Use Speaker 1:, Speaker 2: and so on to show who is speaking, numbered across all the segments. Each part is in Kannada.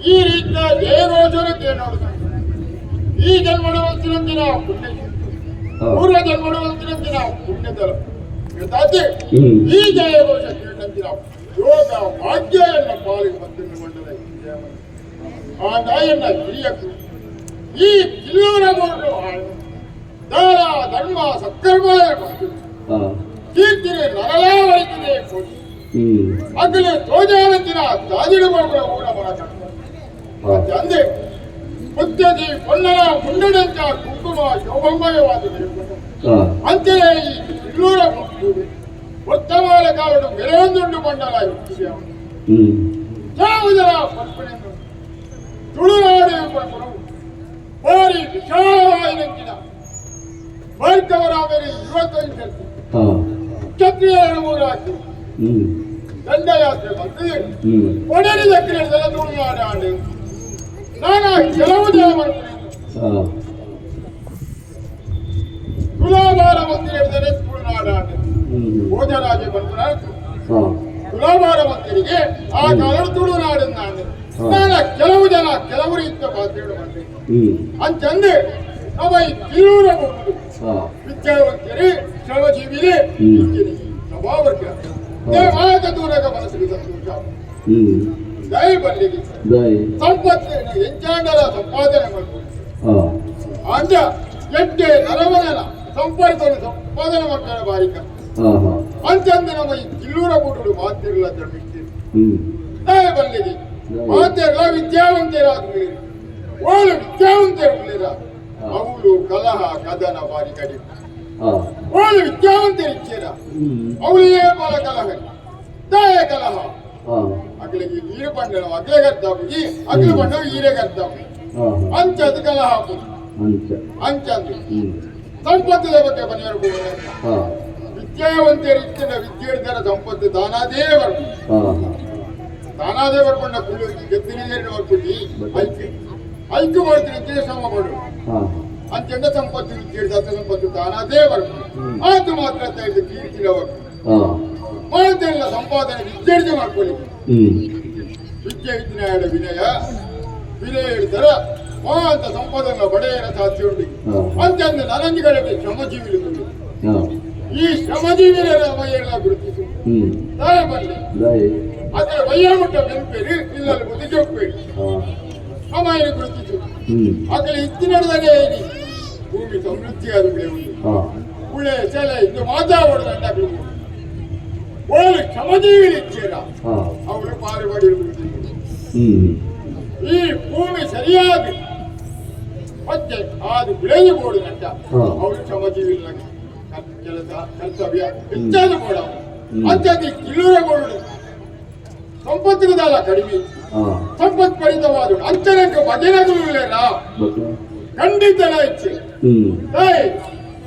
Speaker 1: ಈ ರೀತಿಯ ಜಯಗೋಚರಕ್ಕೆ ನೋಡಿದ ಈ ಜನ್ಮಡುವಂತಿನ ಪುಣ್ಯ ಪೂರ್ವ ಜನ್ಮಡುವಂತಿನ ಪುಣ್ಯದಲ ಈ ಜಯಗೋಚ ಕೇಳಿದಂತಿನ ಯೋಗ ಭಾಗ್ಯ ಎನ್ನ ಪಾಲಿಗೆ ಬಂದಿರುಕೊಂಡದ ಆ ನಾಯನ್ನ ಹಿರಿಯಕ್ಕೂ ಈ ಕಿಲ್ಲೂರಗೋಡು ದಾನ ಧರ್ಮ ಸತ್ಕರ್ಮ ಕೀರ್ತಿಗೆ ನರಳಾವಳಿಕೆ ಕೊಡಿ ಅಗಲ ತೋಜಾನಂತಿನ ದಾದಿಡುವ ಊರ ಅಂದೆ ಮುತ್ಯದಿ ಪೊನ್ನನ ಮುಂಡದಂತ ಕುಂಕುಮ ಶೋಭಮಯವಾದ ಅಂತೆಯೇ ಈ ಕಿಲ್ಲೂರ ವರ್ತಮಾನ ಕಾಲದ ಮೆರೆಯೊಂದುಂಡು ಮಂಡಲ ಯಾವುದರ ಪರ್ಪಣೆಯನ್ನು ತುಳುನಾಡು ಪರ್ಪಣವು ಭಾರಿ ವಿಶಾಲವಾಗಿನ ಭಾರ್ಗವರ ಮೇಲೆ 25 ಕ್ಷತ್ರಿಯರ ಊರಾಗಿ ದಂಡಯಾತ್ರೆ ಬಂದಿದೆ ಒಡನೆ ದಕ್ಕಿನ ತುಳುನಾಡು ಆಡು ನಾನಾ ಕೆಲವು ಜನ ತುಲಾಭಾರ ಮಂದಿರ ತುಳುನಾಡು ಆಡು ಭೋಜರಾಜ ಬಂದು ತುಲಾಭಾರ ಮಂದಿರಿಗೆ ಆ ಕಾಲ ತುಳುನಾಡು ನಾನು ಕೆಲವು ಜನ ಕೆಲವು ರೀತಿಯ ಮಾತೇಳು ಬಂದೆ ಅಂತಂದೆ ನಮ್ಮ ಈ ಕಿಲ್ಲೂರ ವಿದ್ಯಾವಂತರಿ ಶ್ರಮಜೀವಿಲಿ ಸ್ವಭಾವಕ್ಕೆ ದೇವಾದ ದೂರಗ ಮನಸ್ಸಿಗೆ ಸಂತೋಷ ದಯ ಬಲ್ಲಿಗೆ ಸಂಪತ್ತು ಎಂಚಾಂಡಲ ಸಂಪಾದನೆ ಮಾಡ್ಕೊಂಡು ಅಂದ ಎಟ್ಟೆ ನರವನನ ಸಂಪರ್ಕವನ್ನು ಸಂಪಾದನೆ ಮಾಡ್ತಾರೆ ಬಾರಿಕ ಅಂತಂದು ನಮ್ಮ ಈ ಕಿಲ್ಲೂರ ಕೂಟರು ಮಾತಿರಲ್ಲ ಜಮಿಸ್ತೀವಿ ದಯ ಬಲ್ಲಿಗೆ ಮಾತಿರಲ್ಲ ವಿದ್ಯಾವಂತರಾದ್ಮೇಲೆ ಓಳು ವಿದ್ಯಾವಂತರಿರಲಿಲ್ಲ ಅವಳು ಕಲಹ ಕದನ ಬಾರಿ ಕಡಿಮೆ ಓಳು ವಿದ್ಯಾವಂತರಿಚ್ಚೇರ ಅವಳಿಯೇ ಬಲ ಕಲಹ ದಯ ಕಲಹ ಅಗ್ಲಿಗೆ ಈರು ಬಂಡಳ ಅಗ್ಲೆ ಗದ್ದಾಗಿ ಅಗ್ಲು ಬಂಡ ಈರೆ ಗದ್ದಾಗಿ ಅಂಚದು ಕಲಹ ಅಂಚಂದು ಸಂಪತ್ತಿನ ಬಗ್ಗೆ ಮನೆಯವರು ವಿದ್ಯಾವಂತರಿಚ್ಚಿನ ವಿದ್ಯಾರ್ಥಿಗಳ ಸಂಪತ್ತು ತಾನಾದೇ ಬರ್ಕೊಂಡ ಗೆದ್ದಿನ ಬರ್ಬಿಟ್ಟು ಐಕ್ಯ ಮಾಡ್ತೀನಿ ಶ್ರಮ ಮಾಡು ಅಂಚೆಂಡ ಸಂಪತ್ತು ವಿದ್ಯಾರ್ಥಿ ಸಂಪತ್ತು ತಾನಾದೇ ಬರ್ಕೊಂಡು ಅದು ಮಾತ್ರ ತೆಗೆದು ಕೀರ್ತಿರವರು ಮಾಡ್ತಿಲ್ಲ ಸಂಪಾದನೆ ವಿದ್ಯಾರ್ಥಿ ಮಾಡ್ಕೊಳ್ಳಿ ವಿದ್ಯೆ ವಿಜ್ಞಾನ ವಿನಯ ಹೇಳ್ತಾರ ಅಂತ ಸಂಪಾದನೆ ಬಡೆಯರ ಸಾಧ್ಯ ಉಂಟು ಅಂತಂದು ನನಂಜಿಗಳಿಗೆ ಶ್ರಮಜೀವಿಗಳು ಈ ಶ್ರಮಜೀವಿಗಳ ಎಲ್ಲ ಗುರುತಿಸು ದಯ ಬರಲಿ ಅದರ ವಯ್ಯಮುಟ್ಟ ಬೆಂಪೇರಿ ಇಲ್ಲಲ್ಲಿ ಬದುಕೋಗ್ಬೇಡಿ ಅಮಾಯನ ಗುರುತಿಸು ಆಗಲೇ ಇತ್ತಿನಡದಾಗೆ ಹೇಳಿ ಭೂಮಿ ಸಮೃದ್ಧಿಯಾದ ಬೆಳೆ ಉಂಟು ಉಳೆ ಸೆಲೆ ಇದು ಮಾತಾಡೋದು ಓಳು ಶ್ರಮಜೀವಿಲಿ ಇಚ್ಛೇರ ಅವಳು ಪಾರು ಮಾಡಿರುವುದು ಈ ಭೂಮಿ ಸರಿಯಾಗಿ ಮತ್ತೆ ಅದು ಬೆಳೆಯಬಹುದು ಅಂತ ಅವಳು ಶ್ರಮಜೀವಿ ಕೆಲಸ ಕರ್ತವ್ಯ ಹೆಚ್ಚಾದ ಕೂಡ ಅಂತ್ಯಕ್ಕೆ ಕಿಲ್ಲೂರಗೋಡು ಸಂಪತ್ತಿಗದಲ್ಲ ಕಡಿಮೆ ಸಂಪತ್ಪರಿತವಾದ ಅಚ್ಚನಕ್ಕೆ ಬಗೆನಗಲಿಲ್ಲ ಖಂಡಿತನ ಇಚ್ಛೆ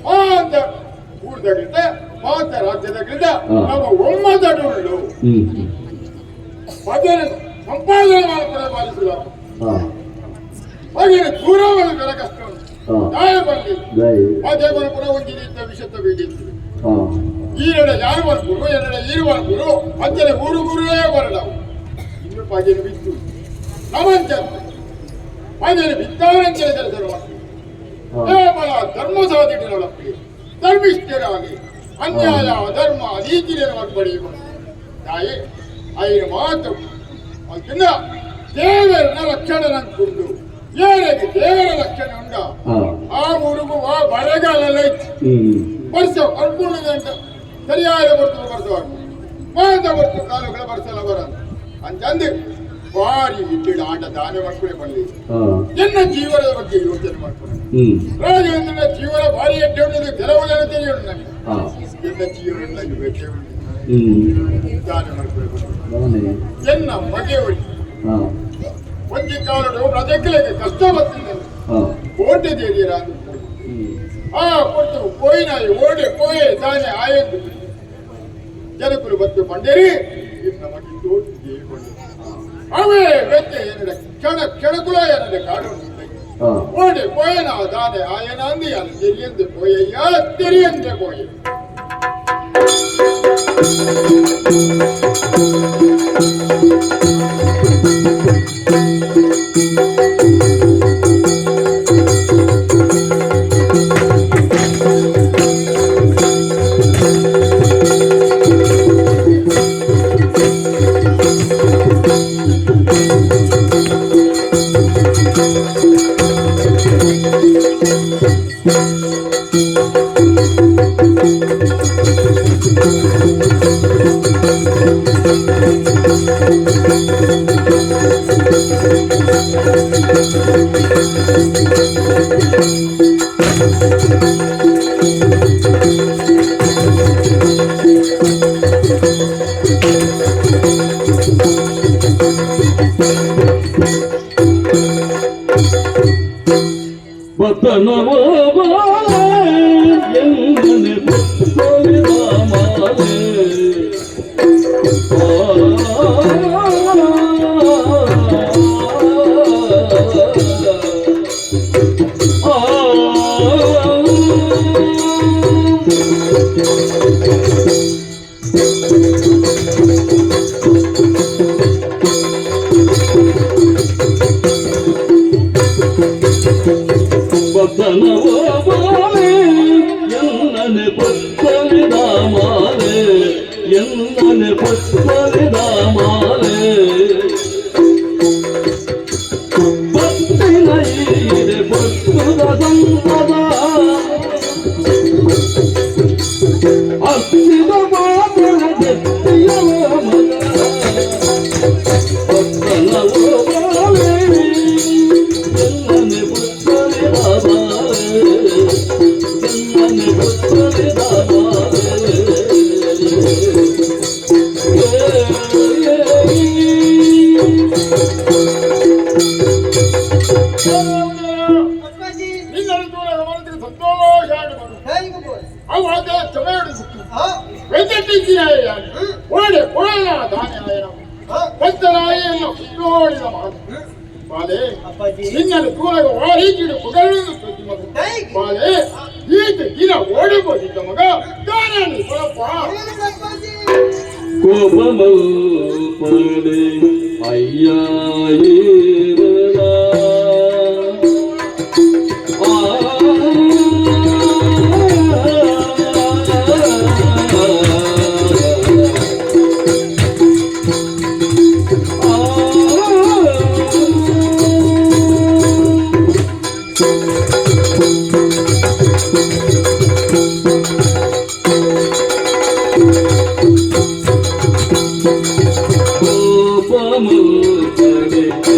Speaker 1: ಮಾತ ಊರ್ದಗಿದ್ದ ಮಾತ ರಾಜ್ಯದಗಿದ್ದ ನಮ್ಮ ಒಮ್ಮದಡುಳ್ಳು ಭಜನೆ ಸಂಪಾದನೆ ಮಾಡಿಕೊಳ್ಳೆ ಪಾಲಿಸಿದ ಹಾಗೆ ದೂರವನ್ನು ಬೆಲೆ ಕಷ್ಟ ದಾಯ ಬಂದಿ ಮಾಧ್ಯಮ ಪುರ ಒಂದು ರೀತಿಯ ವಿಷತ ಬೀಡಿತ್ತು ಈರಡೆ ಯಾರು ಬರ್ಬೋದು ಎರಡೆ ಈರು ಬರ್ಬೋದು ಅಂಚನೆ ಊರು ಗುರುವೇ ಬರಡವು ಇನ್ನು ಭಜನೆ ಬಿತ್ತು ನಮಂಚ ಭಜನೆ ಬಿತ್ತವರಂಚನೆ ಕೆಲಸ ಕೇವಲ ಧರ್ಮ ಸಾಧಿಗಳೊಳಗೆ ಧರ್ಮಿಷ್ಠರಾಗಿ ಅನ್ಯಾಯ ಅಧರ್ಮ ನೀತಿಯನ್ನು ಪಡೆಯಬಹುದು ತಾಯಿ ಐನ ಮಾತು ಅದನ್ನ ದೇವರನ್ನ ಲಕ್ಷಣ ನಂದ್ಕೊಂಡು ಏನಿಗೆ ದೇವರ ಲಕ್ಷಣ ಉಂಡ ಆ ಊರಿಗೂ ಆ ಬರಗಾಲೆಲ್ಲ ಇತ್ತು ವರ್ಷ ಅರ್ಪೂರ್ಣದ ಅಂತ ಸರಿಯಾದ ಬರ್ತಬಾರ್ದು ಮಾತ ಬರ್ತು ಕಾಲುಗಳ ಬರ್ಸಲ್ಲ ಬರ ಅಂತಂದು ಭಾರಿ ಇಟ್ಟಿಡ ಆಟ ದಾನ ಮಾಡ್ಕೊಳ್ಳೆ ಬರಲಿ ಎನ್ನ ಜೀವನದ ಬಗ್ಗೆ ಯೋಚನೆ ಮಾಡ್ಕೊಂಡು ರಾಜೇಂದ್ರನ ಜೀವನ ಭಾರಿ ಎಡ್ಡೆ ಉಂಟು ಕೆಲವು ಜನ ತಿಳಿಯೋಣ ನನಗೆ ಎನ್ನ ಜೀವನ ಬೇಕೆ ದಾನ ಮಾಡ್ಕೊಳ್ಳೆ ಬರಲಿ ಎನ್ನ ಬಗೆಯವಳಿ ಒಂಜಿ ಕಾಲಡು ಪ್ರಜೆಗಳಿಗೆ ಕಷ್ಟ ಬರ್ತಿದ್ದ ಕೋಟೆ ದೇರಿಯರ ಆ ಕೊಟ್ಟು ಕೋಯಿನಾಯಿ ಓಡೆ ಕೋಯೆ ತಾನೆ ಆಯಂದು ಜನಕುಲು ಬತ್ತು ಬಂಡೇರಿ ಇನ್ನ ಮಗಿ ತೋಟು ದೇವಿ ಅವೇ ವ್ಯಕ್ತಿ ಏನಡೆ ಕ್ಷಣಕುಲ ಏನಡೆ ಕಾಡು ಓಡೆ ಕೋಯನ ದಾನೆ ಆಯನ ಅಂದಿ ಅದು ತೆರಿಯಂದೆ ಕೋಯ್ಯ ತೆರಿಯಂದೆ ಕೋಯೆ ನಿನ್ನನ್ನು ದೂರ ವಾರಿಗಿಡು ಪುಗಳುವುದು ಪ್ರತಿ ಮಗ ಬಾಲೆ ಈತ ದಿನ ಓಡಿಬೋದಿದ್ದ ಮಗ ದಾನನಿ ಕೊಳಪ್ಪ
Speaker 2: ಕೋಪಮೌ ಪಡೆ ಅಯ್ಯ Come on,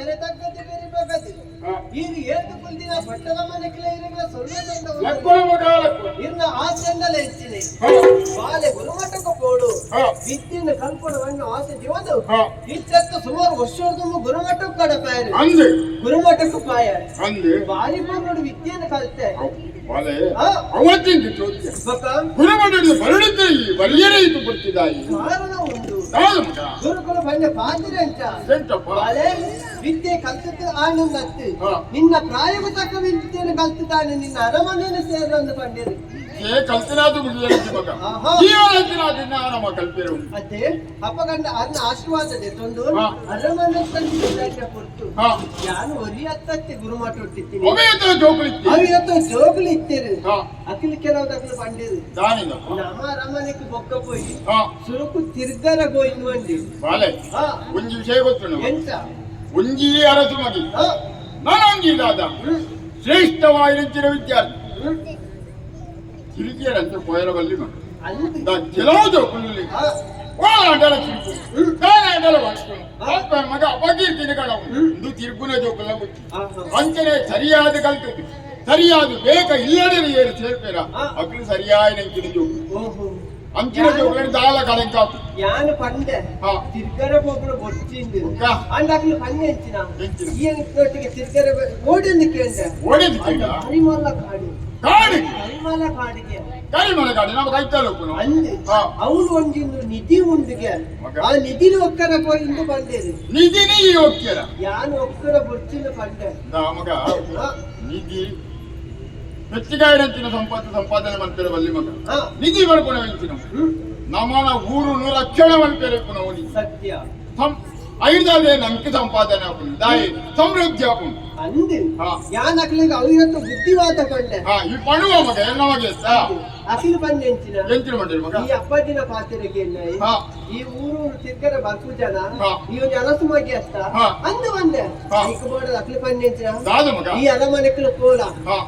Speaker 3: ಬೇರೆ ತಕ್ಕಂತೆ ಬೇರೆ ಬಗದಿ ಇದು ಏತು ಕುಲ್ದಿನ ಬಟ್ಟಲ ಮನೆಕ್ಲೆ ಇರಗ ಸೊಲ್ಲೆದಂದ
Speaker 1: ಲಕ್ಕುಳ ಮಗಾಲಕ್ಕು
Speaker 3: ಇರ್ನ ಆಸೆಂದಲ ಹೆಚ್ಚಿನೆ ಬಾಲೆ ಗುರುಮಠಕ್ಕೆ ಪೋಡು ವಿದ್ಯೆನ ಕಲ್ಪನವನ್ನು ಆಸೆ ಜೀವದು ಇಷ್ಟತ್ತು ಸುಮಾರು ವರ್ಷದೊಮ್ಮೆ ಗುರುಮಠಕ್ಕೆ ಕಡಪಾಯರು
Speaker 1: ಅಂದೆ
Speaker 3: ಗುರುಮಠಕ್ಕೆ ಪಾಯರು
Speaker 1: ಅಂದೆ
Speaker 3: ಬಾರಿ ಬಂದು ವಿದ್ಯೆಯನ್ನು ಕಲಿತೆ
Speaker 1: ಬಾಲೆ ಅವತ್ತಿಂದ ಚೋದ್ಯ ಗುರುಮಠದ ಬರಡಿದ್ದ ಈ ಬಲಿಯರೇ ಇದು ಬರ್ತಿದ್ದಾಯಿ
Speaker 3: ಕಾರಣ ಉಂಟು ಗುರುಕುಲ ಬಂದ ಪಾತ್ರೆ ಅಂತ ಬಾಲೆ ವಿದ್ಯೆ ಕಲ್ತದ್ದು ಆನಂದತ್ತು ನಿನ್ನ ಪ್ರಾಯವು ತಕ್ಕ ವಿದ್ಯೆಯನ್ನು ಕಲ್ತಿದ್ದಾನೆ ನಿನ್ನ ಅರಮನೆಯನ್ನು ಸೇರೊಂದು ಪಂಡಿರು
Speaker 1: ಕಲ್ತಿನಾದು ಮಗ ಜೀವನ ನಮ್ಮ ಕಲ್ಪಿರು
Speaker 3: ಅದೇ ಅಪ್ಪಗಂಡ ಅದನ್ನ ಆಶೀರ್ವಾದದೆ ತಂದು ಅರಮನೆ ಕೊಡ್ತು ನಾನು ಒರಿ ಹತ್ತತ್ತೆ ಗುರುಮಠ ಹೊಟ್ಟಿದ್ದೀನಿ ಅವಿಯತ್ತ ಜೋಗುಲಿ ಇತ್ತೇರು ಅಖಿಲ ಕೆಲವು ಅಖಿಲ ಪಂಡಿರು ನಮ್ಮ ಅರಮನೆಗೆ ಬೊಕ್ಕ ಪೋಯಿ ಸುರುಕು ತಿರ್ಗರ ಗೋಯಿನ್ ಮಂಡಿ
Speaker 1: ಒಂಜಿ ವಿಷಯ ಗೊತ್ತು
Speaker 3: ಎಂತ
Speaker 1: ಒಂಜಿ ಅರಸು ಮಗಿ ನಾನೊಂದಿದಾದ ಶ್ರೇಷ್ಠವಾಗಿರುವ ವಿದ್ಯಾರ್ಥಿ ತಿರುಗಿಯರಂತೆ ಪೋಯರಬಲ್ಲಿ ಮಗ ಕೆಲವು ಜೋಕುಲ್ಲಿ ಓಡಾಡಲ ತಿರುಗು ಕಾಲಾಡಲ ಮಾಡ್ಕೊಂಡು ಮಗ ಅಪಕೀರ್ತಿನ ಕಣವು ಇದು ತಿರುಗುನ ಜೋಕುಲ್ಲ ಬಿಟ್ಟು ಅಂಚನೆ ಸರಿಯಾದ ಕಲ್ತದ್ದು ಸರಿಯಾದ ಬೇಕ ಇಲ್ಲದೇ ಏನು ಸೇರ್ಪೇರ ಅಕ್ಲು ಸರಿಯಾದ ನಂಚಿನ ಜೋಕು ಅಂಚಿನ ಜೋಕುలను ದಾಲ ಕಳೆಂಕ
Speaker 3: ಯಾನು ಪಂಡೆ ತಿರ್ಗರ ಹೋಗ್ರು ಬೊಚ್ಚಿಂದು ಅಂಡಕ್ಲು ಪಂಡೆ ಎಂಚಿನ ಈಯನ ಕೊಟ್ಟಿಗೆ ತಿರ್ಗರ ಓಡಿಂದು ಕೇಂದ್ರ
Speaker 1: ಓಡಿಂದು ಕೇಂದ್ರ
Speaker 3: ಹರಿಮಲ್ಲ ಕಾಡು
Speaker 1: ಕಾಡಿ
Speaker 3: ಹರಿಮಲ ಕಾಡಿಗೆ
Speaker 1: ಕರಿಮಲ ಕಾಡಿ ನಮ್ಮ ಕೈತಲ್ಲ
Speaker 3: ಅಂದೆ ಅವನು ಒಂದಿನ್ನು ನಿಧಿ ಉಂದಿಗೆ ಆ ನಿಧಿನ ಒಕ್ಕರ ಇಂದು ಬಂದೇರು
Speaker 1: ನಿಧಿನಿ ಒಕ್ಕರ
Speaker 3: ಯಾನು ಒಕ್ಕರ ಬೊಚ್ಚಿನ ಪಂಡೆ
Speaker 1: ಮಗ ನಿಧಿ ಮೆಚ್ಚಿಗಾಯಿರಂಚಿನ ಸಂಪಾದನೆ ಮಾಡ್ತಾರೆ ಬಲ್ಲಿ ಮಗ ನಿಧಿ ಮಾಡ್ಕೊಂಡು ಹೆಂಚಿನ ನಮ್ಮನ ಊರು ರಕ್ಷಣೆ ಮಾಡ್ತಾರೆ ಪುನಃ
Speaker 3: ಸತ್ಯ
Speaker 1: ಐದಲ್ಲೇ ನಂಗೆ ಸಂಪಾದನೆ ಆಪುಂಡು ದಾಯಿ ಸಮೃದ್ಧಿ ಆಪುಂಡು
Speaker 3: ಅಂದು ಯಾನ್ ಅಕ್ಲಿಗೆ ಅವಿರತ್ತು ಬುದ್ಧಿವಾದ ಪಂಡೆ
Speaker 1: ಈ ಪಣುವ ಮಗ ನಮಗೆ
Speaker 3: ಅಖಿಲ ಪಂಡೆ ಎಂಚಿನ
Speaker 1: ಮಾಡಿರಿ ಮಗ
Speaker 3: ಈ ಅಪ್ಪಜಿನ ಪಾತ್ರೆಗೆ ಈ ಊರು ತಿರ್ಗರ ಬರ್ಕು ಜನ ಈ ಒಂದು ಅಲಸು ಮಗೆ ಅಷ್ಟ ಅಂದು ಬಂದೆ ಈಗ ಬೋಡ ಅಖಿಲ ಪಂಡೆ ಎಂಚಿನ ಈ ಅಲಮನೆಕ್ಕಲು ಕೋಲ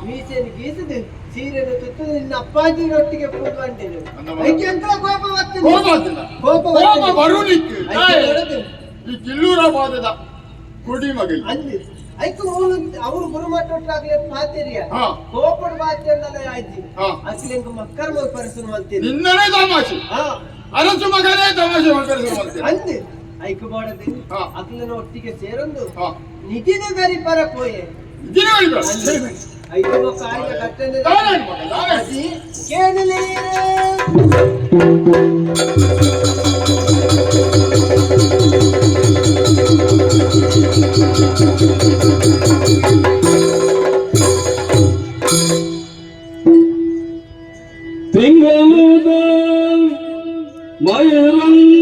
Speaker 3: ಮೀಸೆಯನ್ನು ಗೀಸದು ಸೀರೆಯನ್ನು ತುತ್ತು ನಿನ್ನ ಅಪ್ಪಾಜಿನೊಟ್ಟಿಗೆ ಕೂಡು ಅಂಟೇನು ಐಕೆ ಅಂತ ಕೋಪ
Speaker 1: ಬರುಲಿಕ್ಕೆ ಈ ಕಿಲ್ಲೂರಾಬಾದದ ಕುಡಿ ಮಗ
Speaker 3: ಅಂದು ಐಕು ಅವರು ಗುರುಮಠೊಟ್ಟಾಗಲೇ ಪಾತಿರಿಯ ಕೋಪಡ ಪಾತ್ರೆ ಆಯ್ತು ಅಸಲಿಂಗ ಮಕ್ಕಳ ಮಗ ಪರಿಸರ ಮಾಡ್ತೀರಿ
Speaker 1: ನಿನ್ನನೇ ತಮಾಷೆ ಅರಸು ಮಗನೇ ತಮಾಷೆ ಮಾಡ್ತಾರೆ
Speaker 3: ಅಂದು ಐಕು ಬಾಡದೆ ಅಕ್ಲನ ಒಟ್ಟಿಗೆ ಸೇರೊಂದು ನಿಧಿನ ಗರಿ ಪರ ಪೋಯೆ ಐದು ಮಕ್ಕ ಆಯ್ದ ಕಟ್ಟನೆ ಕೇಳಲೇ
Speaker 2: திங்களுதான் மயரங்கு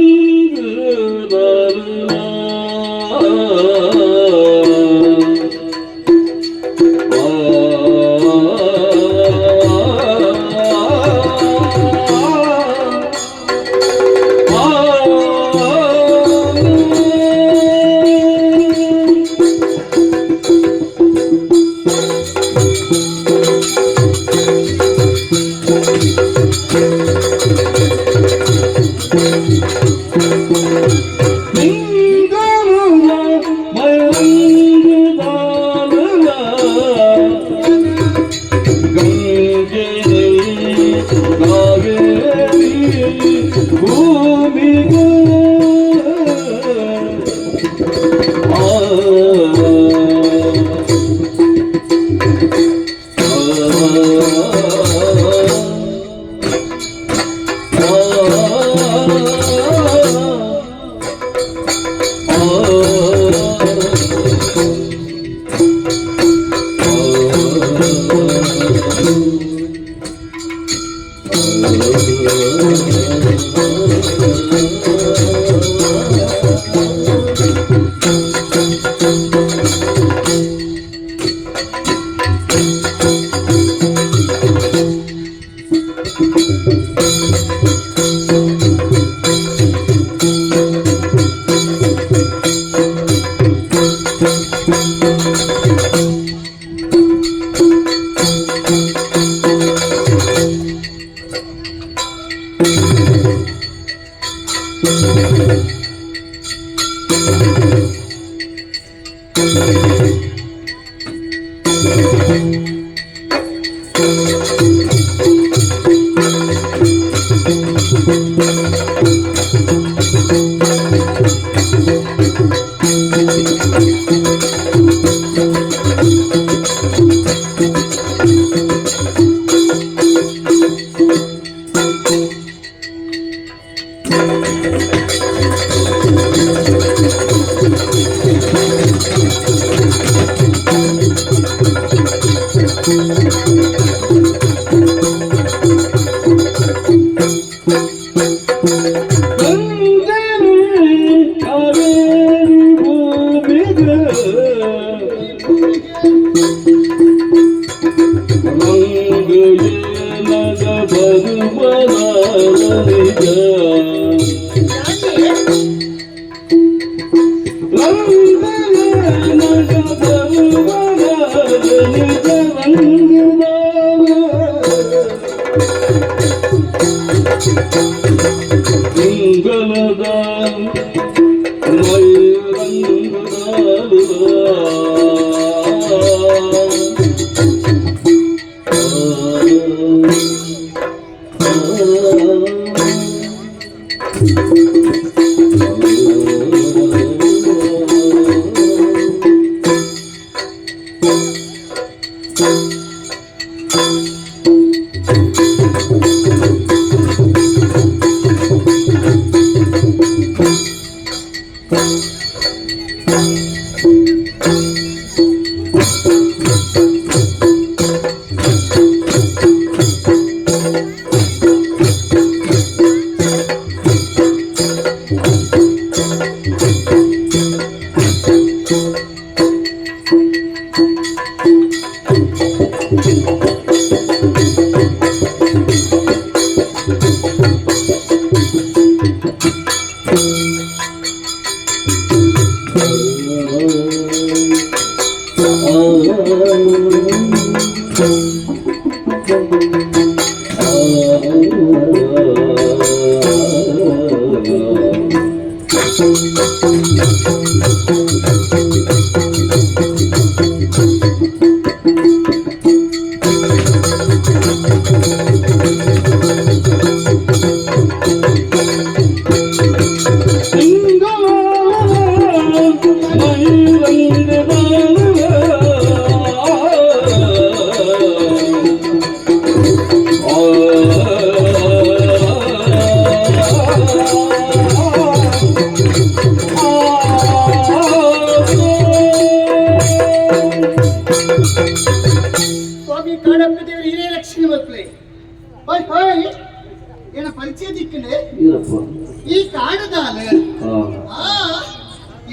Speaker 3: ಈ ಕಾಡದಾಲ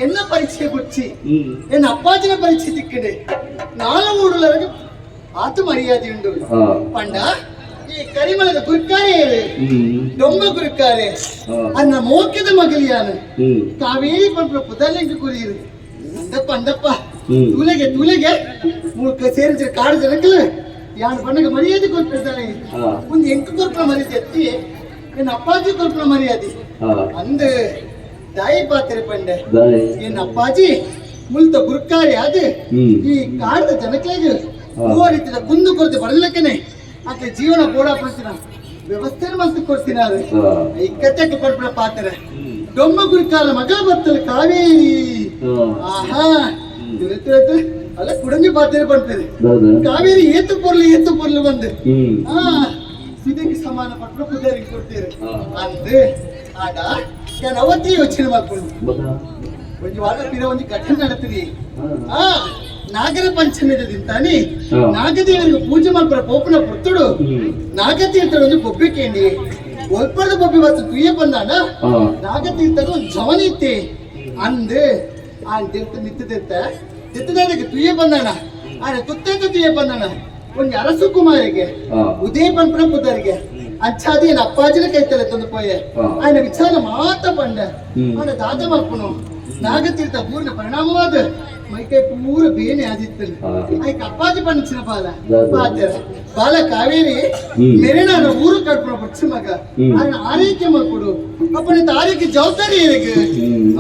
Speaker 3: என்ன பரீட்சை குச்சி என் அப்பாச்சின பரீட்சை திக்கடு நாலு ஊடுலருக்கு ஆத்து மரியாதை உண்டு பண்ட ಈ ಕರಿಮಲದ ಗುರುಕಾರೆ ಡೊಂಬ ಗುರುಕಾರೆ ಅನ್ನ ಮೋಕ್ಯದ ಮಗಲಿಯಾನ ಕಾವೇರಿ ಪಂಪ್ರ ಪುದಲೆಂಗ ಕುರಿಯಿರು ಅಂದಪ್ಪ ತುಲೆಗೆ ಮೂಳ್ಕ ಸೇರಿದ ಕಾಡು ಜನಕ್ಕಲ್ಲ ಯಾನ್ ಬಣ್ಣಗ ಮರ್ಯಾದೆ ಕೊಟ್ಟಿರ್ತಾನೆ ಒಂದು ಎಂಟು ಕೊರ್ಪಣ ಮರ್ಯಾದೆ ಎತ್ತಿ ಎನ್ ಅಪ್ಪಾಜಿ ಕೊರ್ಪಣ ಮರ್ಯಾದೆ ಅಂದ ದಾಯಿ ಪಾತ್ರೆ ಪಂಡೆ ಎನ್ ಅಪ್ಪಾಜಿ ಮುಲ್ತ ಗುರುಕಾರೆ ಅದು ಈ ಕಾಡದ ಜನಕ್ಕಾಗಿ ಓ ರೀತಿಯ ಕುಂದು ಕೊರತೆ ಬರಲಿಕ್ಕನೆ ಅತ್ತೆ ಜೀವನ ಬೋಡಾಪಡಿಸಿನ ವ್ಯವಸ್ಥೆ ಮಂತ್ ಕೊಡ್ತೀನಿ ಈ ಕತೆಗೆ ಕೊಡ್ಬಿಡ ಪಾತ್ರ ಡೊಮ್ಮ ಗುರುಕಾಲ ಮಗ ಬರ್ತಲ್ಲ ಕಾವೇರಿ ಆಹಾ ಅಲ್ಲ ಕುಡಂಜಿ ಪಾತ್ರೆ ಬರ್ತದೆ ಕಾವೇರಿ ಏತು ಪೊರ್ಲು ಬಂದು ಇದಕ್ಕೆ ಸಮಾನ ಪಟ್ಟು ಪುಜಾರಿಗೆ ಕೊಡ್ತೀರಿ ಅಂದು ಆಡ ನಾನು ಅವತ್ತೇ ಯೋಚನೆ ಮಾಡ್ಕೊಂಡು ಒಂದು ವಾರ ಪಿರ ಒಂದು ಘಟನೆ ನಡೆತೀರಿ ನಾಗರ ಪಂಚಮಿ ನಾಗದೇವರಿಗೆ ಪೂಜೆ ಮಾಡ್ಬರ ಪೋಪನ ಪುತ್ತುಡು ನಾಗತೀರ್ಥಡು ಒಂದು ಬೊಬ್ಬೆ ಕೇಂಡಿ ಒಲ್ಪದ ಬೊಬ್ಬೆ ಬರ್ತದೆ ತುಯ್ಯ ಬಂದಾನ ನಾಗತೀರ್ಥಡು ಒಂದು ಜವನಿ ಇತ್ತೆ ಅಂದು ಆ ದೇವತ ನಿತ್ತದಕ್ಕೆ ತುಯ್ಯ ಬಂದಾನ ಆದ್ರೆ ತುತ್ತೈತ ತುಯ್ಯ ಬಂದಾನ ಒಂದು ಅರಸು ಕುಮಾರಿಗೆ ಉದಯ ಪಂಪನ ಪುದರಿಗೆ ಅಚ್ಚಾದಿ ಏನ್ ಅಪ್ಪಾಜಿನ ಕೈತಲ್ಲ ತಂದು ಪೋಯೆ ఆయన ವಿಚಾರ ಮಾತ ಪಂಡ ಆಡ ದಾದ ಮಾಡ್ಕೊನು ನಾಗತೀರ್ಥ ಪೂರ್ಣ ಪರಿಣಾಮವಾದ ಮೈಕೈ ಪೂರ ಬೇನೆ ಆದಿತ್ತು ಆಯ್ಕ ಅಪ್ಪಾಜಿ ಪಂಚಿನ ಬಾಲ ಕಾವೇರಿ ಮೇರೆ ನಾನು ಊರು ಕಟ್ಬಿಡ ಪಕ್ಷಿ ಮಗ ಅದನ್ನ ಆರೈಕೆ ಮಾಡ್ಕೊಡು ಅಪ್ಪನ ಆರೈಕೆ ಜವಾಬ್ದಾರಿ ಇರಕ್ಕೆ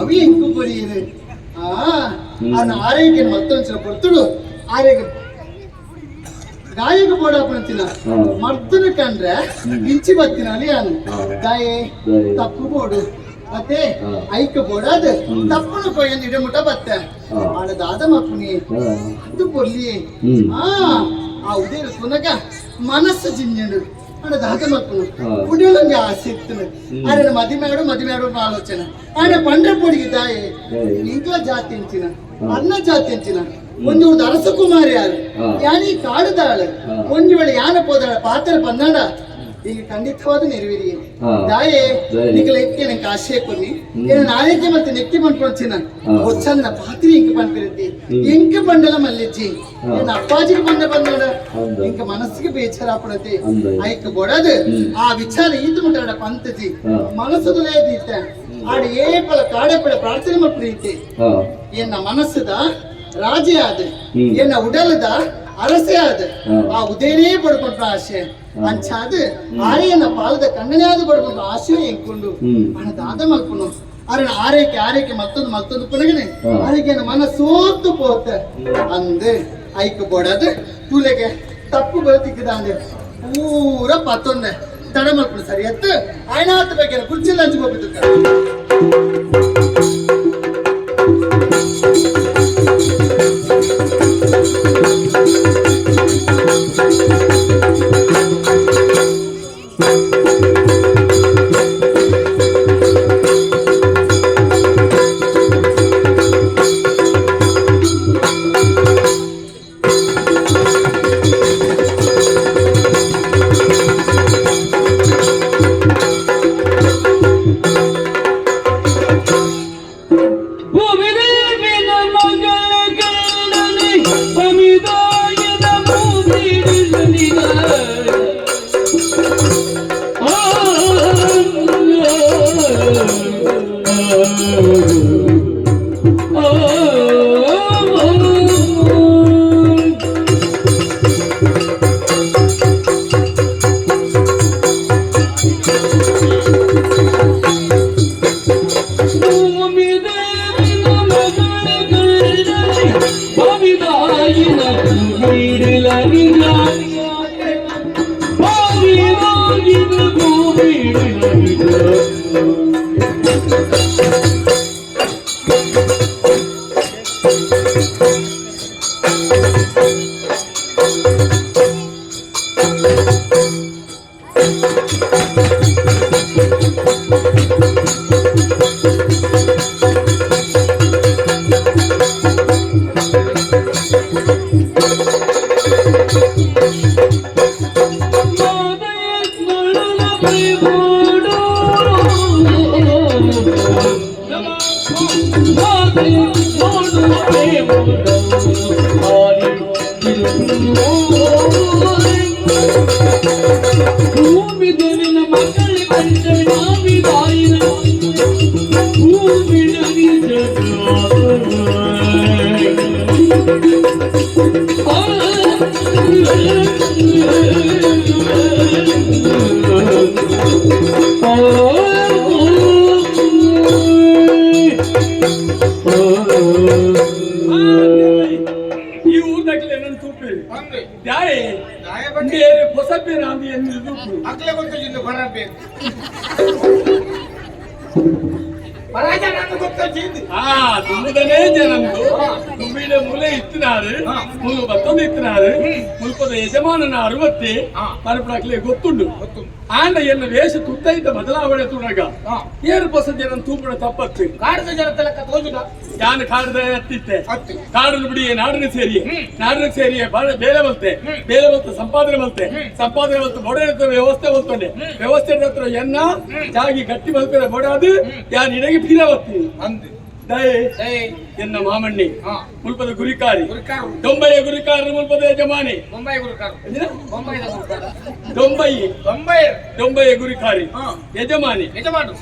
Speaker 3: ಅವಿ ಹೆಂಗು ಬರೀ ఆయన ఆరోగ్యం మొత్తం వచ్చిన పొత్తుడు ఆరోగ్యం ಗಾಯಕ ಬೋಡಪ್ಪನ ಮರ್ತನ ಕಂಡ್ರೆ ಇಂಚಿ ಬತ್ತಿನಲ್ಲಿ ಅನು ಗಾಯೆ ತಪ್ಪು ಬೋಡು ಮತ್ತೆ ಐಕ ಬೋಡಾದ ತಪ್ಪನು ಕೊಯ್ಯನ್ ಇಡಮುಟ ಬತ್ತೆ ಆಡ ದಾದ ಮಕ್ಕನಿ ಅದು ಪೊರ್ಲಿ ಆ ಉದಯ ಸುನಗ ಮನಸ್ಸು ಜಿಂಜಂಡು ಆಡ ದಾದ ಮಕ್ಕಳು ಉಡಲಂಗೆ ಆಸೆ ಇತ್ತು ಆಡ ಮದಿಮೇಡು ಆಲೋಚನೆ ಆಡ ಪಂಡ್ರೆ ಪೊಡಿಗೆ ದಾಯೆ ಇಂಕ್ಲ ಜಾತಿ ಅಂಚಿನ ಅನ್ನ ಜಾತಿ ಅಂಚಿನ ಒಂದು ಅರಸ ಕುಮಾರಿ ಯಾರು ಯಾನಿ ಕಾಡುದಾಳು ಒಂದು ವೇಳೆ ಯಾನ ಪೋದ ಪಾತ್ರ ಬಂದಾಡ ಈಗ ಖಂಡಿತವಾದ ನೆರವೇರಿ ದಾಯೆ ನಿಖಲ ಎಕ್ಕೆ ನಂಗೆ ಆಶಯ ಕೊನಿ ಏನು ನಾಳೆಗೆ ಮತ್ತೆ ನೆಕ್ಕಿ ಬಂದ್ಕೊಳ್ತೀನಿ ಹೊಚ್ಚನ್ನ ಪಾತ್ರಿ ಇಂಕ ಬಂದಿರುತ್ತೆ ಇಂಕ ಬಂಡಲ ಮಲ್ಲಿಜ್ಜಿ ಏನು ಅಪ್ಪಾಜಿಗೆ ಬಂದಾಡ ಇಂಕ ಮನಸ್ಸಿಗೆ ಬೇಚಾರ ಪಡತ್ತೆ ಆಯ್ಕೆ ಬೋಡದು ಆ ವಿಚಾರ ಈತ ಮುಟ್ಟಾಡ ಪಂತಜಿ ಮನಸ್ಸುದಲೇ ಇದ್ದಿತ್ತೆ ಆಡ ಏಪಲ ಕಾಡಪಳ ಪ್ರಾರ್ಥನೆ ಮಾಡ್ಬಿಡೈತೆ ಏನ ಮನಸ್ಸದ ರಾಜೇ ಆದ ಏನ ಉಡಲದ ಅರಸೆ ಆದ ಆ ಉದಯನೇ ಪಡ್ಕೊಂಡ್ರ ಆಶೆ ಅಂಚಾದ ಆರೆಯನ್ನ ಪಾಲದ ಕಣ್ಣನೆಯಾದ ಪಡ್ಕೊಂಡ್ರ ಆಶೆ ಎಂಕೊಂಡು ಹಣದಾದ ಮಲ್ಕೊಂಡು ಅರಣ ಆರೈಕೆ ಮತ್ತೊಂದು ಪುನಗನೆ ಆರೈಕೆನ ಮನಸ್ಸೋತು ಪೋತ ಅಂದೆ ಐಕ ಬೋಡದು ತುಲೆಗೆ ತಪ್ಪು ಬರುತ್ತಿಕ್ಕದ ಅಂದ್ರೆ ಪೂರ ಪತ್ತೊಂದೆ ತಡ ಮಲ್ಕೊಂಡು ಸರಿ ಎತ್ತು ಆಯ್ನಾತ ಬಗ್ಗೆ ಕುರ್ಚಿಲ್ಲ ಹಂಚ್ಕೋಬಿಟ್ಟು
Speaker 2: తుంబుదనే జనందు తుంబిడ ಮುಲೆ ಇತ್ತಿನಾರು ಮುಲು ಮತ್ತೊಂದು ಇತ್ತಿನಾರು ಮುಲ್ಪದ ಯಜಮಾನನ 60 ಮರಪಡಕ್ಲೆ ಗೊತ್ತುಂಡು ಆಂಡ ಎನ್ನ ವೇಷ ತುತ್ತೈತ ಬದಲಾವಣೆ ತುಣಗ ಏರು ಹೊಸ ಜನ ತೂಪುಣ ತಪ್ಪತ್ತು ಕಾಡದ ಜನ ತಲಕ ತೋಜುಡ ಯಾನ ಕಾಡದ ಅತ್ತಿತ್ತೆ ಕಾಡಲು ಬಿಡಿ ನಾಡಿನ ಸೇರಿಯೇ ಬೇಲೆ ಬಲ್ತೆ ಸಂಪಾದನೆ ಬಲ್ತೆ ಬೊಡೆ ವ್ಯವಸ್ಥೆ ಬಲ್ತೊಂಡೆ ವ್ಯವಸ್ಥೆ ಹತ್ರ ಎನ್ನ ಜಾಗಿ ಗಟ್ಟಿ ಬಲ್ತಾರೆ ಬೊಡಾದು ಯಾನ್ ಇಡಗಿ ಫೀರ ಬತ್ತೀನಿ ಅಂದೆ ದಯೆ ಎನ್ನ ಮಾಮಣ್ಣಿ ಮುಲ್ಪದ ಗುರಿಕಾರಿ ದೊಂಬಯ್ಯ ಗುರಿಕಾರ ಮುಲ್ಪದ ಯಜಮಾನಿ ದೊಂಬಯ್ಯ ಗುರಿಕಾರಿ ಯಜಮಾನಿ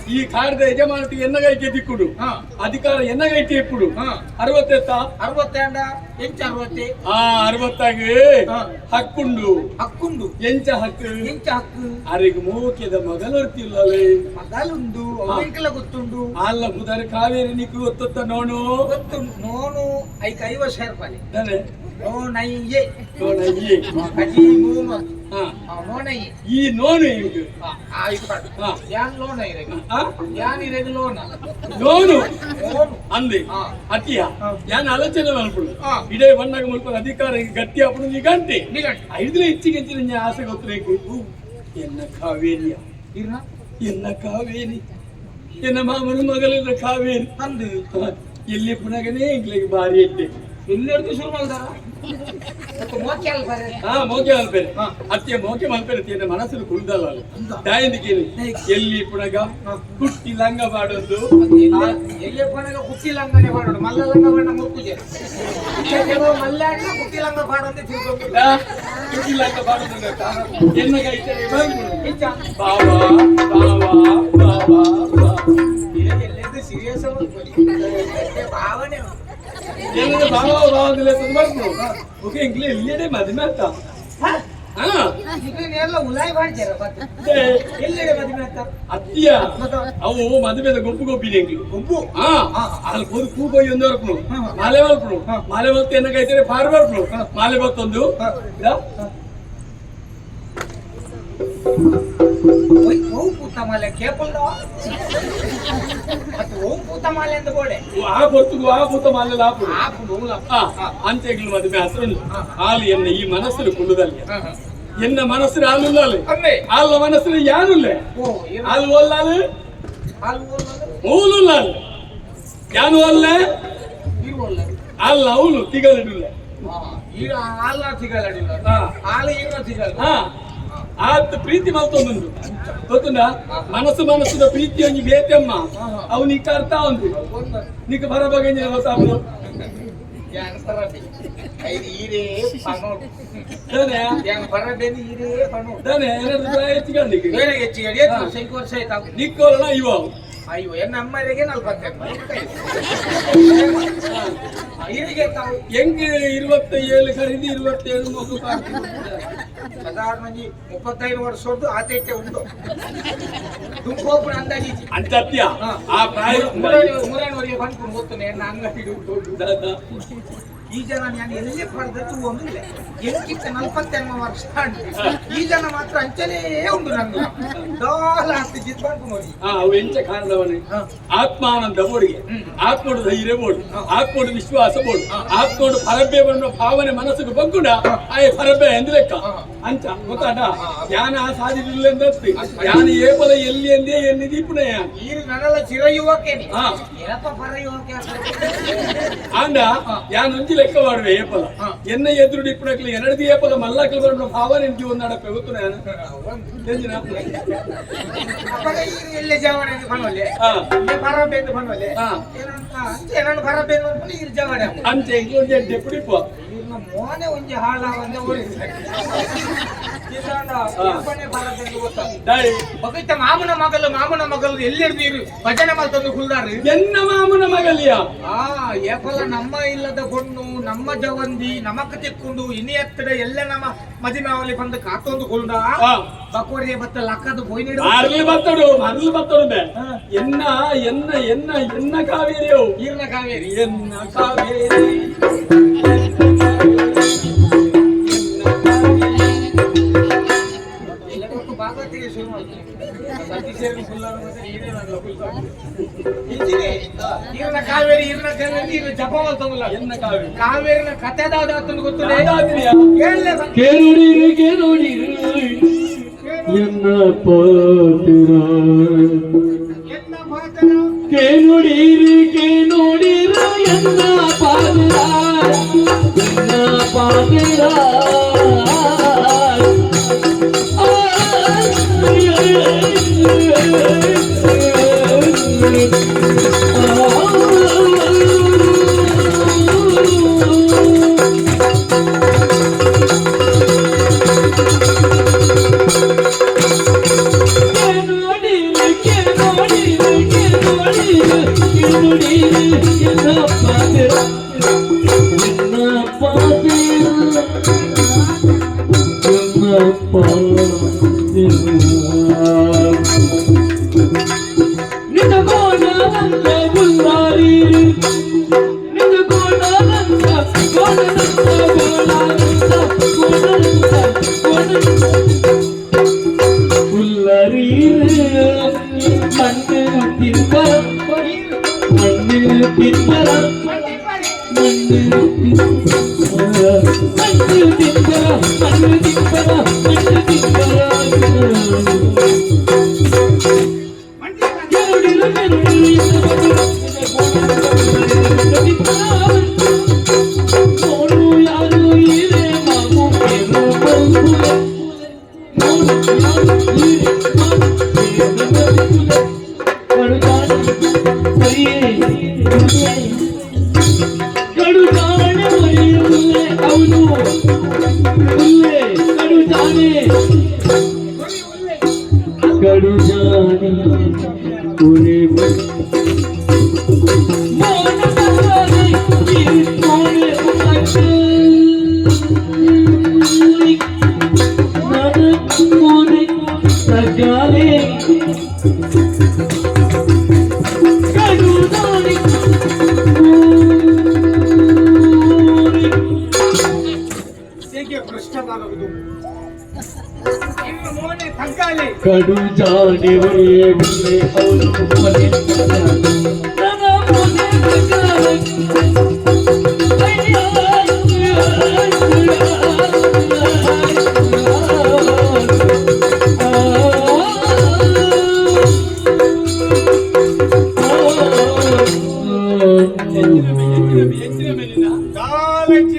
Speaker 2: ಈ ಕಾರ್ಯದ ಯಜಮಾನತಿ ಎನ್ನಗೈಕೆ ದಿಕ್ಕುಡು ಅಧಿಕಾರ ಎನ್ನಗೈಕೆ ಇಪ್ಪುಡು 60 ಹಕ್ಕುಂಡು ಎಂಚ ಹಕ್ಕು ಅರಿಗೆ ಮೂಕ್ಯದ ಮಗಲರ್ತಿಲ್ಲವೇ
Speaker 3: ಮಗಲುಂಡು ಗೊತ್ತುಂಡು
Speaker 2: ಅಲ್ಲ ಬುಧರ ಕಾವೇರಿ ನಿಕ್ಕು ಗೊತ್ತ ನೋಡು
Speaker 4: ಇವತ್ತು ನೋನು ಐಕ್ 50 ರೂಪಾಯಿ
Speaker 2: ತಾನೆ
Speaker 4: ನೋನಯ್ಯೆ
Speaker 2: ನೋನಯ್ಯೆ
Speaker 4: ಅಜಿ ನೋನು
Speaker 2: ಹಾ
Speaker 4: ನೋನಯ್ಯೆ
Speaker 2: ಈ ನೋನು ಇದು
Speaker 4: ಯಾನ್ ಲೋನ್ ಯಾನ್ ಇರೆಗ್ ಲೋನ್
Speaker 2: ನೋನು ಅಂದೆ ಅತಿಯ ಯಾನ್ ಆಲೋಚನೆ ಮಾಡ್ಬಿಡು ಇಡೇ ಬಣ್ಣಗ ಮುಲ್ಪ ಅಧಿಕಾರ ಗಟ್ಟಿ ಅప్పుడు నీ గంటే ఐదులో ఇచ్చిగించిన నీ ఆశ గొత్తురేకు ఎన్న కావేరియ ఎన్న కావేరి ఎన్న మామను మగలిన కావేరి
Speaker 4: ಅಂದು
Speaker 2: ಎಲ್ಲಿ ಪುನಗನೇ ಇಂಗ್ಲಿಗೆ ಬಾರಿ ಇದ್ದೆ
Speaker 4: ಎಲ್ಲೆರ್ದು ಶುರು ಮಾಡ್ದಾರ ಮೋಕೆ ಅಲ್ಬರೆ
Speaker 2: ಮೋಕೆ ಅಲ್ಪೇರೆ ಅತ್ತೆ ಮೋಕೆ ಮಲ್ಪೇರೆ ತಿನ್ನ ಮನಸ್ಸು ಕುಳ್ದಲ್ಲ ದಾಯಿಂದಿಗೆ ಎಲ್ಲಿ ಪುನಗ ಕುಟ್ಟಿ ಲಂಗ ಬಾಡೋದು
Speaker 4: ಎಲ್ಲಿ ಪುನಗ ಕುಟ್ಟಿ ಲಂಗನೆ ಬಾಡೋದು ಮಲ್ಲ ಲಂಗ ಬಾಡ ಮುಕ್ಕುಜೆ ಮಲ್ಲಾಡ ಕುಟ್ಟಿ ಲಂಗ ಬಾಡೋದು ತಿಳ್ಕೊಂಡು
Speaker 2: ಕುಟ್ಟಿ ಲಂಗ ಬಾಡೋದು ಎನ್ನ ಕೈತೆ ಬಾವಾ ಬಾವಾ ಬಾವಾ
Speaker 4: ಎಲ್ಲೆದ್ದು ಸೀರಿಯಸ್ ಭಾವನೆ
Speaker 2: ಎಲ್ಲರ ಬಾವಾ ಬಾವಾಗಲೇ ತುಂಬಾರ್ನು ಓಕೆ ಇಂಗ್ಲಿ ಎಲ್ಲೆಡೆ ಮದುವೆ ಆತ
Speaker 4: ಎಲ್ಲ ಉಲಾಯಿ ಮಾಡ್ತಾರ ಎಲ್ಲೆಡೆ ಮದುವೆ ಆತ
Speaker 2: ಅತ್ತಿಯ ಅವು ಮದುವೆದ ಗುಂಪು ಗೊಬ್ಬಿದೆ ಎಂಗ್ಲು
Speaker 4: ಗುಂಪು
Speaker 2: ಅಲ್ಲಿ ಹೋಗಿ ಕೂಗೋಯ್ ಒಂದು ಬರ್ಪನು ಮಾಲೆ ಬರ್ಪನು ಮಾಲೆ ಬತ್ತು ಎನ್ನ ಕೈತಾರೆ ಪಾರ್ ಬರ್ಪನು ಮಾಲೆ ಬತ್ತೊಂದು
Speaker 4: ಓಂ ಪೂತಮಾಲೆ ಕೇಪಲ್ದೋ ಮತ್ತೆ ಓಂ ಪೂತಮಾಲೆ ಅಂತ ಬೋಡೆ
Speaker 2: ಆ ಗೊತ್ತು ಆ ಪೂತ ಮಾಲೆ ಲಾಪು ಅಂತೆಗ್ಲು ಮದುವೆ ಹತ್ರ ಹಾಲು ಎನ್ನ ಈ ಮನಸ್ಸು ಕುಳ್ಳುದಲ್ಲಿ ಎನ್ನ ಮನಸ್ಸು ಹಾಲುಲ್ಲಾಲೆ ಹಾಲ ಮನಸ್ಸು ಯಾನುಲ್ಲೆ ಹಾಲು ಓಲ್ಲಾಲು ಮೂಲುಲ್ಲಾಲೆ ಯಾನು ಅಲ್ಲೇ ಅಲ್ಲ ಅವನು ತಿಗಲಿಡುಲ್ಲ
Speaker 4: ಈಗ ಹಾಲ ತಿಗಲಿಡಿಲ್ಲ ಹಾಲು ಈಗ ತಿಗಲ್ಲ
Speaker 2: ಆತ ಪ್ರೀತಿ ಮಲ್ತೊಂದು ಗೊತ್ತುಂಡ ಮನಸ್ಸು ಮನಸ್ಸುದ ಪ್ರೀತಿ ಒಂಜಿ ಬೇತಮ್ಮ ಅವು ನೀ ಕರ್ತಾ ಒಂದು ನೀಕ ಬರಬಗೆ ಹೊಸಾಬ್ರು ನಿಕ್ಕೋಲ್ಲ ಇವ
Speaker 4: ಅಯ್ಯೋ ಎನ್ನಮ್ಮರಿಗೆ 45
Speaker 2: ಹೆಂಗೆ 27 ಖರೀದಿ 27 ಮಗು
Speaker 4: ಸಾಧಾರಣ 35 ವರ್ಷದ್ದು ಆತೈತೆ ಉಂಟು ತುಂಬೋಪುರ ಅಂದಾಜಿ
Speaker 2: ಅಂತತ್ಯ ಆ ಪ್ರಾಯ
Speaker 4: ಮೂರನೇವರೆಗೆ ಬಂದ್ಕೊಂಡು ಹೋಗ್ತಾನೆ ನನ್ನ ಅಂಗಡಿ ಈ ಜನ ನಾನು ಎಲ್ಲೇ ಪಡೆದದ್ದು ಒಂದಿಲ್ಲ ಎಂಕಿಂತ 40 ವರ್ಷ ಈ ಜನ ಮಾತ್ರ ಅಂಚನೇ ಉಂಟು ನಂಗೆ ಡೋಲ ಆಗ್ತಿದ್ದು ಬಂದು ನೋಡಿ
Speaker 2: ಅವು ಎಂಚ ಕಾರಣವನೇ ಆತ್ಮಾನಂದ ಬೋಡಿಗೆ ಆತ್ಮೋಡು ಧೈರ್ಯ ಬೋಡು ಆತ್ಮೋಡು ವಿಶ್ವಾಸ ಬೋಡು ಆತ್ಮೋಡು ಪರಬ್ಬೆ ಬಣ್ಣ ಭಾವನೆ ಮನಸ್ಸಿಗೆ ಬಗ್ಗುಂಡ ಆಯ್ ಪರಬ್ಬೆ ಎಂದು ಲೆಕ್ಕ ಅಂಚ ಗೊತ್ತಾಡ ಯಾನ ಸಾಧಿಸಿಲ್ಲಂದಸ್ತಿ ಯಾನ ಏಪದ ಎಲ್ಲಿ ಎಂದೇ ಎನ್ನಿದಿ ಪುನಯ
Speaker 4: ಈ ನನ್ನಲ್ಲ ಚಿರಯುವಕೇನೆ ಪರ ಯುವಕ
Speaker 2: ಆಂಡ ಯಾನ ಒಂಜಿ ಲೆಕ್ಕ ಮಾಡುವೆ ಏಪಲ ಎನ್ನ ಎದುರು ಡಿಪ್ಪಣಕ್ಲಿ ಎರಡದಿ ಏಪಲ ಮಲ್ಲಕಲ್ ಬಣ್ಣ ಭಾವನೆ ಎಂತಿ ಒಂದು ನಡಪೆ ಗೊತ್ತು ನಾನು
Speaker 4: ಎಲ್ಲೇ ಜವಾಡೆ ಬಣ್ಣವಲ್ಲೇ ಪರಬ್ಬೆ ಎಂದು ಬಣ್ಣವಲ್ಲೇ ಏನನ್ನು ಪರಬ್ಬೆ ಎಂದು ಜವಾಡೆ
Speaker 2: ಅಂಚೆ ಇಂಗ್ಲೊಂದು ಡೆಪ್ಯುಟಿಪ್ಪ
Speaker 4: ಮೋನೆ ಒಂಜಿ ಹಾಳ ಒಂದೇ ಓಡಿ ಮಾಮನ ಮಗಲು ಎಲ್ಲಿರ್ದೀರು ಭಜನೆ ಮಲ್ತಂದು ಕುಲ್ದಾರು
Speaker 2: ಎನ್ನ ಮಾಮನ ಮಗಲಿಯ
Speaker 4: ಏಪಲ ನಮ್ಮ ಇಲ್ಲದ ಬೊಣ್ಣು ನಮ್ಮ ಜವಂದಿ ನಮಕ್ ತಿಕ್ಕೊಂಡು ಇನಿ ಎತ್ತಡ ಎಲ್ಲ ನಮ್ಮ ಮದಿನಾವಲಿ ಬಂದು ಕಾತೊಂದು ಕುಲ್ದ ಬಕೋರಿಗೆ ಬತ್ತ ಲಕ್ಕದು ಬೊಯ್ ನೀಡು
Speaker 2: ಮರಲಿ ಬತ್ತಡು ಎನ್ನ ಎನ್ನ ಎನ್ನ ಎನ್ನ ಕಾವೇರಿಯವು
Speaker 4: ಈರ್ನ ಕಾವೇರಿ
Speaker 2: ಎನ್ನ ಕಾವೇರಿ
Speaker 4: ಭಾಗವತಿಗೆ ಶುರು ಮಾಡ್ತೀನಿ ಕಾವೇರಿ ಜಪವಲ್ ತಂಗಲ್ಲ
Speaker 2: ಎನ್ನ ಕಾವೇರಿ
Speaker 4: ಕಾವೇರಿನ ಕಥೆದಾದ ಗೊತ್ತಿಲ್ಲ
Speaker 5: ಎನ್ನ ಪಾತಿರ ಕೇನುಡಿರಿ ಎನ್ನ ಪಾತಿರ कड़ू जाने पूरे कड़ू जाने बुले और मने तना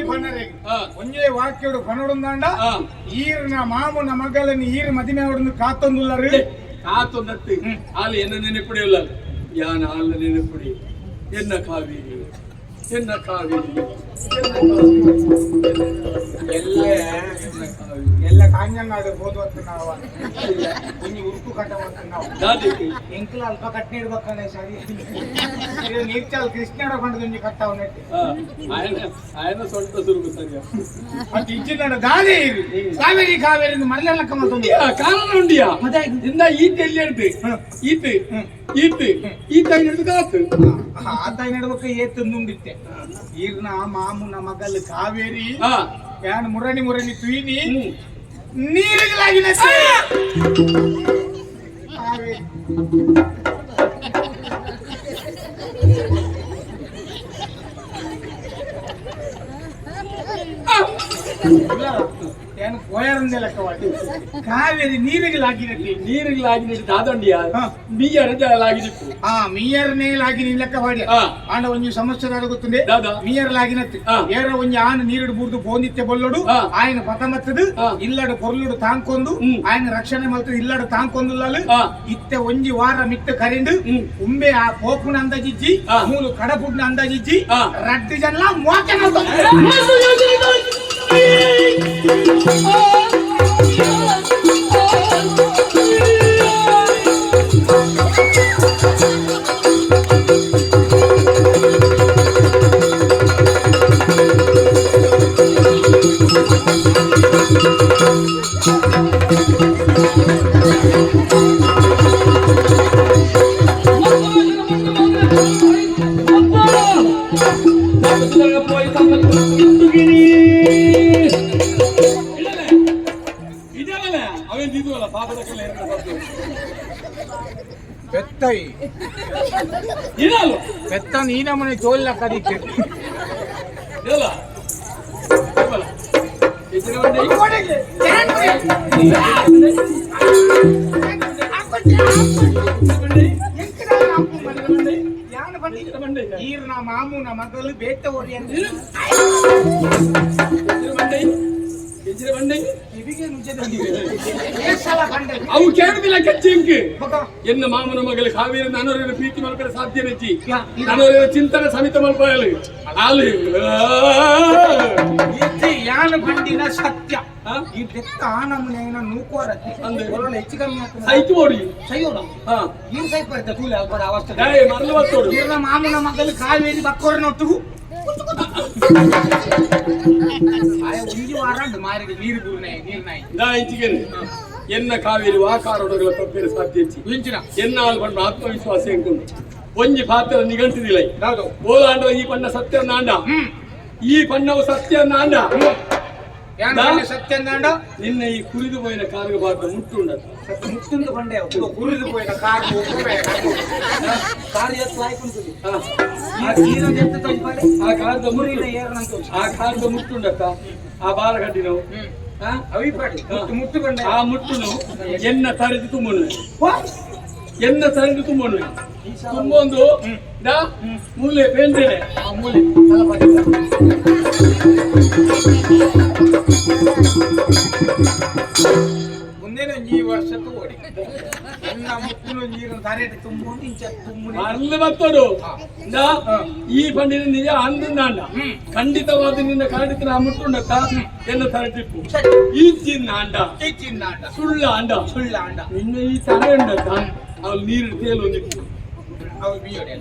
Speaker 5: मोने
Speaker 4: ಒಂದೇ ವಾಕ್ಯಡು ಪನಡುಂದಾಂಡ ಈರ್ನ ಮಾಮುನ ಮಗಲನ್ನು ಈರ್ ಮದಿಮೆ ಹೊಡೆದು ಕಾತೊಂದುಲ್ಲರು
Speaker 2: ಕಾತೊಂದತ್ತು ಹಾಲು ಎನ್ನ ನೆನಪುಡಿಯಲ್ಲ ಯಾನ ಹಾಲು ನೆನಪುಡಿ ಎನ್ನ ಕಾವೇರಿ ಎನ್ನ ಕಾವೇರಿ
Speaker 4: ಎಲ್ಲ ಕಾಂಜನಾಡು ಹೋದ್ವತ್ತು ನಾವು ಒಂಜಿ ಉರುಕು ಕಟ್ಟವತ್ತು ನಾವು ಎಂಕ್ಲ ಅಲ್ಪ ಕಟ್ನೆ ಇಡ್ಬೇಕಂದ್ರೆ ಸರಿ ನೀರ್ಚಾಲ್ ಕೃಷ್ಣಾಡ ಬಂಡದ ಒಂಜಿ ಕಟ್ಟವ ನೆಟ್ಟಿ
Speaker 2: ಆಯನ ಸೊಂಟ ಸುರುಗು ಸರಿಯ
Speaker 4: ಮತ್ತೆ ಇಚ್ಚಿನ ದಾರಿ ಕಾವೇರಿ ಕಾವೇರಿ ಮಲ್ಲೆಲ್ಲಕ್ಕ ಮತ್ತೊಂದು
Speaker 2: ಕಾರಣ ಉಂಡಿಯಾ ಇಂದ ಈತ ಎಲ್ಲಿ ಹಿಡ್ದು ಈತ ಈತ ಈತ ಹಿಡಿದು ಕಾತು
Speaker 4: ಆತ ನಡ್ಬೇಕ ಏತಂದುಂಡಿತ್ತೆ ಈರ್ನ ಮಾಮುನ ಮಗಲ್ ಕಾವೇರಿ ಯಾನ್ ಮುರಣಿ ಮುರಣಿ ತುಯಿನಿ ನೀರಿಗಲಾಗಿನ ಕಾವೇರಿ ಏನು ಪೋಯರಂದೆ ಲೆಕ್ಕವಾಡಿ ಕಾವೇರಿ ನೀರಿಗಲಾಗಿನಟ್ಟಿ
Speaker 2: ನೀರಿಗಲಾಗಿನಟ್ಟಿ ದಾದಂಡಿಯ ಮೀಯರಲಾಗಿದಿಪ್ಪು
Speaker 4: ಮೀಯರ್ನೇ ಲಾಗಿ ಲೆಕ್ಕವಾಡಿ ಆಂಡ ಒಂಜಿ ಸಮಸ್ಯೆ ಗೊತ್ತುಂಡೆ ಮೀಯರ್ ಲಾಗಿನತ್ತಿ ಏರ ಒಂಜಿ ಆನ ನೀರಿಡು ಬೂರ್ದು ಬೋಂದಿತ್ತೆ ಬೊಲ್ಲಡು ಆಯನ ಪತಮತ್ತದು ಇಲ್ಲಡು ಪೊರ್ಲುಡು ತಾಂಕೊಂದು ಆಯನ ರಕ್ಷಣೆ ಮಲ್ತದು ಇಲ್ಲಡು ತಾಂಕೊಂದುಲ್ಲಲು ಇತ್ತೆ ಒಂಜಿ ವಾರ ಮಿತ್ತ ಕರೆಂಡು ಉಂಬೆ ಆ ಪೋಪುನ ಅಂದಾಜಿಜ್ಜಿ ಮೂಲು ಕಡಪುಡ್ನ ಅಂದಾಜಿಜ್ಜಿ ರಡ್ಡು ಜನ ಮೋಕೆ పెత్త నీనమని తోళ్ళ కదికి ఈర్ నా మాము నా మగలు బేట ఓడి
Speaker 2: ಅವು ಕೇಳುದಿಲ್ಲ ಕಚ್ಚಿಂಕ್ ಎನ್ನ ಮಾಮನ ಮಗಲು ಕಾವೇರಿ ನಾನೂರ ಪ್ರೀತಿ ಮಲ್ಪರ ಸಾಧ್ಯ ನೆಚ್ಚಿ ನಾನೂರ ಚಿಂತನೆ ಸಮಿತ ಮಲ್ಪಯಲು ಹಾಲು
Speaker 4: ಯಾನ ಬಂಡಿನ ಸತ್ಯ ಈ ಬೆತ್ತ ನಮ್ಮನೆಯನ್ನ ನೂಕೋರತ್ತೆ ಅಂದ್ರೆ ಹೆಚ್ಚು ಕಮ್ಮಿ
Speaker 2: ಸೈತು ಓಡಿ
Speaker 4: ಸೈಯೋಡ ಏನ್ ಸೈ ಬರುತ್ತೆ ತೂಲೆ ಅವರ ಅವಸ್ಥೆ
Speaker 2: ಮರಳು ಬತ್ತೋಡು
Speaker 4: ಈರ್ನ ಮಾಮನ ಮಗಲು ಕಾವೇರಿ ಬಕ್ಕೋರನೊಟ್ಟಿಗೂ ಒಂಜಿ ವಾರ ಮಾರಿಗೆ ನೀರು ಬೂರ್ನಾಯಿ ನೀರ್ನಾಯಿ
Speaker 2: ಇಂಚಿಗೆ ಎನ್ನ ಕಾವೇರಿ ವಾಕಾರೋಡಗಳ ತಪ್ಪೇರು ಸಾಧ್ಯ ಎನ್ನ ಹಾಲು ಬಂದು ಆತ್ಮವಿಶ್ವಾಸ ಎಂಕೊಂಡು ಒಂಜಿ ಪಾತ್ರ ನಿಘಂಟಿದಿಲ್ಲ ಓಲಾಂಡ ಈ ಪಣ್ಣ ಸತ್ಯ ನಾಂಡ ಈ ಪಣ್ಣವು ಸತ್ಯ ನಾಂಡ
Speaker 4: ಸತ್ಯ ನಾಂಡ
Speaker 2: ನಿನ್ನ ಈ ಕುರಿದು ಪೋಯಿನ ಕಾರ್ಗ ಪಾತ್ರ ಮುಟ್ಟುಂಡ
Speaker 4: ಮುಟ್ಟುಂಡು ಬಂಡೆ ಕುರಿದು ಪೋಯಿನ ಕಾರ್ಗ ಕಾರ್ ಎತ್ತು ಹಾಯ್ಕೊಂಡ್ವಿ
Speaker 2: ಹಾ.
Speaker 4: ನೀರು ಎತ್ತು ತಳ್ಳಿ
Speaker 2: ಆ ಕಾರದ
Speaker 4: ಊರಿನ
Speaker 2: ಮುಟ್ಟು
Speaker 4: ಏರ್ನಂತ
Speaker 2: ಆ ಕಾರದ ಮುಟ್ಟುಂಡಕ್ಕ ಆ ಬಾರ ಕಟ್ಟಿ ನಾವು
Speaker 4: ಅವಿಪಾಡಿ ಮುಟ್ಟುಕೊಂಡ
Speaker 2: ಆ ಮುಟ್ಟುನು ಎನ್ನ ತರಿದು ತುಂಬನು ಎನ್ನ ತರಿದು ತುಂಬನು ತುಂಬೊಂದು ಮೂಲೆ ಬೇಂದ್ರೆ
Speaker 4: ಆ ಮೂಲೆ ಅಲ್ಲ ಬಡಿ ಮುಂದಿನ ಈ ವರ್ಷಕ್ಕೂ ಓಡಿ ನನ್ನ ಮುಟ್ಟಿನ ನೀರು ಧಾರೆಟ್ ತುಂಬ ಇಂಚ ತುಂಬ
Speaker 2: ಅಲ್ಲಿ ಬತ್ತೋಡು ಈ ಪಂಡಿನ ನಿಜ ಅಂದ ಖಂಡಿತವಾದ ನಿನ್ನ ಕಾಡಿತ ನಾ ಮುಟ್ಟುಂಡಕ್ಕ ಎನ್ನ ತರಟಿಪ್ಪು ಈ ಚಿನ್ನ ಅಂಡ
Speaker 4: ಚಿನ್ನ ಆಟ
Speaker 2: ಸುಳ್ಳ ಅಂಡ
Speaker 4: ಸುಳ್ಳ ಆಟ
Speaker 2: ನಿನ್ನ ಈ ತಲೆ ಉಂಡಕ್ಕ ಅವ್ಳು ನೀರು ತೇಲು ಒಂದಿತ್ತು
Speaker 4: ಅವ್ರು ಬೀಯೋಡೆ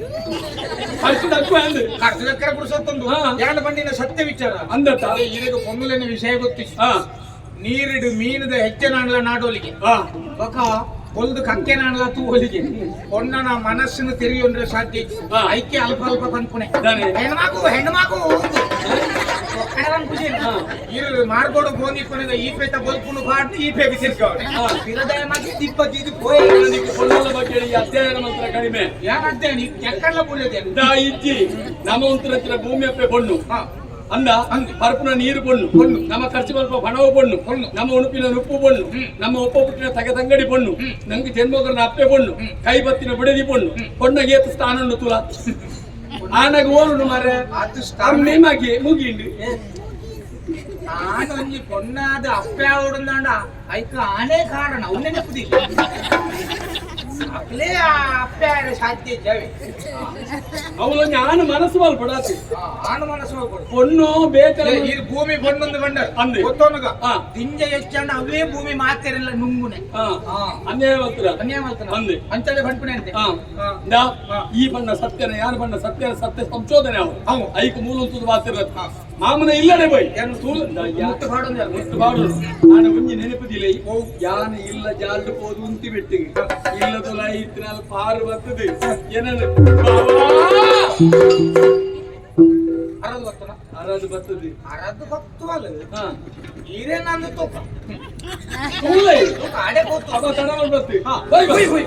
Speaker 2: ಅಷ್ಟು ತక్కుವ ಅಂದು
Speaker 4: ಕರ್ತವ್ಯಕ್ಕರ ಪುರುಷತ್ತೊಂದು
Speaker 2: ಹಾ.
Speaker 4: ಎರಡು ಬಂಡಿನ ಸತ್ಯ ವಿಚಾರ
Speaker 2: ಅಂದತ್ತ
Speaker 4: ಇದಕ್ಕೆ ಪೊಂಗುಲಿನ ವಿಷಯ ಗೊತ್ತಿತ್ತು
Speaker 2: ಹಾ
Speaker 4: ನೀರಿಡು ಮೀನದ ಹೆಚ್ಚಿನ ನಾಡೋಲಿಗೆ
Speaker 2: ಹಾ
Speaker 4: ಬಕ ಹೊಲ್ದು ಕಕ್ಕೆ ನಾಣಲ ತೂವಲಿಗೆ ಹೊಣ್ಣನ ಮನಸ್ಸಿನ ತಿರುಗಿದ್ರೆ ಸಾಧ್ಯ
Speaker 2: ಹಾ.
Speaker 4: ಐಕ್ಯ ಅಲ್ಪ ಅಲ್ಪ ಕನ್ಪುಣೆ
Speaker 2: ಇದಾನೆ.
Speaker 4: ಹೆಣ್ಮಗು ಖುಷಿ
Speaker 2: ಹಾ.
Speaker 4: ಇರು ಮಾರ್ಗೋಡು ಗೋಂದಿ ಕೊನೆಗೆ ಈ ಪೇತ ಬಲ್ಪುನು ಬಾಡ್ದು ಈ ಪೇ ಬಿಸಿರ್ಕವ್ರೆ
Speaker 2: ಹಾ.
Speaker 4: ಬಿರದಾಯ ಮಾಗಿ ತಿಪ್ಪತ್ತಿ ಇದು ಪೋಯ್
Speaker 2: ನನಗೆ ಪೊನ್ನಲ ಬಗ್ಗೆ ಈ ಅಧ್ಯಯನ ಮಾತ್ರ ಕಡಿಮೆ
Speaker 4: ಯಾನ್ ಅಧ್ಯಯನ ಎಕ್ಕಡ್ಲ ಬುಳ್ಳಿದೆ
Speaker 2: ದಾ ಇಜ್ಜಿ ನಮ್ಮ ಉಂತರ ಭೂಮಿ ಅಪ್ಪೆ ಬಣ್ಣು
Speaker 4: ಹಾ
Speaker 2: ಅಂದ ಪರಪುನ ನೀರು ಬಣ್ಣು ನಮ್ಮ ಖರ್ಚು ಬಲ್ಪ ಹಣವು ಬಣ್ಣು ನಮ್ಮ ಉಣುಪಿನ ಉಪ್ಪು ಬಣ್ಣು ನಮ್ಮ ಉಪ್ಪ ಪುಟ್ಟಿನ ತಗದಂಗಡಿ ಬಣ್ಣು ನಂಗೆ ಜನ್ಮೋಗರನ ಅಪ್ಪೆ ಬಣ್ಣು ಕೈ ಬತ್ತಿನ ಬುಡದಿ ಬಣ್ಣು ಬಣ್ಣಗೆ ಏತು ಸ್ಥಾನ ತುಲ ಆನಾಗ ಓರುಡು ಮಾರೆ
Speaker 4: ಅದು
Speaker 2: ಮೇಮಾಗಿ ಮುಗಿಂಡು
Speaker 4: ನಾನು ಒಂಜಿ ಪೊನ್ನಾದ ಅಪ್ಪೆ ಆವಡುಂದಾಂಡ ಐಕ ಆನೆ ಕಾರಣ ಅವನೇ ನೆಪ್ಪದಿಲ್ಲ ಅಪ್ಲೇ ಆ ಅಪ್ಪೆ ಆಡ ಸಾಧ್ಯ ಜಾವೆ
Speaker 2: ಅವಳು ನಾನು ಮನಸ್ಸು ಬಲ್ಪಡಾತಿ
Speaker 4: ಆನು ಮನಸ್ಸು ಹೋಗ್ಕೊಡು
Speaker 2: பொண்ணு ಬೇಕಲ್ಲ
Speaker 4: ಇದು ಭೂಮಿ ಬಂದೊಂದು ಬಂಡ
Speaker 2: ಅಂದೆ.
Speaker 4: ಗೊತ್ತೋನಗ
Speaker 2: ಹಾ.
Speaker 4: ದಿಂಜ ಹೆಚ್ಚಂಡ ಅವೇ ಭೂಮಿ ಮಾತೇರಿಲ್ಲ ನುಂಗುನೆ
Speaker 2: ಅನ್ಯಾಯ ಬರ್ತೀರ ಅಂದೆ
Speaker 4: ಅಂತಲೇ ಬಂಡ್ಪುಣೆ ಅಂತೆ
Speaker 2: ಈ ಬಣ್ಣ ಸತ್ಯನ ಯಾರು ಬಣ್ಣ ಸತ್ಯ ಸತ್ಯ ಸಂಶೋಧನೆ
Speaker 4: ಅವು.
Speaker 2: ಅವು ಐಕ್ ಮೂಲ ಅಂತದ್ದು ಬಾತಿರತ್ ಮಾಮನ ಇಲ್ಲಡೆ ಬೈ
Speaker 4: ಏನು ಮುಟ್ಟು ಬಾಡೊಂದು ಯಾರು?
Speaker 2: ಮುಟ್ಟು ಬಾಡು ನಾನು ಒಂಜಿ ನೆನಪದಿಲ್ಲ ಯಾನ ಇಲ್ಲ ಜಾಲ್ಡು ಹೋದು ಉಂತಿ ಬೆಟ್ಟಿಗೆ ಇಲ್ಲದ ಇತ್ತಿನ ಪಾರು ಬರ್ತದೆ ಏನಂದ್ರೆ
Speaker 4: ಅರದು ಬರ್ತನ
Speaker 2: ಅರದು ಬರ್ತದೆ
Speaker 4: ಅರದು ಬರ್ತವಲ್ಲ
Speaker 2: ಹಾ
Speaker 4: ಈರೇನಂದು ತೂಕ
Speaker 2: ಕೂಲೆ
Speaker 4: ತೂಕ ಆಡೆ ಕೂತು
Speaker 2: ಅವ ತಡ ಬರ್ತೀವಿ ಬೈ ಬೈ ಬೈ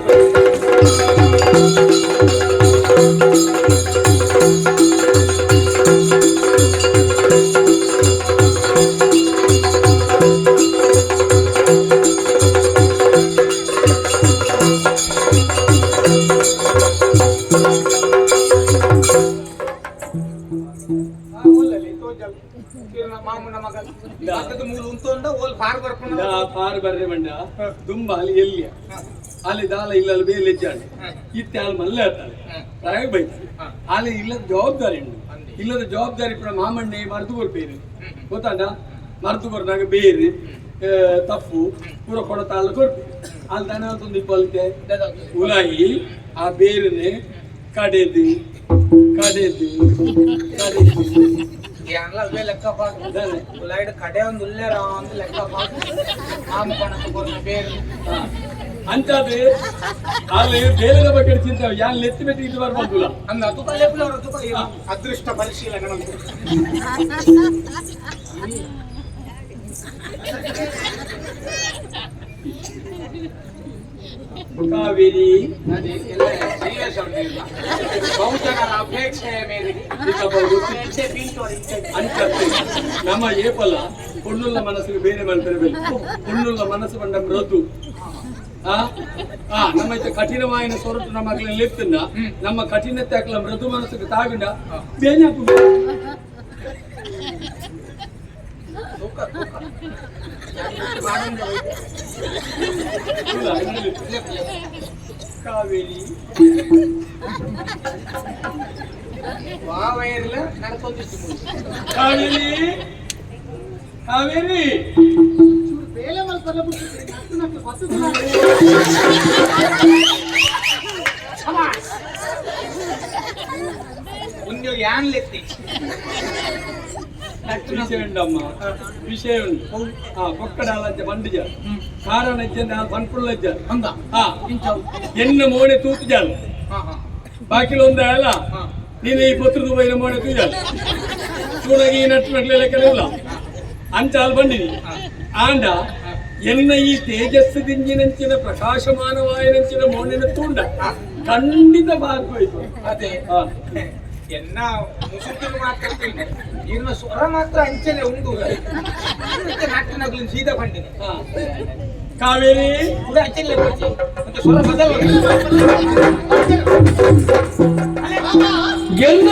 Speaker 4: ಮಾಮೂನ ಮಗ ಅದದ ಮೂಲ ಉಂಟು ಓಲ್ ಪಾರ್ ಬರ್ಕೊಂಡು
Speaker 2: ಪಾರು ಬರ್ರೆ ಬಂಡ ದುಂಬ ಅಲ್ಲಿ ಎಲ್ಲಿಯ ಅಲ್ಲಿ ದಾಲ ಇಲ್ಲ ಬೇಲೆ ಹೆಜ್ಜಾಡಿ ಇತ್ತೆ ಅಲ್ಲಿ ಮಲ್ಲೆ ಇರ್ತಾಳೆ ಪ್ರಾಯ ಬೈತಾರೆ ಅಲ್ಲಿ ಇಲ್ಲದ ಜವಾಬ್ದಾರಿ ಉಂಟು ಇಲ್ಲದ ಜವಾಬ್ದಾರಿ ಪುರ ಮಾಮಣ್ಣೆ ಮರ್ದು ಬರ್ಬೇರು ಗೊತ್ತಾಂಡ ಮರ್ದು ಬರ್ನಾಗ ಬೇರೆ ತಪ್ಪು ಪೂರ ಕೊಡತಾಳ ಕೊಡ್ಬೇಕು ಅಲ್ಲಿ ದನ ಒಂದು ಇಪ್ಪಲ್ತೆ ಉಲಾಯಿ ಆ ಬೇರನೆ ಕಡೆದು ಕಡೆದು ಕಡೆದು
Speaker 4: ಎಲ್ಲ ಲೆಕ್ಕ ಲೈಟ್ ಕಡೆ ಒಂದು ಉಲ್ಲೇರ ಒಂದು ಲೆಕ್ಕ ಮಾಮ ಕಣಕ್ಕೆ ಬೇರೆ
Speaker 2: ಅಂತಾದ್ರೆ ಅಲ್ಲಿ ಬೇಲದ ಬಗ್ಗೆ ಚಿಂತೆ ಯಾನ್ ಲೆತ್ತಿ ಬೆಟ್ಟಿ ಇದು ಬರ್ಬೋದಿಲ್ಲ
Speaker 4: ಅಂದ ತುಕ ಲೆಪ್ಪಲವರ ತುಕ ಅದೃಷ್ಟ ಪರಿಶೀಲನೆ ನಮ್ದು
Speaker 2: ಕಾವೇರಿ
Speaker 4: ಅದೇ ಎಲ್ಲ ಸೀರಿಯಸ್ ಆಗಿಲ್ಲ ಬಹುಜನರ ಅಪೇಕ್ಷೆಯ ಮೇರೆಗೆ
Speaker 2: ಅಂಚತ್ತೆ ನಮ್ಮ ಏಪಲ ಪೊಣ್ಣುಲ್ಲ ಮನಸ್ಸಿಗೆ ಬೇರೆ ಮಾಡ್ತಿರಬೇಕು ಪೊಣ್ಣುಲ್ಲ ಮನಸ್ಸು ಬಂಡ ಮೃದು ನಮ್ಮ ಇತ್ತ ಕಠಿಣವಾಯಿನ ಸ್ವರೂಪ ನಮ್ಮ ಮಕ್ಕಳಲ್ಲಿ ಇರ್ತಿಂದ ನಮ್ಮ ಕಠಿಣತೆ ಹಾಕಲ ಮೃದು ಮನಸ್ಸಿಗೆ ತಾಗಿಂಡ ಬೇನೆ ಕಾವೇರಿ
Speaker 4: ವಾವೇರಿಲ್ಲ ನಡ್ಕೊಂಡಿತ್ತು
Speaker 2: ಕಾವೇರಿ ಕಾವೇರಿ
Speaker 4: ಒಂದು ಯಾನ್ ಲೆತ್ತಿ
Speaker 2: ವಿಷಯ ಉಂಡಮ್ಮ ವಿಷಯ ಉಂಟು ಪೊಕ್ಕಡಾಲಂಚ ಬಂಡಿಜ ಕಾರಣ ಪನ್ಪುಳ್ಳಜ್ಜ
Speaker 4: ಅಂದ
Speaker 2: ಎನ್ನ ಮೋಣೆ ತೂತು ಜಾಲ ಬಾಕಿಲ ಒಂದ ಅಲ್ಲ ನೀನು ಈ ಪತ್ರದ ಬೈನ ಮೋಣೆ ತೂಜಾಲ ಚೂಡಗಿ ನಟ್ಟು ಲೆಕ್ಕಲಿಲ್ಲ ಅಂಚಾಲ್ ಬಂಡಿನಿ ಆಂಡ ಎನ್ನ ಈ ತೇಜಸ್ಸದಿಂಜಿನಂಚಿನ ಪ್ರಕಾಶಮಾನವಾಯನಂಚಿನ ಮೋಣಿನ ತೂಂಡ ಖಂಡಿತ ಬಾರ್ಕೋಯ್ತು.
Speaker 4: ಅದೇ
Speaker 2: ಹಾ.
Speaker 4: ಎನ್ನ ಮುಸುಕಿನ ಮಾತಾಡ್ತೀನಿ ಇನ್ನು ಸ್ವರ ಮಾತ್ರ ಅಂಚನೆ ಉಂಟು ಮತ್ತೆ ನಾಟಿನಗಳು ಸೀದಾ ಬಂದಿದೆ
Speaker 2: ಹಾ. ಕಾವೇರಿ
Speaker 4: ಕೂಡ ಅಂಚನೆ ಬರ್ತಿ ಮತ್ತೆ ಸ್ವರ ಬದಲ
Speaker 5: ಎಲ್ಲ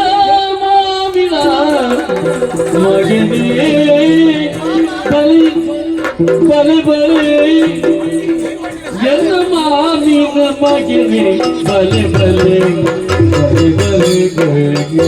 Speaker 5: ಮಾವಿನ ಮಗನೇ ಬಲಿ ಬಲೆ ಬಲೆ ಎಲ್ಲ ಮಾವಿನ ಮಗನೇ ಬಲೆ ಬಲೆ ಬಲೆ ಬಲೆ ಗಳಿಗೆ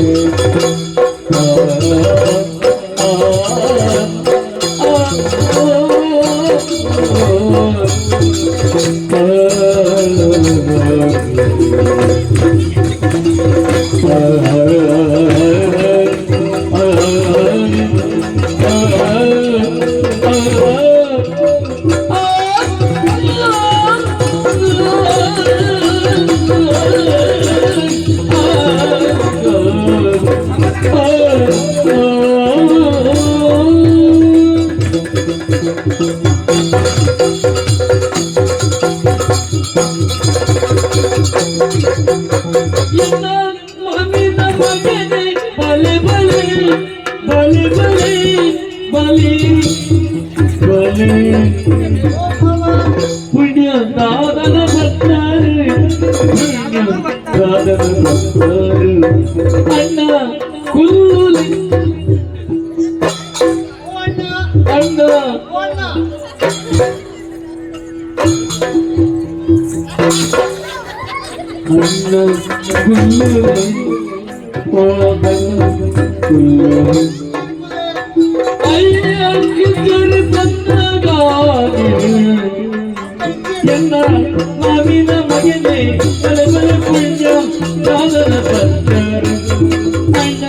Speaker 5: ಮಾವಿನ ಮಗನೇ ಬಲೆ ಬಲೆ ಬಲೆ ಬಲೆ ಬಲೆ ಬಲೆ ಪುಣ್ಯ ದಾದನ ಬರ್ತಾರೆ ಪುಣ್ಯ ದಾದನ ಬರ್ತಾರೆ ಅಣ್ಣ ಕೂಲಿ ಅಣ್ಣ ಅಣ್ಣ ಗುಲ್ಲು ಅಯ್ಯರು ಬಂದಗಾಗೆ ಎನ್ನ ಮಾವಿನ ಮಗನೇ ಬಲೆ ಬಲೆ ಪುಣ್ಯ ಸಾಧನ ಪತ್ತರು ಅಣ್ಣ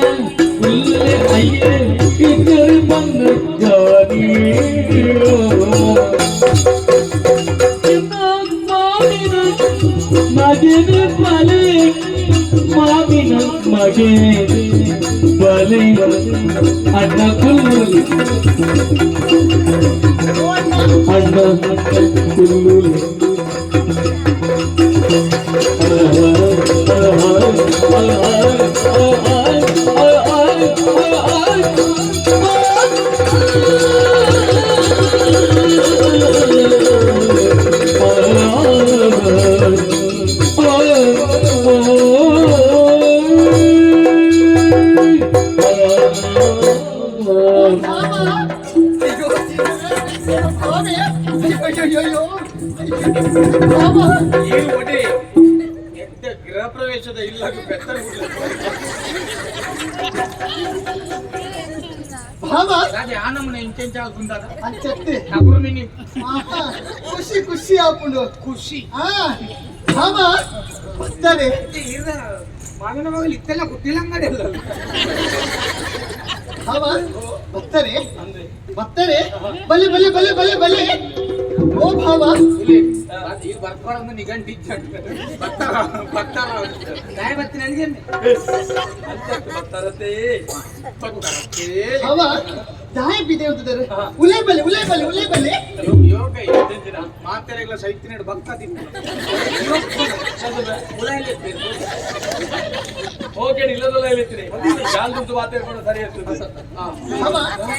Speaker 5: ಗುಲ್ಲೆ ಅಯ್ಯೇ ಇದ್ದರು ಬಂದಗಾಗೆ ಮಗನೇ ಬಲೆ ಮಾವಿನ ಮಗನೇ ಬಲೆ ಅಣ್ಣ ಕುಲ್ಲುಲಿ ಅಣ್ಣ ಕುಲ್ಲುಲಿ
Speaker 4: ಈ ಒಡೆ ಎಂತ ಗೃಹ ಪ್ರವೇಶದ ಇಲ್ಲ ಬೆತ್ತರ್ ರಾಜ ಆ ನಮ್ಮನೆ ಇಂಚೆಂಚ ಆಗುಂದಾದ
Speaker 3: ಅಂಚತ್ತೆ
Speaker 4: ನಗುರು ಮಿನಿ
Speaker 3: ಆಹಾ, ಖುಷಿ ಖುಷಿ ಹಾಕೊಂಡು
Speaker 4: ಖುಷಿ
Speaker 3: ಭಾವ ಬರ್ತಾರೆ
Speaker 4: ಇರ ಮಗನ ಮಗಲು ಇತ್ತೆಲ್ಲ ಗೊತ್ತಿಲ್ಲ ಅಂಗಡಿ ಅಲ್ಲ
Speaker 3: ಭಾವ ಬರ್ತಾರೆ
Speaker 4: ಅಂದ್ರೆ
Speaker 3: ಬರ್ತಾರೆ ಬಲೆ ಬಲೆ ಬಲೆ ಬಲೆ ಬಲೆ ಓ ಭಾವ
Speaker 4: ಇಲ್ಲಿ ಬರ್ಕೊಳ್ಳೋದು ನಿಗಂಟಿ ಬರ್ತಾರ ಬರ್ತಾರ ನಾಯಿ ಬರ್ತೀನಿ ನನಗೆ
Speaker 2: ಬರ್ತಾರತ್ತೆ
Speaker 3: ಭಾವ ದಾಯ ಬಿದೆ ಹೋದರೆ ಉಲೆ ಬಲೆ ಉಲೆ ಬಲೆ ಉಲೆ ಬಲೆ
Speaker 4: ಯೋಗ ಮಾತೆರೆಗಳ ಸೈತಿನ ಭಕ್ತಾದಿನ
Speaker 2: ಹೋಗಿ ಇಲ್ಲದಲ್ಲ ಹೇಳಿರ್ತೀನಿ ಜಾಲ್ದುಂಟು ಮಾತಾಡ್ಕೊಂಡು ಸರಿ ಇರ್ತದೆ.
Speaker 3: ಭಾವ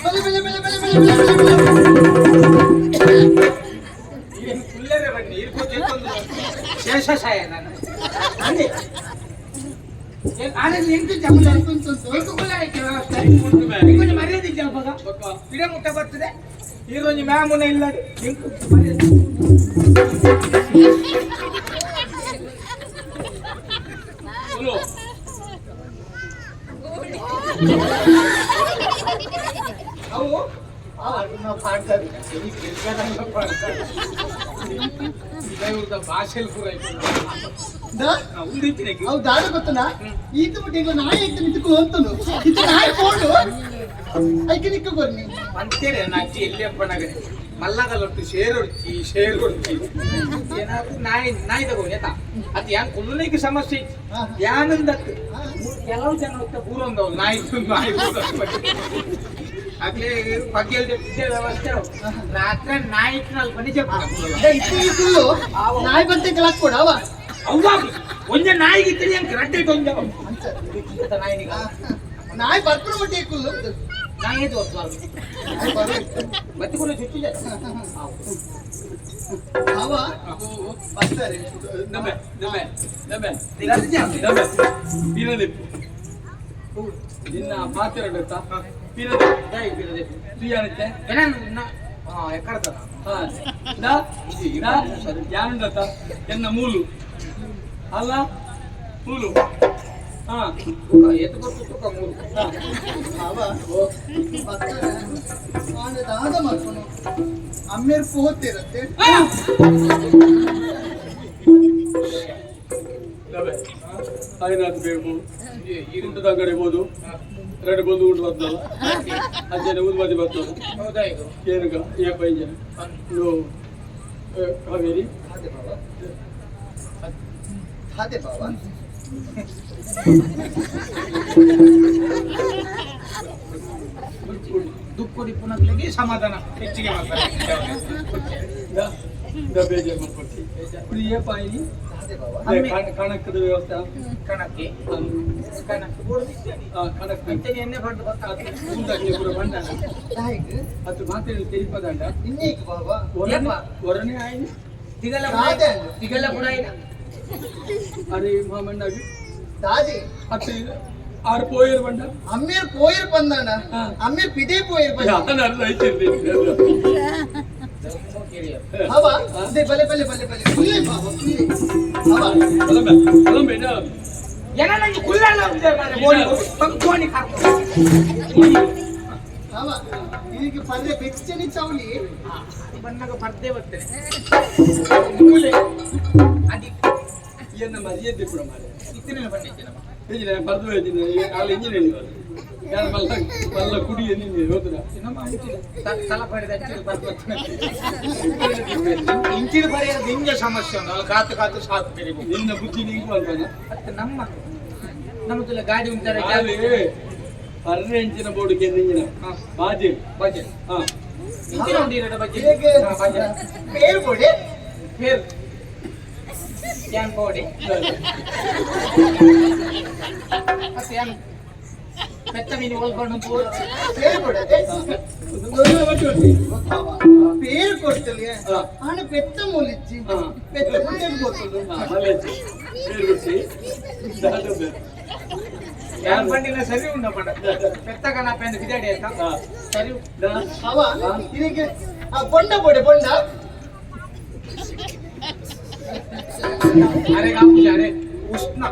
Speaker 3: ಬಲೆ ಬಲೆ ಬಲೆ ಬಲೆ ಬಲೆ ಬಲೆ
Speaker 4: ಏನು ಕುಲ್ಲರೆ ಬನ್ನಿ ಇರ್ಕೊಂಡು ಶೇಷ ಸಾಯ ನಾನು
Speaker 3: ಅದೇ
Speaker 4: ಆದ್ರೆ ಎಂಟು ಜಗಳ
Speaker 3: ಉಂಟು
Speaker 4: ಕೊಂಚ ಮರ್ಯಾದೆ ಇದ್ದ ಗಿಡ ಮುಟ್ಟ ಬರ್ತದೆ ಈಗೊಂದು ಮ್ಯಾಮುನ ಇಲ್ಲ
Speaker 2: ಚಲೋ.
Speaker 4: ಅವು ಭಾಷೆಲ್ ಪೂರ ಉಂದಿತ್ತಿನ
Speaker 3: ಅವು ದಾಡ ಗೊತ್ತನ ಈತ ಬಿಟ್ಟು ನಾಯಿ ಐತೆ ನಿಂತ್ಕೊ ಅಂತನು ಇದು ನಾಯಿ ಕೊಂಡು ಐಕೆ ನಿಕ್ಕ ಬರ್ನಿ
Speaker 4: ಅಂತೇಳಿ ನಜ್ಜಿ ಎಲ್ಲಿ ಅಪ್ಪನಾಗದೆ ಮಲ್ಲಗಲ್ಲೊಟ್ಟು ಶೇರ್ ಹೊಡ್ತಿ ಏನಾದ್ರು ನಾಯಿ ತಗೊಂಡು ಆಯ್ತಾ ಅದು ಯಾನ್ ಕೊಲ್ಲನಿಗೆ ಸಮಸ್ಯೆ ಯಾನಂದಕ್ಕೆ ಕೆಲವು ಜನ ಹೋಗ್ತಾ ಪೂರೊಂದವು ನಾಯಿ ಆಗ್ಲೇ ಬಗ್ಗೆ ವ್ಯವಸ್ಥೆ ರಾತ್ರಿ ನಾಯಿ ನಲ್ಲಿ ಬನ್ನಿ
Speaker 3: ಫುಲ್ಲು ನಾಯಿ ಬಂತೆ ಕಲಾಕ್ ಕೊಡ ಅವ
Speaker 4: ಹೌದಾ ಒಂಜ ನಾಯಿಗೆ ತಿಳಿಯಂಕ ರಡ್ಡೆ ಒಂಜ ನಾಯಿಗ
Speaker 3: ನಾಯಿ ಬರ್ಪುರ ಮಟ್ಟಿಗೆ ಕುಲ್ಲು
Speaker 4: ನಾಯಿ ತೋರ್ಸು ಮತ್ತೆ ಕೂಡ ಚುಚ್ಚಿದೆ
Speaker 3: ಅವ ಬರ್ತಾರೆ
Speaker 2: ನಮ್ಮೆ ನಮ್ಮೆ ನಮ್ಮೆ
Speaker 4: ರಜೆ
Speaker 2: ನಮ್ಮೆ ಪೀರದೆಪ್ಪು ನಿನ್ನ ಮಾತಿರಡುತ್ತ ಪೀರದೆ ಪ್ರಿಯಾನತ್ತೆ
Speaker 4: ಎಕ್ಕಡದ
Speaker 2: ಯಾನುಂಡತ್ತ ಎನ್ನ ಮೂಲು ಅಲ್ಲ ಮೂಲು ಹಾ
Speaker 4: ಎತ್ತು ಕೊಟ್ಟು ತೂಕ ಮೂರು
Speaker 3: ಅವ ಬರ್ತಾರೆ ಅವನ ದಾದ ಮಾಡ್ಕೊಂಡು ಅಮ್ಮೇರ್ ಹೋಗ್ತಿರತ್ತೆ
Speaker 2: ಐನಾದ್ರು ಬೇಕು ಇಂಟದ ಕಡೆ ಹೋದು ಎರಡು ಬಂದು ಉಂಟು ಬರ್ತಲ್ಲ ಅಜ್ಜನ ಉದ್ಮತಿ ಬರ್ತದೆ
Speaker 4: ಹೌದಾ ಇದು
Speaker 2: ಏನುಗ ಏ ಪೈಂಜನ ಕಾವೇರಿ
Speaker 3: ಅದೇ ಬಾವ
Speaker 4: ದುಃಖಡಿ ಪುನಃ ಸಮಾಧಾನ ಹೆಚ್ಚಿಗೆ ಮಾಡ್ತಾರೆ
Speaker 2: ಬೇಜಾರು ಮಾಡ್ಕೊಡ್ತೀವಿ ಏ ಪಾಯಿ
Speaker 3: ಅದೇ ಬಾವ
Speaker 2: ಕಣಕ್ಕದ ವ್ಯವಸ್ಥೆ
Speaker 4: ಕಣಕ್ಕೆ ಕಣಕ್ಕೆ ಎಣ್ಣೆ ಬಂದು
Speaker 2: ಬಂಡ
Speaker 3: ತಾಯಿಗೆ
Speaker 2: ಅದು ಮಾತಾಡಿ ತಿರುಪದಂಡ
Speaker 3: ಇನ್ನೇಕ್ ಬಾವ
Speaker 2: ಒರನೇ ಆಯ್ತು
Speaker 4: ತಿಗಲ
Speaker 3: ದಾದೆ
Speaker 4: ತಿಗಲ ಕೂಡ ಇಲ್ಲ
Speaker 2: ಅರೆ ಮಾಮಣ್ಣಾಗಿ
Speaker 3: ದಾದಿ
Speaker 2: ಅತ್ತೆ ಆರು ಪೋಯರ್ ಬಂಡ
Speaker 3: ಅಮ್ಮೇರ್ ಪೋಯರ್ ಬಂದಾನ
Speaker 2: ಹಾ.
Speaker 3: ಅಮ್ಮೇರ್ ಪಿದೇ ಪೋಯರ್ ಬಂದ
Speaker 2: ಯಾನ ಅರ್ಧ ಐತಿರ್ತೀನಿ
Speaker 3: ಹವ ಅದೇ ಬಲೆ ಬಲೆ ಬಲೆ ಬಲೆ ಕುಲ್ಲೆ ಬಾವ ಕುಲ್ಲೆ ಹವ
Speaker 4: ಏನ ನಂಗೆ ಕುಲ್ಲಲ್ಲ ಗೋಣಿ ಕರ್ಕೊಂಡು
Speaker 3: ಹವ ಇದಕ್ಕೆ ಪರ್ರೆ ಬೆಚ್ಚನಿ ಚೌಲಿ
Speaker 4: ಬಣ್ಣಗ ಪರ್ದೆ ಬರ್ತೇನೆ ಮೂಲೆ ಅದಿ
Speaker 2: ಏನ ಮರ್ಯಾದೆ ಕೂಡ ಮಾರೆ
Speaker 4: ಇತ್ತಿನ ಬಂದಿದ್ದೇನೆ
Speaker 2: ಹೇಳಿದ್ರೆ ಬರ್ದು ಹೇಳ್ತೀನಿ ಅಲ್ಲಿ ಇಂಜಿನಿಯರಿಂಗ್ ನಾನು ಮಲ್ಲ ಕುಡಿ ಎಂದಿನಿ ಹೋದ್ರ
Speaker 4: ನಮ್ಮ ತಲ ಪಡೆದ ಇಂಚಿನ ಬರೆಯೋದು ಹಿಂಗೆ ಸಮಸ್ಯೆ ಉಂಟು ಅಲ್ಲಿ ಕಾತು ಕಾತು ಸಾಕು ತೆರಿಬೇಕು
Speaker 2: ನಿನ್ನ ಬುದ್ಧಿ ನಿಂಗೆ ಬಂದ
Speaker 4: ಮತ್ತೆ ನಮ್ಮದೆಲ್ಲ ಗಾಡಿ ಉಂಟಾರೆ
Speaker 2: ಅರ್ರೆ ಇಂಚಿನ ಬೋರ್ಡ್ ಕೆಂದಿನ ಬಾಜೆ
Speaker 4: ಬಜೆ
Speaker 2: ಹಾ
Speaker 4: ಇಂಚಿನ ಉಂಟು ಬಜೆ
Speaker 3: ಹೇಗೆ
Speaker 4: ಬಜೆ
Speaker 3: ಪೇರ್ ಕೊಡಿ
Speaker 4: ಫೇರ್ ಕ್ಯಾನ್ ಬೋಡಿ ಮತ್ತೆ ಏನು ಪೆತ್ತ ಮೀನು ಒಳ್ಕೊಂಡು
Speaker 3: ಪೇರ್ ಕೊಡದೆ ಪೇರ್ ಕೊಡ್ತಲಿ ಆನ ಪೆತ್ತ ಮೂಲಿಚ್ಚಿ ಪೆತ್ತ ಮುಟ್ಟೆಗೆ ಗೊತ್ತದು
Speaker 4: ಕ್ಯಾನ್ ಬಂಡಿನ ಸರಿ ಉಂಡ ಪಡ ಪೆತ್ತ ಕಣ ಪೆಂದು ಬಿದಾಡಿ ಆಯ್ತಾ ಸರಿ
Speaker 3: ಅವ ಇದಕ್ಕೆ ಬೊಂಡ ಬೋಡೆ ಬೊಂಡ
Speaker 4: ಅರೆ ಕಾಪುಲಿ ಅರೆ ಉಷ್ಣ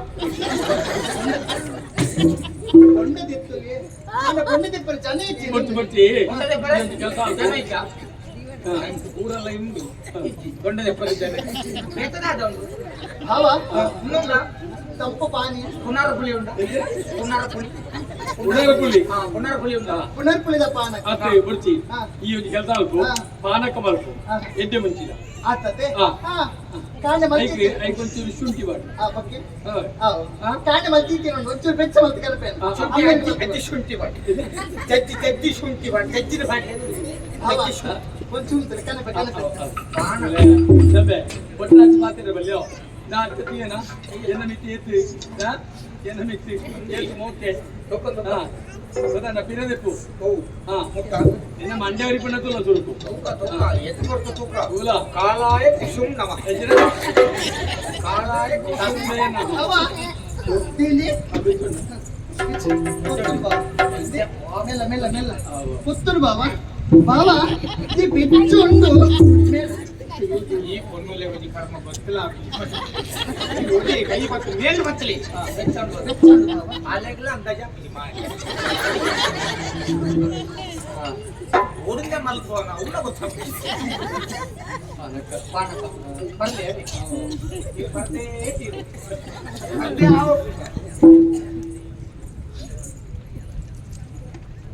Speaker 3: ಬೊಂಡ ದಿತ್ತಲಿ ಆನ ಬೊಂಡ ದಿಪ್ಪರ ಜನ ಇಚ್ಚಿ
Speaker 2: ಬರ್ತಿ
Speaker 4: ಒಂದದೇ ಬರ ಜನ ಇದ್ದ
Speaker 2: ಊರೆಲ್ಲ ಇಂದು
Speaker 4: ದೊಡ್ಡದೆ ಪರಿಚಯ ಬೇತನಾದ ಉಂಟು
Speaker 3: ಅವ
Speaker 4: ಇನ್ನೊಂದ
Speaker 3: ತಂಪು ಪಾನಿ
Speaker 4: ಪುನರ್ ಪುಳಿ ಉಂಟು ಪುನರ್ ಪುಳಿ
Speaker 2: ಉಡಾರಪುಳ್ಳಿ
Speaker 4: ಪುನರ್ ಪುಳಿ ಉಂಟು
Speaker 3: ಪುನರ್ಪುಳಿದ ಪಾನ
Speaker 2: ಅತ್ತೆ ಬರ್ತಿ ಈ ಒಂದು ಕೆಲಸ ಅಲ್ಪು ಪಾನಕ ಮಲ್ಪು ಎಡ್ಡೆ ಮುಂಚಿದ
Speaker 3: ಆತತೆ
Speaker 2: ಹಾ.
Speaker 3: ಕಾಂಡೆ ಮಲ್ತಿ
Speaker 2: ಐಕೊಂಚೂರು ಶುಂಠಿ ಬಾಡು
Speaker 3: ಬಗ್ಗೆ ಕಾಂಡೆ ಮಲ್ತಿ ತಿನ್ನೋಣ ಒಂಚೂರು ಬೆಚ್ಚ ಮಲ್ತಿ ಕಲ್ಪೇನು
Speaker 4: ಜಜ್ಜಿ ಶುಂಠಿ ಬಾಟಿ ಜಜ್ಜಿ ಶುಂಠಿ ಬಾಟಿ ಜಜ್ಜಿನ ಬಾಟಿ
Speaker 3: ಒಂಚೂರು ಕನಪೆ
Speaker 2: ಸಭೆ ಒಟ್ಟಾಚಿ ಮಾತಿರ ಬಲ್ಯೋ ನಾ ಕತಿಯನ ಎನ್ನ ಮಿತಿ ಎತ್ತಿ ಎನ್ನ ಮಿತಿ ಎತ್ತು ಮೋಕೆ ಸದನ ಪಿರದೆಪ್ಪು ಹಾ ನಿನ್ನ ಮಂಡ್ಯವರಿ ಪುಣ್ಣ ತುಲ ಸುರುಕು
Speaker 4: ಕಾಲಾಯ ಕುಸುಮ್ ನಮ ಕಾಲಾಯ
Speaker 3: ಅವ ತಿಳಿ ಮೆಲ್ಲ ಮೆಲ್ಲ ಮೆಲ್ಲ ಪುತ್ತೂರು ಬಾವ ಬಾವ ಈ ಬಿಚ್ಚು ಉಂಡು
Speaker 4: ಈ ಪೊನ್ನುಲೆ ಒಂದು ಕರ್ಮ ಗೊತ್ತಿಲ್ಲ ಕೈ ಬತ್ತು ಮೇಲ್ ಬತ್ತಲಿ ಅಲೆಗ್ಲ ಅಂದಾಜ ಓಡಿಂದ ಮಲ್ಕೋಣ ಉಲ್ಲ ಗೊತ್ತ ಬರ್ಲಿ ಬರ್ದೇ ತೀರು ಬರ್ದೇ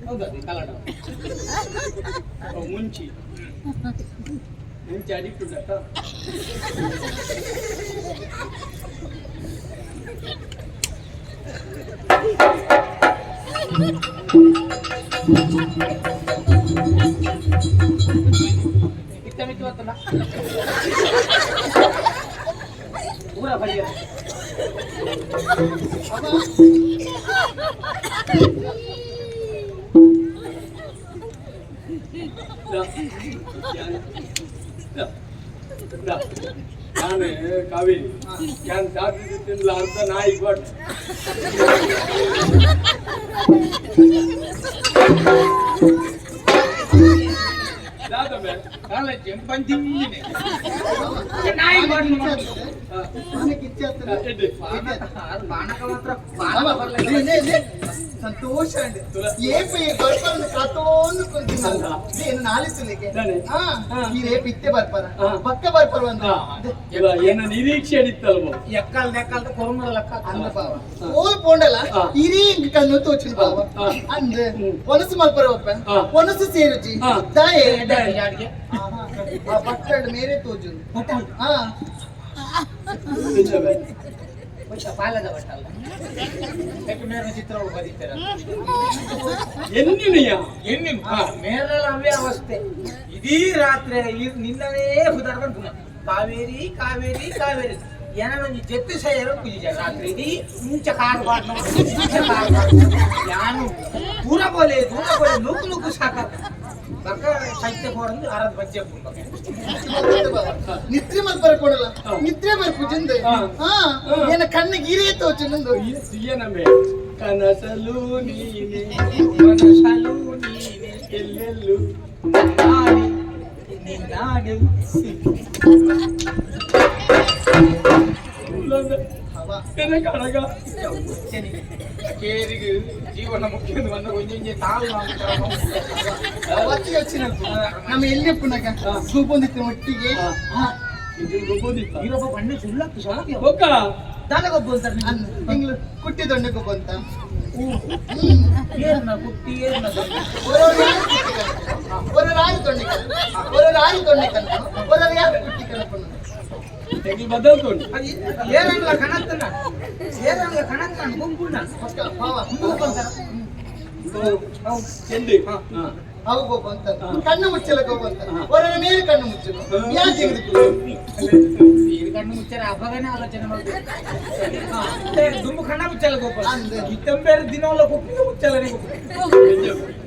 Speaker 4: ಹೌದಾ ಕನ್ನಡ
Speaker 2: ಮುಂಚಿ ಮುಂಚೆ ಅಡಿಕ್ಟ್ ಉಂಟ
Speaker 4: ಮಿತ್ತ ಮಿತ್ತು ಬರ್ತಲ್ಲ ಊರ ಭಯ
Speaker 2: ನಾನು ಕಾವೇರಿ ನಾನು ಜಾತಿ ತಿನ್ನಲ್ಲ ಅಂತ ನಾಯಿ ಬಟ್
Speaker 4: ಕಾಲೇಜ್ ಬಂದಿದ್ದೀನಿ ನಾಯಿ ಮಾಡಿ
Speaker 3: ನನಗೆ ಇಚ್ಛೆ ಆಗ್ತದೆ.
Speaker 4: ಬಾಣಕ ಮಾತ್ರ
Speaker 3: ಸಂತೋಷ ಅಂడి ఏపీ గొప్పలు కాతోను కొంటున్నాను నేను నాలిసులిಗೆ ಈ ರೇಪ್ ಇತ್ತೆ ಬರ್ಪಾರ ಪಕ್ಕ ಬರ್ಪಾರ ಅಂತ
Speaker 2: ಏನ ನಿರೀಕ್ಷೆ ಅಡಿತ್ತಲ್ವ
Speaker 4: ಎಕ್ಕಲ್ ಕೊರಮದ ಲೆಕ್ಕ
Speaker 3: ಅಂದ ಬಾವ ಓಲ್ ಪೋಂಡಲ ಇರಿ ಕಣ್ಣು ತೋಚಿನ ಬಾವ ಅಂದ ಒನಸು ಮಲ್ಪರ ಒಪ್ಪ ಒನಸು ಸೇರುಜಿ ದಾಯೆ
Speaker 4: ಯಾಡಿಗೆ
Speaker 3: ಆ ಪಟ್ಟಡ ಮೇರೆ ತೋಜು ಹಾ
Speaker 4: ಪಾಲದ ಬಟ್ಟಲ್ಲ ಮೇರ ಚಿತ್ರಗಳು ಬರೀತಾರೆ
Speaker 2: ಎನ್ನಿನಯ್ಯ
Speaker 4: ಎನ್ನಿ ಮೇರೆಲ್ಲ ಅವೇ ಅವಸ್ಥೆ ಇಡೀ ರಾತ್ರಿ ನಿನ್ನನೇ ಹುದಾಡ್ಕೊಂಡು ಕಾವೇರಿ ಕಾವೇರಿ ಕಾವೇರಿ ಏನೋ ಈ ಜತ್ತು ಸೇರು ಪೂಜೆ ರಾತ್ರಿ ಇಡೀ ಮುಂಚ ಕಾಡ್ಬಾರ್ದು ಯಾನು ದೂರ ಬೋಲೆ ನುಗ್ಗು ನುಗ್ಗು ಸಾಕ ಬಕ್ಕ ಸಾಹಿತ್ಯ ಹೋರಂದು ಆರದ್ ಬಜ್ಜೆ
Speaker 3: ನಿದ್ರೆ ಮಲ್ಪರ ಕೊಡಲ್ಲ ನಿದ್ರೆ ಬರ್ಪು ಜಂದೆ ಹಾ ಏನ ಕಣ್ಣಿಗೆ ಇರೇ ತೋಚು ನಂದು
Speaker 2: ಏನಮ್ಮೆ ಕನಸಲು ನೀನೆ
Speaker 4: ಮನಸಲು ನೀನೆ
Speaker 2: ಎಲ್ಲೆಲ್ಲೂ
Speaker 4: ನಾಡಿ ನಿನ್ನಾಡಿ
Speaker 2: ಕನಗ
Speaker 4: ಕೇರಿಗೆ ಜೀವನ ಮುಖ್ಯ ಒಂದು ಒಂಜೊಂಜೆ ತಾಳು
Speaker 3: ಅವತ್ತಿಗೆ వచ్చినప్పుడు ನಮ್ಮ ಎಲ್ಲಿ ಪುನಗ ಸೂಪೊಂದಿತ್ತು ಒಟ್ಟಿಗೆ
Speaker 4: ಇರೊಬ್ಬ ಬಣ್ಣ ಸುಳ್ಳತ್ತು ಸಾಧ್ಯ
Speaker 2: ಒಕ್ಕ
Speaker 4: ದನಗೊಬ್ಬ ಅಂತಾರೆ
Speaker 3: ತಿಂಗಳು ಕುಟ್ಟಿ ದೊಣ್ಣಗೊಬ್ಬ ಅಂತ
Speaker 4: ಏರ್ನ ಕುಟ್ಟಿ ಏರ್ನ
Speaker 3: ஒரு ராய் தொண்டை ஒரு யாரு குட்டி கலப்பணும்
Speaker 2: ತೆಗಿ ಬದಲ್ಕೊಂಡು
Speaker 4: ಏರಂಗ್ಲ ಕಣತ್ತನ ಗುಂಪುಣ್ಣ
Speaker 3: ಬಾವ
Speaker 2: ಚೆಂಡಿ
Speaker 3: ಅವು ಗೊಬ್ಬ ಅಂತ ಕಣ್ಣು ಮುಚ್ಚಲ ಗೊಬ್ಬ ಅಂತ ಹೊರನ ಮೇಲೆ ಕಣ್ಣು ಮುಚ್ಚಲು ಯಾಕೆ
Speaker 4: ಇದು ಕಣ್ಣು ಮುಚ್ಚರ ಅಬ್ಬಗನೇ ಆಲೋಚನೆ ಮಾಡ್ಬೇಕು ದುಂಬು ಕಣ್ಣ ಮುಚ್ಚಲ ಗೊಬ್ಬ ಇತ್ತಂಬೇರೆ ದಿನವಲ್ಲ ಗೊಪ್ಪಿಗೆ ಮುಚ್ಚಲನೆ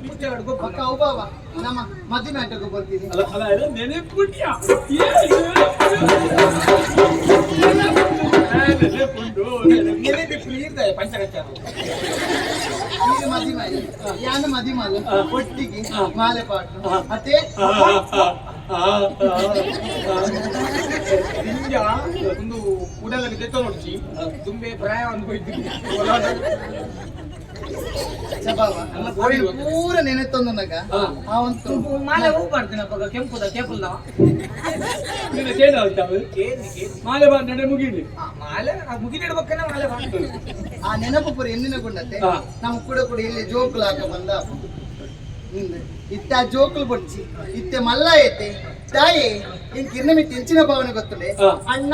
Speaker 4: ಮುಚ್ಚಲ ಗೊಬ್ಬ
Speaker 3: ಅಕ್ಕ ಅವು ಬಾವ ನಮ್ಮ ಮದುವೆ ಆಟಕ್ಕೆ ಬರ್ತೀನಿ
Speaker 2: ಅಲ್ಲ ನೆನೆ ಪುಟ್ಯ
Speaker 4: ನೆನೆ ಫ್ರೀ ಪಂಚಕಚ್ಚಾರ
Speaker 3: ಈಗ ಮದಿಮೆ ಯಾನು ಮದಿಮಲ್ಲ ಒಟ್ಟಿಗೆ ಮಾಲೆ ಪಾಟು ಮತ್ತೆ
Speaker 4: ನಿಂಜ ಒಂದು ಕೂಡಲಲ್ಲಿ ತೆತ್ತ ನೋಡ್ಚಿ ತುಂಬೆ ಪ್ರಾಯ ಒಂದು ಹೋಯ್ತಿದ್ವಿ
Speaker 3: ಪೂರ ನೆನೆತ್ತೊಂದು ನಗ ಅವಂತು
Speaker 4: ಮಾಲೆ ಹೂ ಮಾಡ್ತೀನಪ್ಪ ಕೆಂಪುದ
Speaker 2: ಮಾಲೆ ಬಾ ನಡೆ ಮುಗಿಲಿ
Speaker 4: ಮಾಲೆ ಮುಗಿಲಿಡ್ಬೇಕನ್ನ ಮಾಲೆ ಮಾಡ್ತೀವಿ
Speaker 3: ಆ ನೆನಪು ಪೂರ ಎನ್ನಿನ ಗುಂಡತೆ ನಾವು ಕೂಡ ಇಲ್ಲಿ ಜೋಕುಲು ಹಾಕ ಬಂದ ಇತ್ತ ಜೋಕುಲು ಬಡ್ಚಿ ಇತ್ತೆ ಮಲ್ಲ ಐತೆ ತಾಯಿ ಇನ್ ಕಿರ್ನಮಿ ತಿಂಚಿನ ಭಾವನೆ ಗೊತ್ತುಂಡೆ ಅಣ್ಣ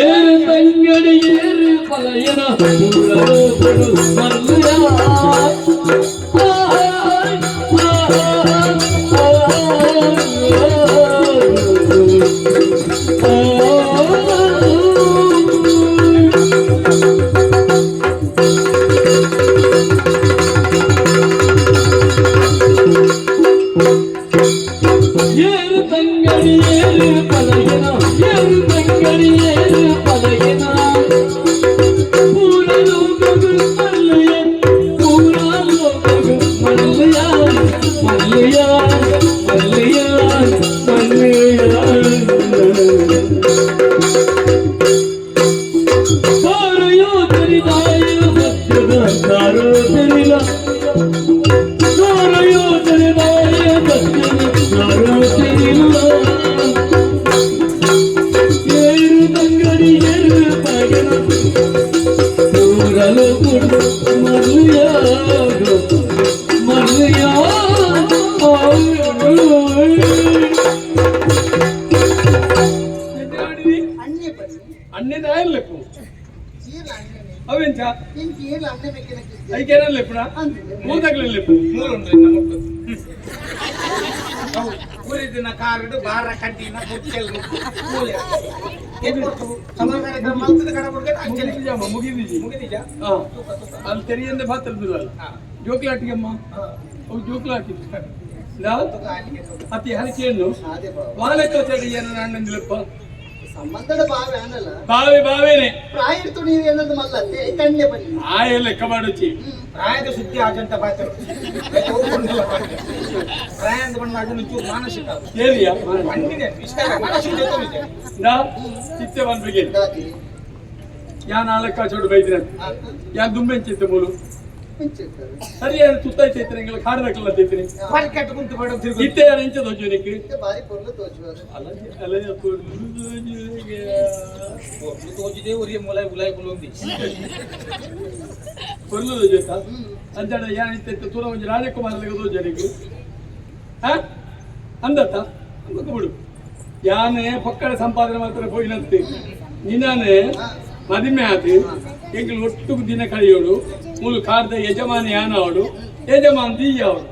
Speaker 5: ஏறு தங்கடி ஏறு பலையன ஏறு தங்கடி ஏறு பலையன ஏறு தங்கடி ஏறு பலையன பூரா லோககு மல்லைய பூரா லோககு மல்லைய மல்லைய மல்லைய மல்லைய காரயோ தெரிதாய சத்யದ ಕಾರೋ தெரிಲ ಕಾರಯೋ தெரிದಾಯ ಸತ್ಯದ ಕಾರೋ தெரிಲ ಏರು ತಂಗಡಿ ಏರು ಪಯಣ ದೂರಲು ಕುಡು ಮದುಯಾಗು ಮದುಯಾ
Speaker 3: ಅಣ್ಣೆ ಪಡಿ
Speaker 2: ಅನ್ನೆ ನಾಯಲ್ಲಕ್ಕು ಅವೆಂಚ
Speaker 3: ఇంక ఏళ్ళు అన్నీ మెక్కినకి
Speaker 2: ಐಕೇನಲ್ಲ ಇಪ್ಪಡ ಮೂದಾಗ್ಲಿಲ್ಲ ಇಪ್ಪ
Speaker 4: ಮೂರುಂಡು ಇನ್ನ ಮುಟ್ಟು ಊರಿದಿನ ಕಾರಡು ಬಾರ ಕಡ್ಡಿನ ಬುಚ್ಚೆಲ್ಲು ಮೂಲೆ ಎತ್ತು ಸಮಾಧಾನ ಮಲ್ತದ ಕಡೆ ಬಿಡ್ಗೆ ಅಂಚಲಿ
Speaker 2: ಮುಗಿದೀಜ ಅಲ್ಲಿ ತೆರಿಯಿಂದ ಬಾತ್ರದಿಲ್ಲ ಜೋಕ್ಲಾಟಿಗೆ ಅಮ್ಮ ಅವು ಜೋಕ್ಲಾಟಿ ಅತಿ ಹರಿಕೆಯನ್ನು ವಾಲಕ್ಕ ತಡಿ ಏನು ಅಣ್ಣಂದಿಲ್ಲಪ್ಪ
Speaker 3: ಸಂಬಂಧದ ಬಾವೆ ಅನ್ನಲ್ಲ
Speaker 2: ಬಾವೇನೆ
Speaker 3: ಪ್ರಾಯಡ್ತು ನೀವು ಏನಂದು ಮಲ್ಲತ್ತೆ ಕಣ್ಣೆ ಬನ್ನಿ
Speaker 2: ಆಯ ಲೆಕ್ಕ ಮಾಡುಚ್ಚಿ
Speaker 4: ಪ್ರಾಯದ ಸುದ್ದಿ ಆಜಂತ ಬಾತರು ಪ್ರಾಯ ಅಂತ ಬಂದ ಅದನ್ನು ಚೂರು ಮಾನಸಿಕ
Speaker 2: ಏನಿಯಾ
Speaker 4: ಮಣ್ಣಿನ ಇಷ್ಟ ಮಾನಸಿಕ ಜೊತೆ
Speaker 2: ನಾ ಚಿತ್ತೆ ಬಂದ್ಬಿಗೆ
Speaker 3: ದಾದಿ
Speaker 2: ಯಾ ನಾಲ್ಕ ಚೋಡು ಬೈದಿನ ಯಾ ದುಂಬೆಂಚಿತ್ತೆ ಮೂಲು
Speaker 3: ಮಿಂಚಿರ್ತಾರೆ
Speaker 2: ಸರಿಯಾದ ತುತ್ತಾಯ್ತೈತ್ರಿ ನಿಂಗೆ ಕಾಡ್ಬೇಕಲ್ಲ ತೈತ್ರಿ
Speaker 4: ಪಾರ್ಕೆಟ್ ಕುಂತು ಬೇಡ ತಿರುಗಿ
Speaker 2: ಇತ್ತೆ ಯಾರು ಎಂಚ ದೋಜನಿಕ್ಕೆ
Speaker 3: ಇದು ಬಾರಿ ಪೊರ್ಲು ತೋಚುವುದು
Speaker 2: ಅಲ್ಲ
Speaker 4: ತೋಜಿದೆ ಒರಿಯ ಮೂಲ ಉಲಾಯ್ ಕುಲೊಂದಿ
Speaker 2: ಕೊರ್ಲು ದೋಜತ ಅಂಜಡ ಯಾನಿತ್ತೆ ತೂರ ಒಂಜಿ ರಾಜಕುಮಾರಲಿಗೆ ದೋಜನಿಗೆ ಅಂದತ್ತ ಅಂದಕ್ಕೆ ಬಿಡು ಯಾನೆ ಪಕ್ಕಡ ಸಂಪಾದನೆ ಮಾಡ್ತಾರೆ ಹೋಗಿನಂತೆ ನೀನಾನೆ ಮದಿಮೆ ಆತಿ ಎಂಗ್ಳು ಒಟ್ಟು ದಿನ ಕಳೆಯೋಡು ಮೂಲು ಕಾರ್ದ ಯಜಮಾನಿ ಯಾನವಡು ಯಜಮಾನ್ ದೀಯವಡು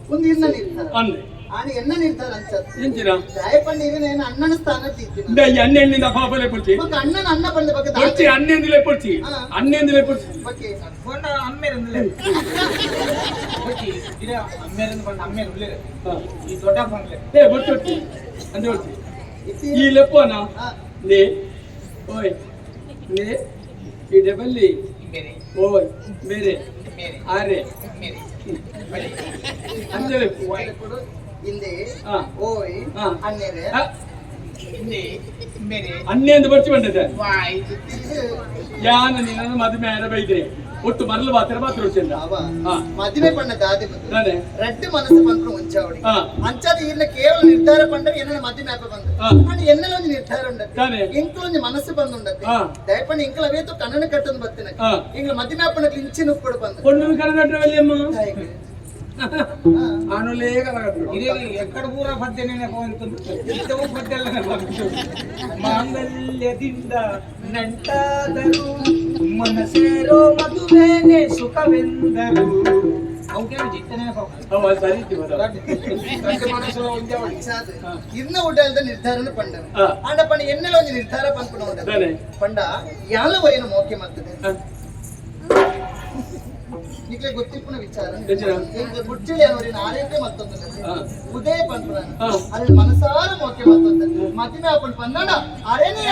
Speaker 3: ಒಂದು ಇನ್ನ ನಿರ್ಧಾರ
Speaker 2: ಅಂದೆ
Speaker 3: ಆನೆ ಎನ್ನ ನಿರ್ಧಾರ ಅಂತ
Speaker 2: ಎಂಚಿನ
Speaker 3: ದಯಪಂಡ ಈಗ ನಾನು ಅಣ್ಣನ ಸ್ಥಾನ ತಿಂತೀನಿ
Speaker 2: ಅನ್ನೆಂದಿನ ಪಾಪಲೆ ಪಡ್ಚಿ
Speaker 3: ಮತ್ತೆ ಅಣ್ಣನ ಅನ್ನ ಬಂದ ಬಗ್ಗೆ
Speaker 2: ಪಡ್ಚಿ ಅನ್ನೆಂದಿಲೆ ಪಡ್ಚಿ ಅನ್ನೆಂದಿಲೆ ಪಡ್ಚಿ
Speaker 3: ಬಗ್ಗೆ
Speaker 4: ಕೊಂಡ ಅಮ್ಮೇರಂದ್ಲೆ ಬಚ್ಚಿ ಇದ ಅಮ್ಮೇರಂದ್ ಬಂದ ಅಮ್ಮೇರ ಉಳ್ಳೆ ಈ ದೊಡ್ಡ ಬಂಗ್ಲೆ
Speaker 2: ಏ ಬರ್ತೊಟ್ಟಿ ಅಂದೆ ಹೊಡ್ತಿ ಈ ಲೆಪ್ಪನ ಲೇ ಓಯ್ ಲೇ ಈ ಡಬಲ್ಲಿ
Speaker 4: ಮೇರೆ
Speaker 2: ಓಯ್ ಮೇರೆ
Speaker 4: ಮೇರೆ
Speaker 2: ಆರೆ
Speaker 4: ಮೇರೆ ಬಳಿ
Speaker 2: ಅಂಜಲೆ
Speaker 3: ಕೊಡು ಹಿಂದೆ
Speaker 2: ಹಾ.
Speaker 3: ಓಯ್
Speaker 2: ಹಾ.
Speaker 3: ಅನ್ನೆರೆ
Speaker 4: ಹಿಂದೆ ಮೇರೆ
Speaker 2: ಅನ್ನೆ ಅಂತ ಬರ್ಚಿ ಬಂದದ
Speaker 4: ವಾಯ್
Speaker 2: ಯಾನ ನೀನನ್ನು ಮದುವೆ ಆರ ಬೈದ್ರೆ ಒಟ್ಟು ಮರಲು ಬಾತ್ರ ಬಾತ್ರ వచ్చింದ
Speaker 3: ಅವ
Speaker 2: ಹಾ
Speaker 3: ಮದುವೆ ಪಣ್ಣ ದಾದಿ ಬಂದು
Speaker 2: ನಾನೇ
Speaker 3: ரெண்டு மனசு பண்ற ఉంచావడి
Speaker 2: ಹಾ
Speaker 3: అంచది ఇల్ల కేవలం నిర్ధార పంట ఎన్న మధ్య మ్యాప్ బందు
Speaker 2: ಹಾ
Speaker 3: అని ఎన్నలోని నిర్ధార ఉండదు
Speaker 2: ತಾನೆ
Speaker 3: ఇంట్లోని మనసు బందు ఉండదు
Speaker 2: ಹಾ
Speaker 3: దయపని ఇంకల వేతో కన్నన కట్టను బత్తిన
Speaker 2: ಹಾ
Speaker 3: ఇంకల మధ్య మ్యాప్ నాకు ఇంచి నువ్వు కూడా బందు
Speaker 2: ಕೊಂಡು ಕರಗಟ್ಟವಲ್ಲಿ ಆನುಲೇ ಕರಗಟ್ಟು
Speaker 4: ಇದೇ ಎಕ್ಕಡ ಪೂರ ಪದ್ಯನೇ ಹೋಗ್ತಂದು ಇದ್ದವು ಪದ್ಯಲ್ಲ ಮಾಂಗಲ್ಯದಿಂದ ನಂಟಾದರು ಮನಸೇರೋ ಮದುವೆನೆ ಸುಖವೆಂದರು ಅವಕ್ಕೆ ಜಿತ್ತನೆ
Speaker 2: ಅವ ಸರಿ
Speaker 4: ಮನಸ್ಸು ಒಂದೇ
Speaker 3: ఇచ్చాదు ఇన్న ఉడల్ద నిర్ధారణ పండను
Speaker 2: ಹಾ
Speaker 3: ఆండ పని ఎన్నలోని నిర్ధార పంపున ఉండదు
Speaker 2: ತಾನೆ
Speaker 3: పంಡ యాల వయన మోకే మత్తದೆ ನಿಕ್ಲೆ ಗೊತ್ತಿಪ್ಪನ ವಿಚಾರ
Speaker 2: ಎಂಚಿನ?
Speaker 3: ಈಗ ಗುಡ್ಚಿಲಿ ಅವರಿನ ಆರೋಗ್ಯ ಮತ್ತೊಂದು
Speaker 2: ಹಾ
Speaker 3: ಉದಯ ಪಂಪುರ
Speaker 2: ಹಾ
Speaker 3: ಅದ್ರ ಮನಸಾರ ಮೋಕೆ ಮತ್ತೊಂದು ಮತ್ತಿನ ಅಪ್ಪನ ಪಂದಾಣ ಅರೇನೇ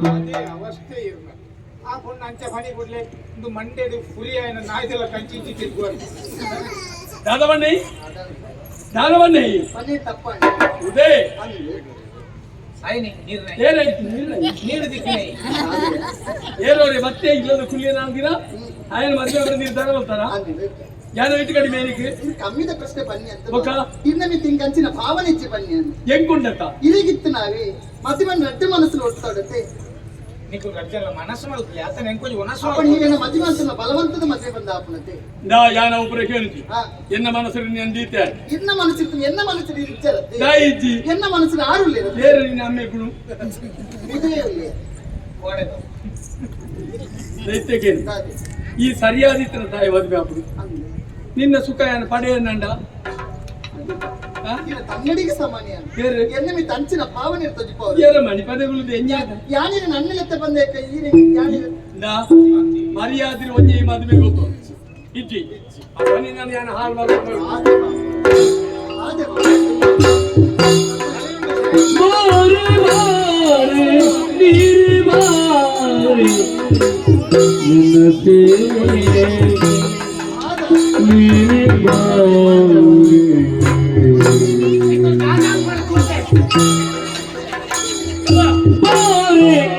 Speaker 4: ಅದೇ ಅವಸ್ಥೆ ಇರಲ್ಲ ಆ ಕೊಂಡು ಅಂಚೆ ಪಣಿ ಕೊಡ್ಲೆ ಒಂದು ಮಂಡ್ಯದ ಫುರಿ ಆಯ್ನ ನಾಯ್ದೆಲ್ಲ ಕಂಚಿ ತಿದ್ದುವರು
Speaker 2: ದಾದವಣ್ಣಿ ದಾದವಣ್ಣಿ
Speaker 3: ಪನಿ ತಪ್ಪಂడి
Speaker 2: ಉದೇ
Speaker 4: ಸಾಯಿನಿ ನಿರ್ಣಯ
Speaker 2: ಏನಾಯ್ತು
Speaker 4: ನೀರು ದಿಕ್ಕಿನ
Speaker 2: ಏರೋರಿ ಮತ್ತೆ ಇಲ್ಲದ ಕುಲಿಯನ ಅಂದಿರ ఆయన మధ్య ఎవరు నిర్ధారణ అవుతారా ಯಾರು ಇಟ್ಟು ಕಡಿಮೆ ಏನಕ್ಕೆ
Speaker 3: ಕಮ್ಮಿದ ಪ್ರಶ್ನೆ ಬನ್ನಿ ಅಂತ
Speaker 2: ಬೊಕ್ಕ
Speaker 3: ಇನ್ನ మీ ತಿಂಗಂಚಿನ ಭಾವನೆ ಇಚ್ಚಿ ಬನ್ನಿ ಅಂತ
Speaker 2: ಹೆಂಗುಂಡತ್ತ
Speaker 3: ಇಲ್ಲಿಗಿತ್ತು ನಾವೇ ಮದುವೆ ರಡ್ಡು ಮನಸ್ಸು ಒಡ್ತಾಡುತ್ತೆ
Speaker 4: నీకు గజ్జల మనసు మలుపులే అతను ఇంకొంచెం ఉనసు
Speaker 3: ಅಪ್ಪ ನೀವೇನ ಮದುವೆ ಮನಸ್ಸಿನ ಬಲವಂತದ ಮದುವೆ ಬಂದ ಆಪನತೆ
Speaker 2: ನಾ ಯಾನ ಒಬ್ಬರ ಕೇಳಿದ್ವಿ
Speaker 3: ಹಾ
Speaker 2: ಎನ್ನ ಮನಸ್ಸು ಅಂದೀತೆ
Speaker 3: ಇನ್ನ ಮನಸ್ಸಿತ್ತು ಎನ್ನ ಮನಸ್ಸಿನ ಇಚ್ಚರತ್ತೆ
Speaker 2: ನಾ ಇಜ್ಜಿ
Speaker 3: ಎನ್ನ ಮನಸ್ಸಿನ ಆರುಳ್ಳಿ
Speaker 2: ಬೇರೆ ನಿನ್ನ ಅಮ್ಮೆ ಗುಣ
Speaker 3: ಇದೇ ಉಳ್ಳಿ
Speaker 4: ఓడేదో
Speaker 2: ದೈತ್ಯಕ್ಕೆ ಈ ಸರಿಯಾದ ಇತರ ತಾಯಿ ಮದುವೆ ಅప్పుడు ನಿನ್ನ ಸುಖ ಏನು ಪಡೆಯನ್ನಂಡ
Speaker 3: ತನ್ನಡಿಗೆ ಸಾಮಾನ್ಯ
Speaker 2: ಬೇರೆ
Speaker 3: ಎನ್ನ ಮೀ ತಂಚಿನ ಭಾವನೆ ಇರ್ತದೆ
Speaker 2: ಏರ ಮಣಿ ಪದಗಳು ಎಂಜಾದ
Speaker 3: ಯಾನಿನ ನನ್ನಲೆತ್ತ ಬಂದೆ
Speaker 2: ನಾ ಮರ್ಯಾದೆ ಒಂಜಿ ಮದುವೆ ಗೊತ್ತು ಇಜ್ಜಿ ಅವನಿ ನಾನು ಯಾನ ಹಾಳು ಮಾಡ್ಕೊಂಡು
Speaker 5: ಮಾರೆ ಮಾರೆ ನೀರು ಮಾರೆ ನಿನ್ನತೆ ನೀರು ಮಾರೆ ಮಾರೆ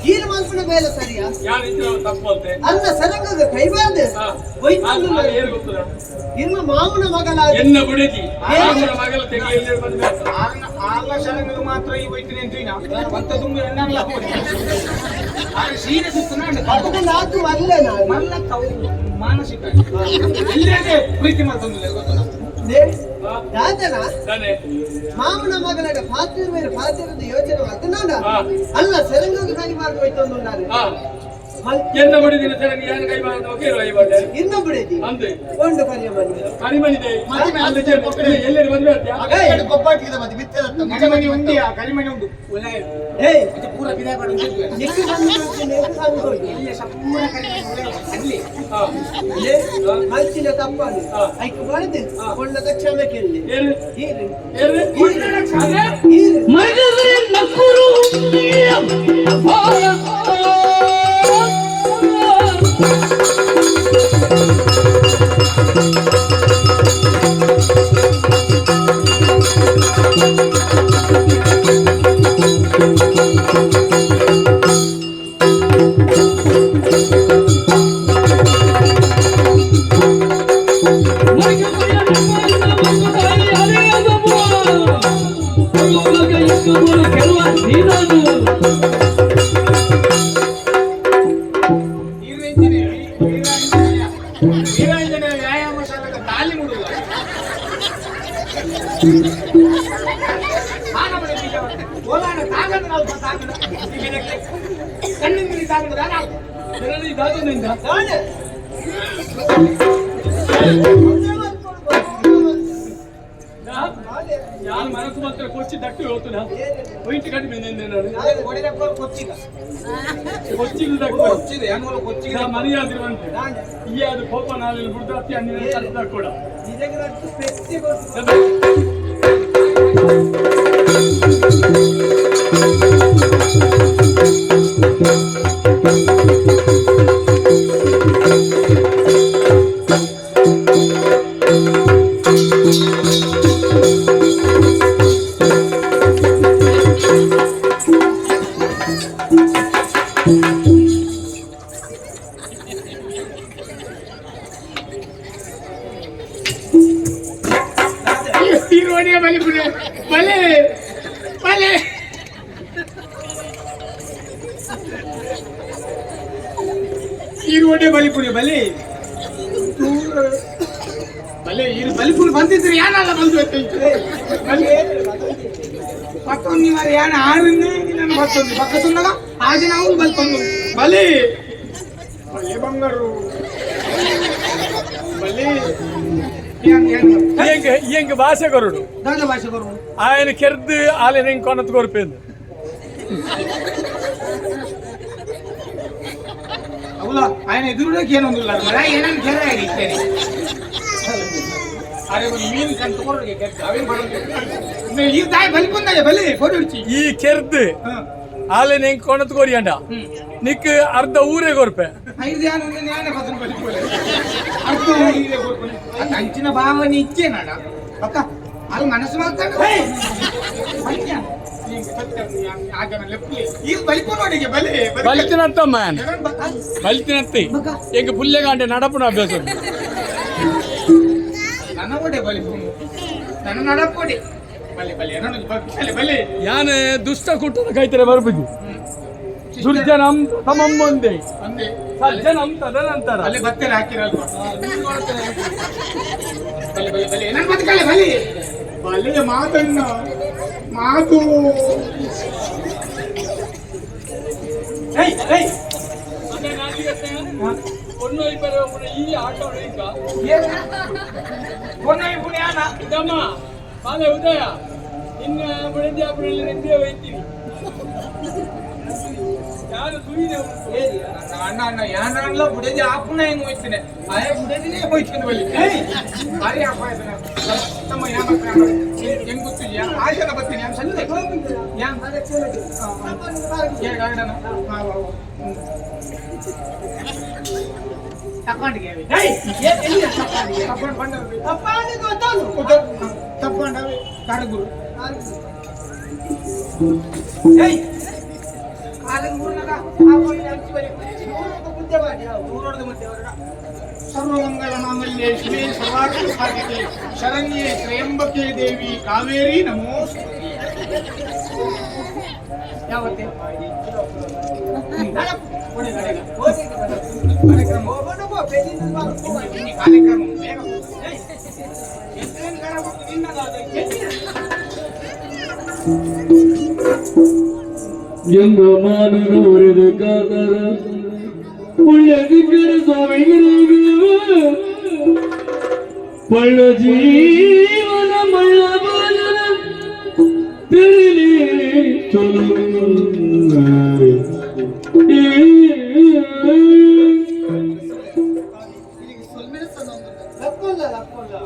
Speaker 3: ಕೀಲು ಮಲ್ಪನ ಮೇಲೆ ಸರಿಯಾ
Speaker 2: ತಪ್ಪಂತೆ
Speaker 3: ಅನ್ನ ಸರಂಗದ ಕೈಬಾರ್ದು ಇನ್ನು ಮಾವನ ಮಗನ
Speaker 2: ಎನ್ನ ಬಿಡದಿ ಮಗಲ ತೆಗೆಯಲ್ಲಿ ಬಂದ
Speaker 4: ಆರ್ಲ ಶರಂಗದ ಮಾತ್ರ ಈ ವೈದ್ಯನ ಅಂತೀನ ಅಂತ ತುಂಬ ಎಣ್ಣಲ್ಲ ಸೀರೆ ಸುತ್ತನಾಡು
Speaker 3: ಅದಕ್ಕೆ ನಾಲ್ಕು ಅಲ್ಲೇ ನಾನು
Speaker 4: ಮಲ್ಲ ಮಾನಸಿಕ ಇಲ್ಲೇ ಪ್ರೀತಿ ಮಾಡ್ತಂದಿಲ್ಲ ಗೊತ್ತಲ್ಲ
Speaker 3: ರಾಜನ ಮಾವನ ಮಗನ ಪಾತ್ರ ಮೇಲೆ ಪಾತ್ರದ ಯೋಚನೆ ಮಾಡ್ತಾನ ಅಲ್ಲ ಸರಂಗದ ಕೈಬಾರ್ದು ಹೋಯ್ತು ನಾನು
Speaker 2: ಎನ್ನ ಬಡಿದಿನ ಸರಂಗ ಯಾನ ಕೈಬಾರ್ದು ಹೋಗಿರೋ ಐವತ್ತೆ
Speaker 3: ಇನ್ನ ಬಿಡಿದಿ
Speaker 2: ಅಂತೆ
Speaker 3: ಒಂದು ಕರಿಮನಿ
Speaker 2: ಕರಿಮನಿದೆ ಎಲ್ಲೆಲ್ಲಿ ಬಂದ್ರೆ
Speaker 1: ಅಗಡೆ ಕೊಬ್ಬಾಟಿಗೆ ಮತ್ತೆ ಬಿತ್ತದ
Speaker 4: ಕರಿಮನಿ ಉಂಡಿಯಾ ಕರಿಮನಿ ಉಂಡು
Speaker 3: ಏಯ್
Speaker 4: ಇದು ಪೂರ ಬಿಡಾ ಬಾಡು
Speaker 3: ನಿಕ್ಕೆ ಬಂದು
Speaker 4: ಇಲ್ಲಿ ಸಂಪೂರ್ಣ ಕರಿಮನಿ ಅಲ್ಲಿ
Speaker 3: ಮಲ್ಚಿನ ತಪ್ಪನು ಐಕು ಬರದೆ ಕೊಂಡದ ಕ್ಷಮೆ ಕೇಳಿ
Speaker 4: ವೀರಾಂಜನೇಯ ವ್ಯಾಯಾಮ ಶಾಲೆಗೆ ತಾಲಿ ಮುಡುವ ಓಲಾಣ ತಾಗದ ನಾವು ತಾಗದ ಕಣ್ಣಿಂದ ತಾಗದ
Speaker 2: ನಾನು ಮನಸ್ಸು ಮಾತ್ರ ಕೊಚ್ಚಿ ದಟ್ಟಿ ಹೋಗ್ತುನಾ ವೈಟ್ ಕಡಿಮೆ ಕೊಚ್ಚಿಗೆ ಮರ್ಯಾದೆ ಬಂತೆ ಈ ಅದು ಕೋಪ ನಾಳೆ ಬಿಡ್ದಾತಿ ಅನ್ನಿನ ಕೂಡ
Speaker 4: ಬಲಿಪುರಿ ಬಲಿ ಬಲೆ ಇದು ಬಲಿಪುರಿ ಬಂದಿದ್ರೆ ಯಾನಲ್ಲ ಬಂದು ಮತ್ತೊಂದು ಮಾರಿ ಯಾನ ಆರನ್ನೇ ನಾನು ಮತ್ತೊಂದು ಪಕ್ಕದೊಂದಾಗ ಆಗ ನಾವು ಬಲ್ತೊಂದು ಬಲಿ ಬಲೆ ಬಂಗಾರು ಬಲಿ
Speaker 2: ఇంక భాషకరుడు
Speaker 4: దాని భాష కొరకు
Speaker 2: ఆయన కెర్దు ఆయన ఇంకొన్నత కోరిపోయింది
Speaker 4: అవులా ఆయన ఎదురులోకి ఏనుంది ఏనని కెర్రాయి ఇచ్చేది అరే మీన్ కంత కొరకు అవి ఈ దాయి బలిపుందా బలి కొడుచి
Speaker 2: ఈ కెర్దు ఆయన ఇంకొన్నత కోరి అంట నీకు అర్ధ ఊరే కోరిపే
Speaker 4: ఐదు ధ్యానం ఉంది నేనే పదను బలిపోలేదు అంచిన భావన ఇచ్చేనాడా అక్క అది మనసు మాత్రం
Speaker 2: బలిచినత్తమ్మా బలిచినత్తి ఇంక పుల్లెగా అంటే నడపను అభ్యాసం
Speaker 4: నన్నబడే బలిపు నన్ను నడపడి బలి బలి బలి
Speaker 2: యాన దుಷ್ಟ కుట్ర కైతే బరుపుది దుర్జనం సమం ఉంది సజ్జనం తదనంತರ
Speaker 4: ಅಲ್ಲಿ ಬತ್ತೆ ಹಾಕಿರಲ್ವಾ ಬಲಿ ಬಲಿ ಬಲಿ ನನ್ನ ಬದುಕಲ್ಲ ಬಲಿ ಬಲಿ ಮಾತನ್ನ ಮಾತು ಏಯ್ ಏಯ್
Speaker 2: ಈ ಆಟೋ
Speaker 4: ಪುಣ್ಯಾನ
Speaker 2: ಇದಮ್ಮ ಬಾಲೆ ಉದಯ ಇನ್ನ ಬೆಳಗ್ಗೆ ಅಪ್ಪನಲ್ಲಿ ನೆಂದೇ ಹೋಯ್ತೀನಿ ಯಾರು ಸುಯಿದೆ
Speaker 4: ಅಣ್ಣ ಅಣ್ಣ ಯಾನಲ್ಲ ಬುಡದಿ ಆಪುನ ಹೆಂಗ್ ಹೋಯ್ತೀನಿ ಆಯಾ ಬುಡದಿನೇ ಹೋಯ್ತೀನಿ ಬಲಿ ಭಾರಿ ಆಪ ತಮ್ಮ ಯಾಮ ಹೆಂಗ್ ಗೊತ್ತಿದ್ಯಾ ಆಶನ ಬರ್ತೀನಿ ಯಾಮ್ ಸಂದೆ ಯಾಮ್ ಗಾರ್ಡನ ತಪ್ಪಾಂಡಿಗೆ ಏಯ್ ಎಲ್ಲಿ ತಪ್ಪಾಂಡ ಬಂದ ತಪ್ಪಾಂಡಿಗೆ ಗೊತ್ತಾನು ತಪ್ಪಾಂಡವೆ ಕಾರಗುರು ಏಯ್ ಸರ್ವಮಂಗಲ ಮಾಂಗಲ್ಯೆ ಶಿವೆ ಸರ್ವಾರ್ಥ ಸಾಧಿಕೆ ಶರಣ್ಯೆ ತ್ರ್ಯಂಬಕೆ ದೇವಿ ಕಾವೇರಿ ನಮೋಸ್ತುತೆ ಯಾವತ್ತೆ ಕಾರ್ಯಕ್ರಮ
Speaker 5: ಎಂಬ ಮಾನವರಿದ ಕಾದರ ಉಳ್ಳದಿಕ್ಕರ ಸ್ವಾಮಿಗಳಿಗೆ ಪಳ್ಳ ಜೀವನ ಮಳ್ಳ ಬಾಲನ ತೆರಲಿ ಚೊಲು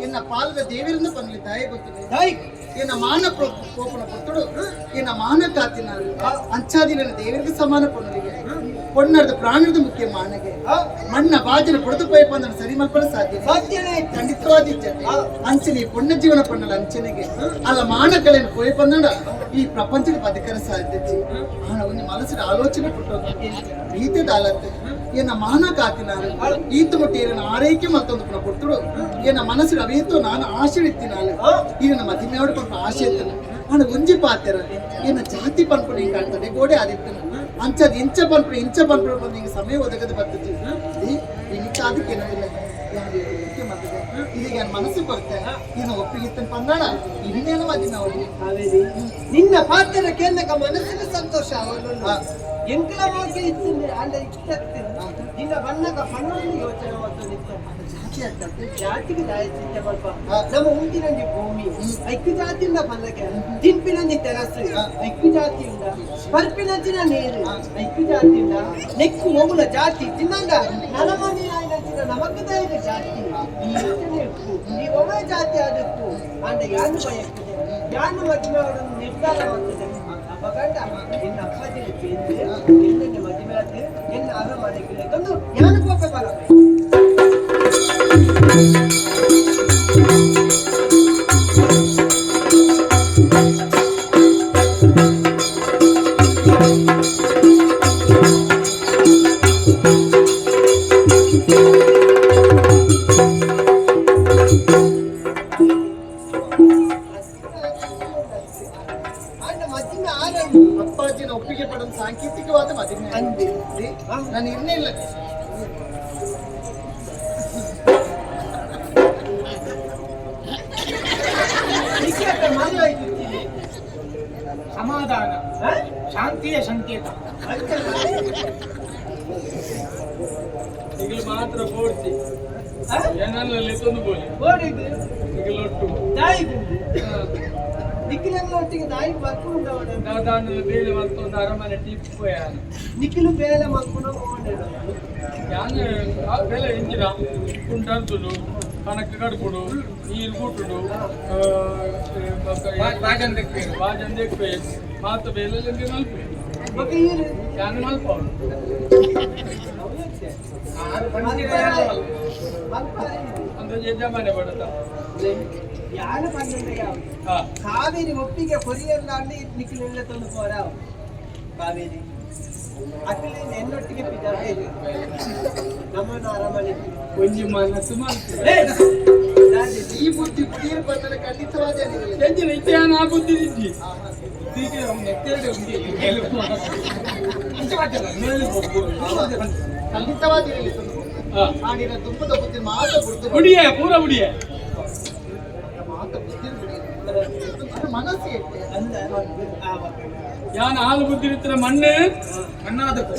Speaker 3: ಎನ್ನ ಪಾಲ್ಗ ದೇವರಿಂದ ಬಂದ್ಲಿ ತಾಯಿ ಗೊತ್ತಿಲ್ಲ ತಾಯಿ ಎನ್ನ ಮಾನ ಕೋಪನ ಪುತ್ತುಡು ಎನ್ನ ಮಾನ ಕಾತಿನ ಅಂಚಾದಿನ ದೇವರಿಗೆ ಸಮಾನ ಪೊನ್ನರಿಗೆ ಪೊನ್ನರದ ಪ್ರಾಣದ ಮುಖ್ಯ ಮಾನಗೆ ಮಣ್ಣ ಬಾಜಿನ ಪೊಡೆದು ಪೈ ಬಂದನ್ನು ಸರಿ ಮಲ್ಪಡ ಸಾಧ್ಯನೇ ಖಂಡಿತವಾದಿಜ್ಜತೆ ಅಂಚನೆ ಪೊಣ್ಣ ಜೀವನ ಪಣ್ಣಲ ಅಂಚನೆಗೆ ಅಲ್ಲ ಮಾನಕಳೆಯನ್ನು ಪೋಯ್ ಬಂದಡ ಈ ಪ್ರಪಂಚಕ್ಕೆ ಬದುಕರ ಸಾಧ್ಯತೆ ಆನ ಒಂದು ಮನಸ್ಸಿನ ಆಲೋಚನೆ ಪುಟ್ಟು ರೀತಿ ದಾಲತ್ತೆ ಎನ್ನ ಮಾನ ಕಾತಿನಾರು ಈತ ಮುಟ್ಟಿನ ಆರೈಕೆ ಮತ್ತೊಂದು ಪುಟ್ಟುಡು ಎನ್ನ ಮನಸ್ಸಿನ ಅವೇತೋ ನಾನು ಆಶೆ ಇತ್ತಿನಾಳು ಈಗ ನಮ್ಮ ಮದಿಮೆಯೋಡು ಪಂಪ ಆಶೆ ಇತ್ತನು ಆನ ಒಂಜಿ ಪಾತ್ತರ ಎನ್ನ ಜಾತಿ ಪಂಪು ಹಿಂಗೆ ಕಾಣ್ತದೆ ಗೋಡೆ ಆದಿತ್ತನು ಅಂಚದ ಇಂಚ ಪಂಪು ಬಂದು ಹಿಂಗೆ ಸಮಯ ಒದಗದು ಬರ್ತದೆ ಇನ್ನಿಕ್ಕ ಅದಕ್ಕೆ ಏನಿಲ್ಲ ಇದೀಗ ಮನಸ್ಸು ಕೊಡ್ತೇನೆ ಇನ್ನು ಒಪ್ಪಿಗಿತ್ತನ್ ಪಂದಾಳ ಇನ್ನೇನು ಮದಿನ ಅವಳು ನಿನ್ನ ಪಾತ್ರ ಕೇಂದ್ರಕ ಮನಸ್ಸಿನ ಸಂತೋಷ ಅವಳು ಎಂಕಲವಾಗಿ ಇತ್ತು ಅಲ್ಲ ಇಷ್ಟತ್ತೆ ನಿನ್ನ ಬಣ್ಣಕ ಪಣ್ಣನ್ನು ಯೋಚನೆ ಮಾಡ್ತಾ ಜಾತಿಗೆ ದಾಯಿಸಿದ್ದೆ ಸ್ವಲ್ಪ ನಮ್ಮ ಮುಂದಿನಲ್ಲಿ ಭೂಮಿ ಐಕ್ಯ ಜಾತಿಯಿಂದ ಬಂದಕ್ಕೆ ತಿಂಪಿನಲ್ಲಿ ತೆರಸು ಐಕ್ಯ ಜಾತಿಯಿಂದ ಪರ್ಪಿನಂಚಿನ ನೀರು ಐಕ್ಯ ಜಾತಿಯಿಂದ ನೆಕ್ಕು ಹೋಗುಲ ಜಾತಿ ತಿನ್ನಂಗ ನಲಮನಿ ಆಯ್ನ ನಮಗದಾಯಿದ ಜಾತಿ ಈ ಒಮ್ಮೆ ಜಾತಿ ಆದಕ್ಕೂ ಅಂದ ಯಾನು ಬಯಸ್ತದೆ ಯಾನು ಮದುವೆ ಅವರನ್ನು ನಿರ್ಧಾರ ಮಾಡ್ತದೆ ಅಪಗಂಡ ಎನ್ನ ಅಪ್ಪಾಜಿನ ಕೇಂದ್ರ ಎನ್ನ ಮದುವೆ ಆದ ಎನ್ನ ಅರಮನೆಗೆ ತಂದು ಯಾನು ಕೋಪ ಬರ ಅಪ್ಪಾಜಿನ ಒಪ್ಪಿಗೆ ಪಡೆದ ಸಾಂಕೇತಿಕವಾದ ಮದುವೆ ಅಂದಿರಿ ನಾನು ಇರ್ನೇ ಇಲ್ಲ
Speaker 4: ಸಮಾಧಾನ ಶಾಂತಿಯ ಸಂಕೇತ
Speaker 2: ಈಗಲೂ ಮಾತ್ರ ಓಡಿಸಿ ಏನಲ್ಲಿ ತಂದು ಬೋಲಿ
Speaker 3: ಓಡಿದ್ದು
Speaker 2: ಲೊಟ್ಟು
Speaker 3: ದಾಯಿಗೆ ನಿಖಿಲೆಲ್ಲ ಒಟ್ಟಿಗೆ ದಾಯಿಗೆ ಬರ್ಕೊಂಡು
Speaker 2: ದಾದಾಂಡ ಬೇಲೆ ಮತ್ತೊಂದು ಅರಮನೆ ಟಿಪ್ ಯಾನು
Speaker 3: ನಿಖಿಲು ಬೇಲೆ ಮಾಡ್ಕೊಂಡು ಹೋಗೋಣ
Speaker 2: ಯಾನು ಬೇಲೆ ಎಂಜಿನ ಕುಂಟಂತುಡು ಕಣಕ್ಕೆ ಕಡ್ಕೊಡು ನೀರು ಕೂಟುಡು ಬಾಜನ್ ದೆಕ್ಪೆ ಮಾತು ಬೇಲೆ ನಲ್ಪೆ
Speaker 3: ಮತ್ತೆ ಏನು
Speaker 2: ಯಾನು ನಲ್ಪ ಒಂದು ಯಜಮಾನೆ ಬಡತ
Speaker 3: ಯಾರು ಬಂದಂತೆಗೆ
Speaker 2: ಹಾ
Speaker 3: ಕಾವೇರಿ ಒಪ್ಪಿಗೆ ಹೊರಿಯಲ್ಲ ಅಲ್ಲಿ ನಿಖಿಲೆಲ್ಲ ತಂದು ಹೋರ ಕಾವೇರಿ ಅಕ್ಕಲೆ ನೆನ್ನೊಟ್ಟಿಗೆ ಬಿದ್ದಾಳೆ ನಮ್ಮನ್ನ ಅರಮನೆ
Speaker 2: ಒಂಜಿ ಮನಸ್ಸು ಮಾಡ್ತೀವಿ
Speaker 3: ಈ ಬುದ್ಧಿ ತೀರ್ ಬಂದರೆ ಖಂಡಿತವಾದ
Speaker 2: ಎಂಜಿನ ಇತಿಹಾನ ಆ ಬುದ್ಧಿ ಇದ್ದಿ ಬುದ್ಧಿಗೆ ನೆತ್ತೇಳಿ ಉಂಡಿ
Speaker 3: ಖಂಡಿತವಾಗಿ
Speaker 2: ಹಾ
Speaker 3: ಆಡಿನ ತುಂಬದ ಬುದ್ಧಿ ಮಾತ್ರ ಬುದ್ಧಿ
Speaker 2: ಬುಡಿಯೇ ಪೂರ ಬುಡಿಯೇ
Speaker 3: ಮಾತ್ರ ಬುದ್ಧಿ ಮನಸ್ಸಿಗೆ ಅಂದ
Speaker 2: ಯಾನ ಹಾಲು ಬುದ್ಧಿ ಇರ್ತಾರೆ ಮಣ್ಣು
Speaker 4: ಮಣ್ಣಾದಕ್ಕೂ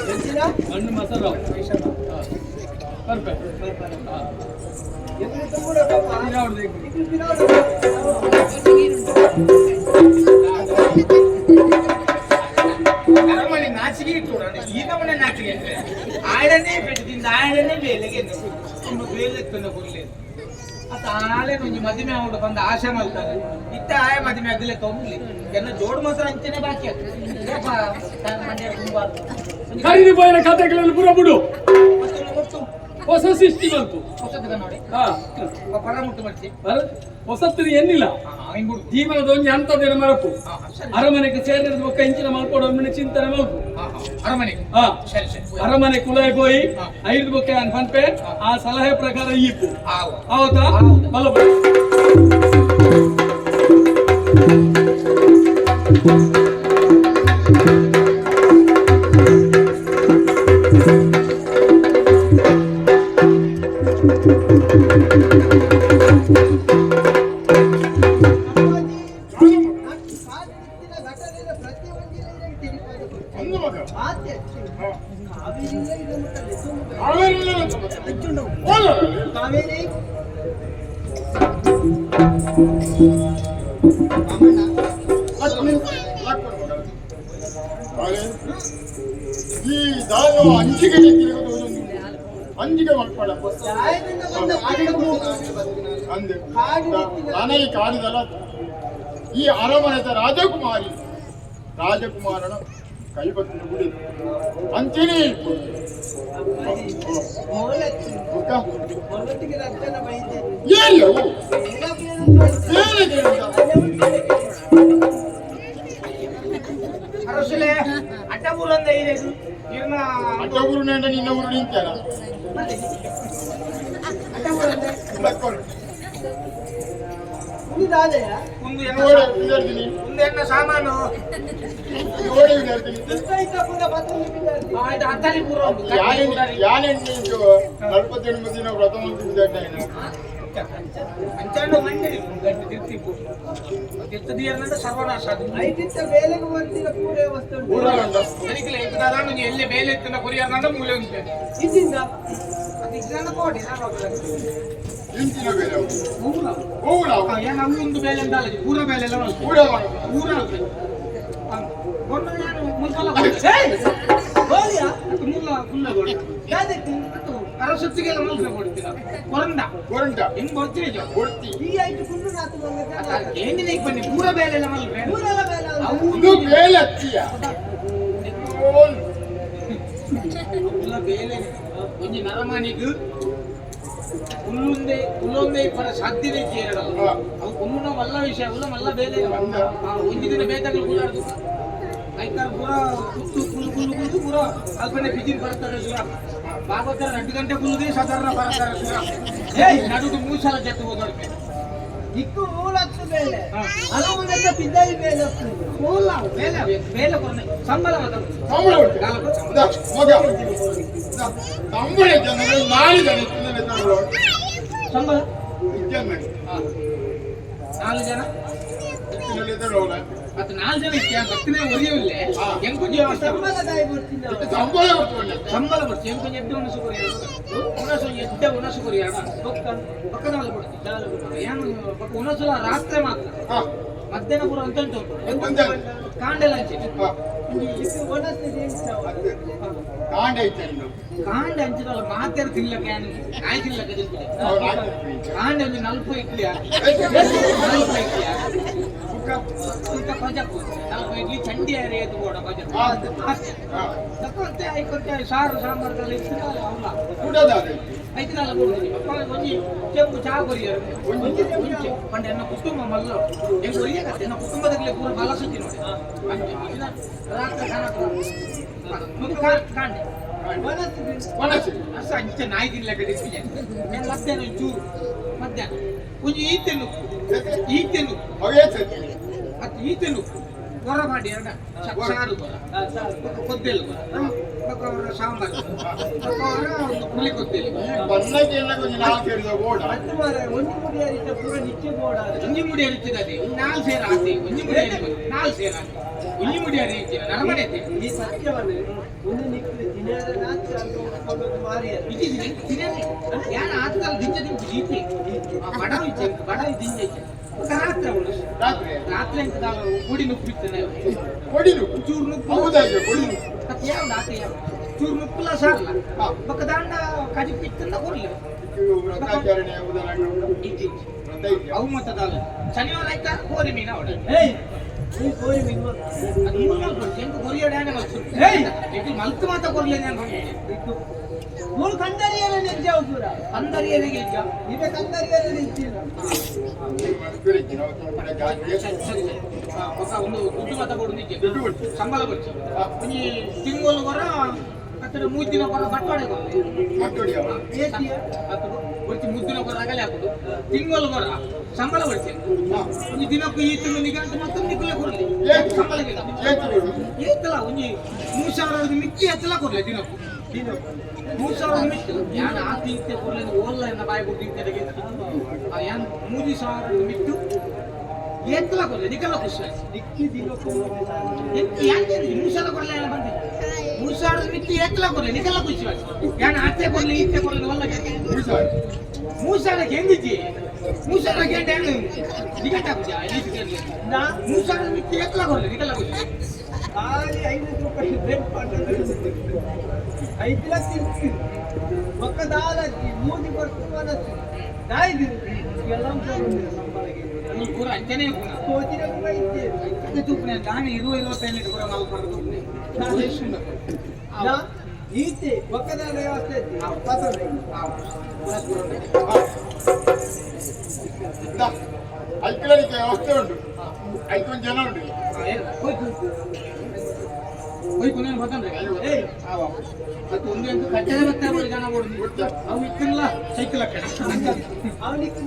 Speaker 3: ಹೆಚ್ಚಿನ
Speaker 2: ಮಣ್ಣು ಮಸಾಲ ಪರ್ಫೆಕ್ಟ್
Speaker 3: ಎದುರು ಕೂಡ
Speaker 4: ಅರಮನೆ ನಾಚಿಕೆ ಇಟ್ಟು ಈ ನಮ್ಮನೆ ನಾಚಿಕೆ ಅಂದ್ರೆ ಆಳನ್ನೇ ಬೆಟ್ಟದಿಂದ ಆಳನ್ನೇ ಬೇಲೆಗೆ ತುಂಬ ಬೇಲೆತ್ತನ್ನ ಕೊಡ್లేదు ಅತ್ತ ಆಳೆ ಒಂಜಿ ಮದುವೆ ಅವಡು ಬಂದ ಆಶೆ ಮಾಡ್ತಾರೆ ಇತ್ತ ಆಯ ಮದುವೆ ಆಗಲೇ ತೊಂದ್ಲಿ ಜನ ಜೋಡು ಮೊಸರು ಅಂಚನೆ ಬಾಕಿ
Speaker 2: ಕರೀರಿ ಬೋಯಿನ ಕಥೆಗಳಲ್ಲಿ ಪುರ ಬಿಡು
Speaker 4: ಗೊತ್ತು
Speaker 2: ಹೊಸ ಸೃಷ್ಟಿ ಬಂತು
Speaker 4: ಹೊಸದ ನೋಡಿ
Speaker 2: ಹಾ
Speaker 4: ಪರ ಮುಟ್ಟು ಮಾಡ್ತಿ
Speaker 2: ಹೊಸತ್ತಿನ ಎನ್ನಿಲ್ಲ
Speaker 4: ಹಿಂಗುಡು
Speaker 2: ಜೀವನದ ಒಂದು ಹಂತದೇನ ಮರಪು ಅರಮನೆಗೆ ಸೇರಿದ ಒಕ್ಕ ಇಂಚಿನ ಮಲ್ಕೊಡೋ ಚಿಂತನೆ ಮಲ್ಪು
Speaker 4: ಅರಮನೆಗೆ
Speaker 2: ಹಾ
Speaker 4: ಸರಿ ಸರಿ
Speaker 2: ಅರಮನೆ ಕುಲಾಯ ಹೋಯಿ ಐದು ಬೊಕ್ಕೆ ಅನ್ ಪನ್ಪೆ ಆ ಸಲಹೆ ಪ್ರಕಾರ ಈಪು ಹೌದಾ ಬಲ
Speaker 3: ಕಾವೇರಿ
Speaker 1: ಈ ದಾನ ಅಂಚಿಗೆ ತಿರುಗುವುದು ಅಂಜಿಗೆ ಮಲ್ಪಡ
Speaker 3: ದಾಯದಿಂದ ಬಂದ
Speaker 1: ಅಂದೆ ನನಗೆ ಕಾಡಿದಲ್ಲ ಈ ಅರಮನೆದ ರಾಜಕುಮಾರನ ಕೈಬತ್ತಿನ ಗುಡಿ ಅಂಚೆನೇ
Speaker 3: ಮೊದಲಿಗೆ ರಕ್ತನ ಬೈದೆ
Speaker 1: ಎಲ್ಲವೂ
Speaker 4: ಅರಸಲೆ ಅಡ್ಡಬೂರಂದ ಇದೆ ಇರ್ನ
Speaker 1: ಅಡ್ಡಗುರು ನೆಂಡ ನಿನ್ನ ಊರು ನಿಂತಾರ
Speaker 3: ಇದಾದೆಯ
Speaker 4: ಒಂದು
Speaker 1: ವಿದರ್ತೀನಿ
Speaker 4: ಎನ್ನ ಸಾಮಾನು
Speaker 1: ನೋಡಿ ವಿದರ್ತೀನಿ
Speaker 3: ಎಷ್ಟಾಯ್ತಾ ಕೂಡ ಬತ್ತಲ್ಲಿ ಬಿದ್ದಾಡ್ತಿ
Speaker 4: ಆಯ್ತು ಹತ್ತಲ್ಲಿ ಪೂರ ಉಂಟು
Speaker 1: ಯಾನೆಣ್ಣೆ 48 ದಿನ ವ್ರತ ಮಾಡ್ತಿದ್ದ
Speaker 4: ಅಂಚಾಂಡು ಮಂಡಿ ಗಂಟೆ ತಿರ್ತಿಪ್ಪು ತಿರ್ತದಿಯರ್ನಂದ ಸರ್ವನಾಶ ಅದು
Speaker 3: ಐತಿತ್ತ ಬೇಲೆಗೆ ಬರ್ತಿಲ್ಲ ಪೂರೇ ವಸ್ತು
Speaker 1: ಊರ ಗಂಡ
Speaker 4: ಸರಿಕಿಲ್ಲ ಇಂತದಾದ ಎಲ್ಲೇ ಬೇಲೆ ಎತ್ತಿನ ಕೊರಿಯರ್ನಂದ ಮೂಲೆ ಉಂಟು
Speaker 3: ಇದ್ದಿಂದ
Speaker 4: ಅದು ಇದನ್ನ ಕೋಡಿ ನಾನು
Speaker 1: ಇಂಚಿನ ಬೇರೆ
Speaker 4: ಊರ ನಮ್ಮೊಂದು ಬೇಲೆ ಅಂತ ಅಲ್ಲ ಪೂರ ಬೇಲೆ ಎಲ್ಲ ಉಂಟು
Speaker 1: ಊರ
Speaker 4: ಊರ ನಾನು ಮುಲ್ಕಲ್ಲ
Speaker 3: ಗೋಲಿಯಾ
Speaker 4: ಮುಲ್ಲ ಫುಲ್ಲ ಗೋಡಿ
Speaker 3: ಯಾದಕ್ಕೆ
Speaker 4: ಅರಸೊತ್ತಿಗೆಲ್ಲ ಮುಲ್ಕ ಕೊಡ್ತೀರ ಕೊರಂಡ ಹೆಂಗ್ ಬರ್ತೀವಿ
Speaker 1: ಕೊಡ್ತಿ
Speaker 3: ಈ ಐದು ಕುಂಡು ನಾತು ಬಂದ
Speaker 4: ಏನಿದೆ ಬನ್ನಿ ಪೂರ ಬೇಲೆ ಎಲ್ಲ ಮಲ್ಪೆ
Speaker 3: ಊರೆಲ್ಲ ಬೇಲೆ
Speaker 1: ಇದು ಬೇಲೆ ಹತ್ತಿಯ
Speaker 4: ಬೇಲೆ ಒಂಜಿ ನರಮನಿಗೂ ಉಲ್ಲೊಂದೇ ಪರ ಸಾಧ್ಯತೆ ಕೇರಳಲ್ಲ ಅವು ಕುಮ್ಮನ ಮಲ್ಲ ವಿಷಯ ಉಲ್ಲ ಮಲ್ಲ ಬೇಲೆ ಒಂದು ದಿನ ಬೇತಾಗಲು ಕೂಡಾಡ್ದು ಐತಾರು ಪೂರ ಕುತ್ತು ಕುಲ್ಲು ಪೂರ ಅಲ್ಪನೆ ಬಿಜಿನ್ ಬರ್ತಾರೆ ಸುರ ಭಾಗವತರ 2 ಗಂಟೆ ಕುಲ್ಲುದೇ ಸಾಧಾರಣ ಬರ್ತಾರೆ ಸುರ ನಡುದು 3 ಸಲ ಜಟ್ಟು ಓದಾಡ್ಬೇಕು
Speaker 3: ಇಕ್ಕು ಮೂಲತ್ತು ಬೇಲೆ ಅನುಮಂತ ಪಿದ್ದಾಯಿ ಬೇಲೆ ಮೂಲ
Speaker 4: ಬೇಲೆ ಬೇಲೆ ಕೊನೆ ಸಂಬಳ ಮಾತಾಡು
Speaker 1: ಸಂಬಳ ಉಂಟು ಮಗ ಸಂಬಳ ಜನಗಳು 4 ಜನ
Speaker 4: ಸಂಬಳ
Speaker 1: 4
Speaker 4: 4 ಜನ ಅದು 4 ಜನ ಇತ್ತು ಭಕ್ತನೇ ಒರಿಯುವುದಿಲ್ಲ ಹೆಂಗ್ ಕೊಂಚ
Speaker 3: ಸಂಬಳದಾಯಿ ಬರ್ತೀನಿ ನಾವು.
Speaker 1: ಸಂಬಳ ಕೊಟ್ಟು
Speaker 4: ಸಂಬಳ ಬರ್ತಿ ಹೆಂಗ್ ಕೊಂಚ ಎಡ್ಡೆ ಉಣಸು ಕೊರಿಯ ಉಣಸು ಎಡ್ಡೆ ಉಣಸು ಕೊರಿಯ ಪಕ್ಕದಲ್ಲಿ ಕೊಡ್ತಿ ಏನು ಉಣಸು ರಾತ್ರಿ ಮಾತ್ರ ಮಧ್ಯಾಹ್ನ ಪೂರ ಅಂತ ಉಂಟು ಕಾಂಡೆಲ್ಲ ಹಂಚಿದೆ
Speaker 3: ಇದು ಒಣಸ್ತಿದೆ ಅಂತ ನಾವು.
Speaker 1: ಕಾಂಡ ಐತೆ
Speaker 4: ಕಾಂಡೆ ಹಂಚಿದಲ್ಲ ಮಾತಾಡ ತಿನ್ಲಕ್ಕೆ ಏನು ನಾಯಿ ತಿನ್ಲಕ್ಕೆ ತಿಂತಿದೆ ಕಾಂಡೆ ಒಂದು 40 ಇಡ್ಲಿ ಹಾಕಿ 40 ಇಡ್ಲಿ ಹಾಕಿ ಸುತ್ತ ಪಂಜಾಪು 40 ಇಡ್ಲಿ ಚಂಡಿ ಅರೆ ಎದ್ದು ಕೂಡ ಪಂಜಾಪು ತಕೊಂತೆ ಐಕೊಂತೆ ಸಾರು ಸಾಂಬಾರ್ಗೆಲ್ಲ ಇರ್ತದೆ ಅವಲ್ಲ ಐತಿನಲ್ಲ ಕೊಡ್ತೀನಿ ಅಪ್ಪ ಒಂಜಿ ಚೆಂಪು ಚಾ ಕೊರಿಯರು ಒಂಜಿ ಪಂಡೆ ಎನ್ನ ಕುಟುಂಬ ಮಲ್ಲ ಹೆಂಗ್ ಕೊರಿಯಕತ್ತೆ ಎನ್ನ ಕುಟುಂಬದಲ್ಲಿ ಪೂರ ಬಲ ಸುತ್ತಿ ನೋಡಿ ರಾತ್ರಿ ಕಾಂಡೆ ಅಷ್ಟ ಅಂಚೆ ನಾಯಿ ತಿನ್ಲಕ್ಕೆ ತಿಂತೀನಿ ಮಧ್ಯಾಹ್ನ ಒಂಚೂರು ಮಧ್ಯಾಹ್ನ ಒಂಜಿ ಈತೆನ್ನು ಮತ್ತೆ ಈತೆನ್ನು ಗೊರ ಮಾಡಿ ಎರಡ ಸಾರು ಗೊರ ಕೊದ್ದೆಲು ಗೊರ ಸಾಂಬಾರು ಪುಳಿ ಕೊದ್ದೆಲು ಒಂಜಿ ಮುಡಿ ಅರಿಚಿದೆ 4 ಸೇರ ಆತಿ ಒಂಜಿ ಮುಡಿ ಅರಿ 4 ಸೇರ ಒಂಜಿ ಮುಡಿ ಅರಿ ನರಮನೆ
Speaker 3: ಈ ಸತ್ಯವನ್ನು ಒಂದು ನಿಕ್ಕು ದಿನದ ರಾತ್ರಿ ಅಂತ ಮಾರಿಯ
Speaker 4: ಇದು ದಿನ ಯಾನ ಆತ್ಕಲ್ ದಿಂಜ ಜೀತಿ ಬಡ ಇಚ್ಚೆ ಬಡ ದಿಂಜ ಇಚ್ಚೆ ರಾತ್ರಿ ಅವಳು ರಾತ್ರಿ ಅಂತ ಕೂಡಿ ನುಪ್ಪು ಬಿಡ್ತಾನೆ ಚೂರು ನುಪ್ಪು ಮತ್ತೆ ಯಾವ ಆತ ಚೂರು ನುಪ್ಪುಲ ಸಾರಲ್ಲ ಬಕ್ಕ ದಾಂಡ ಕಜಿ ಪಿತ್ತಂದ ಕೊಡ್ಲಿ ಅವು ಮತ್ತದಲ್ಲ ಶನಿವಾರ ಆಯ್ತಾ ಕೋರಿ ಮೀನ ಅವಳ
Speaker 3: ಈ ಕೋರಿ ಮೀನು
Speaker 4: ಎಂಟು ಕೊರಿಯಡಾನೆ ಮಲ್ತು ಮಾತ ಕೊರ್ಲೆ ನಾನು
Speaker 3: ಮೂರು ಕಂದರಿಯಲ್ಲ ನಿಜ ಪೂರ
Speaker 4: ಕಂದರಿಯರಿಗೆ ಇದ್ದ
Speaker 3: ಇವೆ ಕಂದರಿಯಲ್ಲ ನಿಂತಿಲ್ಲ
Speaker 4: ಒಂದು ದುಡ್ಡು ಮಾತ ಕೊಡು ನಿಜ ಸಂಬಳ ಬರ್ಚಿ ಈ ತಿಂಗಳು ಬರ ಅತ್ರ 3 ದಿನ ಬರ ಬಟ್ಟವಾಡೆ ಬರ್ತಿ ಮುದ್ದಿನ ಬರ ಆಗಲೇ ಹಾಕುದು ತಿಂಗಳು ಬರ ಸಂಬಳ ಬರ್ತಿ ಒಂದು ದಿನಕ್ಕೂ ಈ ತಿಂಗಳು ನಿಗಂತ ಮತ್ತೊಂದು ನಿಕ್ಕಲೆ ಕೊಡ್ಲಿ ಸಂಬಳ ಏತಲ್ಲ ಒಂದು 3000 ಮಿಕ್ಕಿ ಎತ್ತಲ ಕೊಡ್ಲಿ ದಿನಕ್ಕೂ 3000 ಮಿಕ್ಕಿ ಯಾನ ಆತಿ ಇತ್ತೆ ಕೊಡ್ಲಿ ಓಲ್ಲ ಎನ್ನ ಬಾಯಿ ಕೊಡ್ತಿದ್ದೆ ಯಾನ್ 3000 ಮಿಕ್ಕು ಎತ್ತಲ ಕೊಡ್ಲಿ ನಿಕಲ್ಲ ಖುಷಿ
Speaker 3: ದಿಕ್ಕಿ ದಿನಕ್ಕೂ
Speaker 4: ಯಾಕೆ 3000 ಕೊಡ್ಲಿ ಎಲ್ಲ ಬಂದಿ 3000 ಮಿಕ್ಕಿ ಎತ್ತಲ ಕೊಡ್ಲಿ ನಿಕಲ್ಲ ಖುಷಿ ಯಾನ ಆತೆ ಕೊಡ್ಲಿ ಇತ್ತೆ ಕೊಡ್ಲಿ ಒಲ್ಲ 3000 ಹೆಂಗಿದ್ದಿ 3000 ಗಂಟೆ ಏನು ನಿಕಟ ಪೂಜಾ ನಾ 3000 ಮಿಕ್ಕಿ ಎತ್ತಲ ಕೊಡ್ಲಿ ನಿಕಲ್ಲ ಖುಷಿ
Speaker 3: ಖಾಲಿ 500 ರೂಪಾಯಿ ಬ್ರೇಕ್ ಮಾಡ್ತಾರೆ 5 ಲಕ್ಷ ಒಕ್ಕ ದಾಲಕ್ಕಿ ಮೂದಿ ಬರ್ತು ಮನಸ್ಸು ನಾಯಿದು ಎಲ್ಲ ಸಂಬಳಗೆ
Speaker 4: ಈ ಪೂರ ಅಂಚನೆ
Speaker 3: ಕೋಚಿನ ಕೂಡ ಇದ್ದೇವೆ
Speaker 4: ಅದು ತೂಪನೆ ನಾನು 25 ಕೂಡ ನಾವು ಪಡೆದು
Speaker 3: ನಾ ಈತೆ ಒಕ್ಕದ ವ್ಯವಸ್ಥೆ ಇತ್ತು
Speaker 1: ಅಲ್ಕಲಿಕ್ಕೆ ವ್ಯವಸ್ಥೆ ಉಂಟು 5 ಜನ ಉಂಟು
Speaker 4: ಹೋಯ್ ಕೊನೆಯಲ್ಲಿ ಬರ್ತಂದ್ರೆ ಅದು ಒಂದು ಎಂಟು ಕಟ್ಟೆದ ಬರ್ತಾರೆ ಜನ ಓಡುದು ಅವು ಇತ್ತಿಲ್ಲ ಸೈಕಲ್
Speaker 3: ಅವನಿಗೆ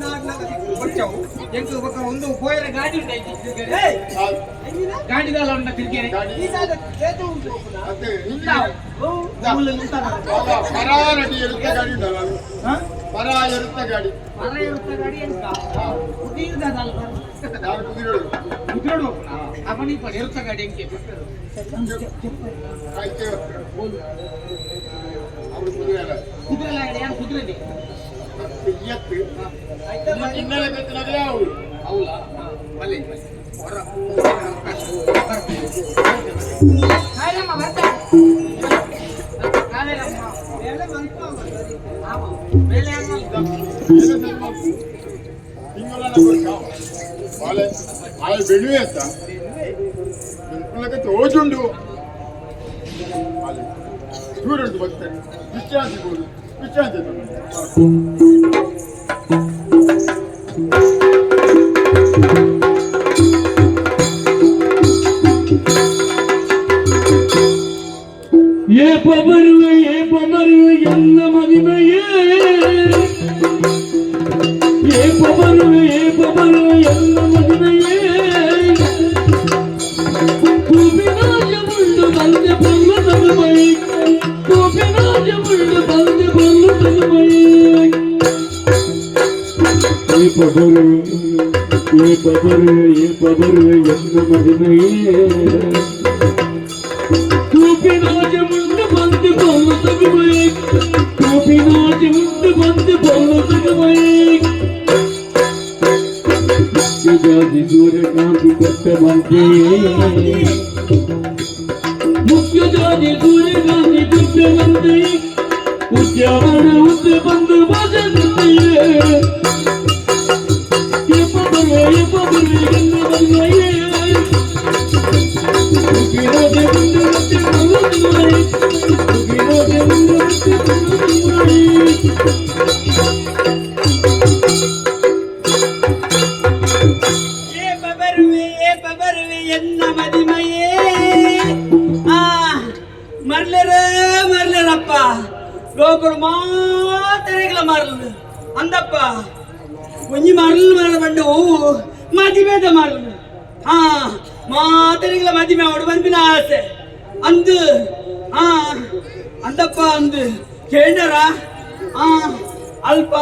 Speaker 4: ಬರ್ತಾವು ಎಂಟು ಒಂದು ಹೋಯರ ಗಾಡಿ ಗಾಡಿದಲ್ಲ ಉಂಟ ತಿರ್ಗೇನೆ
Speaker 1: ಪರಾರಡಿ ಇರುತ್ತೆ ಗಾಡಿ ಉಂಟಲ್ಲ ಪರ ಇರುತ್ತೆ ಗಾಡಿ
Speaker 4: ಮರ ಇರುತ್ತೆ ಗಾಡಿ ಎಂತ ಕುದಿಯುವುದಲ್ಲ ಕುದಿರೋಡು ಅವನಿ ಪಡ ಇರುತ್ತೆ ಗಾಡಿ ಹೆಂಗೆ ಕುದುರೆಲ್ಲ ಏನು ಕುದುರೆ
Speaker 1: ಇನ್ನೆಲ್ಲ ಗೊತ್ತಿಲ್ಲ ಅವರು
Speaker 4: ಹೌದಾ ಮಲೆ ಹೊರ ಕಾಯಮ್ಮ ಬರ್ತಾ ಕಾಯಮ್ಮ
Speaker 3: ಮೇಲೆ ಮಲ್ಪ
Speaker 4: ಮೇಲೆ
Speaker 1: ಬೆಳುವೆ ಅಂತ ಓಜುಂಡು ದೂರ ಉಂಟು ಬರ್ತಾರೆ ವಿಶ್ರಾಂತಿ
Speaker 5: ஏப்பமருவே என்ன மகிமையே ஏப்பமருவே என்ன மகிமையே கூபினாஜமுண்டு வந்து பொல்லு தகுமை கூபினாஜமுண்டு வந்து பொல்லு தகுமை ஏப்பமரு பவர்வை என்ன மகிமையே தூப்பினாஜி முண்டு வந்து பொல்லு தகுமை தூப்பினாஜி முண்டு வந்து பொல்லு தகுமை முக்கியஜாதி சூரியகாந்தி கொட்ட மந்தியே ಮುಖ್ಯಜಾತಿ ಸೂರ್ಯಕಾಂತಿ ಕೊಟ್ಟ ಮಂದಿ ಉದ್ಯಾವರ ಉದ್ದ ಬಂದು ಭಜಂತಿಯೇ ಎಪ್ಪ ಬರುವೆ ಎಲ್ಲ ಬಂದಯೇ ಉಗಿರೋದೆ ಮುಂದೆ ಮತ್ತೆ ಬರುವುದಿಲ್ಲ ಉಗಿರೋದೆ ಮುಂದೆ ಮತ್ತೆ ಬರುವುದಿಲ್ಲ
Speaker 6: ಬರುವೆ ಎನ್ನ ಮದಿಮೆಯೇ ಮರ್ಲರಪ್ಪ ಗೋಕುಳು ಮಾತರೆಗಳ ಮರಲು ಅಂದಪ್ಪ ಒಂಜಿ ಮರಲು ಬಂಡು ಮದಿಮೆದ ಮರಲು ಮಾತರೆಗಳ ಮದಿಮೆ ಅವಡು ಬಂದಿನ ಆಸೆ ಅಂದು ಅಂದಪ್ಪ ಅಂದು ಕೇಂದ್ರ ಅಲ್ಪ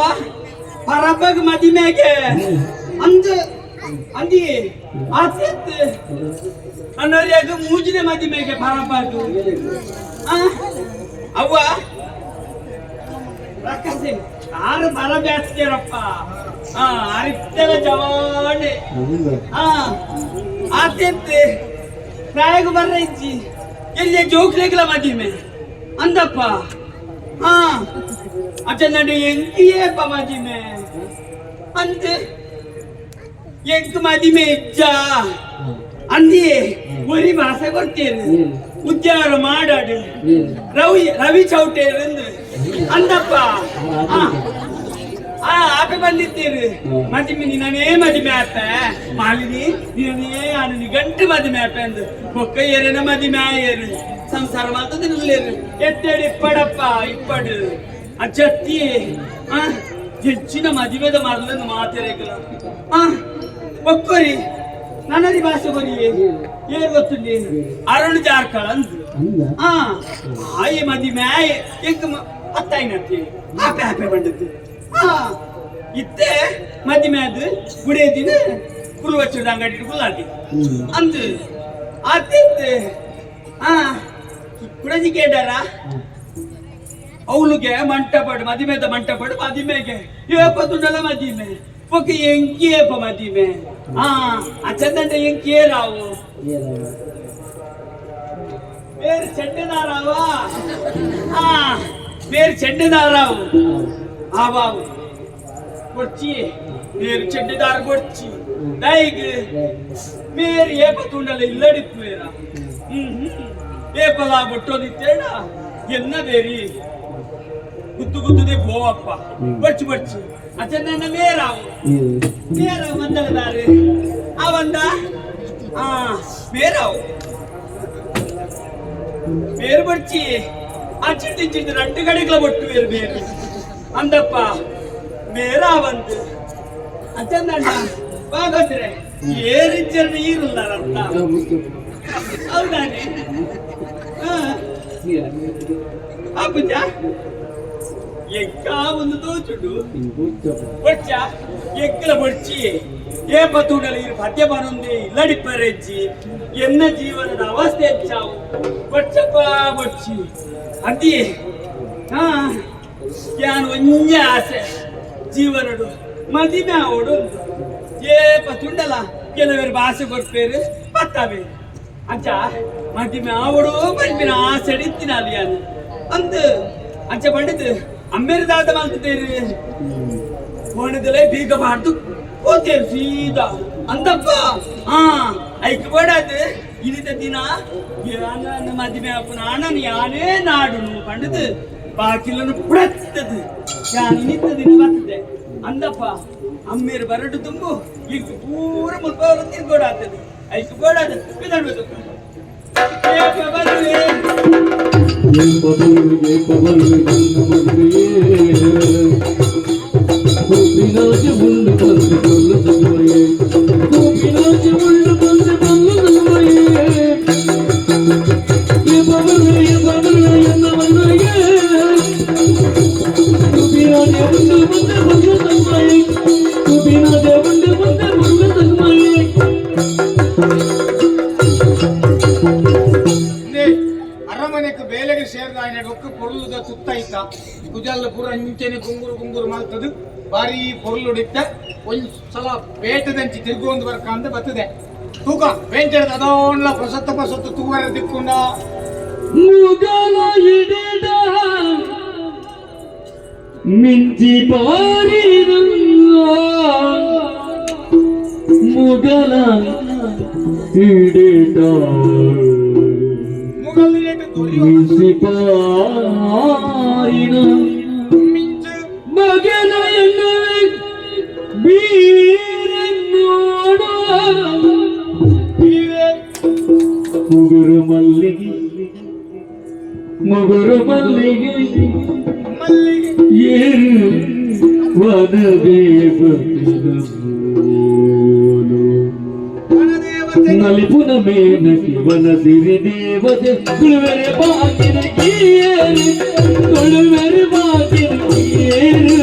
Speaker 6: ಪರಬಗ್ ಮದಿಮೆಗೆ ಅಂದು ಅಂದಿ ಆಸೆ ಅನ್ನೋರ್ಯಾಗ ಮೂಜಿನ ಮದಿಮೆಗೆ ಪರಬಗ್ ಅವ್ವ ರಕ್ಕಸಿ ಆರು ಬರ ಬ್ಯಾಸ್ತಿಯರಪ್ಪ ಅರಿತ್ತಲ ಜವಾನೆ ಆತೆಂತೆ ಪ್ರಾಯಗ ಬರ್ರ ಇಜ್ಜಿ ಎಲ್ಲಿ ಜೋಕ್ಲೆಗಳ ಮದಿಮೆ ಅಂದಪ್ಪ ಅಚ್ಚಂದ ಎಂಕಿಯೇಪ ಮದಿಮೆ ಅಂದ ಎಂಕ್ ಮದಿಮೆ ಇಜ್ಜ ಅಂದಿ ಒರಿ ಭಾಷೆ ಕೊಡ್ತೀರಿ ಉದ್ಯಾರ ಮಾಡಾಡು ರವಿ ಚೌಟೇರು ಅಂದಪ್ಪ ಆಪೆ ಬಂದಿತ್ತೀರಿ ಮದಿಮೆ ನಾನೇ ಮದಿಮೆ ಆಪ ಮಾಲಿನಿ ನೀನೇ ಆನನಿ ಗಂಟೆ ಮದಿಮೆ ಆಪ ಅಂದು ಒಕ್ಕ ಏರೇನ ಮದಿಮೆ ಆಯೇರು ಸಂಸಾರ ಮಾತದಿರ್ಲೇರು ಎತ್ತೇಡಿ ಇಪ್ಪಡಪ್ಪ ಇಪ್ಪಡು ಅಜ್ಜತ್ತಿ ಹೆಚ್ಚಿನ ಮದಿಮೆದ ಮಾಡಲನ್ನು ಮಾತೆರೆಗಲ ಒಕ್ಕೊರಿ ನನ್ನದಿ ಭಾಷೆ ಬರೀ ಏನ್ ಗೊತ್ತುಂಡಿ ಅರುಣ್ ಜಾರ್ಕಳ ಅಂದು ಆಯಿ ಮದಿಮೆ ಎಂಕ ಅತ್ತಾಯಿನತ್ತಿ ಆಪೆ ಆಪೆ ಬಂದದ್ದು ಇತ್ತೆ ಮದಿಮೆ ಅದು ಗುಡಿಯದಿನ ಕುರುವಚ್ಚದ ಅಂಗಡಿ ಕುಲಾಟಿ ಅಂದು ಆತಿತ್ತು ಕುಡಜಿ ಕೇಳಾರ ಅವಳಿಗೆ ಮಂಟಪಡು ಮದಿಮೆದ ಮಂಟಪಡು ಮದಿಮೆಗೆ ಏಪತ್ತುಂಡಲ ಮದಿಮೆ ಒಕ್ಕೆ ಎಂಕಿಯೇಪ ಮದಿಮೆ ಅಚ್ಚಂದಂಡ ಎಂಕಿಯೇ ರಾವು ಬೇರೆ ಚೆಂಡದಾರಾವಾ ಬೇರೆ ಚೆಂಡದಾರಾವು ಆವಾವು ಕೊಡ್ಚಿ ಬೇರೆ ಚೆಂಡದಾರ ಕೊಡ್ಚಿ ದೈಗ್ ಬೇರೆ ಏಪತ್ತುಂಡಲ ಇಲ್ಲಡಿತ್ತು ಬೇರ ಏಪಲ ಬೊಟ್ಟೋದಿತ್ತೇಡ ಎನ್ನ ಬೇರಿ ಗುದ್ದು ಗುದ್ದುದೇ ಬೋವಪ್ಪ ಬರ್ಚಿ ಬರ್ಚಿ ಅಚ್ಚಂದಣ್ಣ ಮೇರಾವು ಮೇರಾವು ಮಂದಲದಾರೆ ಅವಂದ ಮೇರಾವು ಬೇರು ಬರ್ಚಿ ಅಚ್ಚಿಟ್ಟು ಇಚ್ಚಿಟ್ಟು ರಂಟು ಕಡೆಗಳ ಬೊಟ್ಟು ಬೇರು ಬೇರು ಅಂದಪ್ಪ ಮೇರಾವಂದು ಅಚ್ಚಂದಣ್ಣ ಬಾಗಂದ್ರೆ ಏರಿಚ್ಚರ ನೀರುಲ್ಲ ಅರ್ಥ ಹೌದಾನೆ ಅಪ್ಪುಜ ಎಕ್ಕ ಒಂದು ದೋಚುಡು ಬೊಚ್ಚ ಎಕ್ಕಲ ಬೊಡ್ಚಿ ಏಪತ್ತೂಡಲಿ ಪದ್ಯ ಬರುಂದಿ ಇಲ್ಲಡಿಪ್ಪರೆಜ್ಜಿ ಎನ್ನ ಜೀವನದ ಅವಸ್ಥೆ ಹೆಚ್ಚಾವು ಬೊಚ್ಚಪ್ಪ ಬೊಚ್ಚಿ ಅದಿ ಯಾನ್ ಒಂಜೆ ಆಸೆ ಜೀವನಡು ಮದಿಮೆ ಅವಡು ಏಪತ್ತುಂಡಲ ಕೆಲವರು ಭಾಷೆ ಕೊಡ್ಪೇರು ಪತ್ತಾವೆ ಅಜ್ಜ ಮದಿಮೆ ಅವಡು ಬರ್ಪಿನ ಆಸೆ ಇತ್ತಿನ ಅಲ್ಲಿ ಯಾನು ಅಂದು ಅಜ್ಜ ಬಂಡಿದ್ದು ಅಮ್ಮೇರಿದಾದ ಮಲ್ತಿದ್ದೇರಿ ಕೋಣದಲ್ಲೇ ಬೀಗ ಮಾಡ್ದು ಹೋತೇರು ಸೀದಾ ಅಂದಪ್ಪ ಐಕ್ ಬಡದು ಇಳಿದ ದಿನ ಯಾನ ಮದಿಮೆ ಅಪ್ಪನ ಅಣ್ಣನ ಯಾನೇ ನಾಡು ಪಂಡದು ಬಾಕಿಲನ್ನು ಪುಡತ್ತದು ಯಾನು ನಿಂತ ದಿನ ಬರ್ತದೆ ಅಂದಪ್ಪ ಅಮ್ಮೇರು ಬರಡು ತುಂಬು ಈಗ ಪೂರ ಮುಲ್ಪವರು ತಿರ್ಗೋಡಾಗ್ತದೆ ಐಕ್ ಬಡದು ಬಿದಡ್ಬೇಕು
Speaker 4: ಸೇರಿದ ಒಕ್ಕ ಪೊರ್ಲುದ ತುತ್ತಾಯ್ತ ಕುಜಲ್ಲ ಪೂರ ಅಂಚೆನೆ ಗುಂಗುರು ಗುಂಗುರು ಮಾಡ್ತದು ಬಾರಿ ಪೊರ್ಲುಡಿತ್ತ ಒಂದ್ ಸಲ ಬೇಟದಂಚಿ ತಿರ್ಗೊಂದು ಬರ್ಕ ಅಂತ ಬರ್ತದೆ ತೂಕ ಬೇಂಟೆಡ್ ಅದೊಂಡ್ಲ ಹೊಸತ್ತು ತೂವರ ದಿಕ್ಕೊಂಡ
Speaker 5: ಮುಗಲ ಹಿಡಿದ ಮಿಂಚಿ ಬಾರಿದ ಮುಗಲ ಹಿಡಿದ ಮಿಂಚಿ ಬಾರಿನ
Speaker 4: ಮಿಂಚು
Speaker 5: ಮಗನ ಎನ್ನುವೆ ಬೀರನ್ನೋಡ ಮುಗುರು ಮಲ್ಲಿಗೆ ಏರು ವನದೇ ನಲಿಪುನ ಮೇನಕಿ ವನದಿರಿ ದೇವತೆ ತುಳುವೆರೆ ಬಾಗಿನ ಏರು ತುಳುವೆರೆ ಬಾಗಿನ ಏರು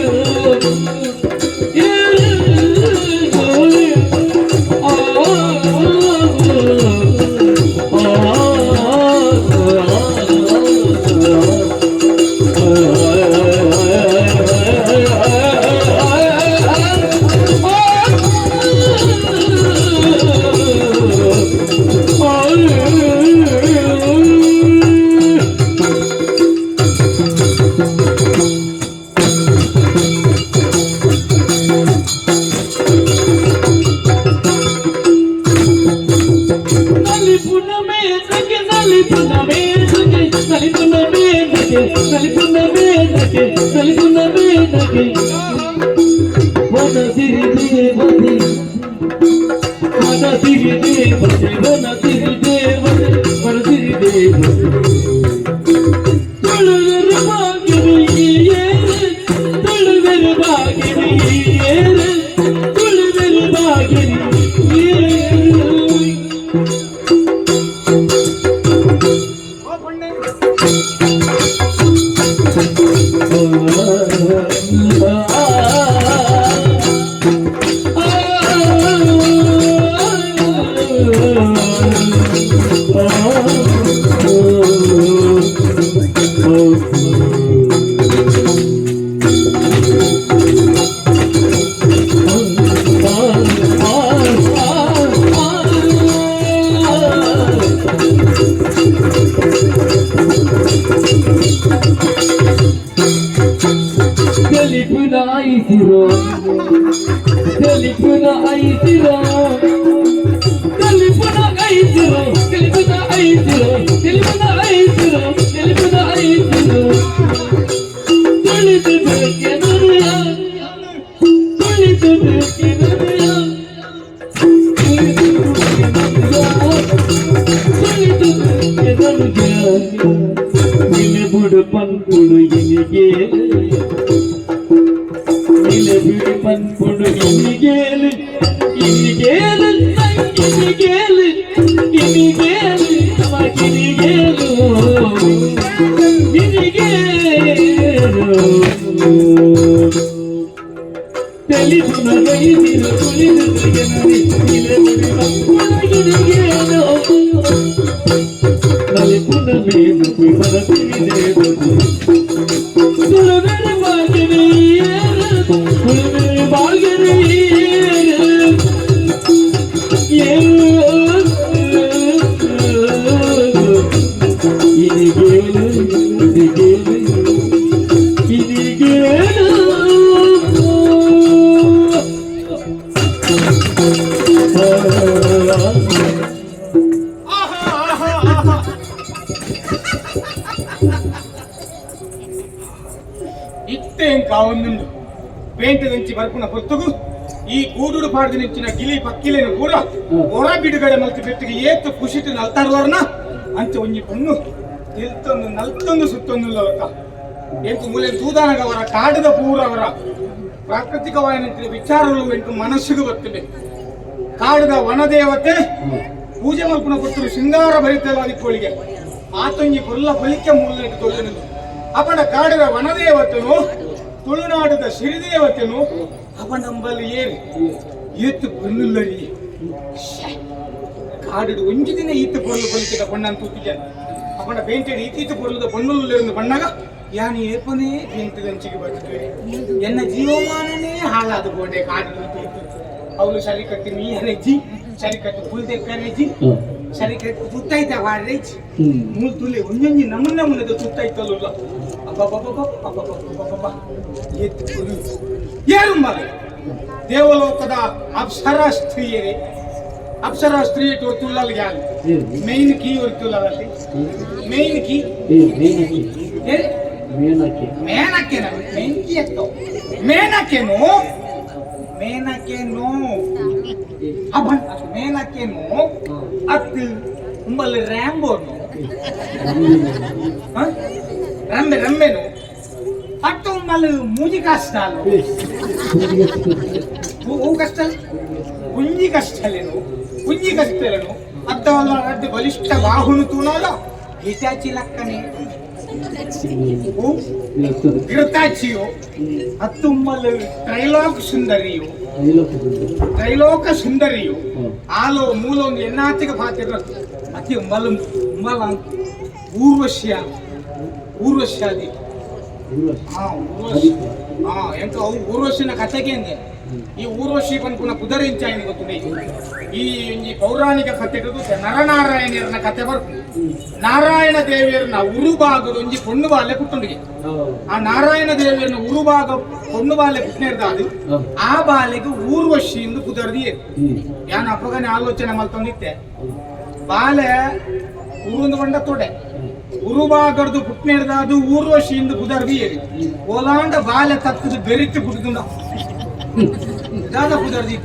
Speaker 4: ಕಾವೊಂದುಂಡು ಪೇಂಟದಂಚಿ ಬರ್ಪುನ ಪೊರ್ತುಗು ಈ ಗೂಡುಡು ಪಾಡ್ದಿನಿಂಚಿನ ಗಿಲಿ ಪಕ್ಕಿಲೇನು ಕೂಡ ಹೊರ ಬಿಡುಗಡೆ ಮಲ್ತಿ ಬೆಟ್ಟಿಗೆ ಏತು ಖುಷಿಟ್ಟು ನಲ್ತಾರ್ವರ್ನ ಅಂಚ ಒಂಜಿ ಪಣ್ಣು ತಿಲ್ತೊಂದು ನಲ್ತೊಂದು ಸುತ್ತೊಂದು ಅವರ ಎಂಟು ಮೂಲೆ ತೂದಾನಗವರ ಕಾಡದ ಪೂರ ಅವರ ಪ್ರಾಕೃತಿಕವಾದ ವಿಚಾರಗಳು ಎಂಟು ಮನಸ್ಸಿಗೆ ಬರ್ತದೆ. ಕಾಡದ ವನದೇವತೆ ಪೂಜೆ ಮಲ್ಪುನ ಪುತ್ತರು ಶೃಂಗಾರ ಭರಿತವಾದಿಕ್ಕೋಳಿಗೆ ಆತೊಂಗಿ ಕೊಲ್ಲ ಫಲಿಕೆ ಮೂಲ ತೊಳೆದು ಅಪಣ ಕಾಡದ ವನದೇವತೆನು ತುಳುನಾಡದ ಸಿರಿದೇವತೆನು ಅವನಂಬಲ್ಲಿ ಏರಿ ಏತ್ತು ಪೊನ್ನುಲ್ಲರಿ ಕಾಡು ಒಂಜು ದಿನ ಈತ ಪೊರ್ಲು ಫಲಿಕೆ ಪಣ್ಣಂತ அப்பட பெயிண்ட் ஈத்து பொருள் பொண்ணுல இருந்து பண்ணாங்க யானி ஏற்பனே பெயிண்ட் லஞ்சிಗೆ ಬರ್ತದೆ ಎನ್ನ ಜೀವಮಾನನೇ ಹಾಳಾದ ಗೋಡೆ ಕಾಡಿ ಅವಳು ಸರಿ ಕಟ್ಟಿ ನೀರೇಜಿ ಸರಿ ಕಟ್ಟಿ ಪುಲ್ದೆ ಕರೆಜಿ ಸರಿ ಕಟ್ಟಿ ಸುತ್ತೈತ ವಾರೇಜಿ ಮೂಲ ತುಲೆ ಒಂಜೊಂಜಿ ನಮ್ಮನ್ನದ ಸುತ್ತೈತಲ್ಲ ಅಬ್ಬಬ್ಬಬ್ಬಬ್ಬಬ್ಬಬ್ಬಬ್ಬ ಯಾರು ಮಗ ದೇವಲೋಕದ ಅಪ್ಸರಾ ಸ್ತ್ರೀಯರೇ अप्सरा स्त्री तो तुलाल ज्ञान मेन की और तुलाल मेन की मेना के ना मेन की तो मेना के नो अब मेना के नो अत उम्बल रैम्बो नो रम्बे रम्बे नो अत उम्बल मुझे कष्टाल वो कष्टाल कुंजी कष्टालेनो कुंजी कष्टालेनो अद्दवल्ल रड्ड बलिष्ठ बाहुनु तूनाला हिताची लक्कने गिरताचियो अत्तुम्मल त्रैलोक सुंदरियो आलो मूलो एन्नातिग पातिर अति उम्मल ಊರ್ವಶ್ಯಾದಿ ಎಂತ ಊರ್ವಶಿನ ಕಥೆಗೆ ಈ ಊರ್ವಶಿ ಪನ್ಪುನ ಕುದರಿಂಚಾಯನಿ ಗೊತ್ತುಂಡೆ ಈ ಪೌರಾಣಿಕ ಕಥೆ ನರನಾರಾಯಣರನ್ನ ಕಥೆ ಬರ್ತು ನಾರಾಯಣ ದೇವಿಯರನ್ನ ಉರುಭಾಗದ ಒಂಜಿ ಪೊಣ್ಣು ಬಾಲ್ಯ ಪುಟ್ಟುಂಡಿಗೆ ಆ ನಾರಾಯಣ ದೇವಿಯರನ್ನ ಉರುಭಾಗ ಪೊಣ್ಣು ಬಾಲ್ಯ ಪುಟ್ಟಿರ್ದಾದು ಆ ಬಾಲೆಗೆ ಊರ್ವಶಿ ಎಂದು ಕುದರ್ದಿ ಯಾನ್ ಅಪ್ಪಗನೆ ಆಲೋಚನೆ ಮಲ್ತೊಂದಿತ್ತೆ ಬಾಲೆ ಉರುಂದು ಬಂಡ ತೊಡೆ ಉರುಭಾಗರ್ದು ಪುಟ್ನೆಡ್ದಾದು ಊರ್ವಶಿಯಿಂದ ಕುದರ್ದಿ ಓಲಾಂಡ ಬಾಲೆ ತಕ್ಕದು ಬೆರಿಟ್ಟು ಕುಡಿದುಂಡ ದಾದ ಕುದರ್ದಿ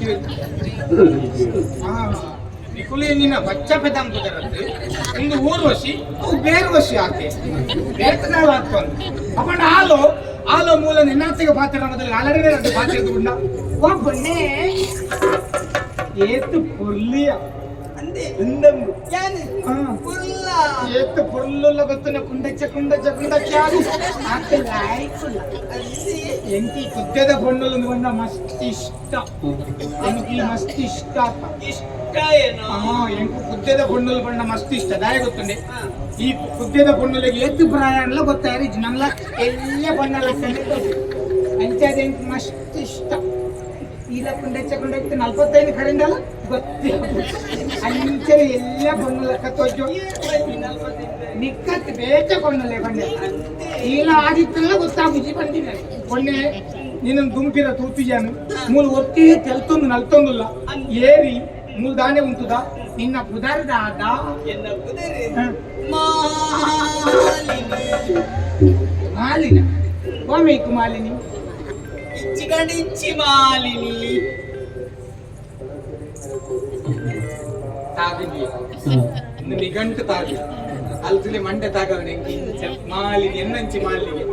Speaker 4: ನಿಕುಲಿ ನಿನ್ನ ಬಚ್ಚ ಪೆದಂ ಕುದರದ್ದು ಇಂದು ಊರ್ವಶಿ ಅವು ಬೇರ್ವಶಿ ಆಕೆ ಬೇಕನಾಲ ಹಾಕೊಂಡು ಅಪ್ಪಣ್ಣ ಆಲೋ ಮೂಲ ನಿನ್ನಾತಿಗೆ ಪಾತ್ರ ಮೊದಲು ಆಲಡೆ ಎರಡು ಪಾತ್ರ ಎದ್ದುಕೊಂಡ ಓ ಬನ್ನೇ ಏತು ಪುರ್ಲಿಯ పొర్లుల గొత్తున కుండచ్చ ఎంకి కుద్దెద పొన్నులు కొండ మస్త్ ఇష్ట ఎంకి మస్త్ ఇష్ట ಎಂಕು ಕುದ್ದೆದ ಪೊಣ್ಣುಲು ಪಂಡ ಮಸ್ತ್ ಇಷ್ಟ ದಾಯ ಗೊತ್ತುಂಡೆ ಈ ಕುದ್ದೆದ ಪೊಣ್ಣುಲಿಗೆ ಎತ್ತು ಪ್ರಯಾಣ ಗೊತ್ತಾರಿ ನಮ್ಲ ಎಲ್ಲ ಪಣ್ಣಲ ಅಂಚದ ಎಂಕು ಮಸ್ತ್ ಇಷ್ಟ ಈಗ ಕುಂಡಚ್ಚ 45 ಕರೆಂಡಲ್ಲ ಗೊತ್ತೇ ಅಂಚೆ ಎಲ್ಲ ಪೊಣ್ಣುಲಕ್ಕ ತೋಜು ನಿಕ್ಕತ್ ಬೇಕ ಪೊಣ್ಣಲೆ ಬಂದೆ ಈಗ ಆದಿತ್ತಲ್ಲ ಗೊತ್ತಾಗುಜಿ ಬಂದಿದೆ ಪೊಣ್ಣೆ ನೀನು ದುಂಪಿರ ತೂತಿಜಾನು ಮೂಲ ಒತ್ತಿ ತೆಲ್ತೊಂದು ನಲ್ತೊಂದುಲ್ಲ ಏರಿ ಮೂಲ ದಾನೆ ಉಂಟುದ ನಿನ್ನ ಪುದರ್ದಾದ ಎನ್ನ ಪುದರೆ ಮಾಲಿನ ಓಮೇಕು ಮಾಲಿನಿ ಇಚ್ಚಿಗಂಡಿಚ್ಚಿ ಮಾಲಿನಿ ತಾಗಿನಿ ನಿಗಂಟು ತಾಗಿ ಅಲ್ತಿಲಿ ಮಂಡೆ ತಾಗವನೆ ಮಾಲಿನಿ ಎನ್ನಂಚಿ ಮಾಲಿಗೆ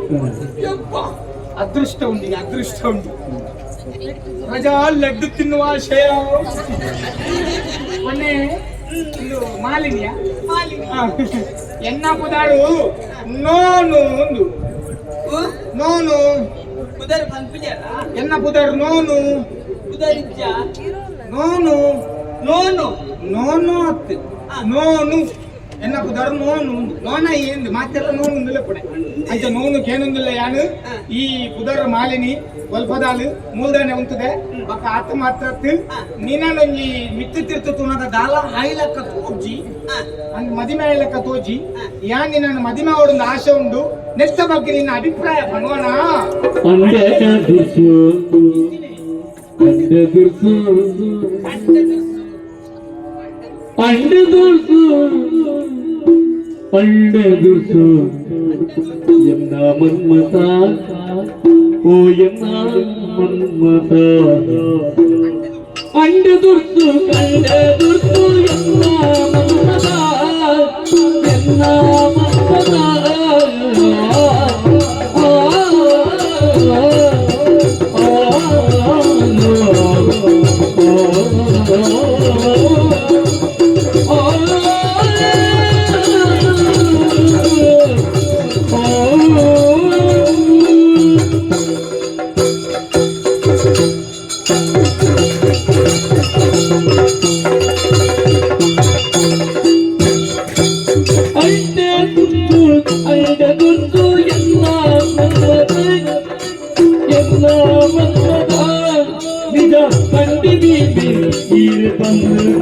Speaker 4: ಯಪ್ಪ ಅದೃಷ್ಟ ಉಂಟು ಪ್ರಜಾ ಲಡ್ಡು ತಿನ್ನುವ ಆಶಯ ಮೊನ್ನೆ ಇದು ಮಾಲಿನ್ಯ ಎನ್ನ ಪುದಾರು ನೋನು ಒಂದು ನೋನು ಪುದರ್ ಪನ್ಪಿಜರ ಎನ್ನ ಪುದರ್ ನೋನು ಪುದರಿಜ್ಜ ನೋನು ಅತ್ತೆ ನೋನು ಎನ್ನ ಪುದರ್ ನೋನು ನೋನ ಏನು ಮಾತೆಲ್ಲ ನೋನು ಪುಡೆ ಅಂಚ ನೋನು ಕೇನೊಂದಿಲ್ಲ ಯಾನು ಈ ಪುದರ್ ಮಾಲಿನಿ ಒಲ್ಪದಾಲು ಮೂಲ್ದಾನೆ ಉಂಟದೆ ಬಕ್ಕ ಆತ ಮಾತ್ರ ನೀನೊಂಜಿ ಮಿತ್ತು ತಿರ್ತು ತುನದ ದಾಲ ಹಾಯ್ಲಕ್ಕ ತೋಜಿ ಅಂದ್ ಮದಿಮೆ ಆಯ್ಲಕ್ಕ ತೋಜಿ ಯಾನ್ ನಿನ್ನ ಮದಿಮೆ ಅವಡೊಂದು ಆಶೆ ಉಂಡು ನೆಕ್ಸ್ಟ್ ಬಗ್ಗೆ ನಿನ್ನ ಅಭಿಪ್ರಾಯ ಬಣ್ಣ
Speaker 5: ಎನ್ನ ಮನ್ಮತ ಓ ಎನ್ನ ಮನ್ಮತ ಅಂಡ ದುರ್ಸು ಕಂಡ ದುರ್ಸು ಎನ್ನ ಮನ್ಮತ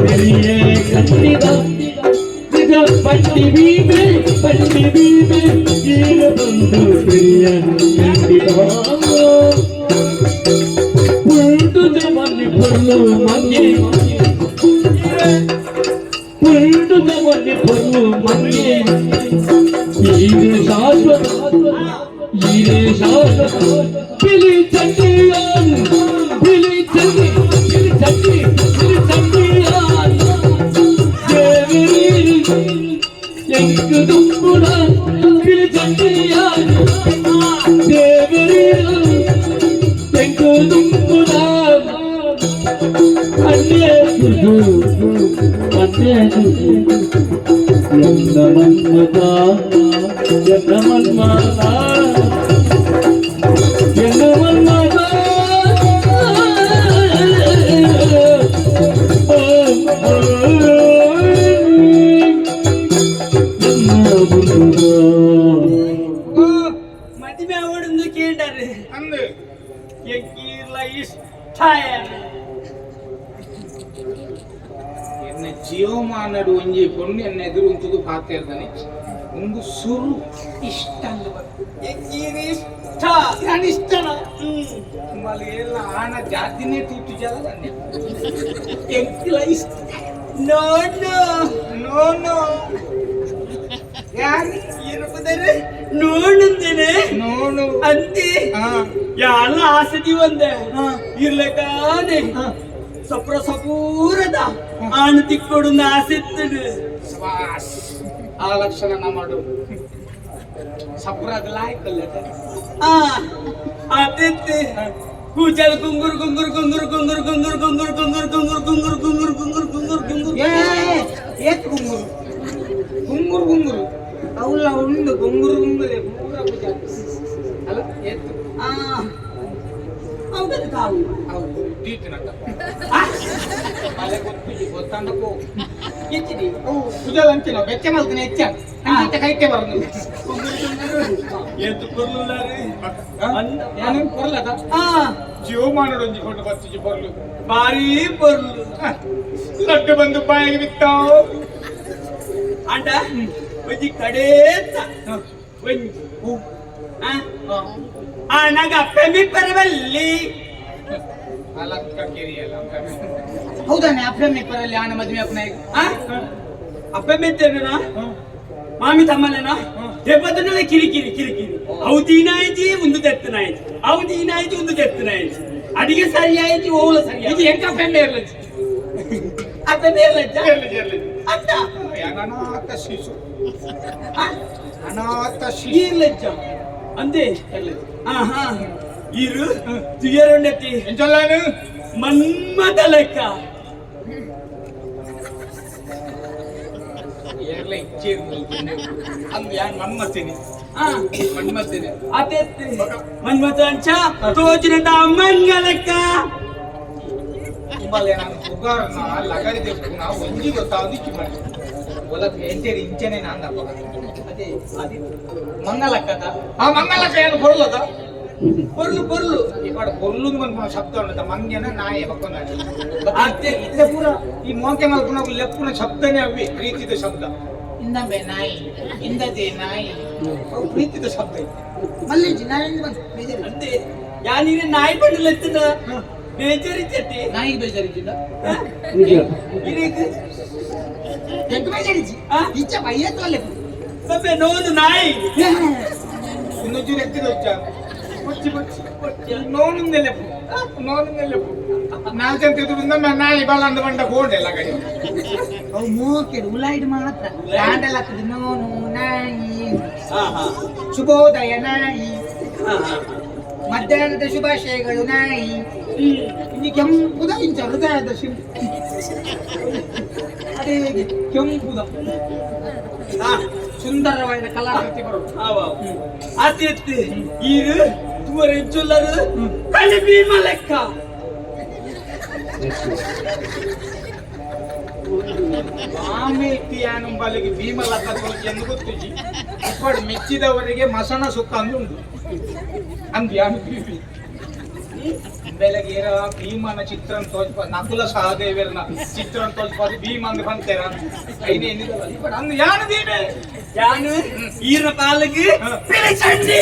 Speaker 5: பெரிய கட்டிதா பட்டி வீடு கீழே வந்து பெரிய கட்டிதா புல்டு மண்ணி பொருள் மங்கி புல்டு மண்ணி பொருள் மங்கி இது ಶಾಶ್ವತ ಬಿಳಿ ಚಂಡಿಯಾನ್ ಬಿಳಿ ಚಂಡಿ ದೇವರಿ ಎಂಕು ದುಂಬುಡ ಬಿಳಿ ಚಂಡಿಯಾನ್ ದೇವರಿ ಎಂಕು ದುಂಬುಡ ಅನ್ಯ ಎನ್ನ ಮನ್ಮತ
Speaker 6: ಮದುವೆ ಅವಡನ್ನು ಕೇಳ್ತಾರೆ
Speaker 4: ಅಂದು
Speaker 6: ಎಕ್ಕಿರ್ಲ ಇಷ್ಟ
Speaker 4: ಎನ್ನ ಜೀವಮಾನಡು ಒಂಜಿ ಪೊಣ್ಣು ಎನ್ನ ಎದುರು ಉಂಟುದು ಪಾತ್ರ ಇರ್ತಾನೆ ಒಂದು ಸುರು ಇಷ್ಟ
Speaker 6: ಎಕ್ಕಿರ್ ಇಷ್ಟ
Speaker 4: ನಾನು ಇಷ್ಟನ ಎಲ್ಲ ಆನ ಜಾತಿನೇ ತೂತು ಜಲ
Speaker 6: ಎಕ್ಕಿಲ ಇಷ್ಟ ನೋ ನೋ
Speaker 4: ನೋ ನೋ ಯಾರು
Speaker 6: ಇರುವುದರೆ ನೋಡುತ್ತೇನೆ
Speaker 4: ನೋಡು
Speaker 6: ಅಂತೆ ಎಲ್ಲ ಆಸತಿ ಒಂದೆ ಇರ್ಲಕಾನೆ ಸಪೂರದ ಆಣ ತಿಕ್ಕೊಡು ಆಸೆತ್ತಡು
Speaker 4: ಶಬಾಷ್ ಆ ಲಕ್ಷಣ ಮಾಡು ಸಪುರದ ಲಾಯ್ಕಲ್ಲ
Speaker 6: ಅತ್ತೆ ಕೂಚಲ್ ಕುಂಗುರು ಕುಂಗುರು ಕುಂಗುರು ಕುಂಗುರು ಕುಂಗುರು ಕುಂಗುರು ಕುಂಗುರು ಕುಂಗುರು ಕುಂಗುರು ಕುಂಗುರು ಕುಂಗುರು ಕುಂಗುರು ಕುಂಗುರು
Speaker 4: ಏತ್ ಗುಂಗುರು ಗುಂಗುರು ಗುಂಗುರು ಅವಲ್ಲ ಉಂಡು ಗುಂಗುರು ಗುಂಗುರೆ ಪೂರ ಪೂಜಾ ಅಲ್ಲ ಏತ್
Speaker 6: ಹೌದಲ್ಲ ತಾವು
Speaker 4: ಹೌದು ದೀತಿನಕ್ಕ ಮಳೆ ಗೊತ್ತಂಡಕ್ಕೂ
Speaker 6: ಎಚ್ಚಿದಿ
Speaker 4: ಪೂಜಾದ ಅಂತಿನ ಬೆಚ್ಚ ಮಲ್ತಿನ ಹೆಚ್ಚ ಅಂತ ಕೈತೆ ಬರೋದು
Speaker 6: ಎದ್ದು ಬರ್ಲುಲಾರಿ
Speaker 4: ನಾನು ಬರಲದ ಜೀವ ಮಾಡೋದು ಕೊಂಡು ಬರ್ತಿಜಿ ಬರ್ಲು
Speaker 6: ಬಾರಿ ಬರ್ಲು
Speaker 4: ಲಡ್ಡು ಬಂದು ಬಾಯಿಗೆ ಬಿತ್ತಾವು
Speaker 6: ಅಂಡ ಒಂಜಿ ಕಡೆ ಒಂಜಿ ನನಗ ಅಪ್ಪೆಮ್ಮಿ ಪರವಲ್ಲಿ
Speaker 4: ಅಲಂಕ ಕಿರಿಯಲ್ಲ ಹೌದಾನೆ ಅಪ್ರಮಿ ಪರಲ್ಲಿ ಆನ ಮದುವೆ ಅಪ್ಪನ
Speaker 6: ಅಪ್ಪೆಮ್ಮಿ ಇದ್ದೇನ ಮಾಮಿ ತಮ್ಮಲ್ಲೇನಾ ದೆಬ್ಬದನ್ನೆಲ್ಲ ಕಿರಿಕಿರಿ ಕಿರಿಕಿರಿ ಅವು ದೀನಾಯ್ತಿ ಒಂದು ತೆತ್ತನಾಯ್ತು ಅವು ದೀನಾಯ್ತಿ ಒಂದು ತೆತ್ತನಾಯ್ತು ಅಡಿಗೆ ಸರಿಯಾಯ್ತು ಓಲ ಸರಿಯಾಯ್ತು
Speaker 4: ಇದು ಎಂಕ ಅಪ್ಪೆಮ್ಮೆ ಇರ್ಲಜ್ಜಿ
Speaker 6: ಅಪ್ಪೆಮ್ಮಿ ಇರ್ಲಜ್ಜ ಅಂತ
Speaker 4: ಅನಾಥ ಶಿಶು ಅನಾಥ ಶಿಶು
Speaker 6: ಇರ್ಲಜ್ಜ ಅಂದೆ ಆಹಾ ಇರು ತುಯರುಂಡತಿ
Speaker 4: ಎಂಚಲ್ಲಾನು
Speaker 6: ಮನ್ಮದ ಲೆಕ್ಕ
Speaker 4: ಏರ್ಲ ಇಚ್ಛೆ ಅಂದ್ ಯಾನ್ ಮನ್ಮತ್ತೇನೆ ಮನ್ಮತ್ತೇನೆ
Speaker 6: ಅತ್ತೆ ಮನ್ಮತ ಅಂಚ ತೋಚಿನಂತ ಅಮ್ಮಂಗ ಲೆಕ್ಕ
Speaker 4: ತುಂಬಾ ನಾನು ಪುಗಾರನ್ನ ಲಗಡಿದೆ ನಾವು ಒಂಜಿ ಗೊತ್ತಾದಿಕ್ಕಿ ಮಾಡಿ ಒಲಕ್ಕೆ ಎಂಟೇರಿ ಇಂಚನೆ ನಾಂದಪ್ಪ
Speaker 6: ಅದೇ ಅದೇ
Speaker 4: ಮಂಗಲಕ್ಕದ ಆ ಮಂಗಲಕ್ಕ ಏನು ಬರಲದ
Speaker 6: ಬರ್ಲು ಬರ್ಲು
Speaker 4: ಇವಾಡ ಬೊಲ್ಲು ಬಂದ ಶಬ್ದ ಉಂಟದ ಮಂಗ್ಯನ ನಾಯಿ ಬಕ್ಕೊಂದ
Speaker 6: ಅತ್ತೆ
Speaker 4: ಇದ ಪೂರ ಈ ಮೋಕೆ ಮಲ್ಪುನ ಲೆಪ್ಪುನ ಶಬ್ದನೇ ಅವಿ ಪ್ರೀತಿದ ಶಬ್ದ ಇಂದಬೆ ನಾಯಿ ಇಂದದೆ ನಾಯಿ ಅವು ಪ್ರೀತಿದ ಶಬ್ದ ಮಲ್ಲಿಜಿ ನಾಯಿ ಬಂದು
Speaker 6: ಅಂತೆ ಯಾನೀರೆ ನಾಯಿ ಬಂಡಲೆತ್ತದ ಬೇಜಾರಿತೈತಿ
Speaker 4: ನಾಯಿ ಬೇಜಾರಿದ್ದ
Speaker 6: ಇರೇಕ
Speaker 4: ಎಂತ ಬೇಜಾರಿಜಿ ಇಚ್ಚ ಬಯ್ಯತ್ತಲ್ಲ
Speaker 6: ಬಬ್ಬೆ ನೋಡು ನಾಯಿ
Speaker 4: ಇನ್ನೊಂಚೂರು ಎತ್ತಿದ ಉಚ್ಚ ಬಚ್ಚಿ ಬಚ್ಚಿ ನೋನುಂದೆಲ್ಲೆ ನೋನುಂದೆಲ್ಲೆ ನಾಲ್ಕಂತ ಇದ್ರಿಂದ ನಾಯಿ ಬಾಳ ಅಂದ ಬಂಡ ಬೋರ್ಡೆಲ್ಲ ಕಡೆ ಅವು ಮೂಕೆಡು ಉಲಾಯ್ಡ್ ಮಾತ್ರ ಲ್ಯಾಂಡೆಲ್ಲ ಹಾಕಿದ್ ನೋನು ನಾಯಿ ಶುಭೋದಯ ನಾಯಿ ಮಧ್ಯಾಹ್ನದ ಶುಭಾಶಯಗಳು ನಾಯಿ ಇಲ್ಲಿ ಕೆಂಪುದ ಇಂಚ ಹೃದಯದ ಅದೇ ಕೆಂಪುದ ಸುಂದರವಾದ ಕಲಾಕೃತಿ ಬರೋದು
Speaker 6: ಅತ್ತೆ ಇರು ತುವರೆ ಚೊಲ್ಲರು ಕಲಿ ಭೀಮ ಲೆಕ್ಕ
Speaker 4: ಆಮೇಲೆ ಬಲಿಗೆ ಭೀಮಲಕ್ಕ ತೋರಿಸಿ ಎಂದು ಗೊತ್ತಿಜಿ ಇಪ್ಪಡು ಮೆಚ್ಚಿದವರಿಗೆ ಮಸಣ ಸುಖ ಅಂದುಂಟು ಅಂದ್ಯಾ ಬೆಳಗ್ಗೆ ಭೀಮನ ಚಿತ್ರನ ತೋರಿಸ್ಬ ನಕುಲ ಸಹದೇವರನ ಚಿತ್ರನ ತೋರಿಸ್ಬಾರ್ದು ಭೀಮಂಗ ಬಂತೇರ ಅಂದು ಯಾನು ದೀನೆ
Speaker 6: ಯಾನು ಈರ ಪಾಲಕ್ಕೆ ಪಿಲಿಚಂಡಿ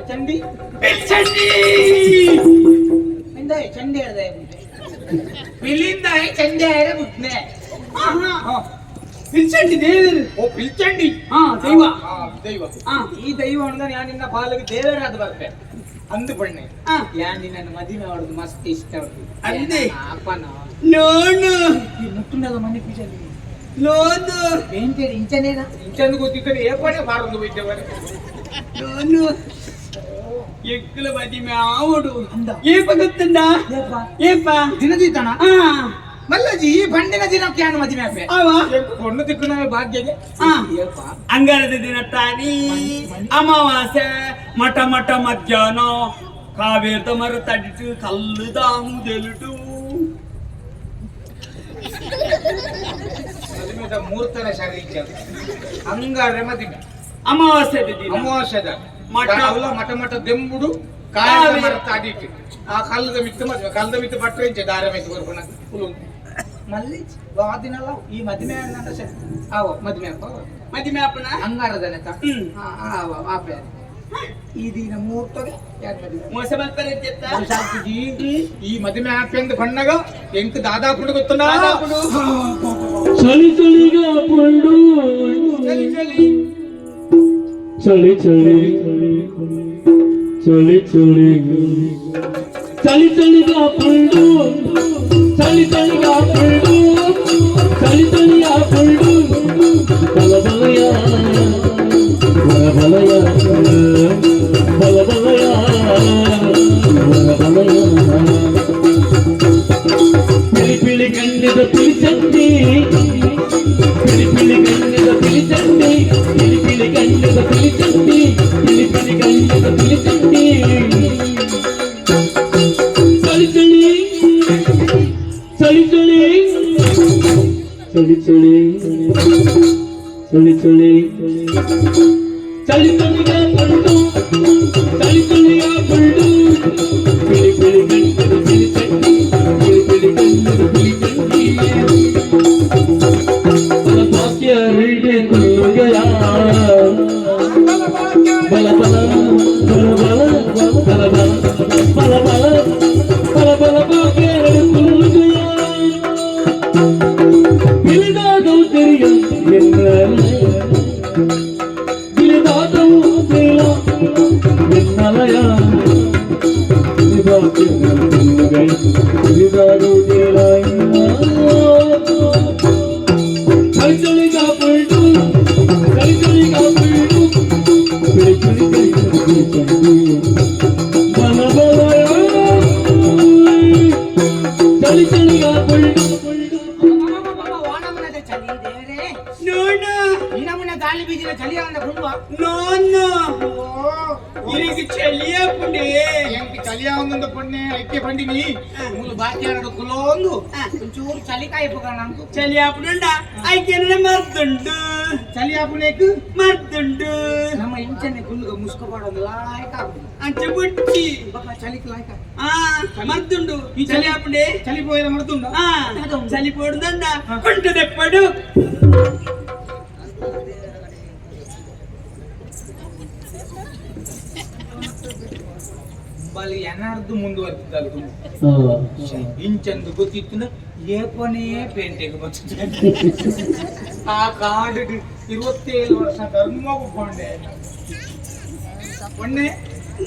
Speaker 4: ಚಂಡಿ
Speaker 6: ಪಿಲಿಚಂಡಿ
Speaker 4: ಇಂದ ಚಂಡಿ ಹೇಳ್ದೆ ಪಿಲಿಂದ ಚಂಡಿ ಹೇಳಿ ಬಿಟ್ನೆ
Speaker 6: ಪಿಲಿಚಂಡಿ ದೇವರು
Speaker 4: ಓ ಪಿಲ್ಚಂಡಿ
Speaker 6: ದೈವ
Speaker 4: ದೈವ
Speaker 6: ಹಾ
Speaker 4: ಈ ದೈವ ಅಂದ್ರೆ ನಾನು ನಿನ್ನ ಪಾಲಿಗೆ ದೇವರಾದ ಬರ್ತೆ ಅಂದು ಬಣ್ಣೆ ಯಾನಿ ನನ್ನ ಮದುವೆ ಮಾಡೋದು ಮಸ್ತ್ ಇಷ್ಟ
Speaker 6: ಅಂದೆ
Speaker 4: ಅಪ್ಪನ
Speaker 6: ನೋನು
Speaker 4: ಈ ಮುಟ್ಟುನಲ್ಲ ಮನೆ ಪೂಜೆಯಲ್ಲಿ
Speaker 6: ನೋನು
Speaker 4: ಬೇಂತೇರಿ ಇಂಚನೇನ ಇಂಚಂದು ಗೊತ್ತಿದ್ದರೆ ಏಪಡೆ ಬಾರೊಂದು ವೈದ್ಯವರೆ
Speaker 6: ನೋನು ಎಕ್ಕಲ ಬದಿ ಮಾವಡು ಏಪ ಗೊತ್ತಂಡ ಏಪ
Speaker 4: ದಿನದೀತನ
Speaker 6: ಹಾ
Speaker 4: ಮಲ್ಲಜಿ ಈ ಬಂಡಿನ ದಿನಕ್ಕೆ ಏನು ಮದುವೆ ಆಪೆ
Speaker 6: ಅವ
Speaker 4: ಕೊಂಡು ತಿಕ್ಕುನ ಭಾಗ್ಯಗೆ ಏಪ
Speaker 6: ಅಂಗಾರದ ದಿನ ತಾನಿ ಅಮಾವಾಸ್ಯೆ ಮಠ ಮಠ ಮಧ್ಯಾಹ್ನ ಕಾವೇರ್ದ ಮರ ತಡಿಟು ಕಲ್ಲು ದಾಮು ತೆಲುಟು
Speaker 4: ಮದುವೆದ ಮೂರ್ತನ ಶರೀರ ಹಂಗಾರೆ ಮದುವೆ
Speaker 6: ಅಮಾವಾಸ್ಯೆ ದಿನ
Speaker 4: ಅಮಾವಾಸ್ಯದ
Speaker 6: ಮಠ
Speaker 4: ಅವಲ ಮಠ ಮಠ ದೆಂಬುಡು ಕಾಯ ಮರ ತಾಡಿಟ್ಟು ಆ ಕಲ್ಲದ ಮಿತ್ತು ಮದುವೆ ಕಲ್ಲದ ಮಿತ್ತು ಬಟ್ಟರೆ ಇಂಚೆ ದಾರ ಮಿತ್ತು ಬರ್ಬೋಣ ಮಲ್ಲಿ ವಾದಿನಲ್ಲ ಈ ಮದುವೆ ಅನ್ನಂತ ಸರಿ ಆವ ಮದುವೆ ಅಪ್ಪ
Speaker 6: ಮದಿಮೆ ಅಪ್ಪನ
Speaker 4: ಅಂಗಾರದ ನೆತ ಆವ ಆಪೆ ಈ ದಿನ ಮುಹೂರ್ತಗೆ ಯಾರು ಮದುವೆ
Speaker 6: ಮೋಸ ಬರ್ತಾರೆ ಜೆತ್ತ
Speaker 4: ಸಾಕುಜಿ ಈ ಮದುವೆ ಆಪೆ ಅಂತ ಬಣ್ಣಗ ಎಂಕ್ ದಾದಾಪುಡು ಗೊತ್ತುಂಡ
Speaker 5: ಚಳಿ ಚಳಿಗ ಪುಂಡು
Speaker 4: ಚಲಿ ಚಲಿ
Speaker 5: ಚಳಿ ಚಳಿ ಚಳಿ ಚಳಿ ಚಳಿ ಚಳಿಗ ಪುಂಡು ಚಳಿ ಚಳಿಗ ಪುಂಡು ಚಳಿ ಚಳಿಗ ಪುಂಡು ಬಲ ಬಲಯ ಬಲ ಬಲಯ ಬಲ ಬಲಯ ಬಲ ಬಲಯ ಪಿಳಿ ಪಿಳಿ ಕಣ್ಣಿದ ಪಿಳಿ ಚಂಡಿ ಪಿಳಿ ಪಿಳಿ ಕಣ್ಣಿದ ಪಿಳಿ ಚಂಡಿ ಪಿಳಿ ಪಿಳಿ ಕಣ್ಣಿದ ಪಿಳಿ ಚಂಡಿ ಪಿಳಿ ಪಿಳಿ ಕಣ್ಣಿದ ಪಿಳಿ ಚಂಡಿ ಚಳಿ ಚಳಿ ಚಳಿ ಚಳಿ ಚಳಿ ಚಳಿ ಚಳಿ ಚಳಿ ಚಳಿಗ ಪಂಡು ಚಳಿ ಚಳಿಗ ಪಂಡು ಪಿಳಿ ಪಿಳಿ ಕಣ್ಣಿದ ಪಿಳಿ ಚಂಡಿ ಪಿಳಿ ಪಿಳಿ ಕಣ್ಣಿದ ಪಿಳಿ ಚಂಡಿ ಭಾಗ್ಯ ರಿಡೆ ಗಯಾ ಬಲ ಬಲ ಬಲ ಬಲ ಬಲ ಬಲ ಬಲ ಬಲ ಬಲ ಭಾಗ್ಯ ಗಯಾ ಬಿಲಿದಾದವು ತೆರಿಯ ಬಿಲಿದಾದವು ತೆರಿಯ ನಿನ್ನಲಯ ಭಾಗ್ಯ ಗಯಾ ಬಿಲಿದಾದವು ತೆರಿಯ ಚಳಿ ಚಳಿಗ ಪುಂಡು ಚಳಿ ಚಳಿಗ ಪುಂಡು ಪಿಳಿ ಪಿಳಿ ಪಿಳಿ ಚಂಡಿ ಬಲ ಬಲಯ ಚಳಿ ಚಳಿಗ ಪುಂಡು
Speaker 4: ಚಲಿ ದೇವರೇ
Speaker 6: ನೋನ
Speaker 4: ಈ ನಮ್ಮನೆ ಗಾಳಿ ಬೀಜಿನ ಚಲಿ ಅವನ ಕುಂಬ
Speaker 6: ನೋನ ಇರಿಗೆ ಚಳಿಯ ಪುಂಡೆ
Speaker 4: ಎಂಕ್ ಚಲಿಯ ಒಂದೊಂದು ಪೊಣ್ಣೆ ಐಕ್ಯ ಬಂದಿನಿ ಮೂಲು ಬಾಕಿ ಎರಡು ಕುಲೋ ಒಂದು ಒಂಚೂರು ಚಲಿ ಕಾಯಿ ಪೋಗೋಣ ಅಂತು
Speaker 6: ಚಳಿ ಆಪುಂಡ ಐಕೆನ ಮರ್ದುಂಡು
Speaker 4: ಚಲಿ ಆಪುನೇಕು
Speaker 6: ಮರ್ದುಂಡು
Speaker 4: ನಮ್ಮ ಇಂಚನೆ ಕುಲ್ಲುಗ ಮುಸ್ಕೋಪಾಡೋದು ಲಾಯ್ಕ
Speaker 6: ಅಂಚೆ ಬುಚ್ಚಿ
Speaker 4: ಬಕ್ಕ ಚಲಿಕ್ ಲಾಯ್ಕ
Speaker 6: ಮರ್ದುಂಡು ಈ ಚಳಿ ಆಪುಂಡೆ
Speaker 4: ಚಲಿ పోయిన మడుతుందా
Speaker 6: చలి పోడుదండ కొంటదెప్పడు
Speaker 4: వాళ్ళు ఎన్నార్దు ముందువరుతారు ఇంచెందు ಗೊತ್ತಿತ್ತು ಏಪನೇ ಪೇಂಟೆಗೆ ಬಂತು ಆ ಕಾರ್ಡ್ 27 ವರ್ಷ ಧರ್ಮವು ಕೊಂಡೆ ಮೊನ್ನೆ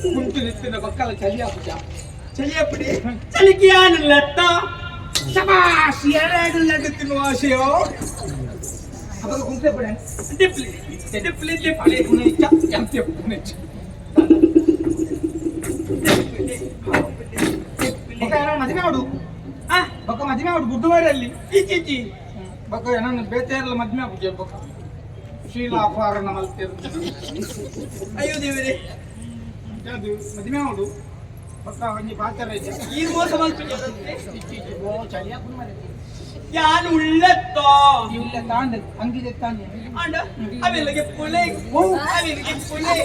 Speaker 4: ಕುಂಟು ನಿಂತಿನ ಪಕ್ಕಲ ಚಲಿ ಹಾಕುತ್ತ
Speaker 6: ಚಳಿ ಅಪ್ಪಡಿ ಚಳಿಗೆ ಆನಲ್ಲತ್ತ
Speaker 4: ಶಬಾಷ್ ಎರಡು ಲಡ್ಡು ತಿನ್ನುವ ಆಶೆಯೋ ಅವಾಗ ಕುಂಟೆ ಪಡೆ
Speaker 6: ಡಿಪ್ಲಿ ಡಿಪ್ಲಿ ಡಿಪ್ಲಿ
Speaker 4: ಪುನೇಚ ಎಂತೆ ಪುನೇಚ ಮದುವೆ ಮಾಡು ಬಕ್ಕ ಮದುವೆ ಮಾಡು ಬುಧವಾರಲ್ಲಿ
Speaker 6: ಇಜ್ಜಿ
Speaker 4: ಬಕ್ಕ ನಾನು ಬೇತೇರಲ್ಲ ಮದುವೆ ಆಗುಜೆ ಬಕ್ಕ ಶೀಲಾ ಅಪಾರಣ ಮಲ್ತೇರು
Speaker 6: ಅಯ್ಯೋ ದೇವರೇ
Speaker 4: ಅದು ಮದುವೆ ಮಾಡು ಬಕ್ಕ ಒಂಜಿ ಪಾತ್ರ ಇದೆ
Speaker 6: ಈ ಮೋಸ ಮಲ್ಪಿಗೆ
Speaker 4: ಓ ಚಳಿಯ ಕುನ್ ಮರೆ
Speaker 6: ಯಾನು ಉಳ್ಳತ್ತೋ
Speaker 4: ಇಲ್ಲ ತಾಂಡ ಅಂಗಿದೆ ತಾಂಡ
Speaker 6: ಆಂಡ ಅವೆಲ್ಲಗೆ ಪುಲೆ ಅವೆಲ್ಲಗೆ ಪುಲೆ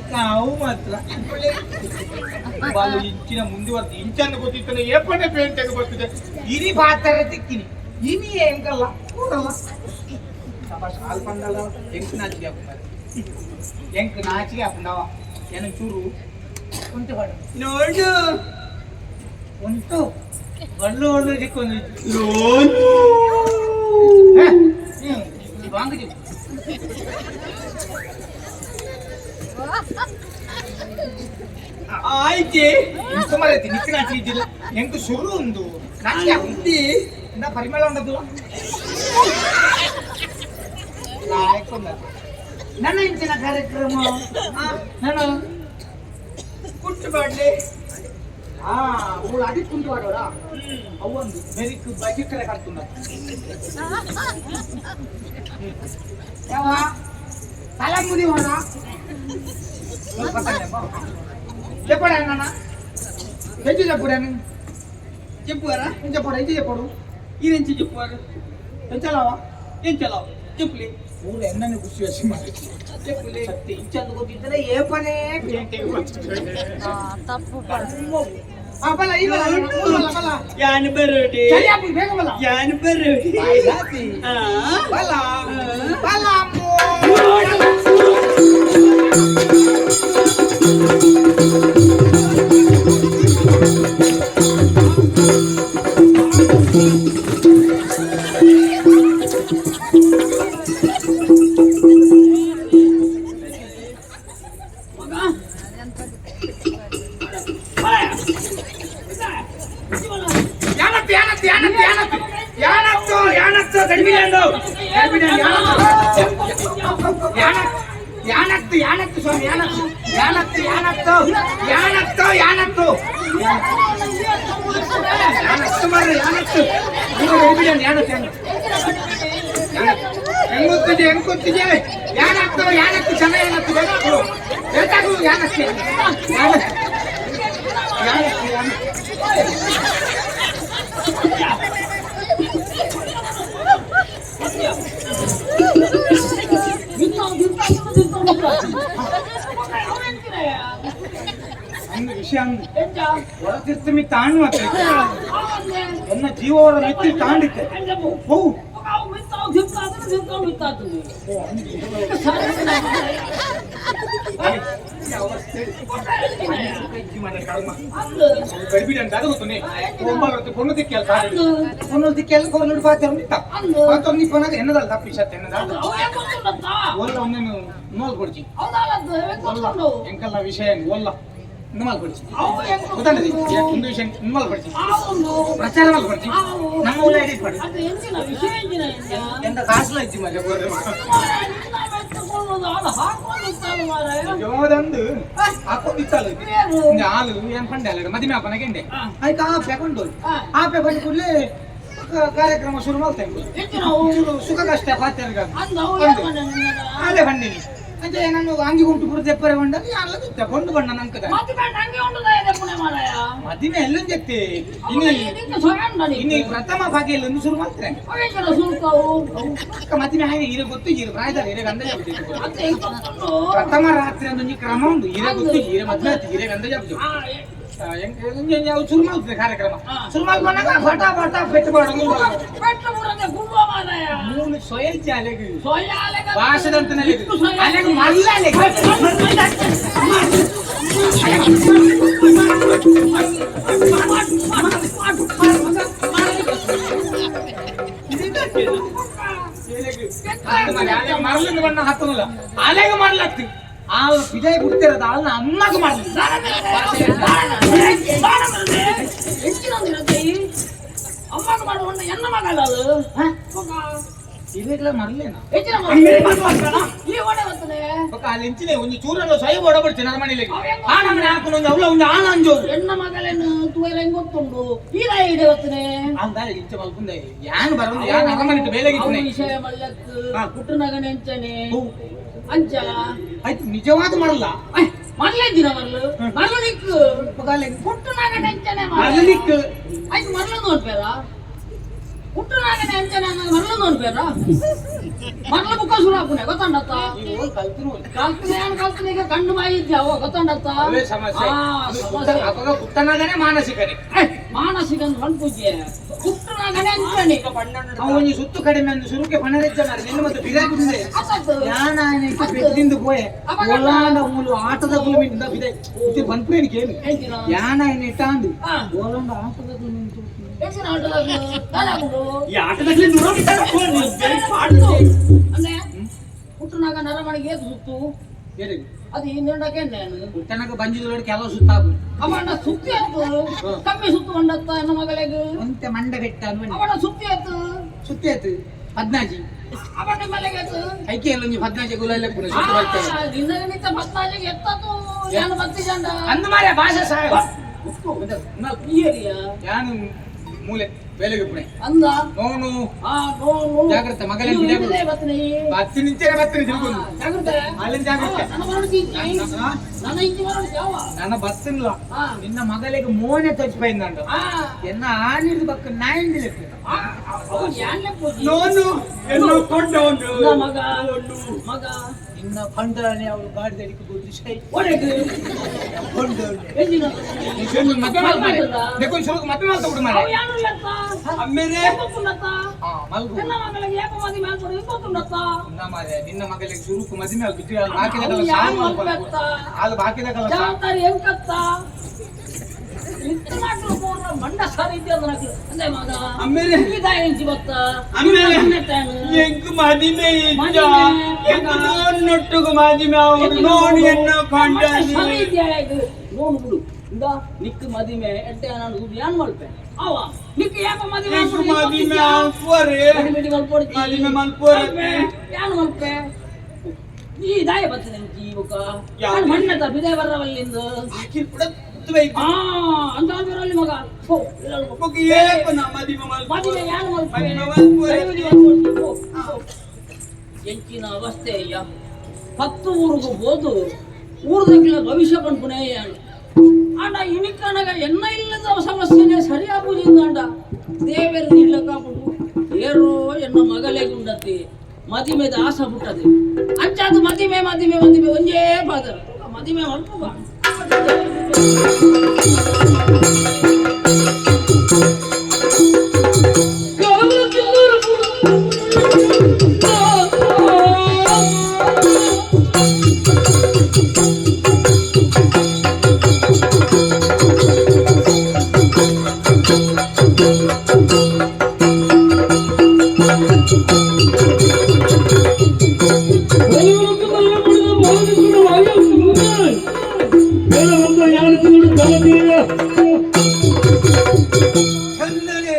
Speaker 4: ಕಾವು ಮಾತ್ರ ಬಾಲು ಇಂಚಿನ ಮುಂದುವರೆದು ಇಂಚನ್ನು ಗೊತ್ತಿತ್ತಾನೆ ಏಪನೆ ಪೇಂಟ್ ಗೊತ್ತಿದೆ ಇರಿ ಪಾತ್ರ ತಿಕ್ಕಿನಿ ಇನಿ ಎಂಕಲ್ಲ ಕೂಡಲ್ಲ ಹಾಲು ಪಂಡಲ್ಲ ಎಂಕ್ ನಾಚಿಗೆ ಹಾಕೊಂಡಾರೆ ಎಂಕ್ ನಾಚಿಗೆ ಹಾಕೊಂಡವ ಏನ ಚೂರು ಉಂಟು ಹೊಡ
Speaker 6: ನೋಡು
Speaker 4: ಉಂಟು ಒಳ್ಳು ಒಳ್ಳು ದಿಕ್ಕೊಂದು ವಾಂಗದಿ
Speaker 6: ಆಯ್ಕೆ
Speaker 4: ಸುಮಾರೈತಿ ನಿಕ್ಕ ನಾಚಿ ಇದ್ದಿಲ್ಲ ಎಂಕ್ ಶುರು ಒಂದು ನಾಚಿಗೆ ಹಾಕಿ ಇಂದ ಪರಿಮಳ ಉಂಡದು ನನ್ನ ಇಂಚಿನ ಕಾರ್ಯಕ್ರಮ ನಾನು
Speaker 6: ಕುಟ್ಟು ಬಾಡ್ಲಿ
Speaker 4: ಅವಳು ಅದಿ ಕುಂಟು ಮಾಡೋರ ಅವೊಂದು ಮೆರಿಕ್ ಬೈಕರೆ ಕಾಣ್ತುಂಡ ಯಾವ ತಲ ಮುದಿ ಹೋಣ చెప్పాడు అన్న ఎంచి చెప్పాను
Speaker 6: చెప్పురా
Speaker 4: చెప్పాడు ఎంచి చెప్పాడు
Speaker 6: ఈరెంచి చెప్పువారు
Speaker 4: ఎంచలావా
Speaker 6: ఏం చలావు చెప్పులే
Speaker 4: ఊరు ఎన్నని కృషి చేసి మరి
Speaker 6: చెప్పులే
Speaker 4: సత్తి ఇంచెందుకు తింటే ఏ పనే బల ఈ బల బల
Speaker 6: యాని బరోటి
Speaker 4: చలియాపు వేగ బల
Speaker 6: యాని బరోటి
Speaker 4: జాతి బల బల ಯಾನತ್ತು ಸ್ವಾಮಿ ಯಾನತ್ತು ಮಾರ್ರೆ ಯಾನತ್ತು ಹೆಂಗೊತ್ತಿದೆ ಯಾನತ್ತು ಚೆನ್ನಾಗಿ ಯಾನತ್ತು ಬೇಕಾಗು ಯಾನಕ್ಕೆ ಒಂದು ವಿಷಯ ಹೊರತಿರ್ತ ಮಿ ತಾಂಡ್ ಮಾತ್ರ ನನ್ನ ಜೀವ ಅವರ ಮೆತ್ತಿ ತಾಂಡಿತ್ತೆ ಹೋ ಗಡಿಬಿಡಿ ಅದು ಗೊತ್ತನೆ ಒಂಬತ್ತು ಪೊಣ್ಣು ದಿಕ್ಕೆಲ್ಲ ಪೊಣ್ಣು ದಿಕ್ಕೆಲ್ಲ ಕೊರ್ನುಡು ಪಾತ್ರ ಪಾತ್ರ ಪೊನ್ನಾಗ ಎನ್ನದಲ್ಲ ತಪ್ಪಿಸತ್ತೆ ಎನ್ನದ ಒಲ್ಲ ಒಂದೇನು ನೋಲ್ ಕೊಡ್ಚಿ ಎಂಕಲ್ಲ ವಿಷಯ ಒಲ್ಲ ನಿಮ್ಮಲ್ ಕೊಡ್ಚಿ ಗೊತ್ತಾಗಲಿ ಒಂದು ವಿಷಯ ನಿಮ್ಮಲ್ ಕೊಡ್ಚಿ ಪ್ರಚಾರ ಮಲ್ ಕೊಡ್ಚಿ ನಮ್ಮ ಊರ ಎಡಿಟ್ ಮಾಡಿ ಎಂತ ಕಾಸ್ಲ ಇಚ್ಚಿ ಮಗ ಜೋದಂದು ಹಾಕೊಂಡಿತ್ತಲ್ಲ ಹಾಲು ಏನ್ ಪಂಡೆ ಅಲ್ಲ ಮದಿಮೆ ಹಾಕೋಣ ಗೆಂಡೆ ಆಯ್ತು ಆಪೆ ಕೊಂಡು ಆಪೆ ಕೊಂಡು ಕೂಡಲೇ ಕಾರ್ಯಕ್ರಮ ಶುರು ಮಾಡ್ತಾ ಸುಖ ಕಷ್ಟ ಪಾತ್ರೆ ಅದೇ ಬಂದಿನಿ అంటే నన్ను అంగి ఉంటుప్పుడు చెప్పారు వండని అలా తెప్పండు బండ నంకద మదిమే ఎల్లు చెప్తే ఇన్ని ప్రಥಮ ಭಾಗ ಎಲ್ಲಿ ಶುರು ಮಾಡ್ತಾರೆ ಮದಿಮೆ ಹಾಗೆ ಇರ ಗೊತ್ತು ಇರ ಪ್ರಾಯದಲ್ಲಿ ಇರ ಗಂಧ ಜಾಬು ಪ್ರಥಮ ರಾತ್ರಿ ಒಂದು ಕ್ರಮ ಉಂಟು ಇರ ಗೊತ್ತು ಇರ ಮಧ್ಯ ಇರ ಗಂಧ ಜಾಬು ಶುರು ಮಾಡ್ತಾರೆ ಕಾರ್ಯಕ್ರಮ ಶುರು ಮಾಡ್ಕೊಂಡಾಗ ಫಟ ಫಟ ಪೆಟ್ಟು ಮೂರು ಸೊಯಲ್ಚಿ ಅಲೆಗೆ ಭಾಷದಂತ ಅಲೆಗೆ ಮಲ್ಲ ಮರಲಿಂದ ಬಣ್ಣ ಹತ್ತನಲ್ಲ ಅಲೆಗೆ ಮಾಡ್ಲತ್ತಿ ಆ ವಿಜಯ್ ಬಿಡ್ತಿರೋದು ಅವನ್ನ ಅಮ್ಮಗ ಮಾಡ್ಲಿ
Speaker 7: ಅಮ್ಮಗ ಮಾಡುವ ಎನ್ನ ಮಗಲ್ಲ
Speaker 4: ಇವೆಲ್ಲ ಮರಲೇನಾ
Speaker 7: ಅಲ್ಲಿ
Speaker 4: ಇಂಚಿನ ಒಂದು ಚೂರನ್ನು ಸ್ವಯ ಓಡಬಿಡ್ತೀನಿ ನನ್ನ ಮನೇಲಿ ಆ ನಮ್ಮನೆ ಹಾಕೊಂಡು ಒಂದು ಅವಳ ಒಂದು ಆಳ ಅಂಜೋದು
Speaker 7: ಎನ್ನ ಮಗಲೇನು ತೂವೆಲ್ಲ ಹೆಂಗ್ ಗೊತ್ತುಂಡು ಈಗ ಇದೆ ಗೊತ್ತನೆ
Speaker 4: ಅಂದ ಇಂಚ ಮಲ್ಕೊಂಡೆ ಯಾನ್ ಬರೋದು ಯಾನ್ ಅರಮನೆ ಬೇಲೆಗಿತ್ತು
Speaker 7: ವಿಷಯ ಮಲ್ಲತ್ತು ಪುಟ್ಟನಗನೆ ಅಂಚನೆ ಅಂಚ
Speaker 4: ಆಯ್ತು ನಿಜವಾದ ಮಾಡಲ್ಲ
Speaker 7: ಮರಳಿದ್ದೀರ ಮರಳು ನಿಕ್ಕು ಪುಟ್ಟು ನಾಗಣ್ಣ ಅಂಚನೆ
Speaker 6: ಮರಳಿಕ್ಕು
Speaker 7: ಆಯ್ತು ಮರಳು ನೋಡ್ಬೇರ ಪುಟ್ಟು ನಾಗಣ್ಣ ಅಂಚನೆ ಮರಳು ನೋಡ್ಬೇರ ಮರಳು ಬುಕ್ಕ ಶುರು ಹಾಕುನೆ ಗೊತ್ತಂಡತ್ತ ಕಲ್ತನೆ ಈಗ ಕಣ್ಣು ಬಾಯಿ ಇದ್ಯಾವ ಗೊತ್ತಂಡತ್ತ
Speaker 4: ಪುಟ್ಟನಾಗನೇ ಮಾನಸಿಕನೇ
Speaker 7: ಮಾನಸಿಕ ಪೂಜೆ ಪುಟ್ಟು ನಾಗಣ್ಣ ಅಂಚನೆ
Speaker 4: ಅವನಿಗೆ ಸುತ್ತು ಕಡಿಮೆ ಅಂದು ಸುರುಕೆ ಪಣರೆಜ್ಜ ಮಾರೆ ನಿನ್ನ ಮತ್ತೆ ಬಿರಾಗುತ್ತದೆ ಯಾನ ಪೋಯೆ ಒಲಾಂಡ ಮೂಲು ಆಟದ ಭೂಮಿಯಿಂದ ಬಿದೆ ಇದು ಬಂದ್ಪೇನಿ ಕೇಳಿ ಯಾನ ಇಟ್ಟಾಂದು ಒಲಾಂಡ ಆಟದ ಭೂಮಿ
Speaker 6: ಈ ಆಟದಲ್ಲಿ
Speaker 7: ಅಂದ್ರೆ ಪುಟ್ಟನಾಗ ನರಮಣಿಗೆ ಸುತ್ತು ಅದು ಹಿಂದಕ್ಕೆ
Speaker 4: ಪುಟ್ಟನಾಗ ಬಂಜಿದೊಳಗೆ ಕೆಲವು ಸುತ್ತಾಪು
Speaker 7: ಅವನ ಸುತ್ತಿ ಆಯ್ತು ಕಮ್ಮಿ ಸುತ್ತು ಬಂಡತ್ತ ನನ್ನ ಮಗಳಿಗೆ
Speaker 4: ಒಂತೆ ಮಂಡ ಬೆಟ್ಟ
Speaker 7: ಅವನ ಸುತ್ತಿ ಆಯ್ತು
Speaker 4: ಸುತ್ತಿ ಆಯ್ತು 14
Speaker 7: ಅವನ ಮಲೆಗೆ ಆಯ್ತು
Speaker 4: ಐಕೆ ಎಲ್ಲ 14 ಗುಲಾಲೆ ಪುರ ಸುತ್ತು ಬರ್ತೇವೆ
Speaker 7: ನಿನ್ನ ನಿಂತ 14 ಎತ್ತತು ಏನು ಬತ್ತಿ ಜಂಡ
Speaker 4: ಅಂದ ಮಾರೆ ಭಾಷೆ ಸಾಯ ಯಾನು ಮೂಲೆ ಬೇಲೆಗೆ ಪುಣೆ
Speaker 7: ಅಂದ
Speaker 4: ನೋನು
Speaker 7: ನೋನು
Speaker 4: ಜಾಗ್ರತೆ ಮಗಲೇ ಬಿಡಬೇಕು ಬತ್ತಿ ನಿಂತೇನೆ ಬತ್ತಿ ತಿಳ್ಕೊಂಡು
Speaker 7: ಜಾಗ್ರತೆ
Speaker 4: ಅಲ್ಲಿಂದ ಜಾಗ್ರತೆ
Speaker 7: ನನ್ನ ಇಂಚಿ ಮಾಡೋದು ಯಾವ
Speaker 4: ನನ್ನ ಬತ್ತಿಲ್ಲ ನಿನ್ನ ಮಗಳಿಗೆ ಮೋನೆ ತಚ್ಚಿపోయిందంట ಎನ್ನ ಆನಿದು ಬಕ್ಕ ನಾಯಿಂದು ಲೆಕ್ಕ
Speaker 6: ನೋನು ಎನ್ನೋ ಕೊಂಡವನು
Speaker 7: ಮಗ ಮಗ
Speaker 4: ನಿನ್ನ ಪಂಡನೆ ಅವಳು ಗಾಡಿದಡಿಗೆ ಗುದ್ದಿ ಸೈ
Speaker 7: ಒಡೆದು
Speaker 4: ಕೊಂಡವನು
Speaker 7: ಎಲ್ಲಿನ
Speaker 4: ಮತ್ತೆ ಮಾಲ್ತಾರೆ देखो ಶುರು ಮತ್ತೆ ಮಾಲ್ತಾ ಬಿಡು ಮಾರೆ
Speaker 7: ಯಾನು ಲತ್ತ
Speaker 6: ಅಮ್ಮೇನೆ
Speaker 7: ಗೊತ್ತುಂಡತ್ತ
Speaker 4: ಮಲ್ಗು
Speaker 7: ನನ್ನ ಮಗಳಿಗೆ ಯಾಕ ಮದಿ ಮೇಲೆ ಕೊಡು ಗೊತ್ತುಂಡತ್ತ
Speaker 4: ನಿನ್ನ ಮಾರೆ ನಿನ್ನ ಮಗಳಿಗೆ ಶುರುಕು ಮದಿ ಮೇಲೆ ಬಿಟ್ಟು ಅಲ್ಲಿ ಬಾಕಿದಾಗಲ್ಲ ಸಾವು
Speaker 7: ಮಲ್ಕತ್ತ
Speaker 4: ಅಲ್ಲಿ ಬಾಕಿದಾಗಲ್ಲ ಸಾವು
Speaker 7: ಜವಾಬ್ದಾರಿ ಎಂಕತ್ತ ಇತ್ತನಾಟ್ಲು ಪೂರ್ಣ ಮಂಡ ಸಾರಿ ಇದೆ ಅಂದ್ರೆ ಮಗ
Speaker 6: ಅಮ್ಮೇನೆ
Speaker 7: ಇದಾಯ ಇಂಚಿ ಬತ್ತ
Speaker 6: ಅಮ್ಮೇನೆ ಎಂಕ್ ಮದಿಮೆ ಇದ್ದ ಎಂಕ್ ನೋನ್ನೊಟ್ಟುಗು ಮದಿಮೆ ಅವರು ನೋಡಿ ಎನ್ನೋ ಕೊಂಡನಿ
Speaker 7: ಸಾರಿ ಇದೆ ಇದು ನೋಡು ಬಿಡು ಇಂದ ನಿಕ್ ಮದಿಮೆ ಎಡ್ಡೆ ನಾನು ಯಾನ್ ಮಲ್ಪೆ ಅವ ನಿಕ್ ಯಾಕ ಮದಿಮೆ
Speaker 6: ಎಂಕ್ ಮದಿಮೆ ಆಫರೆ
Speaker 7: ಮದಿಮೆ ಮಲ್ಪೊಡ್ತಿ
Speaker 6: ಮದಿಮೆ ಮಲ್ಪೊರೆ
Speaker 7: ಯಾನ್ ಮಲ್ಪೆ ಈ ದಾಯ ಬರ್ತದೆ ಇಂಚಿ ಬುಕ ನಾನು ಮಣ್ಣತ ಬಿದೆ ಬರವಲ್ಲಿಂದು
Speaker 6: ಆಕಿ ಕೂಡ ತುವೈಕು
Speaker 7: ಅಂತ ಬರಲಿ ಮಗ ಹೋ
Speaker 6: ಬುಕಿ ಏಪ ನ ಮದಿಮೆ ಮಲ್ಪೊರೆ
Speaker 7: ಮದಿಮೆ ಯಾನ್ ಮಲ್ಪೆ
Speaker 6: ಮದಿಮೆ ಮಲ್ಪೊರೆ
Speaker 7: ಎಂಚಿನ ಅವಸ್ಥೆ ಅಯ್ಯ 10 ಊರಿಗೆ ಹೋದು ಊರದಕ್ಕಿಲ್ಲ ಭವಿಷ್ಯ ಪಂಪುನೇ ಆಂಡ ಇನಿಕನಗ ಎನ್ನ ಇಲ್ಲದ ಸಮಸ್ಯೆನೇ ಸರಿಯಾಗುವುದಿಲ್ಲ ಆಂಡ ದೇವರು ನಿಲ್ಲಕಾಪುಡು ಏರೋ ಎನ್ನ ಮಗಲೇ ಗುಂಡತಿ ಮದಿಮೆದ ಆಸ ಬಿಟ್ಟದೆ ಅಂಚಾದು ಮದಿಮೆ ಮದಿಮೆ ಮದಿಮೆ ಒಂದೇ ಬಾದರ ಮದಿಮೆ ಹೊರಟುಗ
Speaker 6: ಕನ್ನಡೆ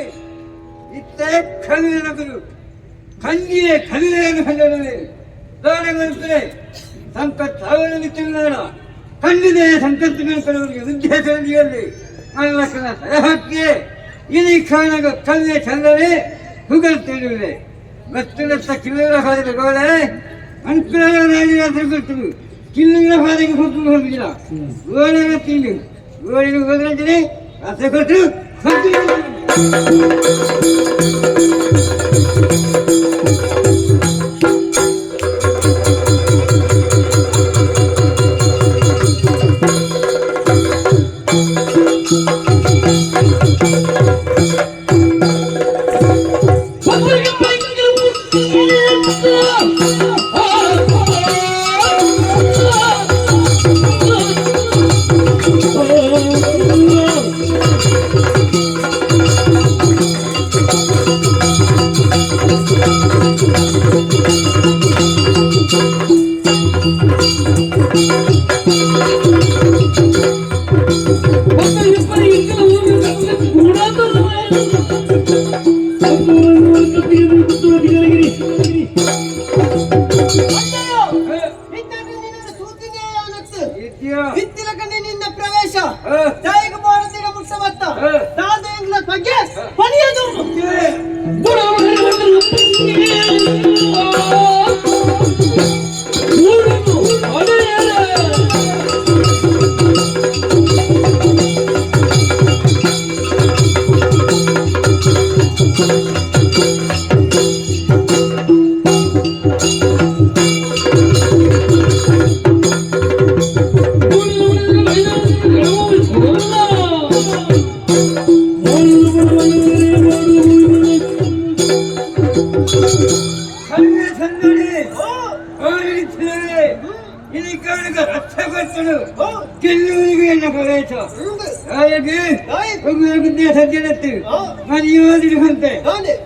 Speaker 6: ಇತ್ತೆ ಕನ್ನಡಗಳು ಕಣ್ಣಿಗೆ ಕನ್ನಡ ಕನ್ನಡವೇ ಪ್ರಾಣಗಳಂತೆ ಸಂಕಟ ಅವರಲ್ಲಿ ತಿನ್ನೋಣ ಕಣ್ಣಿದೆ ಸಂಕಟಗಳು ಕಳೆವರಿಗೆ ವಿದ್ಯಾರ್ಥಿಯಲ್ಲಿ ಮಲ್ಲಕ್ಕನ ಸಲಹಕ್ಕೆ ಇನಿ ಕಾಣಗ ಕನ್ನೆ ಚಂದವೇ ಹುಗಲ್ತಿರುವೆ ಗತ್ತಲತ್ತ ಕಿಲ್ಲರ ಹಾದಿದ ಗೋಡೆ ಅಂಕಲ ನಾಡಿನ ತಿರುಗುತ್ತರು ಕಿಲ್ಲರ ಹಾದಿಗೆ ಹೋಗುವುದಿಲ್ಲ ಗೋಡೆಗೆ ತಿಂದು ಗೋಡೆಗೆ ಹೋದ್ರೆ ಅಸೆ ಕೊಟ್ಟು
Speaker 3: ನಿನ್ನ ಪ್ರವೇಶ ದೈಹಿಕ ಭಾರತೀಯ ಮುಟ್ಟಮತ್ತ ದಾದ ಬಗ್ಗೆ ಪಣಿಯದು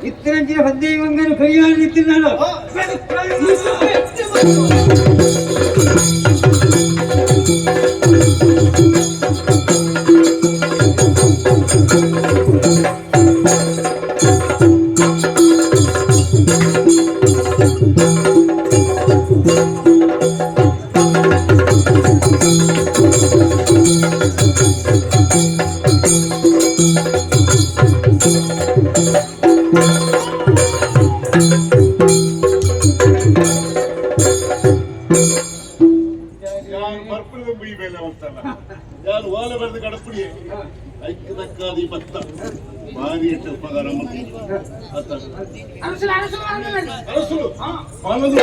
Speaker 3: ఇతర హృదయంగా కయ్యాలిస్తున్నాను
Speaker 1: ಯಾರು ಓಲ ಬರೆದು ಕಡಪುಡಿ ಐಕ್ಯ ತಕ್ಕಾದಿ ಭತ್ತ ಭಾರಿ ಪಗಾರ ಅರಸುಲು ಪಾಲದು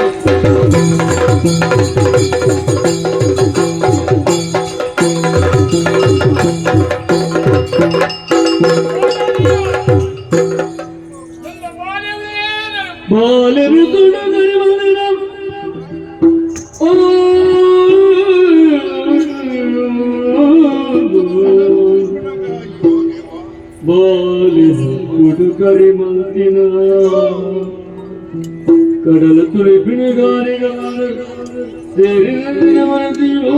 Speaker 5: ಕುಡುಕರಿ ಮಂತಿನ ಕಡಲ ತುಳಿಪಿನ ಗಾರಿಗಳ ಸೇರಿನ ಮನದಿಯೋ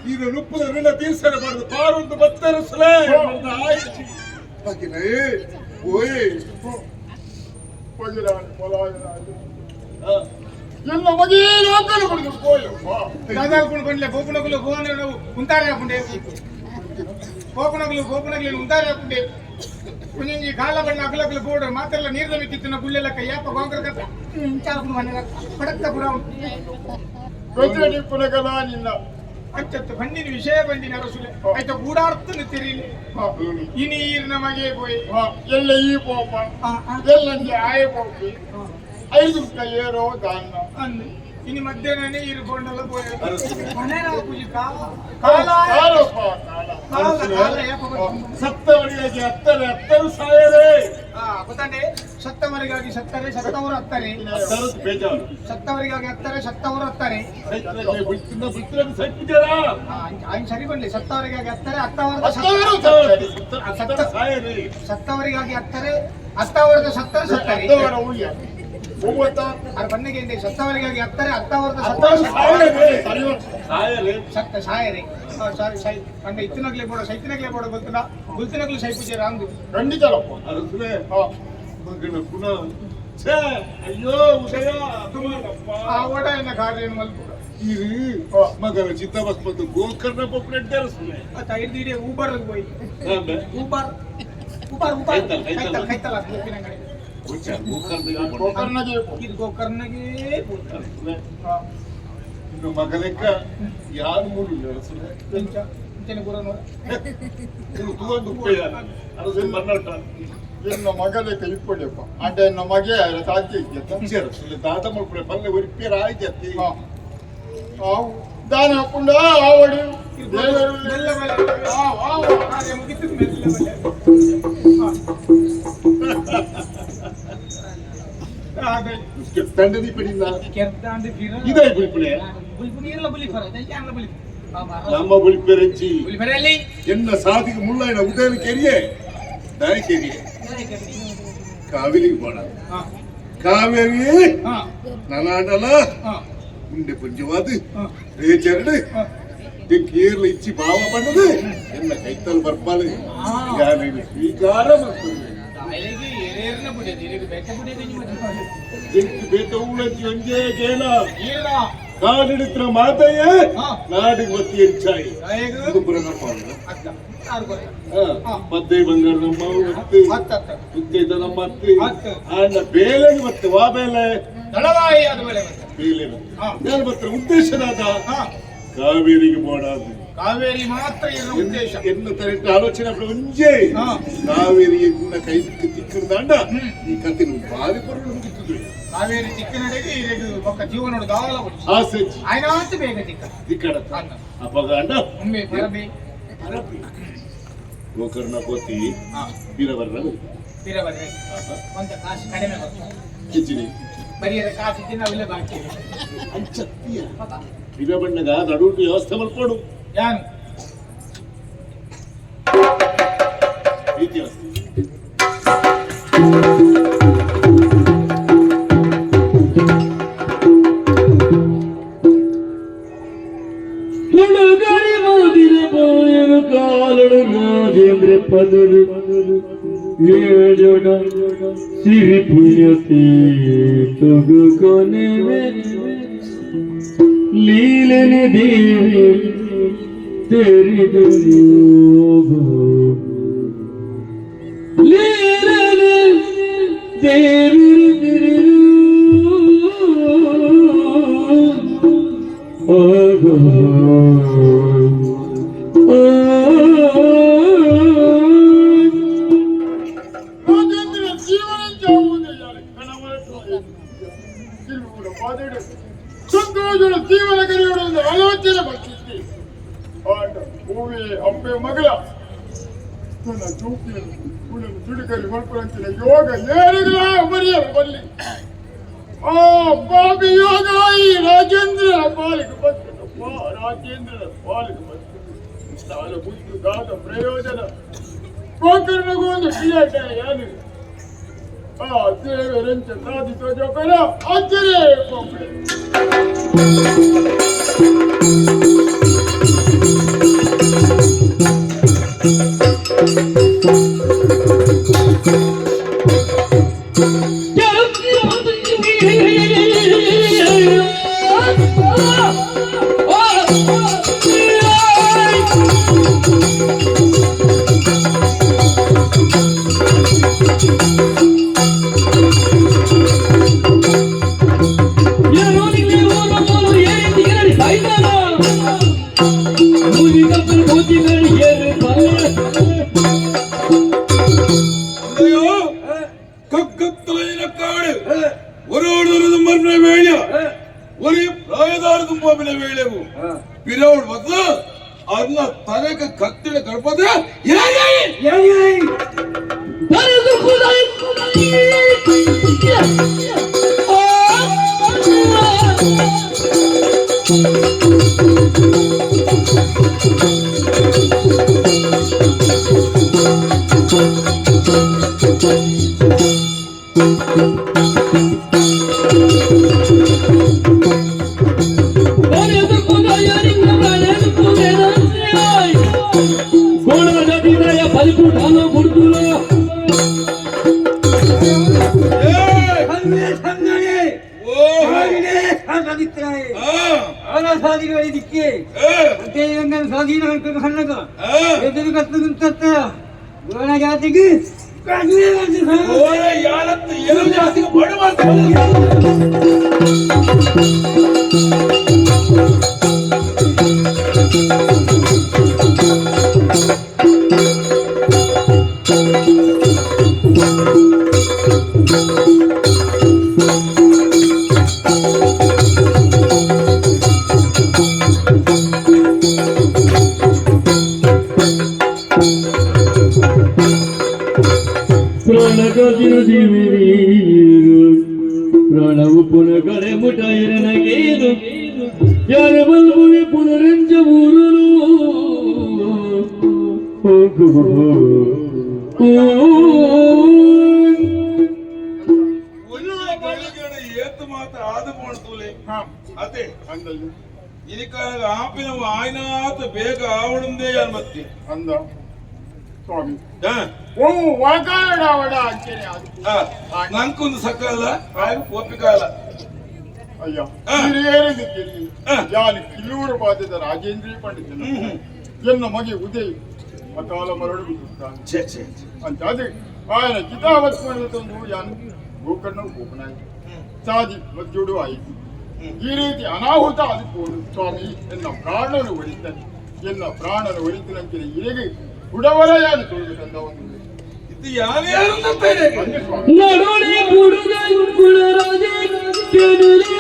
Speaker 1: ಈಗ ನುಪ್ಪದ ಋಣ ತೀರ್ಸಬಾರದು ಪಾರೊಂದು ಬತ್ತರಿಸಲೇ ಎಲ್ಲ ಮಗೇ ಲೋಕಲು ಬಿಡುದು
Speaker 4: ಕೊಂಡ್ಲೆ ಗೋಪುಣಗಳು ಗೋವನ್ನು ಉಂತಾರೆ ಹಾಕೊಂಡೆ ಗೋಪುಣಗಳು ಉಂತಾರೆ ಹಾಕೊಂಡೆ ಕುಂಜಿ ಕಾಲ ಬಣ್ಣ ಅಗಲಗಲು ಬೋರ್ಡ್ ಮಾತೆಲ್ಲ ನೀರ್ದ ಮಿಕ್ಕಿತ್ತಿನ ಗುಳ್ಳೆಲ್ಲ ಕೈಯಪ್ಪ ಗೋಂಕರ ಕತ್ತ ಚಾರ್ಕೊಂಡು ಮನೆ ಪಡಕ್ತ ಪುರ
Speaker 1: ಪುನಗಲ ನಿನ್ನ
Speaker 4: ಅಚ್ಚತ್ತು ಬಂದಿನ ವಿಷಯ ಬಂದಿನ ಅರಸುಲೆ ಆಯ್ತಾ ಗೂಡಾರ್ಥ ನಿಂತಿರಿ ಈ ನೀರಿನ ಮಗೆ ಹೋಯ್
Speaker 1: ಎಲ್ಲ ಈ ಪೋಪ ಎಲ್ಲ ಆಯ ಪೋಪಿ 5 ರೂಪಾಯಿ ಏರೋ ದಾನ
Speaker 4: ಅಂದು ಇನ್ನು ಮಧ್ಯಾಹ್ನನೇ ಇರ್ಕೊಂಡಲ್ಲ
Speaker 1: ಸತ್ತವರಿಗಾಗಿ ಹತ್ತರೆ ಹತ್ತರು ಸಾವಿರೇ
Speaker 4: ಗೊತ್ತಂಡೆ ಸತ್ತವರಿಗಾಗಿ ಸತ್ತರೆ ಸತ್ತವರು ಹತ್ತಾರೆ ಸತ್ತವರಿಗಾಗಿ ಹತ್ತಾರೆ ಸತ್ತವರು ಹತ್ತಾರೆ ಸರಿ ಬನ್ನಿ ಸತ್ತವರಿಗಾಗಿ ಹತ್ತಾರೆ ಸತ್ತವರಿಗಾಗಿ ಹತ್ತಾರೆ ಹತ್ತವರದ ಸತ್ತರೆ ಸತ್ತರೆ ಬನ್ನಿಗೆ ಸತ್ತವರಿಗಾಗಿ ಹತ್ತಾರೆ ಹತ್ತವರದ ಸತ್ತ ಸಾಯರೆ ಸಾರಿ ಕಂಡ ಇತ್ತಿನಗ್ಲೇ ಬೋಡ ಸೈತಿನಗ್ಲೇ ಬೋಡ ಗೊತ್ತಿಲ್ಲ ಗುಲ್ತಿನಗ್ಲು ಸೈ ಪೂಜೆ ರಾಂದು
Speaker 1: ಖಂಡಿತಲಪ್ಪ ಮಗನ ಪುನಃ ಅಯ್ಯೋ ಉದಯ
Speaker 4: ಆ ಓಡ ಎನ್ನ ಕಾರ್ಯ ಮಲ್ಪುಡ
Speaker 1: ಮಗನ ಚಿತ್ತಭಸ್ಮದ್ದು ಗೋಕರ್ಣ ಪೊಪ್ಪರೆಡ್ಡ ರಸುಲೆ
Speaker 4: ಐದು ಊಬರ್ ಹೋಯ್ ಊಬರ್ ಊಬರ್ ಊಬರ್ ಕೈತಲ್ಲ ಗೋಪಿನಂಗಡಿ ಇದು ಗೋಕರ್ಣಗೆ
Speaker 1: ಇನ್ನು ಮಗಲೆಕ್ಕ ಯಾರು ಮೂರು ಎನ್ನ ಮಗಲೆಕ್ಕ ಇಪ್ಪಡಿಯಪ್ಪ ಅಡ್ಡ ಎನ್ನ ಮಗೆ ಸಾಧ್ಯ ಇದೆಯಾ ದಾದ ಮಲ್ಪಡೆ ಬಲ್ಲೆ ಒರಿಪೇರ ಆಯ್ತು ದಾನ ಹಾಕೊಂಡ ಆವಡಿ ತಂಡದಿ ಪಡಿಂದ ಇದೇ ಬುಲ್ಪುಳೆ ನಮ್ಮ ಬುಲ್ಪೆರೆಚ್ಚಿ ಎನ್ನ ಸಾಧಿಗೆ ಮುಳ್ಳೈನ ಉದಯನ ಕೆರಿಯೆ ದಾರಿ ಕೆರಿಯೆ ಕಾವೇರಿಗೆ ಬೋಣ ಕಾವೇರಿ ನನಾಡಲ ಮುಂದೆ ಪುಂಜವಾದ ರೇಚರಡು ಕೇರಳ ಇಚ್ಚಿ ಭಾವ ಪಣ್ಣದು ಎನ್ನ ಕೈತಲ್ ಬರ್ಪಾಲು ಯಾನೇನು ಸ್ವೀಕಾರ ಮಾಡ್ತದೆ ಒಂದೇ ಗೇಲ ಕಾಡಿಡಿತ್ರ ಮಾತೆಯ ನಾಡಿಗೆ ಬತ್ತಿ ಹೆಚ್ಚಾಯಿ ಮದ್ದೆ ಬಂಗಾರ ನಮ್ಮ ಉತ್ತೇಜ ನಮ್ಮ ಅಣ್ಣ ಬೇಲೆ ಮತ್ತೆ ವಾ ಬೇಲೆ ಬೇಲೆ ನಾನು ಮತ್ತೆ ಉದ್ದೇಶನಾದ ಕಾವೇರಿಗೆ ಬೋಡಾದು
Speaker 4: ಕಾವೇರಿ ಮಾತ್ರ ಉದ್ದೇಶ
Speaker 1: ಎನ್ನ ತರಟ್ಟು ಆಲೋಚನೆ ಒಂಜೇ ಕಾವೇರಿಗೆ ಕೂಡ ಕೈ ತಿಕ್ಕದ ದಾಂಡ ಈ ಕತೆ ಭಾರಿ ಪರಗಳು ಮುಗಿತಿದ್ರು
Speaker 4: ಕಾವೇರಿ ದಿಕ್ಕಿನಡೆಗೆ ಇರೆದು ಪಕ್ಕ ಜೀವನೋಡು ದಾಲ
Speaker 1: ಆಸೆ
Speaker 4: ఆయన ಅಂತ ಬೇಗ
Speaker 1: ದಿಕ್ಕಡ ಅಪಗಾಂಡ
Speaker 4: ಒಮ್ಮೆ ಪರಬಿ
Speaker 1: ಗೋಕರ್ಣ ಕೋತಿ ಬೀರವರ್ರ
Speaker 4: ಬೀರವರ್ರೆ ಒಂದ ಕಾಸು ಕಡಿಮೆ ಬರ್ತಾ
Speaker 1: ಕಿಚಿಡಿ
Speaker 4: ಬರಿಯದ ಕಾಸು ತಿನ್ನವಿಲ್ಲ ಬಾಕಿ
Speaker 1: ಅಂಚತ್ತಿಯ ಬೀರಬಣ್ಣಗ ನಡುಟು ವ್ಯವಸ್ಥೆ ಮಾಡ್ಕೊಡು
Speaker 4: ಯಾನು
Speaker 1: ರೀತಿ ವ್ಯವಸ್ಥೆ
Speaker 5: ಕಾಲಡು ರಾಜೇಂದ್ರ ಪದರು ಏಜೋಡ ಸಿರಿ ಪುಣ್ಯತಿ ತುಗು ಕೊನೆವೆ ಲೀಲನೆ ದೇವಿ ತೆರಿದು ಲೀಲನೆ ದೇವಿ
Speaker 1: ಸಂತೋಷದ ಜೀವನ ಕರೆಯುವ ಒಂದು ಆಲೋಚನೆ ಬರ್ತಿದ್ದೆ ಹೂವೆ ಹಬ್ಬೆ ಮಗಳ ನನ್ನ ಜೂಪಿಯನ್ನು ತುಡುಕರಿ ಮಾಡ್ಕೊಳ್ಳಂತಿನ ಯೋಗ ಏನಿಲ್ಲ ಮರೆಯಲು ಬರಲಿ ಆ ಬಾಬಿ ಯೋಗ ಈ ರಾಜೇಂದ್ರನ ಪಾಲಿಗೆ ಬರ್ತದಪ್ಪ ರಾಜೇಂದ್ರನ ಪಾಲಿಗೆ ಬರ್ತದೆ ಸಾಲ ಬುದ್ದು ಗಾದ ಪ್ರಯೋಜನ ಗೋಕರ್ಣಗೂ ಒಂದು ಕಿರೀಟ ಏನು ಆ ದೇವರಂಚ ಸಾಧಿಸೋ ಜೋಕರ ಅಜ್ಜರೇ ಕೊಂಬೆ
Speaker 8: ಕತ್ತಿನ ಗಣಪತಿ
Speaker 6: ಜಾತಿಗೆ
Speaker 5: ಪ್ರಾಣವು ಪುನಗಡೆ ಮುಟಾಯಿರನಗೇನು ಯಾರ ಬಲ್ಬುವೆ ಪುನರಂಜ ಮೂರಲು
Speaker 8: ಏತ್ತು ಮಾತ್ರ ಆದ ಮಾಡ್ತೂಲೆ ಅದೇ ಇದಕ್ಕಾಗ ಆಪಿನ ಆಯ್ನಾತ ಬೇಗ ಆವಡಂದೇ ಅನ್ಬತ್ತಿ
Speaker 1: ಅಂದ ಸ್ವಾಮಿ ಓ ವಾಗಾಡ ಅಂಚೇನೆ
Speaker 8: ನಂಕೊಂದು ಸಕಾಲ ಒಪ್ಪಿಕಾಲ
Speaker 1: ಅಯ್ಯ ಹಿರಿಯರಿದ್ದೀರಿ ಯಾನು ಕಿಲ್ಲೂರು ಬಾಧ್ಯದ ರಾಜೇಂದ್ರಿ ಪಂಡಿತನು ಎನ್ನ ಮಗೆ ಉದಯ ಅಕಾಲ ಮರಳು ಅಂತ ಅದೇ ఆయన ಕಿತಾವತ್ಮನದೊಂದು ಯಾನು ಗೋಕರ್ಣ ಗೋಪನಾಯಿ ಸಾದಿ ಮಜ್ಜುಡು ಆಯಿತು ಈ ರೀತಿ ಅನಾಹುತ ಅದಕ್ಕೋಡು ಸ್ವಾಮಿ ಎನ್ನ ಪ್ರಾಣನು ಒಲಿತಾನೆ ಎನ್ನ ಪ್ರಾಣನು ಒಲಿತನಂತೆ ಇರೆಗೆ ಉಡವರ ಯಾನು ತೊಳೆದು ತಂದ ಒಂದು
Speaker 8: ಇದು ಯಾರ್ಯಾರು ಅಂತಾರೆ
Speaker 5: ನಡೋಳಿ ಬುಡುಗ ಕುಳರಾಜೆ ಕೆನುರೆ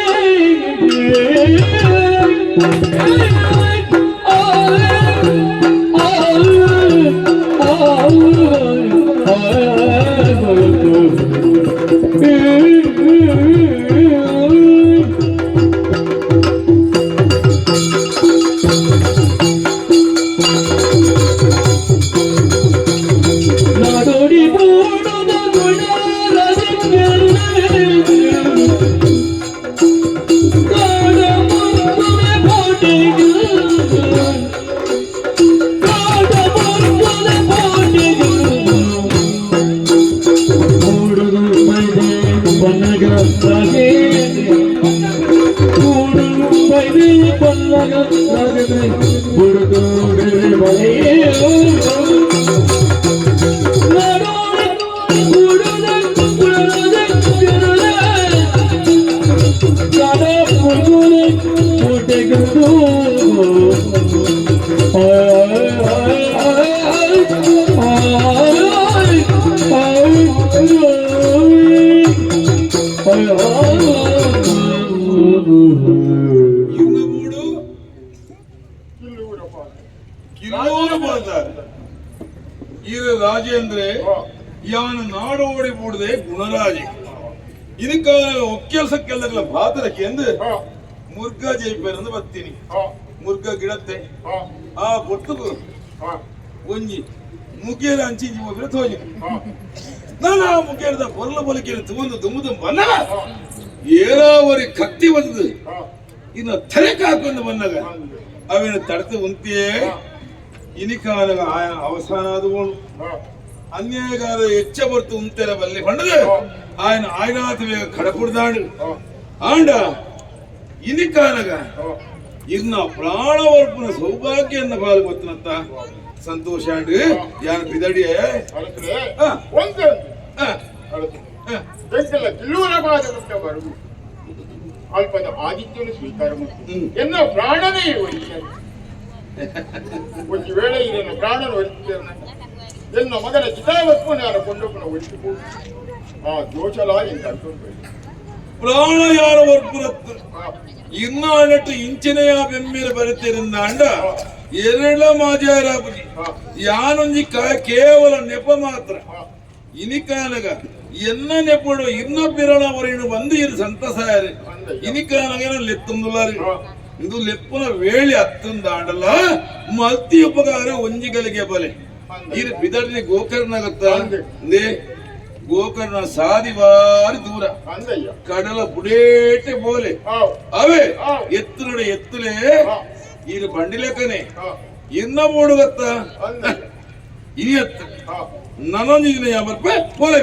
Speaker 8: ಕಿಲ್ಲೂರು ಬರ್ತಾರೆ ಈ ರಾಜ ಅಂದ್ರೆ ಯಾನ ನಾಡೋಡಿ ಬೂಡದೆ ಗುಣರಾಜ ಇದಕ್ಕ ಒಕ್ಕೆಲ್ಸಕ್ಕೆಲ್ಲ ಭಾತರಕ್ಕೆ ಎಂದು ಮುರ್ಗ ಜೈಪೇರಂದು ಬರ್ತೀನಿ ಮುರ್ಗ ಗಿಡತ್ತೆ ಆ ಬೊಟ್ಟು ಒಂಜಿ ಮುಖೇರ ಅಂಚಿ ಹೋಗಿ ನಾನು ಆ ಮುಖೇರದ ಬೊಲ್ಲ ಬೊಲಕೆ ತಗೊಂಡು ದುಮ್ಮದು ಬಂದಾಗ ಏರಾವರಿ ಕತ್ತಿ ಬಂದದು ಇನ್ನು ತಲೆಕ ಹಾಕೊಂಡು ಬಂದಾಗ ಅವೇನು ತಡೆದು ಉಂತಿಯೇ ಇನಿಕಾಲ ಅವಸಾನ ಆದವನು ಅನ್ಯಾಯಗಾರ ಹೆಚ್ಚ ಬರ್ತು ಉಂತೆರ ಬಲ್ಲಿ ಹೊಂಡದೆ ఆయన ఆయనాత కడపుడదాడు ఆండ ఇన్ని కానగా ఇన్న ప్రాణవర్పున సౌభాగ్య పాలు ಗೊತ್ತನಂತ ಸಂತೋಷ ಅಂಡ್ ಯಾನ ಬಿದಡಿಯೇ
Speaker 1: ಒಂದು ಬೆಂಕಲ್ಲ ಕಿಲ್ಲೂರಬಾದ ಮುಟ್ಟ ಬರುವುದು ಅಲ್ಪದ ಆದಿತ್ಯನು ಸ್ವೀಕಾರ ಮುಟ್ಟು ಎನ್ನ ಪ್ರಾಣನೇ ಒಲಿಸರು ಒಂದು ವೇಳೆ ಇದನ್ನು ಪ್ರಾಣನು ಒಲಿಸಿದ ಎನ್ನ ಮಗನ ಚಿತಾವತ್ವನ ಯಾರ ಕೊಂಡೊಬ್ಬನ ಒಲಿಸಿಕೊಂಡು ಆ ದೋಷಲ ಎಂದು ಅರ್ಥೊಂದು
Speaker 8: ಪ್ರಾಣ ಯಾರ ವರ್ಪುರತ್ತು ಇನ್ನಾಳಟ್ಟು ಇಂಚಿನೆಯ ಬೆಮ್ಮಿರ ಬರುತ್ತಿರಿಂದ ಅಂಡ ಎರಡ ಮಾಜಾರಾಪುಜಿ ಯಾನೊಂಜಿ ಕೇವಲ ನೆಪ ಮಾತ್ರ ಇನಿಕಾನಗ ಎನ್ನ ನೆಪಡು ಇನ್ನ ಪಿರಣ ವರಿಣು ಬಂದು ಇರು ಸಂತಸಾಯರಿ ಇನಿಕಾನಗೇನ ಲೆತ್ತುಂದುಲಾರಿ ಇದು ಲೆಪ್ಪನ ವೇಳಿ ಹತ್ತಂದ ಆಂಡಲ್ಲ ಮಲ್ತಿ ಉಪಕಾರ ಒಂಜಿಗಳಿಗೆ ಬಲೆ ಇರು ಬಿದರ್ನಿ ಗೋಕರ್ಣಗತ್ತ ಗೋಕರ್ಣ ಸಾದಿ ಬಾರಿ ದೂರ ಕಡಲ ಬುಡೇಟೆ ಬೋಲೆ ಅವೇ ಎತ್ತುನಡೆ ಎತ್ತುಲೆ ಇರು ಬಂಡಿಲೆಕ್ಕನೆ ಇನ್ನ ಬೋಡುಗತ್ತ ಇನಿ ಎತ್ತ ನನ್ನೊಂದಿಗೆ ಬರ್ಪೆ ಬೋಲೆ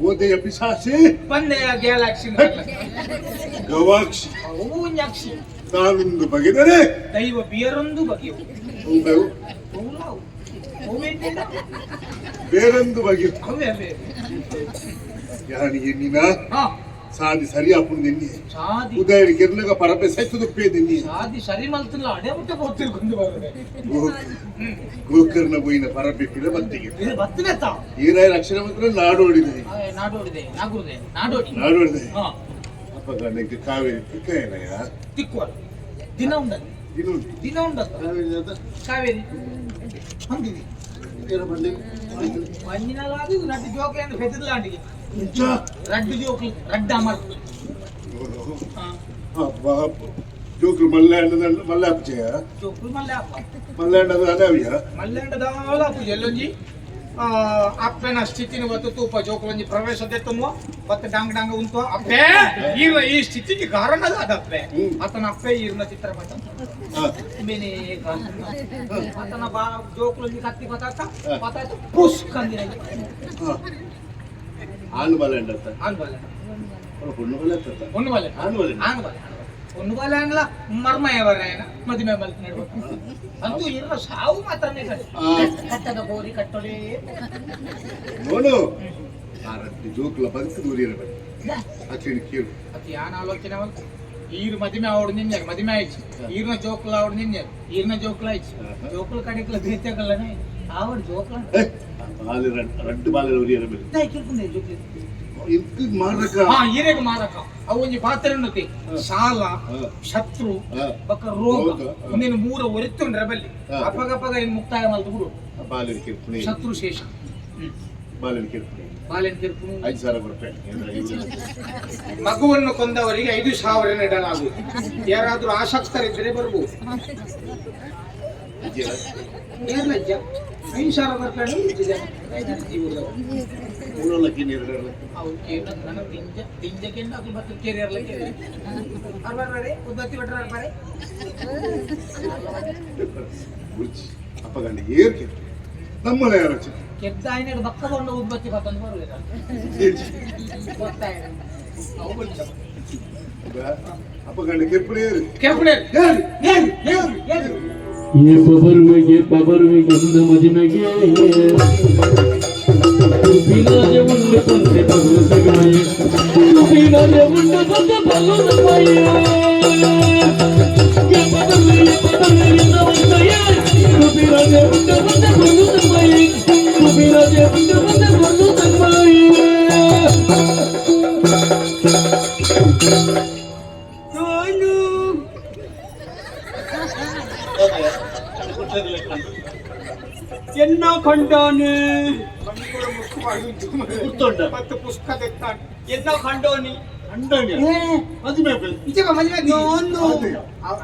Speaker 1: ಓದೆಯ ಪಿಶಾಚಿ
Speaker 4: ಬಂದೆಯ ಗ್ಯಾಲಾಕ್ಸಿ
Speaker 1: ಗವಾಕ್ಷಿ
Speaker 4: ಹೂನ್ಯಾಕ್ಷಿ
Speaker 1: ತಾನೊಂದು ಬಗೆದರೆ
Speaker 4: ದೈವ ಬಿಯರೊಂದು ಬಗೆಯು
Speaker 1: ಬೇರೊಂದು ಬಗೆ
Speaker 4: ಅವೇ
Speaker 1: ಯಾನಿಗೆ ನೀನ ಸಾದಿ ಸರಿ ಹಾಕೊಂಡು ನಿನ್ನೆ
Speaker 4: ಸಾದಿ
Speaker 1: ಉದಯ ಗಿರ್ನಗ ಪರಪೆ ಸೆತ್ತು ದುಪ್ಪೆ ನಿನ್ನೆ
Speaker 4: ಸಾದಿ ಸರಿ ಮಲ್ತಿಲ್ಲ ಅಡೆ ಮುಟ್ಟೆ ಹೋಗ್ತಿರ್ಕೊಂಡು ಬರದೆ
Speaker 1: ಗೋಕರ್ಣ ಬೋಯಿನ ಪರಪೆ ಕಿಡ ಬತ್ತಿಗೆ
Speaker 4: ಇದು ಬತ್ತಿನೆತ್ತ
Speaker 1: ಈರಾಯ ರಕ್ಷಣೆ ಮಾತ್ರ ನಾಡೋಡಿದೆ
Speaker 4: ನಾಡೋಡಿದೆ ನಾಗುರುದೆ ನಾಡೋಡಿ
Speaker 1: ನಾಡೋಡಿದೆ
Speaker 4: ಹಾ
Speaker 1: ಅಪ್ಪ ಗಣ್ಣಕ್ಕೆ ಕಾವೇರಿ ತಿಕ್ಕ ಏನಯ್ಯ
Speaker 4: ತಿಕ್ಕುವ ದಿನ ಉಂಟು ದಿನ ಉಂಟು ಕಾವೇರಿ ಹಂಗಿದಿ ಮಣ್ಣಿನಲ್ಲಾಗಿ ರಡ್ಡು ಜೋಕ್ಲಿ ಅಂತ ಫೆತಿರ್ಲಾಂಡಿಗೆ ರಡ್ಡು ಜೋಕ್ಲಿ ರಡ್ಡ ಅಮರ್
Speaker 1: ಜೋಕ್ರು ಮಲ್ಲಾಪುಜಯ
Speaker 4: ಜೋಕುಲು ಮಲ್ಲೆ ಅಪ್ಪ
Speaker 1: ಮಲ್ಲಾಂಡದ ಅದಾವ್ಯ
Speaker 4: ಮಲ್ಲೆಂಡ ದಾಲ ಪೂಜೆ ಎಲ್ಲೊಂಜಿ ಅಪ್ಪನ ಸ್ಥಿತಿನ ಬತ್ತು ತೂಪ ಜೋಕುಲೊಂಜಿ ಪ್ರವೇಶತೆ ತುಂಬ ಮತ್ತೆ ಡಾಂಗ್ ಡಾಂಗ್ ಉಂಟು ಅಪ್ಪೆ ಈರ್ನ ಈ ಸ್ಥಿತಿಗೆ ಕಾರಣ ಅದಪ್ಪೆ ಆತನ ಅಪ್ಪೆ ಈರ್ನ ಚಿತ್ರಪಟ ಮೇನೆ ಆತನ ಬಾ ಜೋಕುಲೊಂಜಿ ಕತ್ತಿ ಪತಾತ ಪುಷ್ ಕಂದಿನ
Speaker 1: ಆನ್ ಮಲ್ಲಾಂಡ
Speaker 4: ಆನ್ ಬಲ್ಲ
Speaker 1: ಹೊಣ್ಣು ಮಲ್ಲಾಂಡ
Speaker 4: ಒಂದು ಬಲ್ಲ
Speaker 1: ಆನ್ ಮಲ್ಲಾಂಡ
Speaker 4: ಆನ್ ಬಲ್ಲ ಒಂದು ಬಲ್ಲ ಅನ್ಲ ಮರ್ಮಯ ಬರೇನ ಮದುವೆ ಮಲ್ಕ ನಡ್ಬೇಕು ಅಂತೂ ಇರೋ ಸಾವು ಮಾತ್ರನೇ ಕಟ್ಟದ ಗೋರಿ ಕಟ್ಟೋಲೇ
Speaker 1: ನೋಡು ಆ ರಟ್ಟಿ ಜೋಕ್ಲ ಬದುಕು ದೂರ ಇರಬೇಕು ಅಚ್ಚಿನ ಕೇಳು
Speaker 4: ಅದು ಯಾನ್ ಆಲೋಚನೆ ಅವಲ್ ಈರ್ ಮದಿಮೆ ಅವಡು ನಿನ್ನೆ ಮದಿಮೆ ಆಯ್ತು ಈರ್ನ ಜೋಕ್ಲ ಅವಡು ನಿನ್ನೆ ಈರ್ನ ಜೋಕ್ಲ ಆಯ್ತು ಜೋಕ್ಲ ಕಡೆಕ್ಲ ಬೇತೆಗಲ್ಲನೆ ಆವಡ್ ಜೋಕ್ಲ
Speaker 1: ಬಾಲೆ ರಡ್ಡು ಬಾಲೆ ದೂರ ಇರಬೇಕು
Speaker 4: ದೈಕಿರ್ಕೊಂಡೆ ಜೋಕ್ಲ
Speaker 1: ಇಂಕ ಮಾರಕ
Speaker 4: ಹಾ ಈರೆಗ ಮಾರಕ ಅವು ಒಂಜಿ ಪಾತ್ರೆ ಉನ್ನತಿ ಸಾಲ ಶತ್ರು ಬಕ್ಕ ರೋಗ ಒಂದಿನ ಮೂರ ಒರಿತುಂಡ್ರೆ ಬಲ್ಲಿ ಅಪ್ಪಗಪ್ಪಗ ಇನ್ ಮುಕ್ತಾಯ ಮಲ್ತು ಬಿಡು
Speaker 1: ಬಾಲೆ ಕಿರ್ಪುಣಿ
Speaker 4: ಶತ್ರು ಶೇಷ
Speaker 1: ಬಾಲೆ ಕಿರ್ಪುಣಿ
Speaker 4: ಬಾಲೆನ್ ಕಿರ್ಪುಣಿ
Speaker 1: 5,000 ರೂಪಾಯಿ
Speaker 4: ಮಗುವನ್ನು ಕೊಂದವರಿಗೆ 5,000 ನೀಡಲಾಗುವುದು ಯಾರಾದ್ರೂ ಆಸಕ್ತರಿದ್ದರೆ ಬರ್ಬೋದು ಏರ್ಲಜ್ಜ 5,000 ರೂಪಾಯಿ
Speaker 1: ಮೂರಲಕ್ಕಿ ನೀರು
Speaker 4: ಅವ್ರು ನನ್ನ ತಿಂಜಕ್ಕೆ ಬತ್ತು ಕೇರಿಯರ್ಲಕ್ಕೆ ಬರ್ಬಾರೆ ಉದ್ಬತ್ತಿ ಬಿಟ್ರೆ ಬರ್ಬಾರೆ
Speaker 1: ಅಪ್ಪ ಗಂಡ ಏರ್ಕೆ ನಮ್ಮನೆ ಯಾರ
Speaker 4: ಕೆದ್ದ ಆಯ್ನ ಬಕ್ಕದೊಂದು ಉದ್ಬತ್ತಿ ಬತ್ತಂದು ಬರುವುದಿಲ್ಲ ಗೊತ್ತಾಯ ಅವು ಬಂದ
Speaker 1: ಅಪ್ಪ ಗಂಡ ಕೆರ್ಪುಣಿ
Speaker 4: ಕೆರ್ಪುಣೆ
Speaker 5: ಬರುವೆಗೆ ಅಂದ ಮದಿಮೆಗೆ ಬಿಲಾಜೆ ಉಂಡು ಬಂದೆ ಬಲ್ಲುದಗಾಯ ಬಿಲಾಜೆ ಉಂಡು ಬಂದೆ ಬಲ್ಲುದಗಾಯ ಬದಲಿಯಿಂದ ಒಂದಯ ಬಿಲಾಜೆ ಉಂಡು ಬಂದೆ ಬಲ್ಲುದಗಾಯ ಬಿಲಾಜೆ ಉಂಡು ಬಂದೆ ಬಲ್ಲುದಗಾಯ ಎನ್ನ ಕಂಡಾನೆ
Speaker 4: ಮತ್ತು ಪುಸ್ತಕ ತೆಕ್ತಾನೆ
Speaker 6: ಎನ್ನ ಕಂಡೋನಿ
Speaker 1: ಮದುವೆ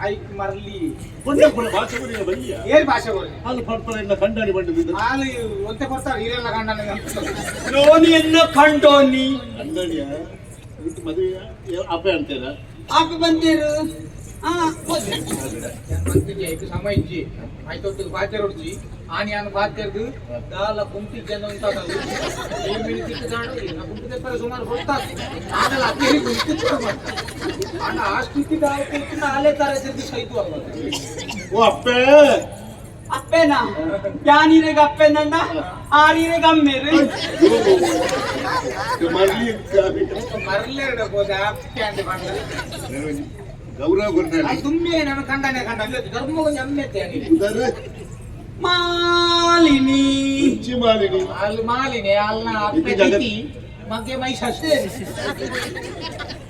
Speaker 4: ಐಕ್ ಮರ್ಲಿ
Speaker 1: ಭಾಷೆ ಬಯ್ಯ
Speaker 4: ಏನ್ ಭಾಷೆ ಬರಲಿ
Speaker 1: ಅದು ಪಡ್ಪಡೆಲ್ಲ ಕಂಡಾಣಿ ಬಂದಿದ್ದು
Speaker 4: ಹಾಲು ಒಂತೆ ಬರ್ತಾರೆ ಹಿರಿಯಲ್ಲ ಗಂಡನ
Speaker 6: ನೋನಿ ಎನ್ನ ಕಂಡೋನಿ
Speaker 1: ಕಂಡಾಣಿಯ ಮದುವೆ ಅಪ್ಪ ಅಂತೇನ
Speaker 6: ಆಪ ಬಂದಿರು
Speaker 4: ಸಮಯ ಇಜ್ಜಿ ಆಯ್ತು ಬಾತ್ಯರ್ ಹೊಡ್ಜಿ ಆನಿ ಆನ ಬಾತ್ಯರ್ದು ದಾಲ ಕುಂಟಿ ಜನ ಉಂಟಾದಲ್ಲ ಕುಂಟಿ ಸುಮಾರು ಹೊಡ್ತಾರೆ ಆಮೇಲೆ ಅಕ್ಕಿ ಆನ ಆ ಸ್ಥಿತಿ ದಾಲ ಕುಂಟಿನ ಆಲೆ ತರ ಜಲ್ದಿ ಸೈತು ಅಲ್ಲ
Speaker 1: ಓ ಅಪ್ಪೆ
Speaker 6: ಅಪ್ಪೇನಾ ಯಾನೀರೆಗ ಅಪ್ಪೇನಂಡ ಆರೀರೆಗ ಅಮ್ಮೇರು
Speaker 1: ಮರ್ಲಿ
Speaker 4: ಮರಲೇ ಇಡಬಹುದು ಅಪ್ಪೆ ಅಂತ ಮಾಡಿದ್ರೆ
Speaker 1: ಗೌರವ ಕೊಡ್ತಾರೆ
Speaker 4: ತುಂಬೆ ನಾನು ಕಂಡನೆ ಧರ್ಮ ಕೊಂಚ ಅಮ್ಮೆತ್ತೆ
Speaker 6: ಮಾಲಿನಿ
Speaker 1: ಮಾಲಿನಿ
Speaker 4: ಅಲ್ಲಿ ಮಾಲಿನಿ ಅಲ್ಲ ಅಪ್ಪೆ ತಿಥಿ ಮಗೆ ಮೈಸಷ್ಟೇ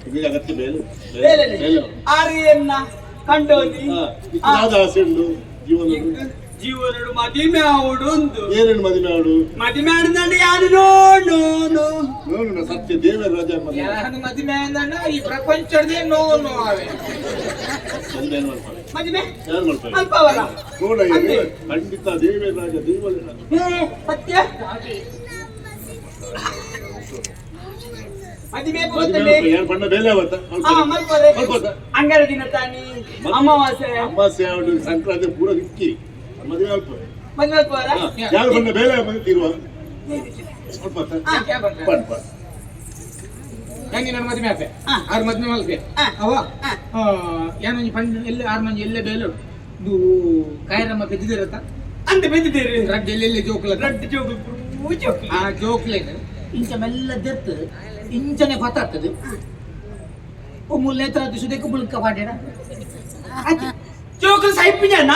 Speaker 1: ಇದು ಜಗತ್ತು ಮೇಲು
Speaker 6: ಆರಿಯನ್ನ ಕಂಡೋನಿ
Speaker 1: ಆಸೆ ಉಂಟು ಜೀವನ
Speaker 6: ಜೀವನಡು ಮದಿಮೆ ಆವೊಂದು
Speaker 1: ಏನೇನು ಮದುವೆ ಆಡು
Speaker 6: ಮದಿಮೆ ಆಡಿದಂಡ ಯಾರು ನೋಡು
Speaker 1: ನೋಡು ಸತ್ಯ ದೇವರ ರಾಜ
Speaker 4: ಯಾರು ಮದುವೆ ಅಂದಣ್ಣ ಈ ಪ್ರಪಂಚದೇ ನೋವು ಅವೇ ಮದುವೆ
Speaker 1: ಯಾರು ಮಾಡ್ತಾರೆ
Speaker 6: ಅಲ್ಪವಲ್ಲ
Speaker 1: ನೋಡ ಖಂಡಿತ ದೇವರ ರಾಜ ದೇವರ
Speaker 6: ಸತ್ಯ ಮದುವೆ ಬರುತ್ತದೆ
Speaker 1: ಯಾರು ಬಣ್ಣ ಬೇಲೆ ಅವತ್ತ
Speaker 6: ಮಲ್ಪದೆ ಅಂಗಾರ ದಿನ ತಾನಿ ಅಮಾವಾಸ್ಯೆ
Speaker 1: ಅಮಾವಾಸ್ಯೆ ಅವಳು ಸಂಕ್ರಾಂತಿ ಪೂರ ದಿಕ್ಕಿ ಮದುವೆ ಅಲ್ಪ
Speaker 6: ಮದುವೆ ಬರ
Speaker 1: ಯಾರು ಬಣ್ಣ ಬೇಲೆ ತೀರುವ
Speaker 4: ಹೆಂಗೆ ನನ್ನ ಮದುವೆ ಆಪೆ ಆರು ಮದುವೆ ಮಲ್ಪೆ ಅವ ಏನೊಂದು ಪಂಡ ಎಲ್ಲಿ ಆರ್ನೊಂದು ಎಲ್ಲೇ ಬೇಲು ಇದು ಕಾಯರಮ್ಮ ಬೆದ್ದಿದಿರತ್ತ
Speaker 6: ಅಂತ ಬೆಂದಿದ್ದೀರಿ
Speaker 4: ರಡ್ಡು ಎಲ್ಲೆಲ್ಲಿ ಜೋಕ್ಲ
Speaker 6: ರಡ್ಡು ಜೋಗಿ
Speaker 4: ಆ ಜೋಕ್ಲೇನು ಇಂಚ ಮೆಲ್ಲದಿರ್ತು ಇಂಚನೆ ಗೊತ್ತಾಗ್ತದೆ ಮುಲ್ಲೆ ಹತ್ರ ಸುದೇಕು ಬುಳ್ಕ ಪಾಡ್ಯಾಡ
Speaker 6: ಜೋಕಲ್ ಸಾಹಿಬ್ಯನ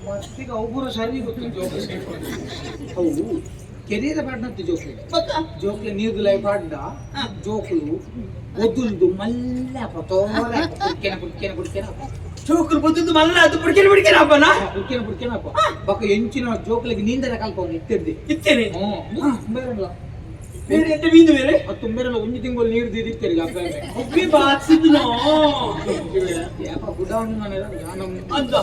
Speaker 4: ಮಸ್ತಿಗೆ ಒಬ್ಬರು ಸರಿ ಗೊತ್ತು ಜೋಕ ಅವು ಕೆರೆಯ ಪಾಡ್ನಂತೆ ಜೋಕ್ಲೆ ಜೋಕ್ಲೆ ನೀರ್ದುಲೈ ಪಾಡ್ಡ ಜೋಕ್ಲು ಒದ್ದುಲ್ದು ಮಲ್ಲ ಪುಡ್ಕೆನ
Speaker 6: ಜೋಕಲ್ ಬದುದು ಮಲ್ಲ ಅದು ಬಿಡ್ಕೇನೆ ಹಬ್ಬನ
Speaker 4: ಬುಡ್ಕೆನ ಬಕ್ಕ ಎಂಚಿನ ಜೋಕ್ಲಿಗೆ ನೀಂದರ ಕಲ್ಪ ಇತ್ತಿರ್ದಿ
Speaker 6: ಇತ್ತೇನೆ
Speaker 4: ಬೇರಲ್ಲ
Speaker 6: ಬೇರೆ ಎಂತ ಮೀನು ಬೇರೆ
Speaker 4: ತುಂಬೇರೆಲ್ಲ ಒಂಜಿ ತಿಂಗಳು ನೀರು ದಿರಿತ್ತೀರಿ ಅಪ್ಪ
Speaker 6: ಒಬ್ಬಿ ಬಾಚಿದ್ನೋ ಅಂತ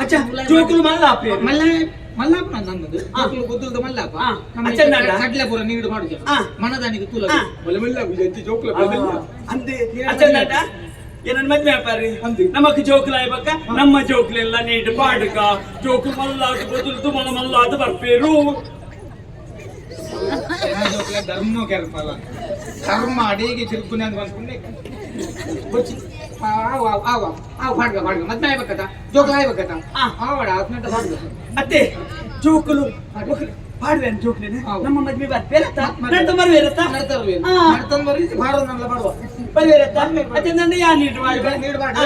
Speaker 6: ಅಚ್ಚ ಜೋಕುಲು ಮಲ್ಲಾಪ
Speaker 4: ಮಲ್ಲಾಪ ನನ್ನದು ಗೊತ್ತದ ಮಲ್ಲಾಪ ಕಡ್ಲೆಪುರ ನೀರು ಮಾಡುದು ಮನದಾನಿಗೆ ತೂಲ
Speaker 6: ಅಂದೆ ಅಚ್ಚಂದಾಟ ಏನನ್ ಮದ್ವೆ ವ್ಯಾಪಾರಿ ನಮಕ್ ಜೋಕುಲ ಆಯ್ಬಕ್ಕ ನಮ್ಮ ಜೋಕುಲೆಲ್ಲ ನೀಟ್ ಪಾಡಕ ಜೋಕು ಮಲ್ಲಾದ ಬದುಲು ತುಮಲ ಮಲ್ಲಾದ ಬರ್ಪೇರು
Speaker 4: ಧರ್ಮ ಕೆರ್ಪಲ್ಲ ಧರ್ಮ ಅಡಿಗೆ ತಿರುಗುನೆ ಅಂತ ಬಂದ್ಕೊಂಡೆ ಪಾಡ್ಗ ಮದ್ವೆ ಆಯ್ಬೇಕತ್ತ ಜೋಕುಲ ಆಯ್ಬೇಕತ್ತ ಆವಾಡ ಹತ್ನೆಂಟ ಪಾಡ್ಗ
Speaker 6: ಅತ್ತೆ ಜೋಕುಲು ಪಾಡ್ವೆ ಅಂತ ಜೋಕುಲೇನೆ ನಮ್ಮ ಮದ್ವೆ ಬರ್ಪೇರತ್ತ ನಡ್ತ ಬರ್ವೇರತ್ತ
Speaker 4: ನಡ್ತಂದ್ ಬರೀ ಬಾರೋನಲ್ಲ ಬರುವ
Speaker 6: ಬರ್ವೇರತ್ತ ಅತ್ತೆ ನನ್ನ ಯಾ ನೀಟ್ ಮಾಡಿ
Speaker 4: ನೀರು ಮಾಡಿ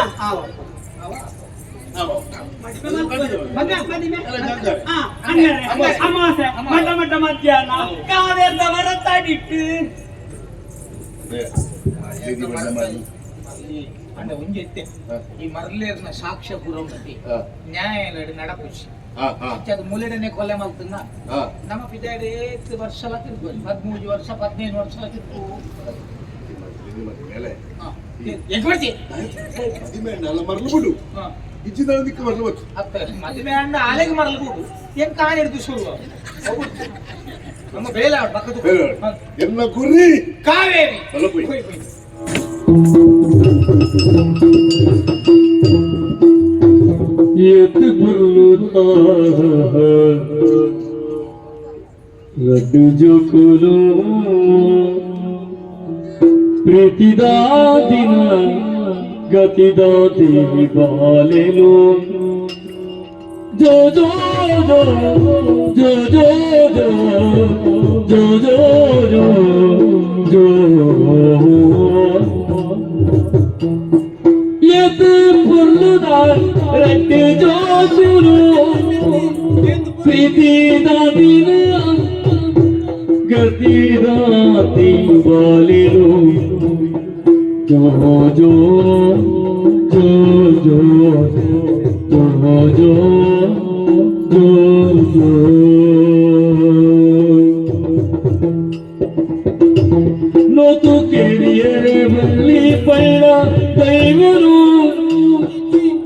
Speaker 6: ಅಮಾಸೆ ಮಠ ಮಠ ಮಧ್ಯಾಹ್ನ ಕಾವ್ಯದವರ ತಡಿಟ್ಟು
Speaker 4: ಅಂಡ ಒಂಜಿ ಎತ್ತೆ ಈ ಮರ್ಲೇರ್ನ ಸಾಕ್ಷ್ಯ ಪುರವತಿ ನ್ಯಾಯಾಲಯ ನಡಪುಷಿ ಅದು ಮುಲೆಡನೆ ಕೊಲೆ ಮಾಡ್ತನ್ನ ನಮ್ಮ ಪಿದಾಡೆ 8 ವರ್ಷ ತಿರ್ಬೋದು 13 ವರ್ಷ 15 ವರ್ಷ ತಿರ್ಕು ಮದುವೆ ಅಂಡ ಆಲೆಗೆ ಮರಲ್ಬಿಡು ಏನ್ ಕಾಣ್ ಹಿಡಿದು ಶುರು ನಮ್ಮ ಬೇಲ ಪಕ್ಕದ
Speaker 1: ಎಲ್ಲ ಗುರಿ
Speaker 4: ಕಾವೇರಿ
Speaker 5: లడ్డు జోకులు ప్రీతిదాదిన గతిదాది బాలెలు జో జో జో జో జో జో జో జో జో ఎత్ పుర్లుదార్ రట్టు జోకులు ప్రీతిదాదిన గతిదాది బాలెలు జో జో జో జో జో జో జో జో ನೋತು ಕೆರಿಯರೆ ಬಲ್ಲಿ ಪಳ್ಳ ದೈವರು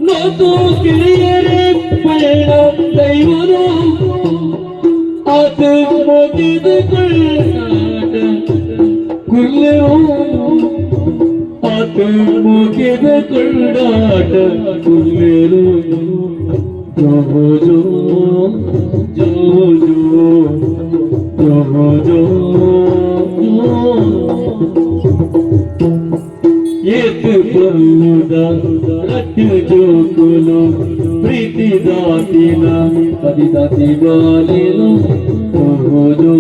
Speaker 5: ನೋತು ಕೆರಿಯರೆ ಪಳ್ಳ ದೈವರು ಆತ ಮೋದಿದ ಕೊಳ್ಳಾಟ ಕುಲ್ಲೆವು ಆತ ಮುಗಿದ ಕೊಳ್ಳಾಟ ಕುಲ್ಲೆರು ಜೋ ಜೋ ಜೋ ಜೋ ಜೋ ಏತು ಬಲ್ಲುದ ರಟ್ಟು ಜೋಕುಲು ಪ್ರೀತಿ ದಾತಿನ ಪದಿ ದಾತಿ ಬಾಲಿಲು ಜೋ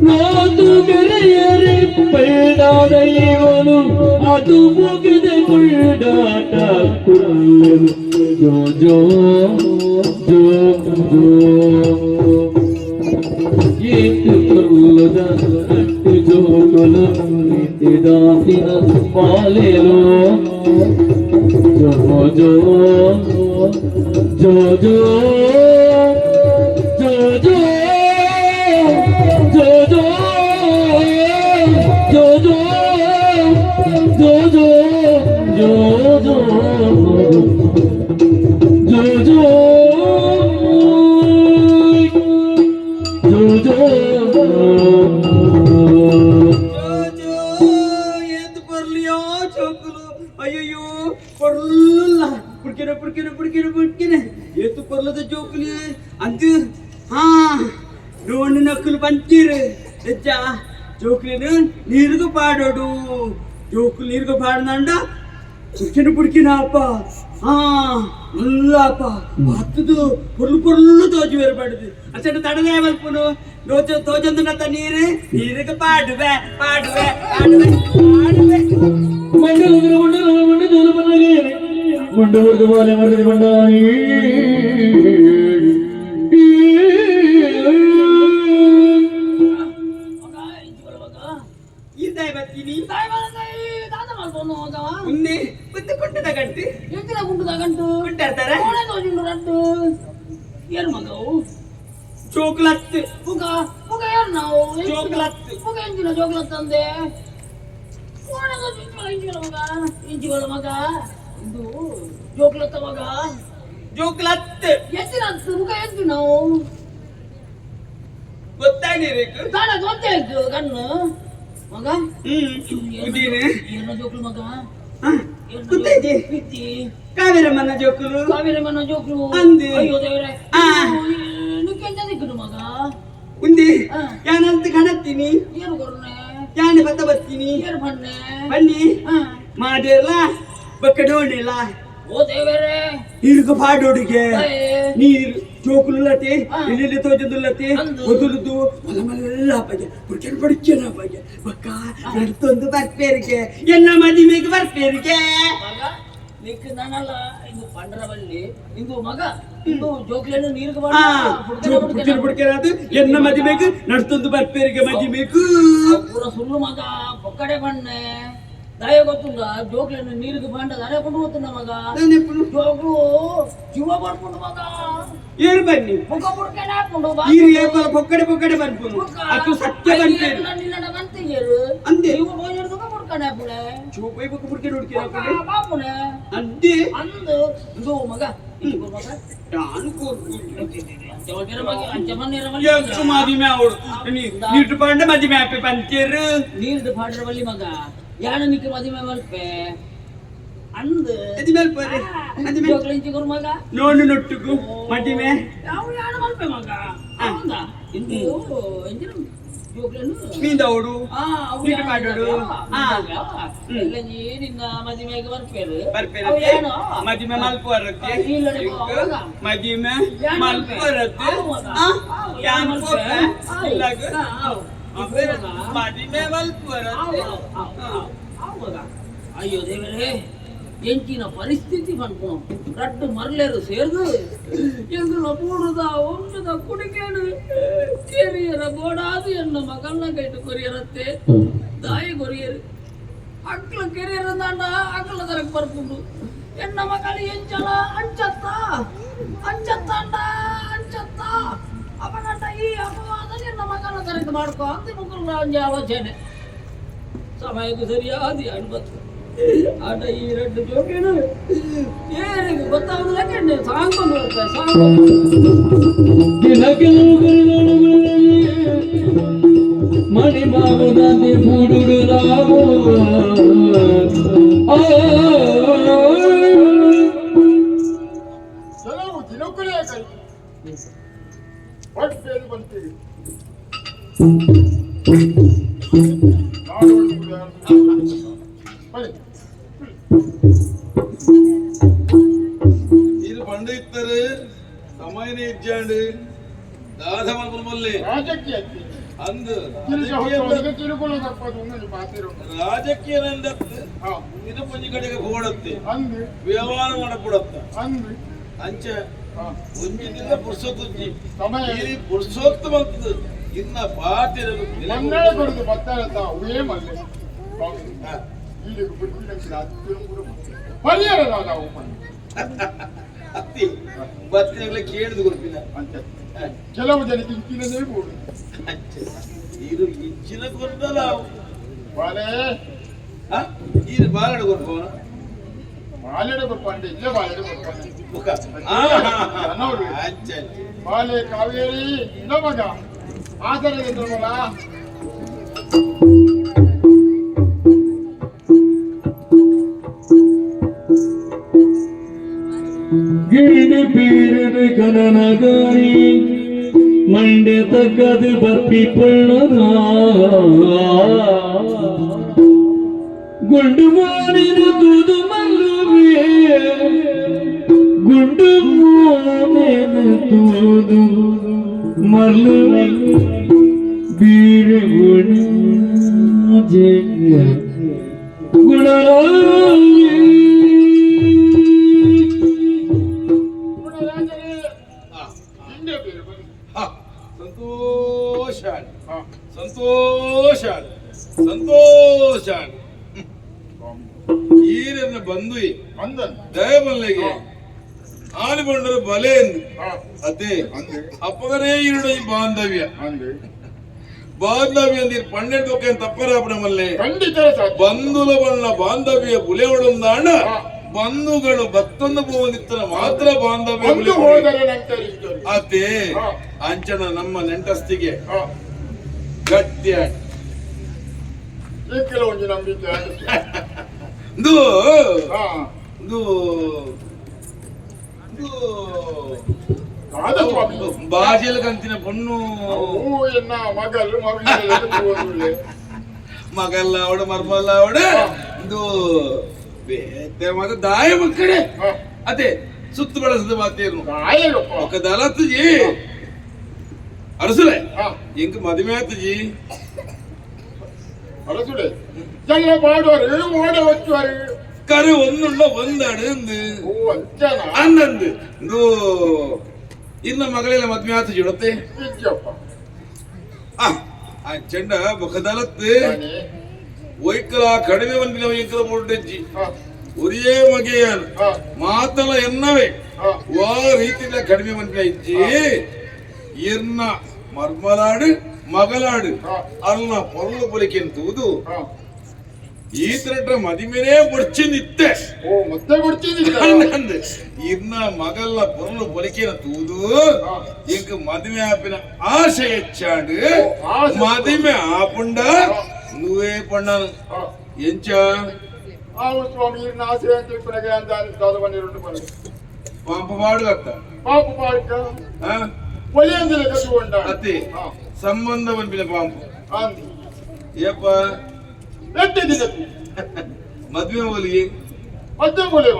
Speaker 5: ನೋತು ಗೆರೆಯರೆ ಪೈಡಾದ ಇವನು ಅದು ಮುಗಿದ ಕುಳ್ಳಾಟ ಕುಲ್ಲೆರು ಜೋ ಜೋ ಜೋ ಜೋ ಏತು ಬಲ್ಲುದ ರಟ್ಟು ಜೋಕುಲು ಪ್ರೀತಿ ದಾತಿನ ಬಾಲೆಲು ಜೋ ಜೋ ಜೋ ಜೋ ಜೋ ಜೋ ಜೋ ಜೋ ಜೋ ಜೋ ಜೋ ಜೋ ಜೋ ಜೋ ಜೋ ಜೋ
Speaker 6: ಅಯ್ಯೋ ಪೊರ್ಲ ಪುಡ್ಕಿನ ಏತು ಪೊರ್ಲದ ಜೋಕುಲಿ ಅಂದು ಡೋಣಿ ನಕ್ಕಲು ಬಂತೀರು ಹೆಚ್ಚ ಜೋಕುಲಿನ ನೀರುಗ ಪಾಡೋಡು ಜೋಕುಲು ನೀರುಗ ಪಾಡನಂಡ ಪುಡ್ಕಿನ ಅಪ್ಪ ಅಲ್ಲಪ್ಪ ಹತ್ತದು ಪೊರ್ಲು ತೋಜು ಬೇರೆ ಪಾಡುದು ಅಚ್ಚಟ ತಡದೇ ಮಲ್ಪುನು ತೋಜಂದು ನೀರು ನೀರುಗ ಪಾಡುವೆ
Speaker 5: ಮುಂಡವರ್ಗ ಬಾಲೆ ಮರದಿ ಬಂಡಾಯಿ
Speaker 7: ಏನು ಮಗವು
Speaker 6: ಚೋಕ್ಲತ್
Speaker 7: ಮುಗ ಮುಗ ಯಾರು ನಾವು
Speaker 6: ಚೋಕ್ಲತ್
Speaker 7: ಮುಗ ಎಂಜಿನ ಜೋಗ್ಲತ್ ಅಂದೆ ಇಂಚಿಗಳ ಮಗ ಇದು ಜೋಗ್ಲತ್ತ ಮಗ
Speaker 6: ಜೋಕ್ಲತ್
Speaker 7: ಎತ್ತಿನ ಮುಗ ಎಂಜು ನಾವು
Speaker 6: ಗೊತ್ತಾಗಿರಬೇಕು
Speaker 7: ತಾನ ಗೊತ್ತಾಯ್ತು ಕಣ್ಣು ಮಗ
Speaker 6: ಉದೀನೆ
Speaker 7: ಏನು ಜೋಕ್ಲು ಮಗ
Speaker 6: ಗೊತ್ತೈತಿ ಕಾವೇರಮ್ಮನ ಜೋಕುಲು
Speaker 7: ಕಾವೇರಮ್ಮನ ಜೋಕ್ಲು
Speaker 6: ಅಂದೆ.
Speaker 7: ಅಯ್ಯೋ ದೇವರೇ
Speaker 6: ಆ.
Speaker 7: ನಿಕ್ಕೆಂತ ದಿಕ್ಕನು ಮಗ
Speaker 6: ಉಂದಿ ಯಾನಂತ ಕಾಣತ್ತೀನಿ
Speaker 7: ಏನು ಕೊರ್ನೆ
Speaker 6: ಯಾನೆ ಬತ್ತ ಬರ್ತೀನಿ
Speaker 7: ಏನು ಬನ್ನೆ
Speaker 6: ಬನ್ನಿ ಮಾಡಿರಲ್ಲ ಬಕ್ಕಡೋಣಿಲ್ಲ
Speaker 7: ಓ ದೇವರೇ
Speaker 6: ನೀರು ಪಾಡೋಡಿಗೆ ನೀರು ಜೋಕುಲತೆ
Speaker 7: ಆ.
Speaker 6: ಇಲ್ಲಿ ತೋಜದುಲ್ಲತೆ
Speaker 7: ಅಂದು.
Speaker 6: ಒದುಲುದು ಮಲಮಲ್ಲ ಬಗೆ ಪುರ್ಕೆನ್ ಪಡಿಕೆನ ಬಗೆ ಬಕ್ಕ ನಡ್ತೊಂದು ಬರ್ಪೇರಿಗೆ ಎನ್ನ ಮದಿಮೆಗೆ ಬರ್ಪೇರಿಗೆ
Speaker 7: ಮಗ ನಿಕ್ ನಾನಲ್ಲ ಇದು ಪಂಡ್ರವಲ್ಲಿ ಇದು ಮಗ ಇದು ಜೋಕ್ಲೇನು ನೀರಿಗೆ
Speaker 6: ಪುರ್ಕೆನ್ ಪುಡ್ಕೆನ ಅದು ಎನ್ನ ಮದಿಮೆಗೆ ನಡ್ತೊಂದು ಬರ್ಪೇರಿಗೆ ಮದಿಮೆಗೂ
Speaker 7: ಪೂರ ಸುಳ್ಳು ಮಗ ಪೊಕ್ಕಡೆ ಬಣ್ಣೆ ದಯ ಗೊತ್ತುಂಡ ಜೋಕ್ಲೇನು ನೀರಿಗೆ ಬಂಡ ದಯ ಕೊಂಡು ಹೋಗ್ತುಂಡ ಮಗ ಜೋಕ್ಲು ಜೀವ ಬರ್ಕೊಂಡು ಮಗ
Speaker 6: ಏರು ಬನ್ನಿ
Speaker 7: ಮುಖ ಮುಡ್ಕೆನೆ ಹಾಕೊಂಡು
Speaker 6: ಈ ಏಪಲ ಪೊಕ್ಕಡೆ ಪೊಕ್ಕಡೆ ಬರ್ಪುನು ಅದು ಸತ್ಯ ಬರ್ಪೇರು
Speaker 7: ನಿನ್ನ ಬಂತಿಯರು
Speaker 6: ಅಂದೆ.
Speaker 7: ನೀವು ಹೋಗಿರ್ದು ಮುಡ್ಕನೆ ಹಾಕುನೆ
Speaker 6: ಚೋಪೈ ಬಕ್ಕ ಪುರ್ಕೆನ್ ಹುಡ್ಕಿನ
Speaker 7: ಬಾಪುನೆ
Speaker 6: ಅಂದೆ
Speaker 7: ಅಂದು ಇದು ಮಗ ಇದು ಮಗ
Speaker 6: ನಾನು ಕೋರ್ತೀನಿ
Speaker 7: ಅಂಚಮನ್ನೇರ
Speaker 6: ಎಷ್ಟು ಮದಿಮೆ ಅವಳು ನೀಟು ಪಂಡ ಮದಿಮೆ ಆಪೆ ಪಂಚೇರು
Speaker 7: ನೀರ್ದು ಪಾಡ್ರವಲ್ಲಿ ಮಗ ಯಾಣ ನಿಕ್ಕೆ ಮದುವೆ ಮಲ್ಪೆ ಅಂದ್
Speaker 6: ಮದಿಮೆ ಅಲ್ಪರೆ ಮದಿಮೆ
Speaker 7: ಜೋಕ್ಲಿಂಚಿಗುರು ಮಗ
Speaker 6: ನೋಡು ನೊಟ್ಟುಗು ಮದಿಮೆ
Speaker 7: ಯಾವ ಯಾಣ ಮಲ್ಪೆ ಮಗ ಹೌದಾ ಇಂದು ಎಂಜಿನ ಜೋಕ್ಲೇನು
Speaker 6: ಮೀಂದವಡು
Speaker 7: ಆ ಅವು
Speaker 6: ನೀರು ಮಾಡೋಡು
Speaker 7: ಎಲ್ಲ ನಿನ್ನ ಮದುವೆಗೆ ಬರ್ಪೇರು
Speaker 6: ಬರ್ಪೇರು
Speaker 7: ಅವು ಏನೋ
Speaker 6: ಮದಿಮೆ ಮಲ್ಪರತ್ತೆ
Speaker 7: ಇಲ್ಲಡೆ ಹೋಗ
Speaker 6: ಮದಿಮೆ
Speaker 7: ಯಾನ್
Speaker 6: ಮಲ್ಪರತ್ತೆ ಯಾನ್ ಕೋಪೆ ಇಲ್ಲಾಗ ಮದಿಮೆ ಮಲ್ಪರತ್ತೆ
Speaker 7: ಅಯ್ಯೋ ದೇವರೇ ಎಂಚಿನ ಪರಿಸ್ಥಿತಿ ಬಂತು ರಡ್ಡು ಮರಲೇರು ಸೇರ್ದು ಎಂಗುಲ ಮೂಡುದ ವಂಶದ ಕುಡಿಕೇಡು ಕೆರಿಯರ ಗೋಡಾದು ಎನ್ನ ಮಗಲ್ನ ಕೈಟು ಕೊರಿಯರತ್ತೆ ದಾಯಿ ಕೊರಿಯರು ಅಕ್ಲ ಕೆರಿಯರ ದಾಂಡ ಅಕ್ಲ ತರಕ್ ಬರ್ಕೊಂಡು ಎನ್ನ ಮಗಳು ಎಂಚಲ ಅಂಚತ್ತ ಅಂಚತ್ತಂಡ ಅಂಚತ್ತ ಅಪಗಂಡ ಈ ಅಪವಾದ ಎನ್ನ ಮಗನ ತರಕ್ ಮಾಡ್ಕೊ ಅಂತ ಮುಗುಲ್ ಆಲೋಚನೆ ಸಮಯಕ್ಕೆ ಸರಿಯಾದ ಅನ್ಬತ್ತು ಆಟ ಈ ಎರಡು ಜೋಕೇನು ಏನಿಗೆ ಗೊತ್ತಾಗುದಿಲ್ಲ ಕೆಣ್ಣೆ ಸಾಂಕೊಂಡು ಬರ್ತಾರೆ ಸಾಂಕೊಂಡು
Speaker 5: ಮಣಿ ಮಾವುದಂತೆ ಬೂಡುಡು ರಾಮು
Speaker 1: ಕೆಲವು ದಿನಕ್ಕಲೇ ಕೈ ಹೊಟ್ಟೆದು ಬಂತೀರಿ
Speaker 8: ಇದು ಬಂಡು ಇತ್ತರು ಸಮಯನೇ ಇಜ್ಜಾಂಡು ದಾದ ಮಲ್ಲೆ
Speaker 1: ರಾಜಕೀಯ
Speaker 8: ಅಂದು
Speaker 1: ತಿರುಗುಳ ತಪ್ಪದು ಮಾತಿರೋ
Speaker 8: ರಾಜಕೀಯ ನಂದತ್ತು
Speaker 1: ಹಾ
Speaker 8: ಇದು ಪಂಜಿ ಕಡೆಗೆ ಹೋಡತ್ತೆ
Speaker 1: ಅಂದು
Speaker 8: ವ್ಯವಹಾರ ಮಾಡಕೊಡತ್ತ
Speaker 1: ಅಂದು
Speaker 8: ಅಂಚ
Speaker 1: ಹಾ
Speaker 8: ಒಂಜಿನಿಂದ ಪುರುಷೋತ್ತುಜ್ಜಿ
Speaker 1: ಸಮಯ
Speaker 8: ಈ ಪುರುಷೋಕ್ತ ಬಂತದ್ದು ಇನ್ನ ಪಾತಿರಲು
Speaker 1: ಮನ್ನಡೆ ಕೊಡುದು ಬತ್ತಾರತ್ತ ಅವೇ ಮಲ್ಲೆ ಈಗ ಬಿಟ್ಟು ಪರಿಹಾರ ನಾವು
Speaker 8: ಅತ್ತಿ ಬತ್ತಿನಗಳ ಕೇಳಿದು ಗೊತ್ತಿಲ್ಲ
Speaker 1: ಅಂತ ಕೆಲವು ಜನಕ್ಕೆ ಇಂಚಿನದೇ ಬೋಡು
Speaker 8: ಇದು ಇಂಚಿನ ಕೊಡ್ತಲ್ಲ
Speaker 1: ಬಾಲೆ
Speaker 8: ಇದು ಬಾಲಡ ಕೊಡ್ಬೋಣ
Speaker 1: ಬಾಲೆಡೆ ಬರ್ಪಂಡೆ ಇಲ್ಲೇ ಬಾಲೆಡೆ ಬರ್ಪಂಡೆ
Speaker 8: ಮುಖ
Speaker 1: ಅನ್ನೋರು
Speaker 8: ಅಂಚ
Speaker 1: ಬಾಲೆ ಕಾವೇರಿ ಇಲ್ಲ ಮಗ ಆಧಾರದಿಂದ
Speaker 5: ಗಿರಿಡಿ ಪೀರಿಡಿ ಕನನಗಾರಿ ಮಂಡೆ ತಕ್ಕದು ಬಪ್ಪಿ ಪುಳ್ಳನ ಗುಂಡು ಮಾಡಿನ ತೂದು ಮಲ್ಲುವೆ ಗುಂಡು ಮಾಡಿನ ತೂದು ಮಲ್ಲುವೆ ಬೀರ ಗುಣ ಜಗ ಗುಣರಾಯ
Speaker 8: ಸಂತೋಷ ಸಂತೋಷ ಈರನ್ನ ಬಂದು
Speaker 1: ಅಂದನ್
Speaker 8: ದಯಬಲ್ಲೆಗೆ ಆನೆ ಬಂಡರ ಬಲೆ ಎಂದು ಅದೇ ಅಪ್ಪಗನೇ ಇರುಡ ಈ ಬಾಂಧವ್ಯ ಬಾಂಧವ್ಯ ಅಂದಿರು ಪನ್ನೆರಡು ಒಕ್ಕ ತಪ್ಪರಾಪಣ ಮಲ್ಲೆ ಬಂಧುಲ ಬಣ್ಣ ಬಾಂಧವ್ಯ ಬುಲೆ ಒಳಂದಾಣ ಬಂಧುಗಳು ಮತ್ತೊಂದು ಬೋನಿತ್ತನ ಮಾತ್ರ ಬಾಂಧವ್ಯ ಅದೇ ಅಂಚನ ನಮ್ಮ ನೆಂಟಸ್ತಿಗೆ ಗಟ್ಟಿ ಬಾಜೆಲ ಕಂತಿನ ಪೊಣ್ಣು ಮಗಲ್ಲ ಅವಡ ಮರ್ಮಲ್ಲ ಅವಡ ಇದು ಮತ್ತೆ ದಾಯ ಮಕ್ಕಳೇ ಅದೇ ಸುತ್ತು ಬಳಸದ ಮಾತೇನು ఒక దళతుజీ అరసులే ఇంక మదిమేతజీ
Speaker 1: ಅರಸುಡೆ ಜಲ್ಲ ಮಾಡುವರು ಓಡ వచ్చుವರು
Speaker 8: ಕರೆ ಒಂದುಳ್ಳ ಒಂದಾಡು
Speaker 1: ಓ ಅಂಚನ
Speaker 8: ಅನ್ನಂದು ಇದು ಇನ್ನ ಮಗಳೆಲ್ಲ ಮದ್ವೆ ಆತು ಜುಡತ್ತೆ
Speaker 1: ಇಜ್ಜಪ್ಪ
Speaker 8: ಆ ಚೆಂಡ ಬೊಕದಲತ್ತು ಒಯ್ಕಲ ಕಡಿಮೆ ಒಂದಿನ ಒಯ್ಕಲ ಮುಡ್ಡೆಜ್ಜಿ ಒರಿಯೇ ಮಗೆಯನ್ ಮಾತಲ ಎನ್ನವೇ ವಾ ರೀತಿಲ ಕಡಿಮೆ ಒಂದಿನ ಇಜ್ಜಿ ಇರ್ನ ಮರ್ಮಲಾಡು ಮಗಲಾಡು ಅಲ್ಲ ಪೊರ್ಲು ಬಲಿಕೆಂತುವುದು ಈತರಟ್ರ ಮದಿಮೆನೇ ಬಡ್ಚಿಂದಿತ್ತೆ
Speaker 1: ಓ ಮತ್ತೆ ಬಡ್ಚಿಂದಿtte
Speaker 8: ಇನ್ನ ಮಗಲ್ಲ ಪೊರ್ಲು ಬಲಿಕೆನ ತೂದು ಇಂಕ ಮದಿಮೆ ಆಪಿನ ಆಶೆ ಹೆಚ್ಚಾಡು ಮದಿಮೆ ಆಪುಂಡ నువ్వే పన్నాను ఎంచా
Speaker 1: అవును స్వామి నాశే అంటే ఇప్పుడే అందాలని రెండు పని
Speaker 8: పంపవాడు అత్త
Speaker 1: పాప ಒಲೆಯಂದಿನ ಕಟ್ಟು ಉಂಟ
Speaker 8: ಅತ್ತೆ ಸಂಬಂಧ ಬಂದಿಲ್ಲ ಪಾಂಪು
Speaker 1: ಅಂದಿ
Speaker 8: ಏಪ್ಪ
Speaker 1: ಎಟ್ಟೆ ದಿನಕ್ಕೆ
Speaker 8: ಮದ್ವೆ ಹೋಲಿಗೆ
Speaker 1: ಮದ್ವೆ ಮೂಲೆ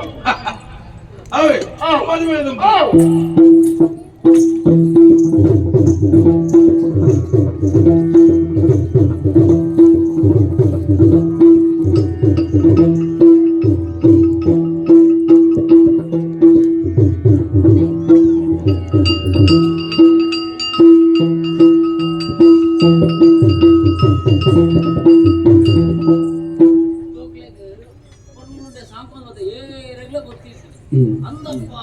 Speaker 8: ಅವೇ ಮದುವೆ
Speaker 7: అందప్ప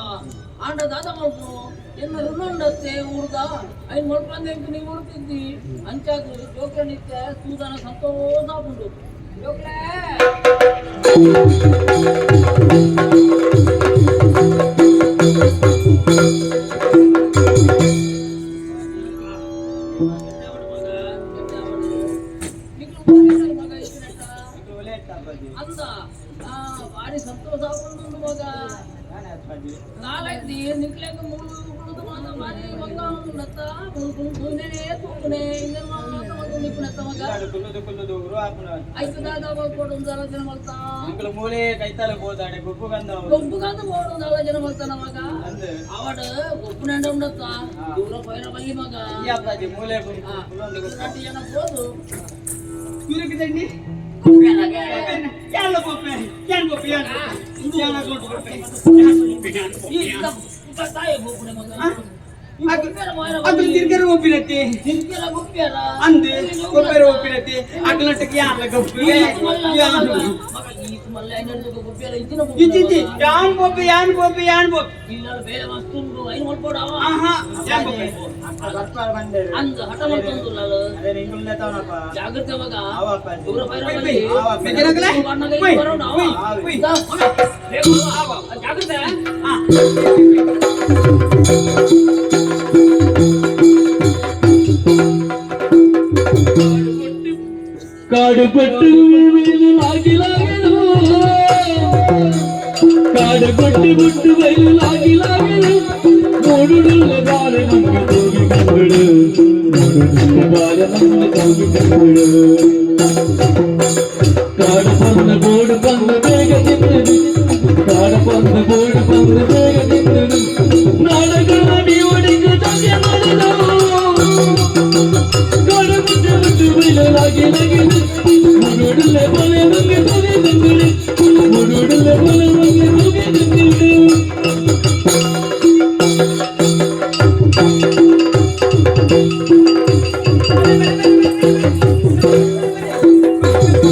Speaker 7: ఆండ దాదా మల్పు ఎన్న రుణండತ್ತೆ ఊరుದ ಐನ್ ಮಲ್ಪಂದೆ ನೀವು ಊರುತ್ತಿದ್ದಿ ಅಂಚಾದು ಜೋಕ್ರ ನಿತ್ಯ ಸೂದನ ಸಂತೋಷ ಉಂಟು ಜೋಕ್ರೆ ಅಂದ ಭಾರಿ ಸಂತೋಷ ಆಗುಂಡು ಮಗ ನಾಲ್ಕು ನಿಕ್ಲೆಂಗ ಮುಳುದು ಮಾತ ಮಾರಿ ಮಗ ಉನ್ನತ ಮುಳುಗುನೆ ತೂಕುನೆ ಇಂದ ಮಾತ ನಿಪುಣತ ಮಗ ಐದು ದಾದ ಕೊಡು ದಾಲ ಜನ ಮಲ್ತಾ
Speaker 6: ಅಂಕಲ ಮೂಲೆ ಕೈತಾಲ ಬೋದಾಡೆ ಗೊಬ್ಬುಗಂದ
Speaker 7: ಬೋಡು ದಾಲ ಜನ ಮಲ್ತಾನ ಮಗ ಅವಡ ಗೊಬ್ಬುನಂಡ ಉಂಡತ್ತ ದೂರ ಪೈರ ಬಲ್ಲಿ ಮಗ
Speaker 6: ಯಾಪಾಜಿ ಮೂಲೆ
Speaker 7: ನಾಟಿ ಜನ ಬೋದು
Speaker 6: ಕುರಿಕೆ ತಂಡಿ ಯಾಲ ಕೊಪ್ಪೆ ಯಾನ್ ಕೊಪ್ಪೆ ಯಾನ ಕೊಟ್ಟು ಕೊಪ್ಪೆ
Speaker 7: ಈ ತಾಯಿ ಬೋಗುನೆ ಮಗ
Speaker 6: ಅದು ತಿರ್ಗರ ಒಪ್ಪಿನತ್ತೆ
Speaker 7: ತಿರ್ಗರ ಗುಪ್ಪ್ಯಾರ
Speaker 6: ಅಂದೆ ಕೊಪ್ಪೆರ ಒಪ್ಪಿನತ್ತೆ ಅಗ್ಲಟಕ್ಕೆ ಯಾಲ ಗಪ್ಪೆ ಯಾನು
Speaker 7: ಮಗ ಈ ಮಲ್ಲ ಐನರ್ದು ಗುಪ್ಪ್ಯಾರ ಇದಿನ
Speaker 6: ಇಜ್ಜಿ ಯಾನ್ ಕೊಪ್ಪೆ
Speaker 7: ಇಲ್ಲ ಬೇರೆ ವಸ್ತುಂಡು ಐನ ಮಲ್ಪೋಡ ಅವ
Speaker 6: ಆಹಾ ಯಾನ್ ಕೊಪ್ಪೆ ಬರ್ತಾರ ಬಂದೆ
Speaker 7: ಅಂದ ಹಠ ಮಾಡ್ಕೊಂಡು ನಾನು
Speaker 6: ಅದೇ ನಿಂಗುಲ್ಲ ತವನಪ್ಪ
Speaker 7: ಜಾಗ್ರತೆ ಮಗ
Speaker 6: ಆವಪ್ಪ
Speaker 7: ದೂರ ಪೈರ ಬಲ್ಲಿ
Speaker 6: ಬೆಜರಗಲೆ
Speaker 7: ಬಣ್ಣಗೆ ಬರೋಣ ಅವ ಜಾಗ್ರತೆ
Speaker 5: ಕಾಡುಪಟ್ಟು ಲಾಗಿಲಾಗಲು ಕಾಡುಪಟ್ಟು ಬುಟ್ಟು ಬಯಲು ಲಾಗಿಲಾಗಲು ನೋಡುಡುಲ್ಲ ಬಾರ ನಮಗೆ ತೋಗಿ ಕಂಬಳು ನೋಡುಡುಲ್ಲ ಬಾರ ನಮಗೆ ತೋಗಿ ಕಂಬಳು ಕಾಡು ಬಂದ ಬೋಡು ಬಂದ ಬೇಗ ತಿನ್ನದು ಕಾಡು ಬಂದ ಬೋಡು ಬಂದ ಬೇಗ ತಿನ್ನದು ನಾಡಗಳ ನೀವಡಿಗೆ ತಂದೆ ಮಾಡಲು ಕಾಡು ಮುಟ್ಟು ಮುಟ್ಟು ಬಯಲು ಲಾಗಿಲಾಗಲು ಮುಡುಡುಲ್ಲ ಬಲೆ ನಮಗೆ ತೋಗಿ ಕಂಬಳು ಮುಡುಡುಲ್ಲ ಬಲೆ ನಮಗೆ ತೋಗಿ ಕಂಬಳು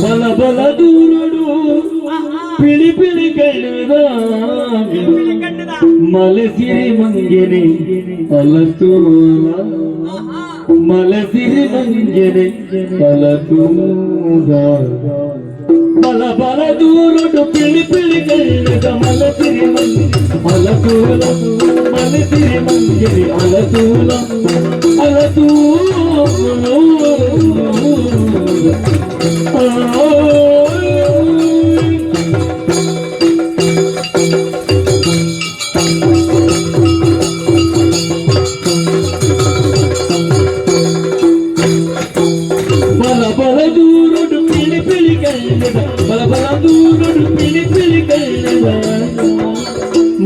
Speaker 5: ಬಲ ಬಲ ದೂರಡು ಪಿಳಿ ಪಿಳಿ ಕಣ್ಣದ ಮಲಸಿರಿ ಮಂಗೆನೆ ಅಲತೂಲ ಮಲಸಿರಿ ಮಂಗೆನೆ ಅಲತೂಲ ಬಲ ಬಲ ದೂರಡು ಪಿಳಿ ಪಿಳಿ ಕೈದ ಮಲಸಿರಿ ಮಂಗೆ ಅಲತೂಲ ಮಲಸಿರಿ ಮಂಗೆನೆ ಅಲತೂಲ ಅಲತೂಲ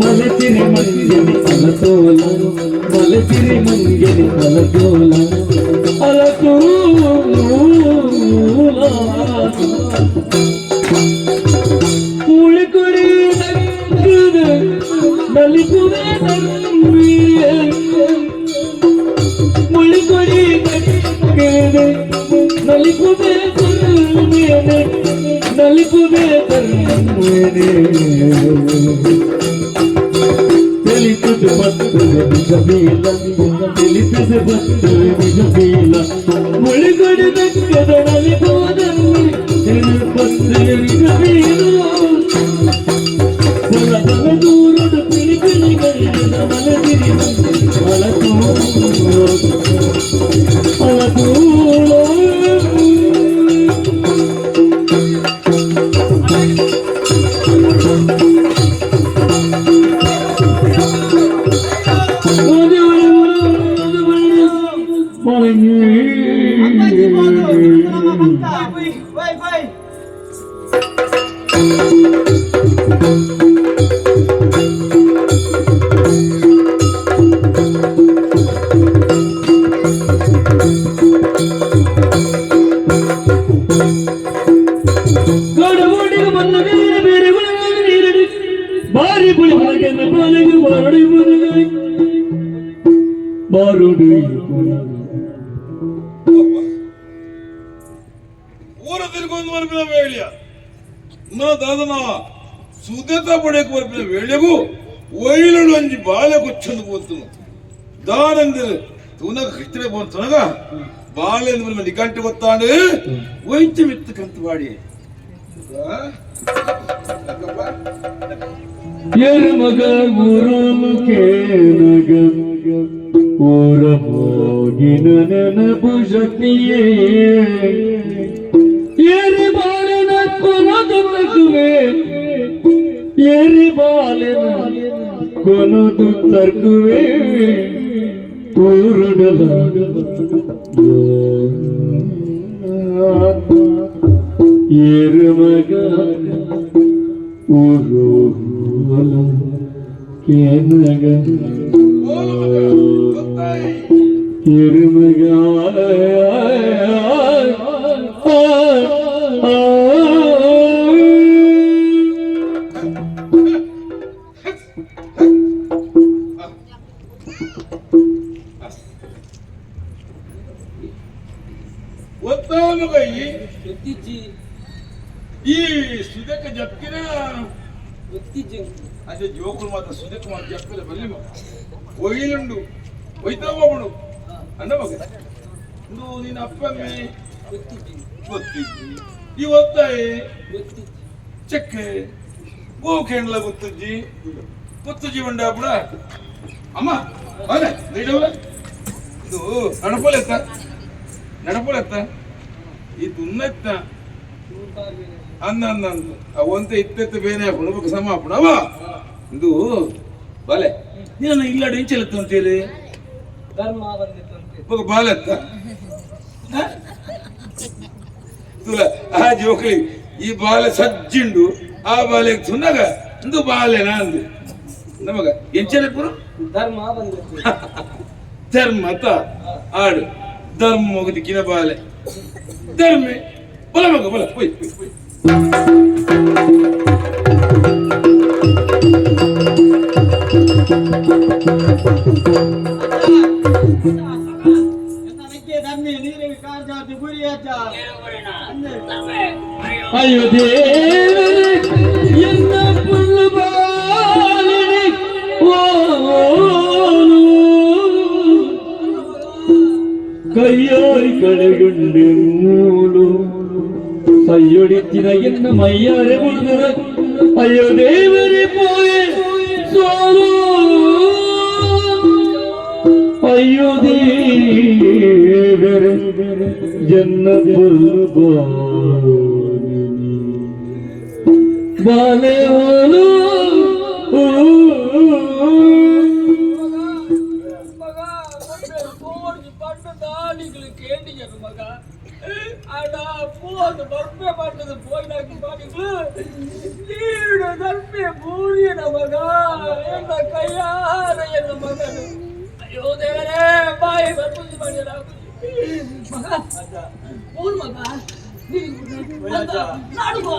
Speaker 5: ಮಲಸಿರಿ ಮಂಗೆನೆ ಅಲತೋಲ ಮಲಸಿರಿ ಮಂಗೆನೆ ಅಲತೋಲ ಅಲತೋಲ ಕೂಳಿ ಕುಡಿ ನಲಿಪುವೆ ಮುಳಿ ಕೊಡಿ ನಲಿಪುವೆ ನಲಿಪುವೆ ತಿಳಿಸಿದ ಬರ್ತದೆ ನಿಜ ಬೀಲ ತಿಳಿಸಿದ ಬರ್ತದೆ ನಿಜ ಬೀಲ ಮುಳಿಗಡೆ ದಕ್ಕದ ನಲಿಪುವುದಲ್ಲಿ ತಿಳಿಪತ್ತರೆ ನಿಜ ಬೀಲ ಬಲ ಬಲ ದೂರಡು ಪಿಳಿ ಪಿಳಿ ಕೈದ ಮಲಗಿರಿ ಅಲತೂಲ ಬಾರಿ ಪುಳಿ ಬಾರುಡಿ
Speaker 8: ಊರ ತಿರ್ಗೊಂದು ಬರ್ಪಿನ ವೇಳ್ಯ ದಾದನ ಸುದ್ಯತ ಪಡೆಯಕ್ಕೆ ಬರ್ಪಿನ ವೇಳ್ಯಗೂ ಒಯ್ಲಳು ಅಂಜಿ ಬಾಲ್ಯಗೂ ಚಂದ ಬಂತು ದಾನಂದ್ರೆ ತುನಗ ಹಿತ್ತರೆ ಬಂತು ತುನಗ ಬಾಲ್ಯ ಅಂದ್ರೆ ನಿಕಂಟು ಗೊತ್ತಾಂಡು ವೈದ್ಯ ಮಿತ್ತು ಕಂತು ಬಾಡಿ
Speaker 5: ಎರುಮಗ ಗುರುಲು ಕೇನಗ ಊರ ಹೋಗಿನ ನೆನಪು ಶಕ್ತಿಯೇ ಎರಿ ಬಾಲಿನ ಕೊನದು ತರ್ಕುವೆ ಎರಿ ಬಾಲಿನ ಕೊನದು ತರ್ಕುವೆ ಊರುಡಲ ಎರುಮಗ ಊರು ಕೇನಗ ಎರುಮಗ
Speaker 8: ಈ ಸುದಕ ಜಪ್ಕಿನ ಅದೇ ಜೋಕುಲು ಮಾತ್ರ ಸುದಕ ಮಾತ್ರ ಜಪ್ಪಿಲ್ಲ ಬಲ್ಲಿ ಮಗ ಒಯ್ಲುಂಡು ಒಯ್ತಾವಣು ಅನ್ನ ಮಗ ನಿನ್ನ ಅಪ್ಪಮ್ಮೆ ಗೊತ್ತಿಜ್ಜಿ ಈ ಒತ್ತಾಯಿ ಚಕ್ಕೆ ಗೋಕೆಂಡ್ಲ ಗೊತ್ತಜ್ಜಿ ಗೊತ್ತಜ್ಜಿ ಬಂಡಾಪುಡ ಅಮ್ಮ ಅದೇ ನೀಡವ ಇದು ನಡಪಲೆತ್ತ ಇದು ಉನ್ನತ್ತ ಅಂದ ಅವಂತ ಇತ್ತೆತ್ತ ಬೇನೆ ಹಾಕೊಂಡು ಸಮ ಹಾಕೊಂಡು ಅವ ಇದು ಬಾಲೆ ನೀನು ಇಲ್ಲ ಡೆಂಚೆಲೆತ್ತ ಅಂತೇಳಿ ಬಾಲೆತ್ತ ತುಲ ಆ ಜೋಕಳಿ ಈ ಬಾಲೆ ಸಜ್ಜಿಂಡು ಆ ಬಾಲೆ ತುನ್ನಗ ಇಂದು ಬಾಲೆನಾ ಅಂದು ನಮಗ ಎಂಚೆಲೆ ಪುರ ಧರ್ಮತ ಆಡು ಧರ್ಮ ಹೋಗದಿಕ್ಕಿನ ಬಾಲೆ ಧರ್ಮೆ ಬಲ ಮಗ ಬಲ ಹೋಯ್
Speaker 5: ಅಯ್ಯೋ ದೇವ ಎನ್ನ ಪುಲ್ಲು ಬಾಲಿನಿ ಓ ಎತ್ತಿನ ಎನ್ನ ಮೈಯಾರೆ ಮುಳುಗರ ಅಯ್ಯೋ ದೇವರೇ ಪೋಯೆ ಸೋಲು ಅಯ್ಯೋ ದೇವರೇ ಜನ್ನ ಬಾಲೆ ಹೋಲು
Speaker 7: ಮಗ ಅಡ ಪೋದು ಬರ್ಪೆ ಮಾಡ್ತದ ಪೋಯ್ದಾಕಿ ಬಾಡಿಗಳು ನೀಡು ದರ್ಪೆ ಮೂರಿಯನ ಮಗ ಎನ್ನ ಕೈಯಾರ ಎನ್ನ ಮಗನು ಅಯ್ಯೋ ದೇವರೇ ಬಾಯಿ ಬರ್ಪುಜಿ ಮಾಡ್ಯಾರ ಮಗ ಮೂರು ಮಗ ನಾಡುವ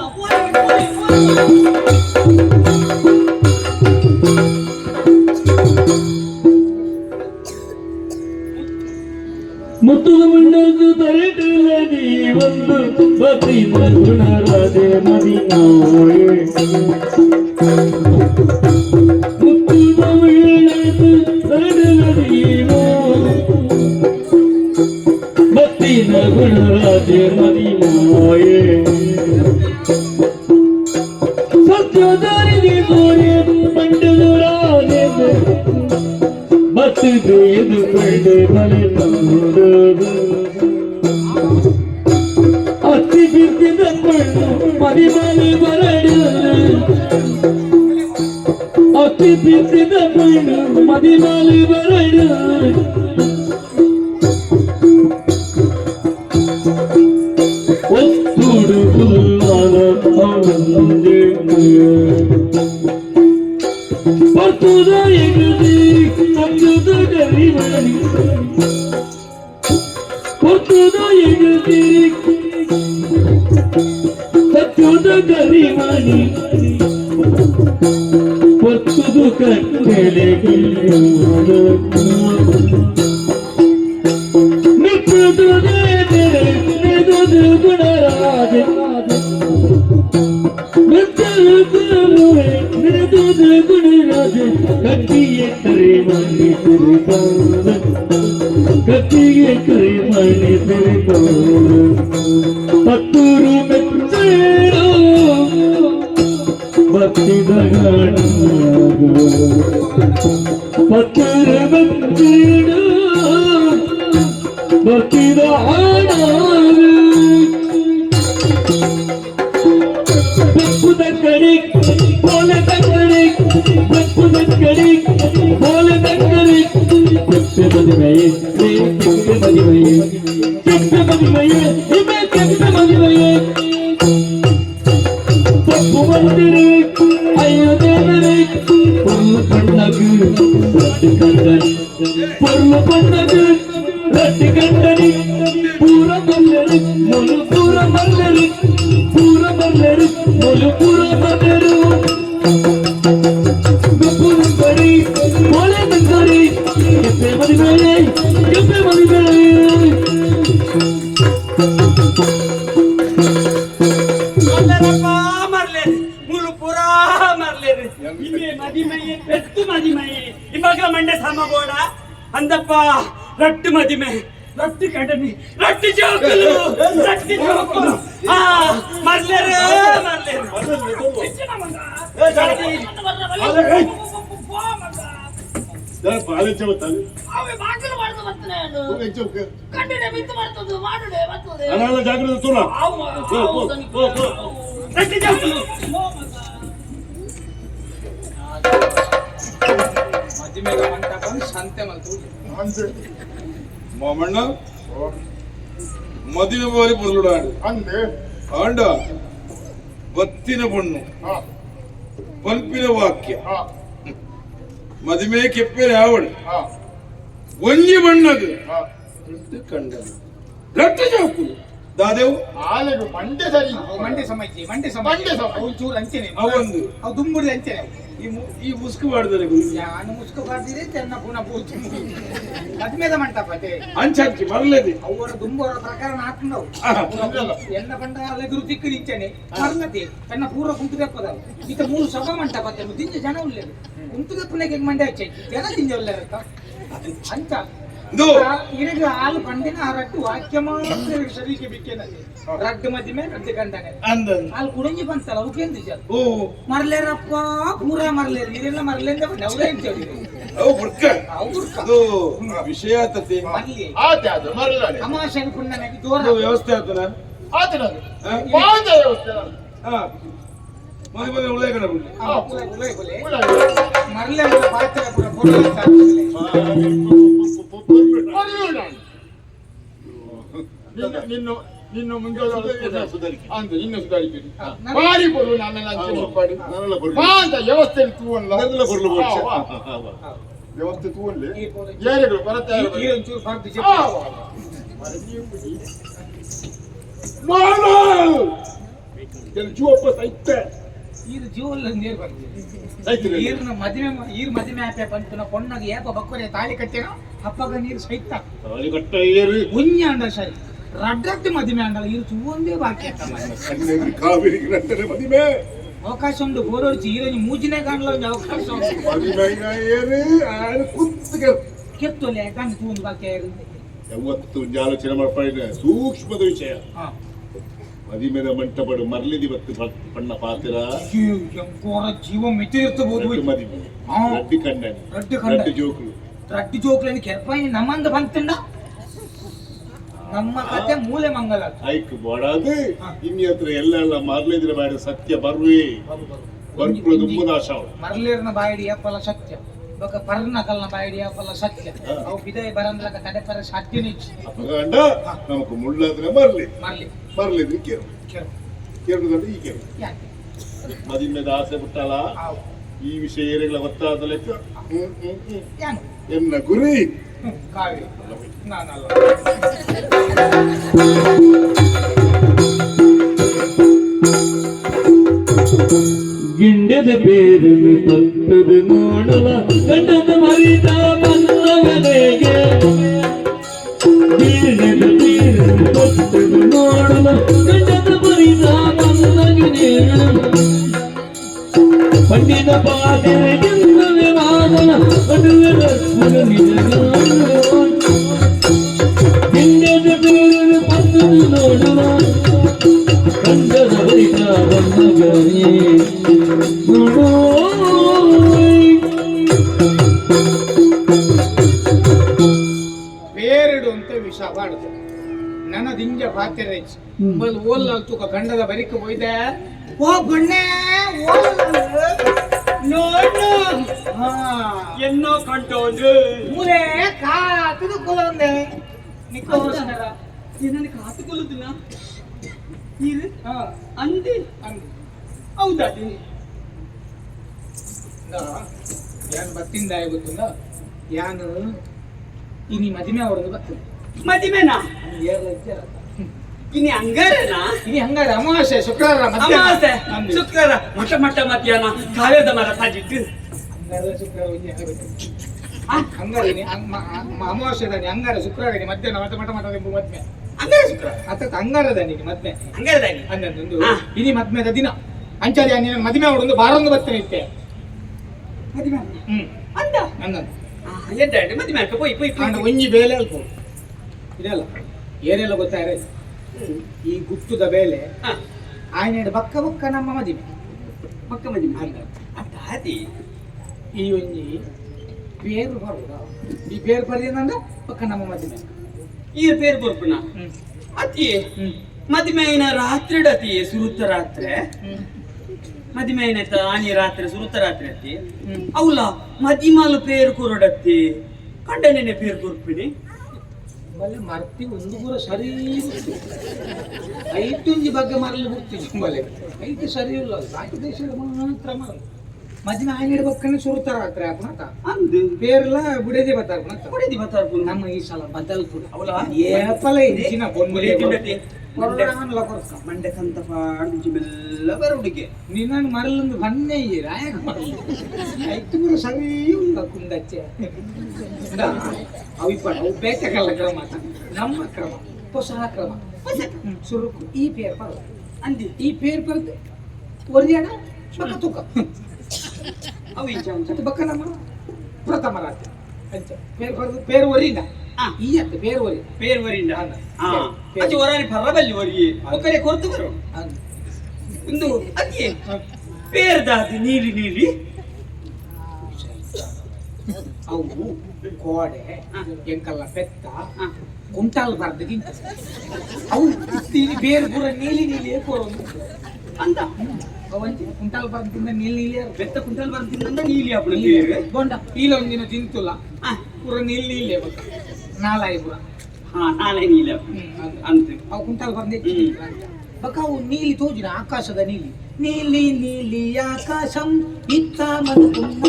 Speaker 5: ಮುತ್ತುದ ಮಂಡದು ತರೆಟಲ ನೀ ಒಂದು ಬತ್ತಿನ ಗುಣರಾಜೆ ಮದಿನಾಯೆ ಮುತ್ತುದ ಮಂಡದು ತರೆಟಲ ನೀನು ಬತ್ತಿನ ಗುಣರಾಜೆ ಮದಿನಾಯೆ ಸತ್ಯದಾರಿ ಗೋರೆ ಮಂಡದು ರಾಜೆ ಬತ್ತಿದು ಎದು ಕಂಡು ಮನೆ ತಂದು ಅತ್ತಿ ಬಿದ್ದಿದ ಮಣ್ಣು ಮದಿಮಲೆ ಬರಡು ಅತ್ತಿ ಬಿದ್ದಿದ ಮಣ್ಣು ಮದಿಮಲೆ ಬರಡು ಒತ್ತುಡು ಪುಲ್ಲಾದ ಅವನಂದೆ ಪರ್ತುದ ಎಗುದಿ ಸಂಯುದ ಗರಿಮಣಿ ಪರ್ತುದ ಎಗುದಿ ಸತ್ಯುದ ಗರಿಮಣಿ ಪರ್ತುದು ಕಟ್ಟೆಲೆಗೆ ನಿಪ್ಪುದು ನೆದುದು ಗುಣರಾಜ ಕತ್ತಿಗೆ ಕರೆ ಮಾಡಿ ಕತ್ತಿಗೆ ಕರೆ ಮಾಡಿ ಪತ್ತೂರು ಮೆಚ್ಚೇರು ಭಕ್ತಿದ ಪತ್ತೂರು ಮೆಚ್ಚೇರು ಭಕ್ತಿದ ಬೆಪ್ಪುದ ಕಡೆ ಬೋಲೆ ತಕ್ಕಡೆ ಬೆಪ್ಪುದ ಕಡೆ ಬೋಲೆ ತಕ್ಕಡೆ ಕೆಪ್ಪೆ ಮದುವೆಯೇ ಕೆಪ್ಪೆ ಮದುವೆಯೇ ಕೆಪ್ಪೆ ಮದುವೆಯೇ ಇವೆ ಕೆಪ್ಪೆ ಮದುವೆಯೇ ತಪ್ಪು ಬಂದಿರೆ ಅಯ್ಯೋ ದೇವರೇ ಪೊರ್ಲು ಬಣ್ಣಗೆ ರಟ್ಟಿ ಕಂಡನಿ ಪೊರ್ಲು ಬಣ್ಣಗೆ ರಟ್ಟಿ ಕಂಡನಿ ಪೂರ ಬಲ್ಲರು ಮೊಲು ಪೂರ ಬಲ್ಲರು ಪೂರ ಬಲ್ಲರು ಮೊಲು ಪೂರ ಬಲ್ಲರು ಬೆಪ್ಪುರು ಕಡಿ ಮೊಲೆ ಕಡಿ ಕೆಪ್ಪೆ ಮದುವೆಯೇ ಕೆಪ್ಪೆ ಮದುವೆಯೇ
Speaker 6: ಇವಾಗ ಮಂಡೆ ಸಮಬೋಡ ಅಂದಪ್ಪ ರಟ್ಟು ಮದಿಮೆ ರಟ್ಟು ಕಡಮಿ ರಟ್ಟು ಜೋಕಲು ರಟ್ಟು ಜೋಕಲು ಮರ್ಲೇರು
Speaker 4: ಮದಿಮೆಗ ಮಂಟಪ ಶಾಂತೆ ಮಲ್ತು
Speaker 8: ಮಾಮಣ್ಣ ಮದುವೆ ಬಾರಿ ಬದಲಾಡು
Speaker 1: ಅಂದೆ
Speaker 8: ಆಂಡ ಬತ್ತಿನ ಬಣ್ಣು ಪಂಪಿನ ವಾಕ್ಯ ಮದುವೆ ಕೆಪ್ಪೆರೆ ಆವಡು ಒಂಜಿ ಬಣ್ಣದು ಕಂಡ ರಟ್ಟು ಜಾಕುಲು ದಾದೇವು
Speaker 1: ಆಲೆಗು ಮಂಡೆ ಸರಿ
Speaker 4: ಮಂಡೆ ಸಮೈತಿ ಮಂಡೆ
Speaker 1: ಮಂಡೆ ಸಮ.
Speaker 4: ಅವು ಚೂರು ಅಂಚೆನೆ
Speaker 8: ಅವೊಂದು
Speaker 4: ಅವು ದುಂಬುಡಿ ಅಂಚೆನೆ
Speaker 8: ಈ ಮುಸ್ಕು ಮಾಡಿದರೆ
Speaker 4: ನಾನು ಮುಸ್ಕು ಬಾರ್ದಿರಿ ಚೆನ್ನ ಪುನಃ ಪೂರ್ತಿ ಮದ್ಮೆದ ಮಂಟಪ ಅದೇ
Speaker 8: ಅಂಚಿ ಮರಲೇದಿ
Speaker 4: ಅವರ ದುಂಬರ ಪ್ರಕರಣ ಹಾಕೊಂಡವು ಎಲ್ಲ ಬಂಡ ಅಲೆಗುರು ತಿಕ್ಕು ನಿಂಚನೆ ಮರ್ನತಿ ಚೆನ್ನ ಪೂರ ಕುಂತುದೆಪ್ಪದ ಈತ 3 ಸಭಾ ಮಂಟಪ ದಿಂಜ ಜನ ಉಳ್ಳೇದು ಕುಂತುದೆಪ್ಪನೆಗೆ ಮಂಡೆ ಹಚ್ಚಿ ಜನ ದಿಂಜ ಉಳ್ಳೇರತ್ತ ಅಂಚ
Speaker 8: ಇದು
Speaker 4: ಇರಗ ಹಾಲು ಪಂಡಿನ ರಟ್ಟು ವಾಕ್ಯ ಮಾತ್ರ ಶರೀರಕ್ಕೆ ಬಿಕ್ಕೇನಲ್ಲಿ ರಡ್ಡು ಮದಿಮೆ ರಡ್ಡು ಗಂಡನೆ
Speaker 8: ಅಂದ
Speaker 4: ಹಾಲು ಕುಡಂಜಿ ಬಂತಲ್ಲ ಅವಕ್ಕೆ ಜಲ್
Speaker 8: ಓ
Speaker 4: ಮರ್ಲೇರಪ್ಪ ಪೂರ ಮರ್ಲೇರು ಇರೆಲ್ಲ ಮರ್ಲೇಂದ ಅವರೇ ಅಂತೇಳಿ
Speaker 8: ಅವು ಬುಡ್ಕ ಅದು ವಿಷಯ ಆತತಿ
Speaker 4: ಮರ್ಲಿ
Speaker 1: ಆತೆ ಅದು ಮರಳಾನೆ
Speaker 4: ಅಮಾಶೆ ಕುಂಡನಾಗಿ ದೂರ
Speaker 8: ಅದು ವ್ಯವಸ್ಥೆ ಆತನ
Speaker 1: ಆತನ ಅದು ಪಾದ ವ್ಯವಸ್ಥೆ
Speaker 8: ಹಾ ಮನೆ ಮನೆ ಉಳ್ಳೆ ಕಡೆ ಬಿಡಿ
Speaker 4: ಮರ್ಲೆ ಪಾತ್ರ ಪೂರ ಕೊಡಲ್ಲ
Speaker 1: ನಿನ್ನ ಮುಂದೆ ಅಂದು ಇನ್ನು ಸುಧಾರಿಕೆ ಬಾರಿ ಬರು ನನ್ನೆಲ್ಲ ಪಾದ ವ್ಯವಸ್ಥೆ ತೂವಲ್ಲ ವ್ಯವಸ್ಥೆ ತೂವಲ್ಲಿ ಏರಿಗಳು ಬರುತ್ತೆ
Speaker 4: ಒಂಚೂರು ಪಾರ್ಟಿ
Speaker 1: ಜೀವಪ್ಪ ಸೈತೆ
Speaker 4: ಇದು ಜೀವಲ್ಲ ನೀರು ಬಂದಿದೆ ಈರ್ನ ಮದುವೆ ಆಪೆ ಬಂತು ಪೊಣ್ಣಗೆ ಏಪ ಬಕ್ಕರೆ ತಾಳಿ ಕಟ್ಟೇನೋ ಅಪ್ಪಗ ನೀರು ಸೈತ ಉಂಜ ಅಂಡ ಸೈ ರಡ್ಡದ್ದು ಮದುವೆ ಅಂಡಲ್ಲ ಇದು ಚೂವೊಂದೇ ಬಾಕಿ
Speaker 1: ಕಾವೇರಿ ಗಂಟನೆ ಮದಿಮೆ
Speaker 4: ಅವಕಾಶ ಉಂಟು ಗೋರೋರ್ಚಿ ಈರೋಜು ಮೂಜಿನೇ ಕಾಣಲ ಒಂದು ಅವಕಾಶ
Speaker 1: ಉಂಟು
Speaker 4: ಕೆತ್ತೊಲೆ ಕಣ್ಣು ತೂಂದು ಬಾಕಿ
Speaker 1: ಯಾವತ್ತು ಆಲೋಚನೆ ಮಾಡ್ಕೊಂಡಿದ್ದೆ ಸೂಕ್ಷ್ಮದ ವಿಷಯ ಮದಿಮೆದ ಮಂಟಪಡು ಮರ್ಲಿದಿ ಬತ್ತು ಪಣ್ಣ ಪಾತ್ರ
Speaker 4: ಜೀವ ಮಿತಿ ಇರ್ತಬಹುದು
Speaker 1: ಮದಿಮೆ ರಡ್ಡಿ ಕಂಡನೆ ರಡ್ಡಿ ಜೋಕುಲು
Speaker 4: ರಡ್ಡಿ ಜೋಕ್లని ಕೆರ್ಪಾಯಿ ನಮ್ಮಂದ ಬಂತಂಡ ನಮ್ಮ ಕತೆ ಮೂಲೆ ಮಂಗಲ
Speaker 1: ಐಕ್ ಬೋಡಾದು ಇನ್ನಿ ಹತ್ರ ಎಲ್ಲ ಮರ್ಲಿದ್ರೆ ಬೇಡ ಸತ್ಯ ಬರ್ವಿ ಬರ್ಪುಳದು ಮೂದಾಶ
Speaker 4: ಮರ್ಲೇರ್ನ ಬಾಯಿಡಿ ಅಪ್ಪಲ ಸತ್ಯ ఒక పర్ణకల్న బాయిడి అప్పల సత్య అవు బిదై బరందలక తడపర సాధ్యని
Speaker 1: ಅಪಗಂಡ ನಮకు ಮುಳ್ಳಾದ್ರೆ ಮರ್ಲಿ
Speaker 4: మళ్ళీ
Speaker 1: ಮರ್ಲಿದ್ರೆ ಕೇರು ಕೇರುದಂದ್ರೆ ಈ ಕೇರು ಮದಿಮೆದ ಆಸೆ ಬಿಟ್ಟಲ್ಲ ಈ ವಿಷಯ ಏರಿಗಳ ಗೊತ್ತಾದ ಲೆಕ್ಕ
Speaker 4: ಯಾನು
Speaker 1: ಎನ್ನ ಗುರಿ
Speaker 4: ಕಾವಿ ನಾನಲ್ಲ
Speaker 5: ಗಿಂಡದ ಬೇರನ್ನು ತತ್ತದು ನೋಡಲ ಗಂಡದ ಮರಿದ ಬಂದವನೆಗೆ ಗಿಂಡದ ಬೇರನ್ನು ತತ್ತದು ನೋಡಲ ಗಂಡದ ಮರಿದ ಬಂದವನೆಗೆ ಪಂಡಿತ ಪಾದರೆ ಗಿಂದವೆ ವಾದನ ಅಡುವೆರ ಗಿಂಡದ ಬೇರನ್ನು ತತ್ತದು ನೋಡಲ ಗಂಡದ ಮರಿದ ಬಂದವನೇ
Speaker 4: ಬೇರೆಡು ಅಂತ ವಿಷ ಬಾಡುದು ನನ್ನ ದಿಂಜ ಪಾತ್ರೆ ಬಲ್ ಓಲ್ಲ ತೂಕ ಗಂಡದ ಬರಿಕ ಹೋಯ್ದೆ ಓ ಬಣ್ಣೆ ನೋಡು
Speaker 6: ಎನ್ನೋ ಕಂಟೋದು
Speaker 4: ಮೂಲೆ ಕಾತದು ಕೊಲಂದೆ ನಿಕೋಸ್ಕರ
Speaker 6: ನನಗೆ ಕಾತುಕೊಳ್ಳುದಿಲ್ಲ ನೀರು ಅಂದೆ ಹೌದಾ
Speaker 4: ಯಾನ್ ಬತ್ತಿಂದ ಗೊತ್ತುಂದ ಯಾನು ಇನಿ ಮದಿಮೆ ಅವರದ್ದು ಬರ್ತದೆ
Speaker 6: ಮದಿಮೆನಾ ಇನಿ ಹಂಗಾರನಾ
Speaker 4: ಇನಿ ಹಂಗಾರೆ ಅಮಾವಾಸ್ಯೆ ಶುಕ್ರವಾರ
Speaker 6: ಅಮಾವಾಸ್ಯೆ ಶುಕ್ರವಾರ ಮಟ್ಟ ಮಟ್ಟ ಮಧ್ಯಾಹ್ನ ಕಾವ್ಯದ ಮರ ಸಾಜಿಟ್ಟು
Speaker 4: ಹಂಗಾರೆ ಶುಕ್ರವಾರ ಹಂಗಾರೆ ಅಮಾವಾಸ್ಯೆ ಹಂಗಾರೆ ಶುಕ್ರವಾರ ಮಧ್ಯಾಹ್ನ ಮಟ್ಟ ಮಟ್ಟ ಮಟ್ಟ ಎಂಬ ಮದ್ಮೆ
Speaker 6: ಹಂಗಾರ ಶುಕ್ರ
Speaker 4: ಅತ್ತ ಹಂಗಾರದ ನೀನು ಮದ್ಮೆ
Speaker 6: ಹಂಗಾರದಾಗಿ
Speaker 4: ಅನ್ನೊಂದು ಇನಿ ಮದ್ಮೆದ ದಿನ ಅಂಚಾರಿ ನೀನು ಮದಿಮೆ ಅವರೊಂದು ಬಾರೊಂದು ಬರ್ತೇನೆ ಇತ್ತೆ
Speaker 6: ಮದಿಮೆ ಅಂದ
Speaker 4: ಅನ್ನೊಂದು
Speaker 6: ಎಂತ ಮದಿಮೆ ಅಲ್ಪ ಪೊಯ್ ಪೊಯ್
Speaker 4: ಕಾಂಡ ಒಂಜಿ ಬೇಲೆ ಅಲ್ಪ ಇದೆಲ್ಲ ಏನೆಲ್ಲ ಗೊತ್ತಾರೆ ಈ ಗುತ್ತುದ ಬೇಲೆ ಆಯ್ನೆಡು ಬಕ್ಕ ಬಕ್ಕ ನಮ್ಮ ಮದಿಮೆ
Speaker 6: ಮಕ್ಕ ಮದಿಮೆ ಅಂತ ಹಾದಿ
Speaker 4: ಈ ಒಂಜಿ ಬೇರು ಬರುದ ಈ ಬೇರು ಬರೆದಂದ ಬಕ್ಕ ನಮ್ಮ ಮದಿಮೆ
Speaker 6: ಈ ಪೇರು ಬರ್ಪುನ ಅತಿ ಮದಿಮೆ ಐನ ರಾತ್ರಿ ಡತಿ ಸುರುತ್ತ ರಾತ್ರಿ ಮದಿಮೆ ಐನತ್ತ ಆನಿ ರಾತ್ರಿ ಸುರುತ್ತ ರಾತ್ರಿ ಅತ್ತಿ ಅವಲ್ಲ ಮದಿಮಾಲು ಪೇರು ಕೊರಡತ್ತಿ ಕಂಡನೇನೆ ಪೇರು ಕೊರ್ಪಿನಿ
Speaker 4: ಬಲೆ ಮರ್ತಿ ಒಂದು ಪೂರ ಸರಿ ಐಟುಂಜಿ ಬಗ್ಗೆ ಮರಲಿ ಬಿಡ್ತೀವಿ ಬಲೆ ಐಟು ಸರಿ ಇಲ್ಲ ಸಾಕು ದೇಶದ ಮಾತ್ರ ಮರಲಿ ಮದಿನ ಆಯ್ನ ಇಡ್ಬೇಕಂದ್ರೆ ಸುರ್ತಾರ ರಾತ್ರಿ ಆಪನತ
Speaker 6: ಅಂದು
Speaker 4: ಬೇರೆಲ್ಲ ಬುಡೇದಿ ಬತ್ತಾರ್ಪನತ
Speaker 6: ಕೊಡಿದಿ ಬತ್ತಾರ್ಪು
Speaker 4: ನಮ್ಮ ಈ ಸಲ ಬದಲ್ ಕೂಡ
Speaker 6: ಅವಲ
Speaker 4: ಏಪಲ ಇಂಚಿನ ಬೊನ್ಮುರಿ
Speaker 6: ಮಂಡೆ ಕಂತ ಪಾಡಿಂಚು ಬೆಲ್ಲ ಬರುಡಿಗೆ
Speaker 4: ನಿನ್ನ ಮರಲೊಂದು ಬನ್ನೇ ರಾಯಕ ಮರಲು ಐಟು ಪೂರ ಸರಿ ಇಲ್ಲ ಕುಂದಚ್ಚೆ ಅವಿಪಡ ಅವು ಬೇಟೆಗಲ್ಲ ಕ್ರಮ ನಮ್ಮ ಕ್ರಮ ಹೊಸ ಕ್ರಮ ಸುರುಕು ಈ ಪೇರ್ ಪರ
Speaker 6: ಅಂದಿ
Speaker 4: ಈ ಪೇರ್ ಪರ್ದೆ ಒರಿಯಾಡ ಬಕ್ಕ ತೂಕ
Speaker 6: ಅವು ಇಂಚ
Speaker 4: ಬಕ್ಕ ನಮ್ಮ ಪ್ರಥಮ ರಾತ್ರಿ ಅಂಚ ಪೇರ್ ಪರ್ದು ಪೇರ್ ಒರಿನ ಈ ಅತ್ತ ಬೇರೆ ಒರಿ
Speaker 6: പേര് വരിണ്ട അച്ഛ ഒരാൾ പറവല്ലേ വരിയെ ഒക്കരെ കൊടുത്തു വരും ಇಂದು ಅದೇ പേർದಾದಿ ನೀಲಿ ನೀಲಿ
Speaker 4: ಅವು ಕೋಡೆ ಎಂಕಲ್ಲ ಪೆತ್ತ ಕುಂಟಾಲ್ ಬರ್ದಗಿಂತ ಅವು ತೀನಿ ಬೇರೆ ಪೂರ ನೀಲಿ ನೀಲಿ ಕೊರೊಂದು
Speaker 6: ಅಂತ
Speaker 4: ಅವಂತಿ ಕುಂಟಾಲ್ ಬರ್ದಿಂದ ನೀಲಿ ನೀಲಿ
Speaker 6: ಬೆತ್ತ ಕುಂಟಲ್ ಬರ್ತಿದ್ದಂದ ನೀಲಿ ಅಪ್ಪಳು ಬೇರೆ
Speaker 4: ಗೊಂಡ ಇಲ್ಲೊಂದಿನ ತಿಂತುಲ್ಲ ಪೂರ ನೀಲಿ ನೀಲಿ ನಾಲಾಯಿ ಪೂರ
Speaker 6: ನಾಳೆ ನೀಲಿ ಅಂತ
Speaker 4: ಅವು ಕುಂಟಾಲ್ ಬರ್ದೆ ಬಕ ಅವು ನೀಲಿ ತೋಜಿನ ಆಕಾಶದ ನೀಲಿ ನೀಲಿ ನೀಲಿ ಆಕಾಶಂ ಇತ್ತ ಮನುಕುನ್ನ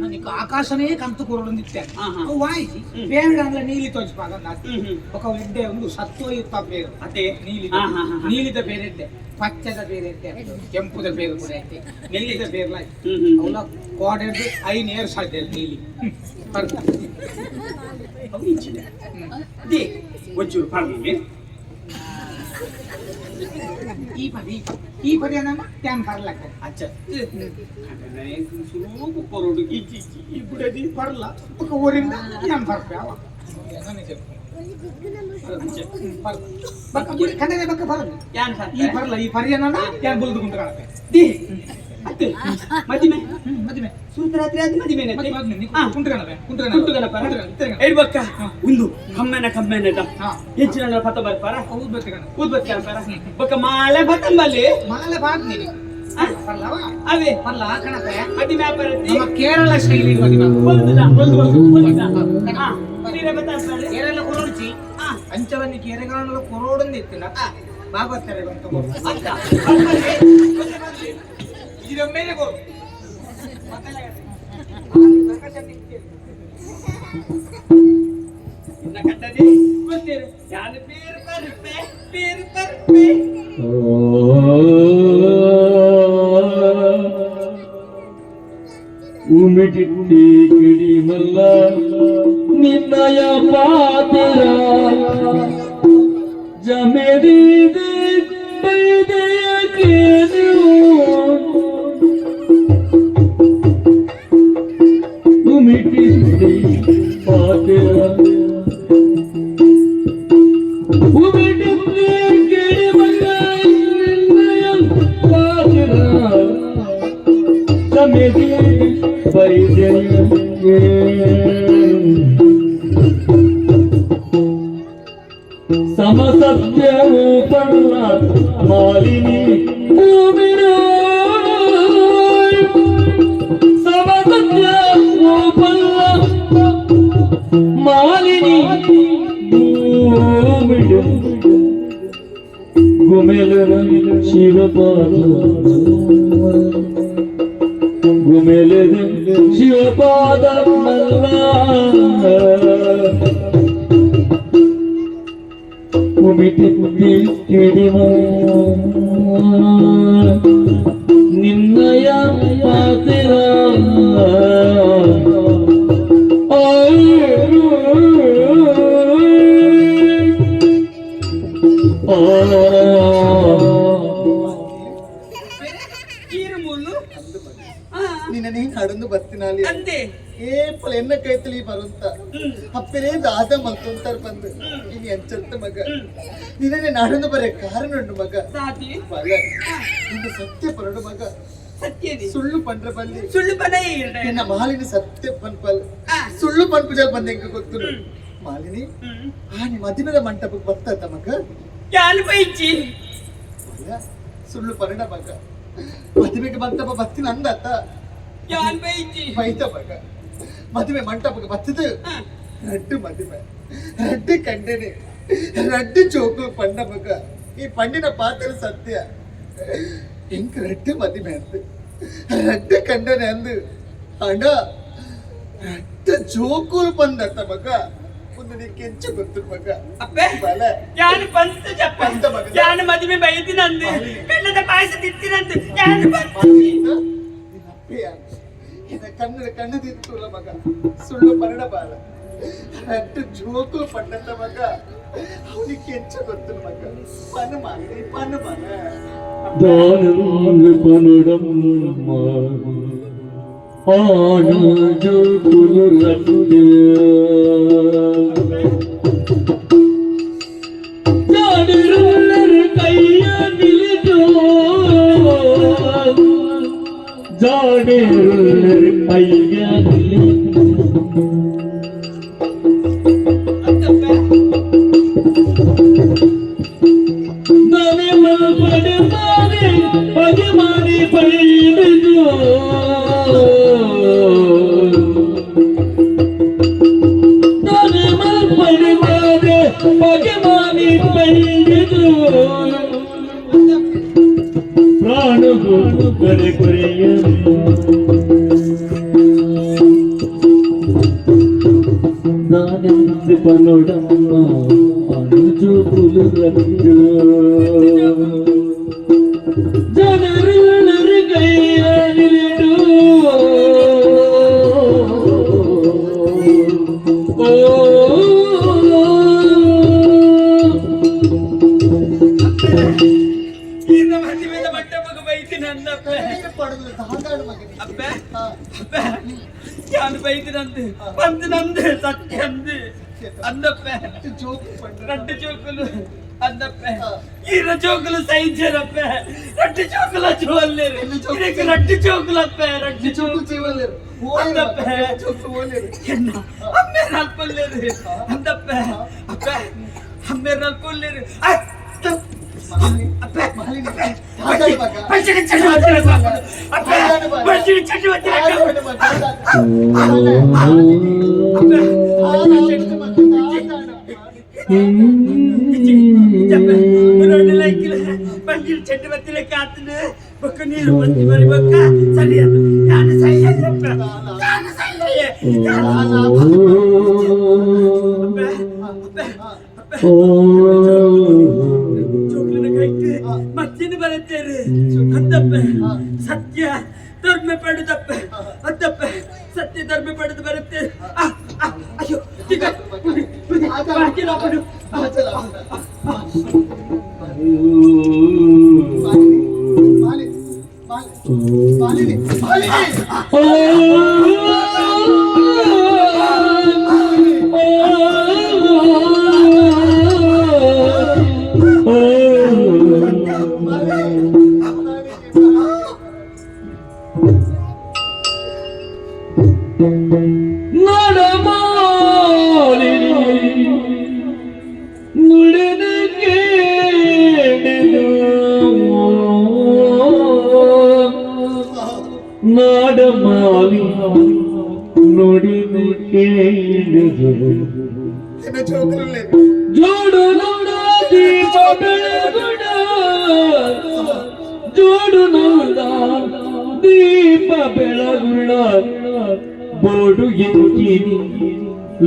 Speaker 4: ನನಗೆ ಆಕಾಶನೇ ಕಂತು ಕೊರೊಂದಿತ್ತೆ ಅವು ವಾಯಿಸಿ ಬೇಡ ಅಂದ್ರೆ ನೀಲಿ ತೋಜಿಪಾಗ ಬಕ ಅವು ಇದ್ದೆ ಒಂದು ಸತ್ವಯುಕ್ತ ಬೇರು
Speaker 6: ಅದೇ
Speaker 4: ನೀಲಿ ನೀಲಿದ ಬೇರೆ ಇದ್ದೆ ಪಚ್ಚದ ಬೇರೆ ಇದ್ದೆ ಕೆಂಪುದ ಬೇರೆ ಕೂಡ ಐತೆ ನೀಲಿದ ಬೇರ್ಲ ಅವಳ ಕೋಡೆದು ಐನೇರು ಸಾಧ್ಯ ನೀಲಿ
Speaker 6: ಅದೇ ಒಂಚೂರು ಪರ್ಲಿ
Speaker 4: ಈ ಪರಿ ನಮ್ಮ ಟ್ಯಾನ್ ಪರ್ಲಕ್ಕ
Speaker 6: ಅಚ್ಚ ಸುಲಭ ಕೊರೋಡು ಇಚ್ಚಿ ಈ ಬುಡದಿ
Speaker 4: ಪರ್ಲ ಬಕ ಊರಿಂದ ಟ್ಯಾನ್ ಪರ್ಪೆ ಅವ ಬಕ ಬುಡಿ ಕನ್ನಡ ಬಕ ಬರಲ್ಲ
Speaker 6: ಯಾನ್
Speaker 4: ಈ ಪರ್ಲ ಈ ಪರಿಯನ್ನ ಟ್ಯಾನ್ ಬುಲ್ದು ಗುಂಟ ಕಾಣುತ್ತೆ
Speaker 6: ದಿ ಅತ್ತೆ ಮದಿಮೆ
Speaker 4: ಮದಿಮೆ
Speaker 6: ಸೂತ್ರರಾತ್ರಿ ಆದ ಮದಿಮೆನೆ
Speaker 4: ಕುಂಟಗಣಪ
Speaker 6: ಹೇಳ್ಬಕ್ಕ ಒಂದು ಕಮ್ಮೆನ ಹೆಚ್ಚಿನ ಪತ ಬರ್ಪಾರ ಊದ್ಬತ್ತಿ ಅಂತಾರ ಬಕ್ಕ ಮಾಲೆ ಬತ್ತಂಬಲ್ಲಿ
Speaker 4: ಮಾಲೆ ಬಾದ್ ನೀನು ಪರ್ಲವ
Speaker 6: ಅವೇ
Speaker 4: ಪರ್ಲ ಕಣಪೆ
Speaker 6: ಮದಿಮೆ ವ್ಯಾಪಾರತಿ
Speaker 4: ನಮ್ಮ ಕೇರಳ ಶೈಲಿ ಮದಿಮೆ ಕೇರಳ ಕೊರೋಡ್ಚಿ ಅಂಚವನ್ನಿ ಕೇರೆಗಾಣಲು ಕೊರೋಡೊಂದು ಇತ್ತಿಲ್ಲ ಬಾಬತ್ತಾರೆ ಬಂತ ಇದೊಮ್ಮೆಲೆ ಕೊಡು
Speaker 6: ಕಟ್ಟದೆ ಗೊತ್ತಿರು ಯಾರು ಬೇರೆ ಬರ್ಪೆ
Speaker 5: ಉಮಿಟಿಟ್ಟಿ ಕಿಡಿ ಮಲ್ಲ ನಿನ್ನಯ ಪಾತಿರ ಜಮೆದಿ ಬೈದೆಯ ಕೇಳು ಉಮಿಟಿಟ್ಟಿ ಪಾತಿರ ಉಮಿಟಿಟ್ಟಿ ಕಿಡಿ ಮಲ್ಲ ನಿನ್ನಯ ಪಾತಿರ ಜಮೆದಿ ಸಮಸತ್ಯವು ಪರ್ಲ ಮಾಲಿನಿ ಭೂಮಿನ ಸಮಸತ್ಯವು ಪರ್ಲ ಮಾಲಿನಿ ಭೂಮಿನ ಗುಮೆಲರ ಶಿವಪಾದ ಗುಮೆಲೆದ ಶಿವಪಾದ ಮಲ್ಲ ಉಮಿಟಿ ಕಿಡಿಮ ನಿನ್ನಯ ಪಾತಿರ
Speaker 3: ನಿನ್ನ ನೀ ನಡಂದು ಬರ್ತೀನಲ್ಲಿ
Speaker 6: ಅಂತೆ
Speaker 3: ಏಪಲ್ ಎನ್ನ ಕೈತಲಿ ಬರುಂತ ಅಪ್ಪರೇ ದಾದ ಮಲ್ಕೊಂತಾರ ಬಂದು ಈಗ ಎಂಚರ್ತ ಮಗ ನಿನ್ನೆ ನಡಂದು ಬರೇ ಕಾರಣ ಉಂಟು ಮಗ ಬಲ ಇದು ಸತ್ಯ ಪರಡು ಮಗ
Speaker 6: ಸತ್ಯದಿ
Speaker 3: ಸುಳ್ಳು ಪಂಡ್ರ ಬಲ್ಲಿ
Speaker 6: ಸುಳ್ಳು ಬನ
Speaker 3: ನಿನ್ನ ಮಾಲಿನಿ ಸತ್ಯ ಪನ್ಪಲ್ ಸುಳ್ಳು ಪನ್ಪುಜಲ್ ಬಂದ ಹೆಂಗ ಗೊತ್ತು ಮಾಲಿನಿ ನೀ ಮದುವೆದ ಮಂಟಪಕ್ಕೆ ಬರ್ತಾ ಮಗ
Speaker 6: ಯಾರು ಬೈಚಿ
Speaker 3: ಸುಳ್ಳು ಪರಡ ಮಗ ಮದುವೆಗೆ ಮಂಟಪ ಬರ್ತೀನಿ ಅಂದತ್ತ
Speaker 6: ಯಾರು ಬೈಚಿ
Speaker 3: ಬೈತ ಮಗ ಮದುವೆ ಮಂಟಪಕ್ಕೆ ಬರ್ತದ ರಡ್ಡು ಮದುವೆ ರಡ್ಡು ಕಂಡನೆ ರಡ್ಡು ಚೋಕು ಪಂಡ ಮಗ ಈ ಪಂಡಿನ ಪಾತ್ರ ಸತ್ಯ ಎಂಕ್ ರಡ್ಡು ಮದುವೆ ಅಂದು ರಡ್ಡು ಕಂಡನೆ ಅಂದು ಅಣ್ಣ ರಡ್ಡು ಜೋಕುಲು ಬಂದತ್ತ ಮಗ ಒಂದು ನೀ ಕೆಂಚು ಗೊತ್ತು ಮಗ
Speaker 6: ಅಪ್ಪೆ
Speaker 3: ಬಲ
Speaker 6: ಯಾರು ಬಂತ ಜಪ್ಪ ಯಾರು ಮದುವೆ ಬೈದಿನಂದು ಬೆಲ್ಲದ ಪಾಯಸ ತಿತ್ತಿನಂದು ಯಾರು
Speaker 3: ಕಣ್ಣು ಕಣ್ಣು ತಿಂತುಲ್ಲ ಮಗ ಸುಳ್ಳು ಪರಡ ಬಾಲ ರಡ್ಡು ಜೋಕುಲು ಪಂಡಂತ ಮಗ ಅವನಿಗೆ ಕೆಂಚು ಗೊತ್ತು ಮಗ ಪನ್ನು ಮಾಡಿ ಪನ್ನು ಮಗ
Speaker 5: దానం పనుడమ్మ ಆನಂದಗಳು ರಟ್ಟ ಜಾಡಿರುಳ್ಳರ ಕೈಯ ನಿಲಿದು ಜಾಡಿರುಳ್ಳರ ಕೈಯ ನಿಲಿದು ನಾನೇ ಮಲ್ಪಡೆ ಮಾರಿ ಪಗೆ ಮಾಡಿ ಪಡೆಯುವುದು ನಾನೇ ಮಲ್ಪಡೆ ಮಾರಿ ಪಗೆ ಮಾಡಿ ಪಡೆಯುವುದು ಪ್ರಾಣಗೂ ಕರೆ ಕೊರೆಯ ನಾನೆಂದು ಪನೋಡಮ್ಮ ಅನುಜುಗುಲು ರಟ್ಟು ಜನರೆಲ್ಲರ ಕೈಯ ನಿಲಿಡು
Speaker 6: ಇನ್ನು ಮದುವೆದ ಮಂಟಪಕ್ಕೆ ಬೈತೀನಿ ಅಂದಪ್ಪ ಅಪ್ಪ ಅಪ್ಪ ನಾನು ಬೈತಿನಂತೆ ಬಂದು ನಂದು ಸತ್ಯ ಅಂದು ಅಂದಪ್ಪ ರಡ್ಡು ಚೋಕಲು ಅಂದಪ್ಪ ఈర జోకులు సహించారప్ప రట్టి జోకుల చూడలేరు నీకు రట్టి జోకులప్ప రట్టి జోకులు చేయలేరు అందప్ప జోకులు ఓలేరు అమ్మే నల్పలేరు అందప్ప అప్ప అమ్మే నల్పలేరు అప్ప పచ్చిడి చెట్టు వచ్చిన అప్ప పచ్చిడి చెట్టు వచ్చిన పందిరి చెట్టు మధ్యలో కాతులు ఒక్క నీరు మంచి మరి ఒక్క చలియదు ಮಚ್ಚಿನ ಬರುತ್ತೇರು ಅಂತಪ್ಪ ಸತ್ಯ ಧರ್ಮ ಪಡೆದಪ್ಪ ಅಂತಪ್ಪ ಸತ್ಯ ಧರ್ಮ ಪಡೆದು ಬರುತ್ತೆ ಅಯ್ಯೋ ನಾಡಮಾಲಿ ನುಡಿದು ಕೇಳಿದು ಜೋಡು ನೋಡ ದೀಪ ಬೆಳಗುಡ ಜೋಡು ನೋಡ ದೀಪ ಬೆಳಗುಳ ಬೋಡು ಎಂಕಿನಿ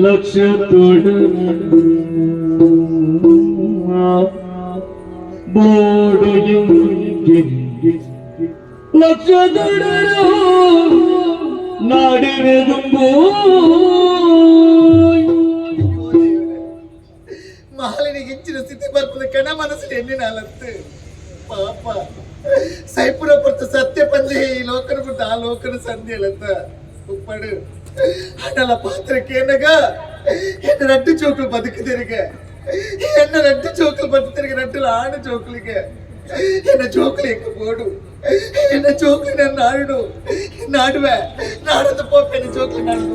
Speaker 6: ಲಕ್ಷ ತೊಡು ಬೋಡು ಎಂಕಿನಿ ಲಕ್ಷ ತೊಡರು ನಾಡಿರುವುದು
Speaker 3: ಮಾಲಿನಿಗೆ ಹೆಚ್ಚಿನ ಸ್ಥಿತಿ ಬರ್ತದೆ ಕಣ ಮನಸ್ಸಲ್ಲಿ ಎಣ್ಣಿನಾಲತ್ತು ಪಾಪ ಸೈಪುರ ಪುರ್ತು ಸತ್ಯ ಪಂದಿ ಈ ಲೋಕನ ಬಿಟ್ಟು ಆ ಲೋಕನ ಸಂಧಿ ಹೇಳತ್ತ ಉಪ್ಪಡು ಅಣ್ಣಲ ಪಾತ್ರಕ್ಕೆ ಏನಗ ಎನ್ನ ರಟ್ಟು ಚೋಕಲು ಬದುಕುತ್ತಿರಿಗೆ ಎನ್ನ ರಟ್ಟು ಚೋಕಲು ಬದುಕುತ್ತಿರಿಗೆ ರಟ್ಟಲು ಆಡು ಚೋಕಲಿಗೆ ಎನ್ನ ಚೋಕಲಿ ಎಕ್ಕ ಬೋಡು ಎನ್ನ ಚೋಕಲಿ ನನ್ನ ಆಡು ನಾಡುವೆ ನಾಡದ ಪೋಪ ಎನ್ನ ಚೋಕಲಿ ನಾಡು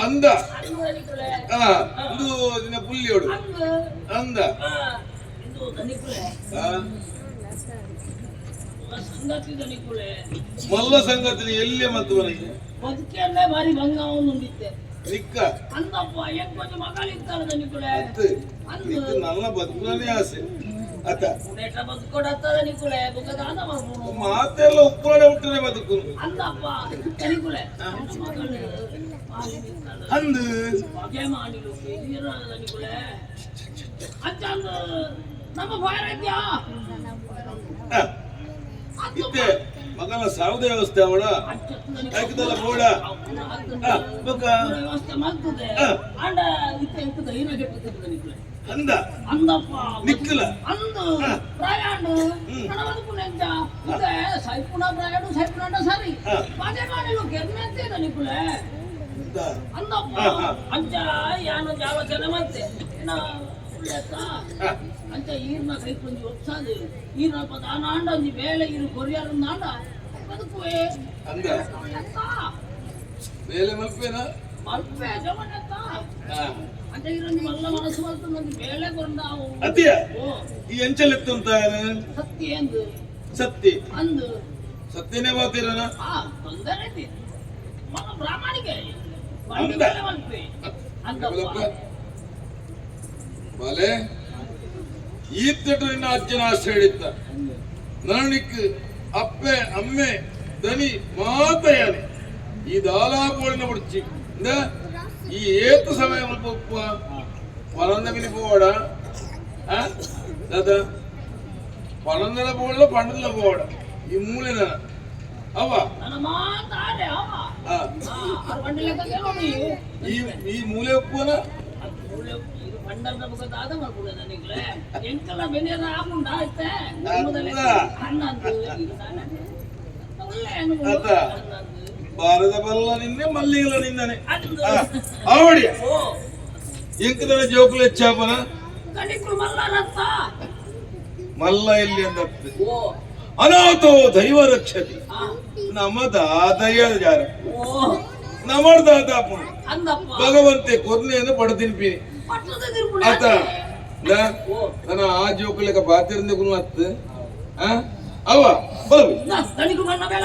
Speaker 8: ಅಂದ ಇದು ಪುಲ್ಲಿಯೋಡು ಅಂದ ಮಲ್ಲ ಸಂಗತಿ ಎಲ್ಲಿ ಮತ್ತು ಮನೆಗೆ
Speaker 7: ಬದುಕಲ್ಲೇ ಭಾರಿ ಭಂಗವನ್ನು ಹೊಂದಿದ್ದೆ
Speaker 8: ನಿಕ್ಕ
Speaker 7: ಅಂದಪ್ಪ ಎಂಟು ಮಕ್ಕಳಿರ್ತಾರೆ ದನಿಕುಳೆ
Speaker 8: ನನ್ನ ಬದುಕನೇ ಆಸೆ ಅತ್ತ
Speaker 7: ಊಟ ಬದುಕೊಡತ್ತದ ನಿಕುಲೆ ಬುಗದಾದ ಮಾಡ್ಬೋದು
Speaker 8: ಮಾತೆಲ್ಲ ಉಪ್ಪುಳಡೆ ಹುಟ್ಟನೆ ಬದುಕು
Speaker 7: ಅಂದಪ್ಪ ನಿಕುಲೆ
Speaker 8: ಅಂದು
Speaker 7: ಬಗೆ ಮಾಡಿಲು ಇರದ ನಿಕುಲೆ ಅಚ್ಚಂದ ನಮ್ಮ ಭಾರತ್ಯ
Speaker 8: ಇತ್ತೆ ಮಗನ ಸಾವಿದ ವ್ಯವಸ್ಥೆ ಅವಳ ಆಯ್ತದಲ್ಲ ಬೋಡ
Speaker 7: ವ್ಯವಸ್ಥೆ ಮಾಡ್ತದೆ ಅಂಡ ಇತ್ತೆ ಇರ್ತದೆ ಹೀರೋ ಕೆಟ್ಟದ ನಿಕುಲೆ
Speaker 8: ಅಂದ
Speaker 7: ಅಂದಪ್ಪ
Speaker 8: ನಿಕ್ಕಲ
Speaker 7: ಅಂದು ಪ್ರಯಾಣ ನಡವದುಕುನೆಂತ ಇದೆ ಸೈಪುಣ ಪ್ರಯಾಣ ಸೈಪುಣ ಸರಿ ಬಗೆ ಮಾಡಿಲು ಕೆರ್ನೆಂತೆ ನಿಕುಲೆ ಅಂದಪ್ಪ ಅಂಚ ಯಾನು ಜಾಲೋಚನೆ ಮತ್ತೆ ಅಂಚ ಈರ್ನ ಕೈಕೊಂಜಿ ಒಪ್ಸಾದು ಈರ್ನ ಪದ ಆಂಡ ಒಂಜಿ ಬೇಳೆ ಇರು ಕೊರಿಯಾರು ನಾಂಡ ಬದುಕುವೆ
Speaker 8: ಅಂದ ಬೇಲೆ ಮಲ್ಪೇನ
Speaker 7: ಮಲ್ಪೆ ಜಮನೆತ್ತ ಅಂಚ ಇರೊಂದು ಮಲ್ಲ ಮನಸ್ಸು ಮಲ್ತು ನಂದು ಬೇಳೆ ಕೊಂಡಾವು
Speaker 8: ಅತಿಯ
Speaker 7: ಓ
Speaker 8: ಈ ಎಂಚಲೆತ್ತು ಅಂತ
Speaker 7: ಸತ್ಯ ಎಂದು
Speaker 8: ಸತ್ತಿ
Speaker 7: ಅಂದು
Speaker 8: ಸತ್ಯನೇ ಮಾತಿರನ
Speaker 7: ತೊಂದರೆ ಮಗ ಪ್ರಾಮಾಣಿಕೆ
Speaker 8: ಅಂದ
Speaker 7: ಮಲ್ಪೆ ಅಂದಪ್ಪ
Speaker 8: ಬಾಲೆ ಈತ್ತಟು ನಿನ್ನ ಅಜ್ಜನ ಆಶ್ರಯ ಹಿಡಿತ ನರಣಿಕ್ ಅಪ್ಪೆ ಅಮ್ಮೆ ದನಿ ಮಾತಯಾನೆ ಈ ದಾಲಾಪೋಳಿನ ಮುಡ್ಚಿ ಈ ಏತು ಸಮಯ ಮುಲ್ಪ ಪನಂದ ಮಿನಿ പോവട ದಾದಾ ಪನಂದಲ പോവಲ್ಲ ಪಂಡಲ പോവട ಈ ಮೂಲೆನ ಅವ
Speaker 7: ನನ್ನ ಮಾತಾಡೆ ಅವ ಅರವಂಡಿಲಕ ಕೇಳೋನಿ
Speaker 8: ಈ ಮೂಲೆ ಒಪ್ಪುವನ
Speaker 7: ಪಂಡಲ ಬುಗದಾದ ಮಾಡ್ಕೊಳ್ಳೆ ನನಗೆ ಎಂಕಲ ಬೆನೆರ ಆಪುಂಡ ಆಯ್ತೆ ಹನ್ನಂದು
Speaker 8: ಅದ ಬಾರದ ಬಲ್ಲ ನಿನ್ನೆ ಮಲ್ಲಿಗಲ ನಿನ್ನನೆ ಆವಡಿ ಎಂಕದನ ಜೋಕುಲು ಹೆಚ್ಚಾಪನ
Speaker 7: ಕಣಿಕು ಮಲ್ಲನತ್ತ
Speaker 8: ಮಲ್ಲ ಎಲ್ಲಿ ಅಂದ ಅನಾಥೋ ದೈವ ರಕ್ಷತಿ ನಮ್ಮ ದಾದಯ್ಯ ಜಾರ ನಮಡ ದಾದಾಪುಣ ಭಗವಂತೆ ಕೊರ್ನೆಯನ್ನು ಪಡೆದಿನ್ಪಿ ಆತ ನನ್ನ ಆ ಜೋಕುಲೆಕ ಬಾತಿರಂದೆ ಕುನು ಅತ್ತ ಅವ ಬಲವಿ
Speaker 7: ಕಣಿಕು ಮಣ್ಣ ಬೇಡ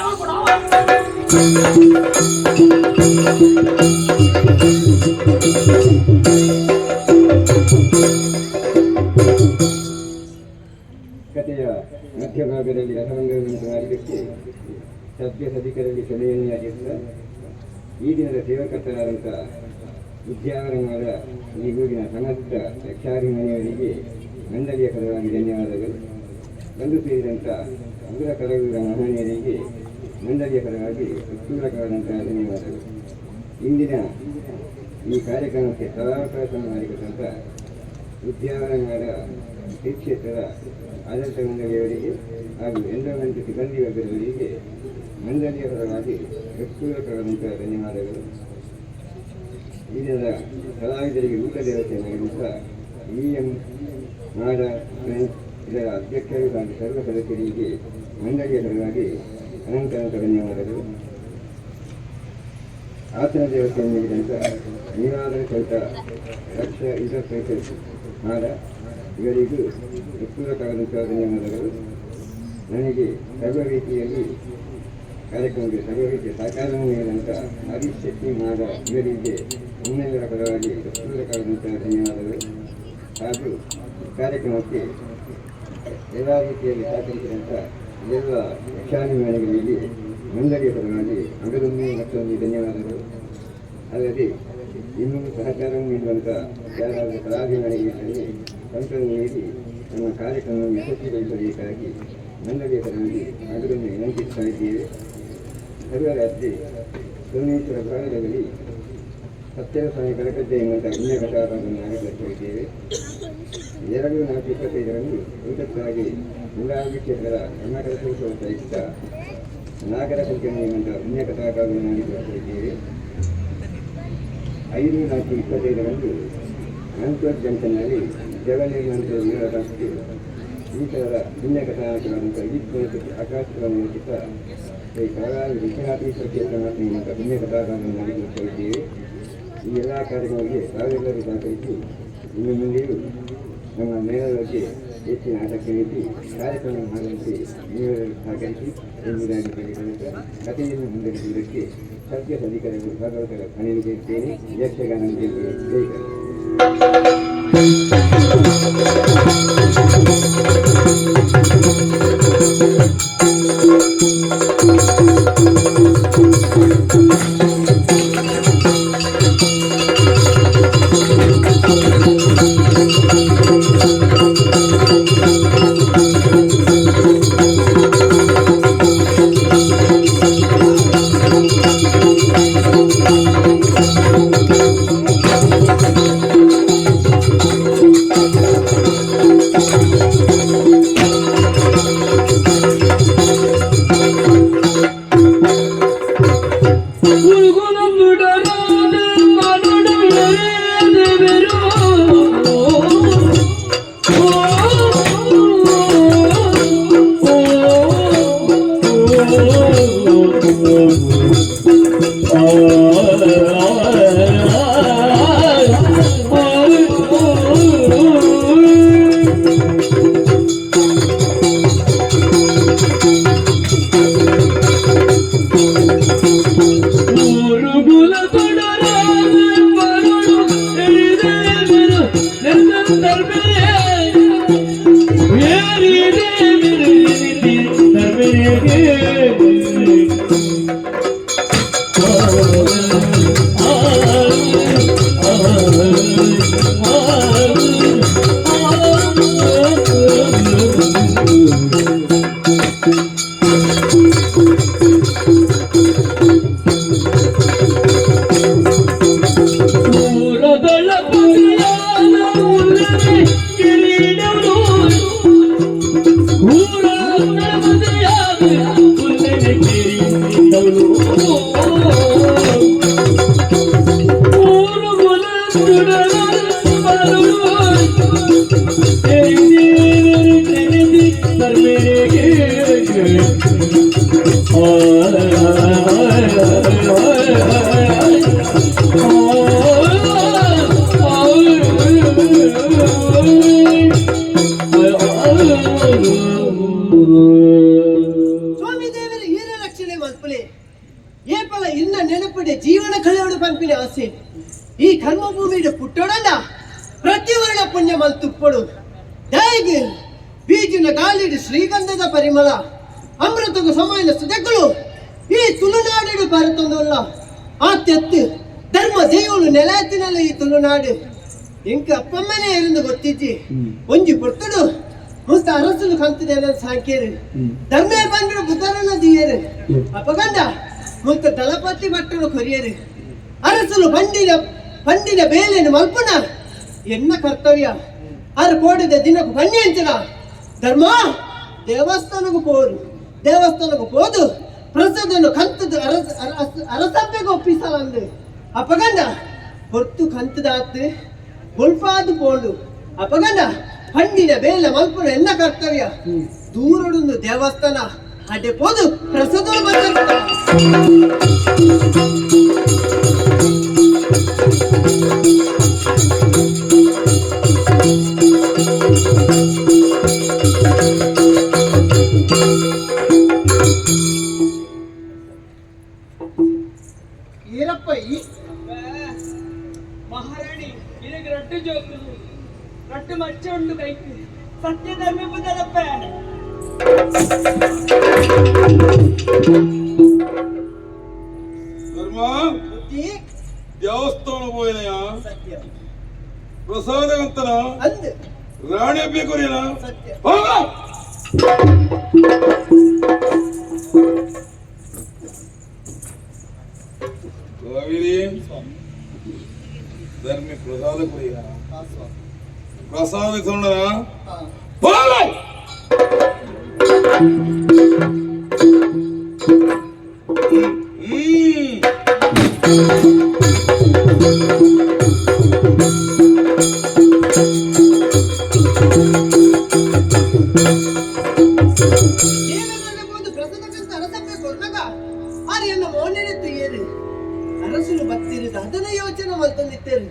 Speaker 9: ಕಥೆಯ ಮಧ್ಯಭಾಗದಲ್ಲಿ ರಸರಂಗವನ್ನು ಆಡಿದ್ದಕ್ಕೆ ಸದ್ಯ ಸಭಿಕರಲ್ಲಿ ಕೊನೆಯನ್ನಾಗಿದ್ದ ಈ ದಿನದ ಸೇವಕರ್ತರಾದಂಥ ವಿದ್ಯಾವರನಾದ ಈ ಊರಿನ ಸಮಸ್ತ ಯಕ್ಷಾಭಿಮಾನಿಯವರಿಗೆ ಮಂಡಳಿಯ ಪರವಾಗಿ ಧನ್ಯವಾದಗಳು. ಬಂದು ಸೇರಿದಂಥ ಊರ ಕರವೂರ ಮಹನೀಯರಿಗೆ ಮಂಡಳಿಯ ಪರವಾಗಿ ಉತ್ಸೂರಕವಾದಂತಹ ಧನ್ಯವಾದಗಳು. ಇಂದಿನ ಈ ಕಾರ್ಯಕ್ರಮಕ್ಕೆ ಸದಾವಕಾಶ ಮಾಡಿಕೊಟ್ಟಂಥ ವಿದ್ಯಾವರನಾದ ಶ್ರೀ ಕ್ಷೇತ್ರದ ಆಡಳಿತ ಮಂಡಳಿಯವರಿಗೆ ಹಾಗೂ ಎಂಡೋಮೆಂಟ್ ಸಿಬ್ಬಂದಿ ವರ್ಗದವರಿಗೆ ಮಂಡಳಿಯ ಪರವಾಗಿ ಉತ್ಸೂರಕವಾದಂತಹ ಧನ್ಯವಾದಗಳು. ಈ ದಿನದ ಕಲಾವಿದರಿಗೆ ಊಟ ದೇವತೆ ನಡೆಯುವಂಥ EM ನಾಡ ಫ್ರೆಂಡ್ಸ್ ಇದರ ಅಧ್ಯಕ್ಷರು ಹಾಗೂ ಸರ್ವ ಸದಸ್ಯರಿಗೆ ಮಂಡಳಿಯ ಪರವಾಗಿ ಅನಂತ ಧನ್ಯವಾದಗಳು. ಆತನ ದೇವತೆಯನ್ನು ನೀಡಿದಂಥ ನೀವಾದರೆ ಸ್ವಲ್ಪ ಲಕ್ಷ ಇಂಟರ್ಪ್ರೈಸಸ್ ನಾಡ ಇವರಿಗೂ ಉತ್ಪೂರಕವಾದಂಥ ಧನ್ಯವಾದಗಳು. ನನಗೆ ಸರ್ವ ರೀತಿಯಲ್ಲಿ ಕಾರ್ಯಕ್ರಮಕ್ಕೆ ಸರ್ವ ರೀತಿಯ ಸಹಕಾರವನ್ನು ನೀಡಿದಂಥ ಹರೀಶ್ ಶೆಟ್ಟಿ ನಾಡ ಇವರಿಗೆ ನಿಮ್ಮೆಲ್ಲರ ಪರವಾಗಿ ಉತ್ಪೂರಕವಾದಂಥ ಧನ್ಯವಾದಗಳು. ಹಾಗೂ ಕಾರ್ಯಕ್ರಮಕ್ಕೆ ಎಲ್ಲ ರೀತಿಯಲ್ಲಿ ಸಹಕರಿಸಿದಂಥ ಎಲ್ಲ ಯಕ್ಷಾಭಿಮಾನಿಗಳಿಗೆ ಮಂಡಳಿಯ ಪರವಾಗಿ ಅಂಗದೊಮ್ಮೆ ಮತ್ತೊಂದು ಧನ್ಯವಾದಗಳು. ಅಲ್ಲದೆ ಇನ್ನೂ ಸಹಕಾರವನ್ನು ನೀಡುವಂಥ ಯಾರಾದರೂ ಕಲಾಭಿಮಾನಿಗಳಿಗೆ ಸಂತನ್ನು ನೀಡಿ ನಮ್ಮ ಕಾರ್ಯಕ್ರಮವನ್ನು ಯಶಸ್ವಿಗೊಳಿಸಬೇಕಾಗಿ ಮಂಡಳಿಯ ಪರವಾಗಿ ಅಂಗದೊಮ್ಮೆ ವಿನಂತಿಸ್ತಾ ಇದ್ದೇವೆ. ಸರ್ವರಾತ್ರಿ ಸೋಮೇಶ್ವರ ಭಾಗದಲ್ಲಿ ಸತ್ಯದ ಸ್ವಾಮಿ ಕನಕಜ್ಜೆ ಎಂಬಂಥ ಪುಣ್ಯ ಕಥಾಭಾಗವನ್ನು ಆಯೋಜಿಸಿದ್ದೇವೆ. 2/4/25ರಂದು ಊಟಕ್ಕಾಗಿ ಮುಳಾಗಿ ಕ್ಷೇತ್ರದ ಕರ್ನಾಟಕ ಸಂಸ್ಥೆ ಸಹಿತ ನಾಗರ ಸಂಖ್ಯೆ ಎಂಬಂಥ ಪುಣ್ಯ ಕಥಾಭಾಗವನ್ನು ಆಯೋಜಿಸಿದ್ದೇವೆ. 5/4/25ರಂದು ಆಂಟೋರ್ ಜಂಕ್ಷನ್ನಲ್ಲಿ ಜವಹರ್ಲಾಲ್ ನೆಹರು ಈ ಥರದ ಪುಣ್ಯ ಕಥಾನಾಥವಾದಂಥ ಆಕಾಶವನ್ನು ಯೋಚಿತ ಶ್ರೀ ಕರಾಳ ವಿಶ್ವನಾಥೇಶ್ವರ ಕ್ಷೇತ್ರ ಎಂಬಂಥ ಪುಣ್ಯ ಕಥಾಭಾಗವನ್ನು ಆಯೋಜಿಸಿದ್ದೇವೆ. ಈ ಎಲ್ಲ ಕಾರ್ಯಕ್ರಮಕ್ಕೆ ತಾವೆಲ್ಲರೂ ಸಹಕರಿಸಿ ಇನ್ನು ಮುಂದೆಯೂ ನಮ್ಮ ಮೇಳದೊಳಗೆ ಹೆಚ್ಚಿನ ಆಸಕ್ತಿ ನೀಡಿ ಕಾರ್ಯಕ್ರಮ ಮಾಡುವಂತೆ ನೀವೆಲ್ಲರೂ ಸಹಕರಿಸಿ ಎಂಬುದಾಗಿ ಹೇಳಿಕೊಳ್ಳುತ್ತಾ ಕಥೆಯನ್ನು ಮುಂದುವರಿಸುವುದಕ್ಕೆ ಸತ್ಯ ಸಭಿಕರನ್ನು ಭಾಗವತರ ಮನೆಯಲ್ಲಿದ್ದೇನೆ. ಯಕ್ಷಗಾನ ಜೈ
Speaker 3: ಸ್ವಾಮಿ ದೇವರ ಹೀರ ರಕ್ಷಣೆ ಮಲ್ಪಲೆ ಏಪಲ ಇನ್ನ ನೆನಪಡೆ ಜೀವನ ಕಳೆಯೋಡು ಪಂಪಿನ ಆಸೆ ಈ ಕರ್ಮಭೂಮಿಯ ಪುಟ್ಟೊಡಲ್ಲ ಪ್ರತಿವರ್ಣ ಪುಣ್ಯ ಮಲ್ತುಪ್ಪಡು ದಯಗೆ ಬೀಜಿನ ಗಾಳಿಡು ಶ್ರೀಗಂಧದ ಪರಿಮಳ ಅಮೃತಗ ಸಮಯನ ಸುದೆಗಳು ಈ ತುಳುನಾಡಿಡು ಬರುತ್ತೊಂದಲ್ಲ ಆತ್ಯತ್ತು ಧರ್ಮ ದೇವಳು ನೆಲೆಯತ್ತಿನಲ್ಲ ಈ ತುಳುನಾಡು ಎಂಕ ಅಪ್ಪಮ್ಮನೇ ಇருந்து ಗೊತ್ತಿಜ್ಜಿ ಒಂಜಿ ಪುಟ್ಟಡು ಮುಸ್ತ ಅರಸಲು ಕಂತಿದೆ ಅನ್ನೋದು ಸಾಕೇರು ಧರ್ಮೇ ಬಂದ್ರು ಬುದ್ಧರನ್ನ ದಿಯರು ಅಪಗಂಡ ಮುಸ್ತ ದಳಪತಿ ಭಟ್ಟನು ಕೊರಿಯರು ಅರಸಲು ಪಂಡಿನ ಬೇಲೆಯನ್ನು ಮಲ್ಪನ ಎನ್ನ ಕರ್ತವ್ಯ ಅರ ಕೋಡಿದ ದಿನಕ್ಕೂ ಬನ್ನಿ ಅಂಚನ ಧರ್ಮ ದೇವಸ್ಥಾನಕ್ಕೂ ಹೋದು ಪ್ರಸಾದನ್ನು ಕಂತದ್ದು ಅರಸಪ್ಪೆಗೆ ಒಪ್ಪಿಸಲಂದು ಅಪಗಂಡ ಹೊತ್ತು ಕಂತದಾತ್ ಗೊಲ್ಪಾದು ಪೋಂಡು ಅಪಗಂಡ ಹಣ್ಣಿನ ಬೇಲೆ ಮಲ್ಪನ ಎನ್ನ ಕರ್ತವ್ಯ ದೂರಡೊಂದು ದೇವಸ್ಥಾನ ಅಡ್ಡೆ ಪೋದು ಪ್ರಸಾದ ಏನಪ್ಪ ಈ
Speaker 6: ಮಹಾರಾಣಿ ಇದಕ್ಕೆ ರೊಟ್ಟಿ ಜೋಕುದು ರೊಟ್ಟಿ ಮಚ್ಚ ಉಂಡು ಕೈಕು ಸತ್ಯ ಧರ್ಮ ಬುದಲಪ್ಪ
Speaker 8: ಧರ್ಮ
Speaker 3: ಬುದ್ಧಿ
Speaker 8: ದೇವಸ್ಥಾನ ಹೋಯನಯ
Speaker 3: ಸತ್ಯ
Speaker 8: ಪ್ರಸಾದವಂತನ
Speaker 3: ಅಂದ್
Speaker 8: ರಾಣಿ ಬೇಕು
Speaker 3: ಸತ್ಯ
Speaker 8: ಹೋಗ ಕಾವೇರಿ ಧರ್ಮಿ ಪ್ರಸಾದ ಕೊರಿಯ ಪ್ರಸಾದ ತಗೊಂಡ ಹೋಗ
Speaker 3: ಅರಸಲು ಬತ್ತಿರಿದ ಅದನ್ನ ಯೋಚನೆ ಮಲ್ತೊಂದಿತ್ತೇರು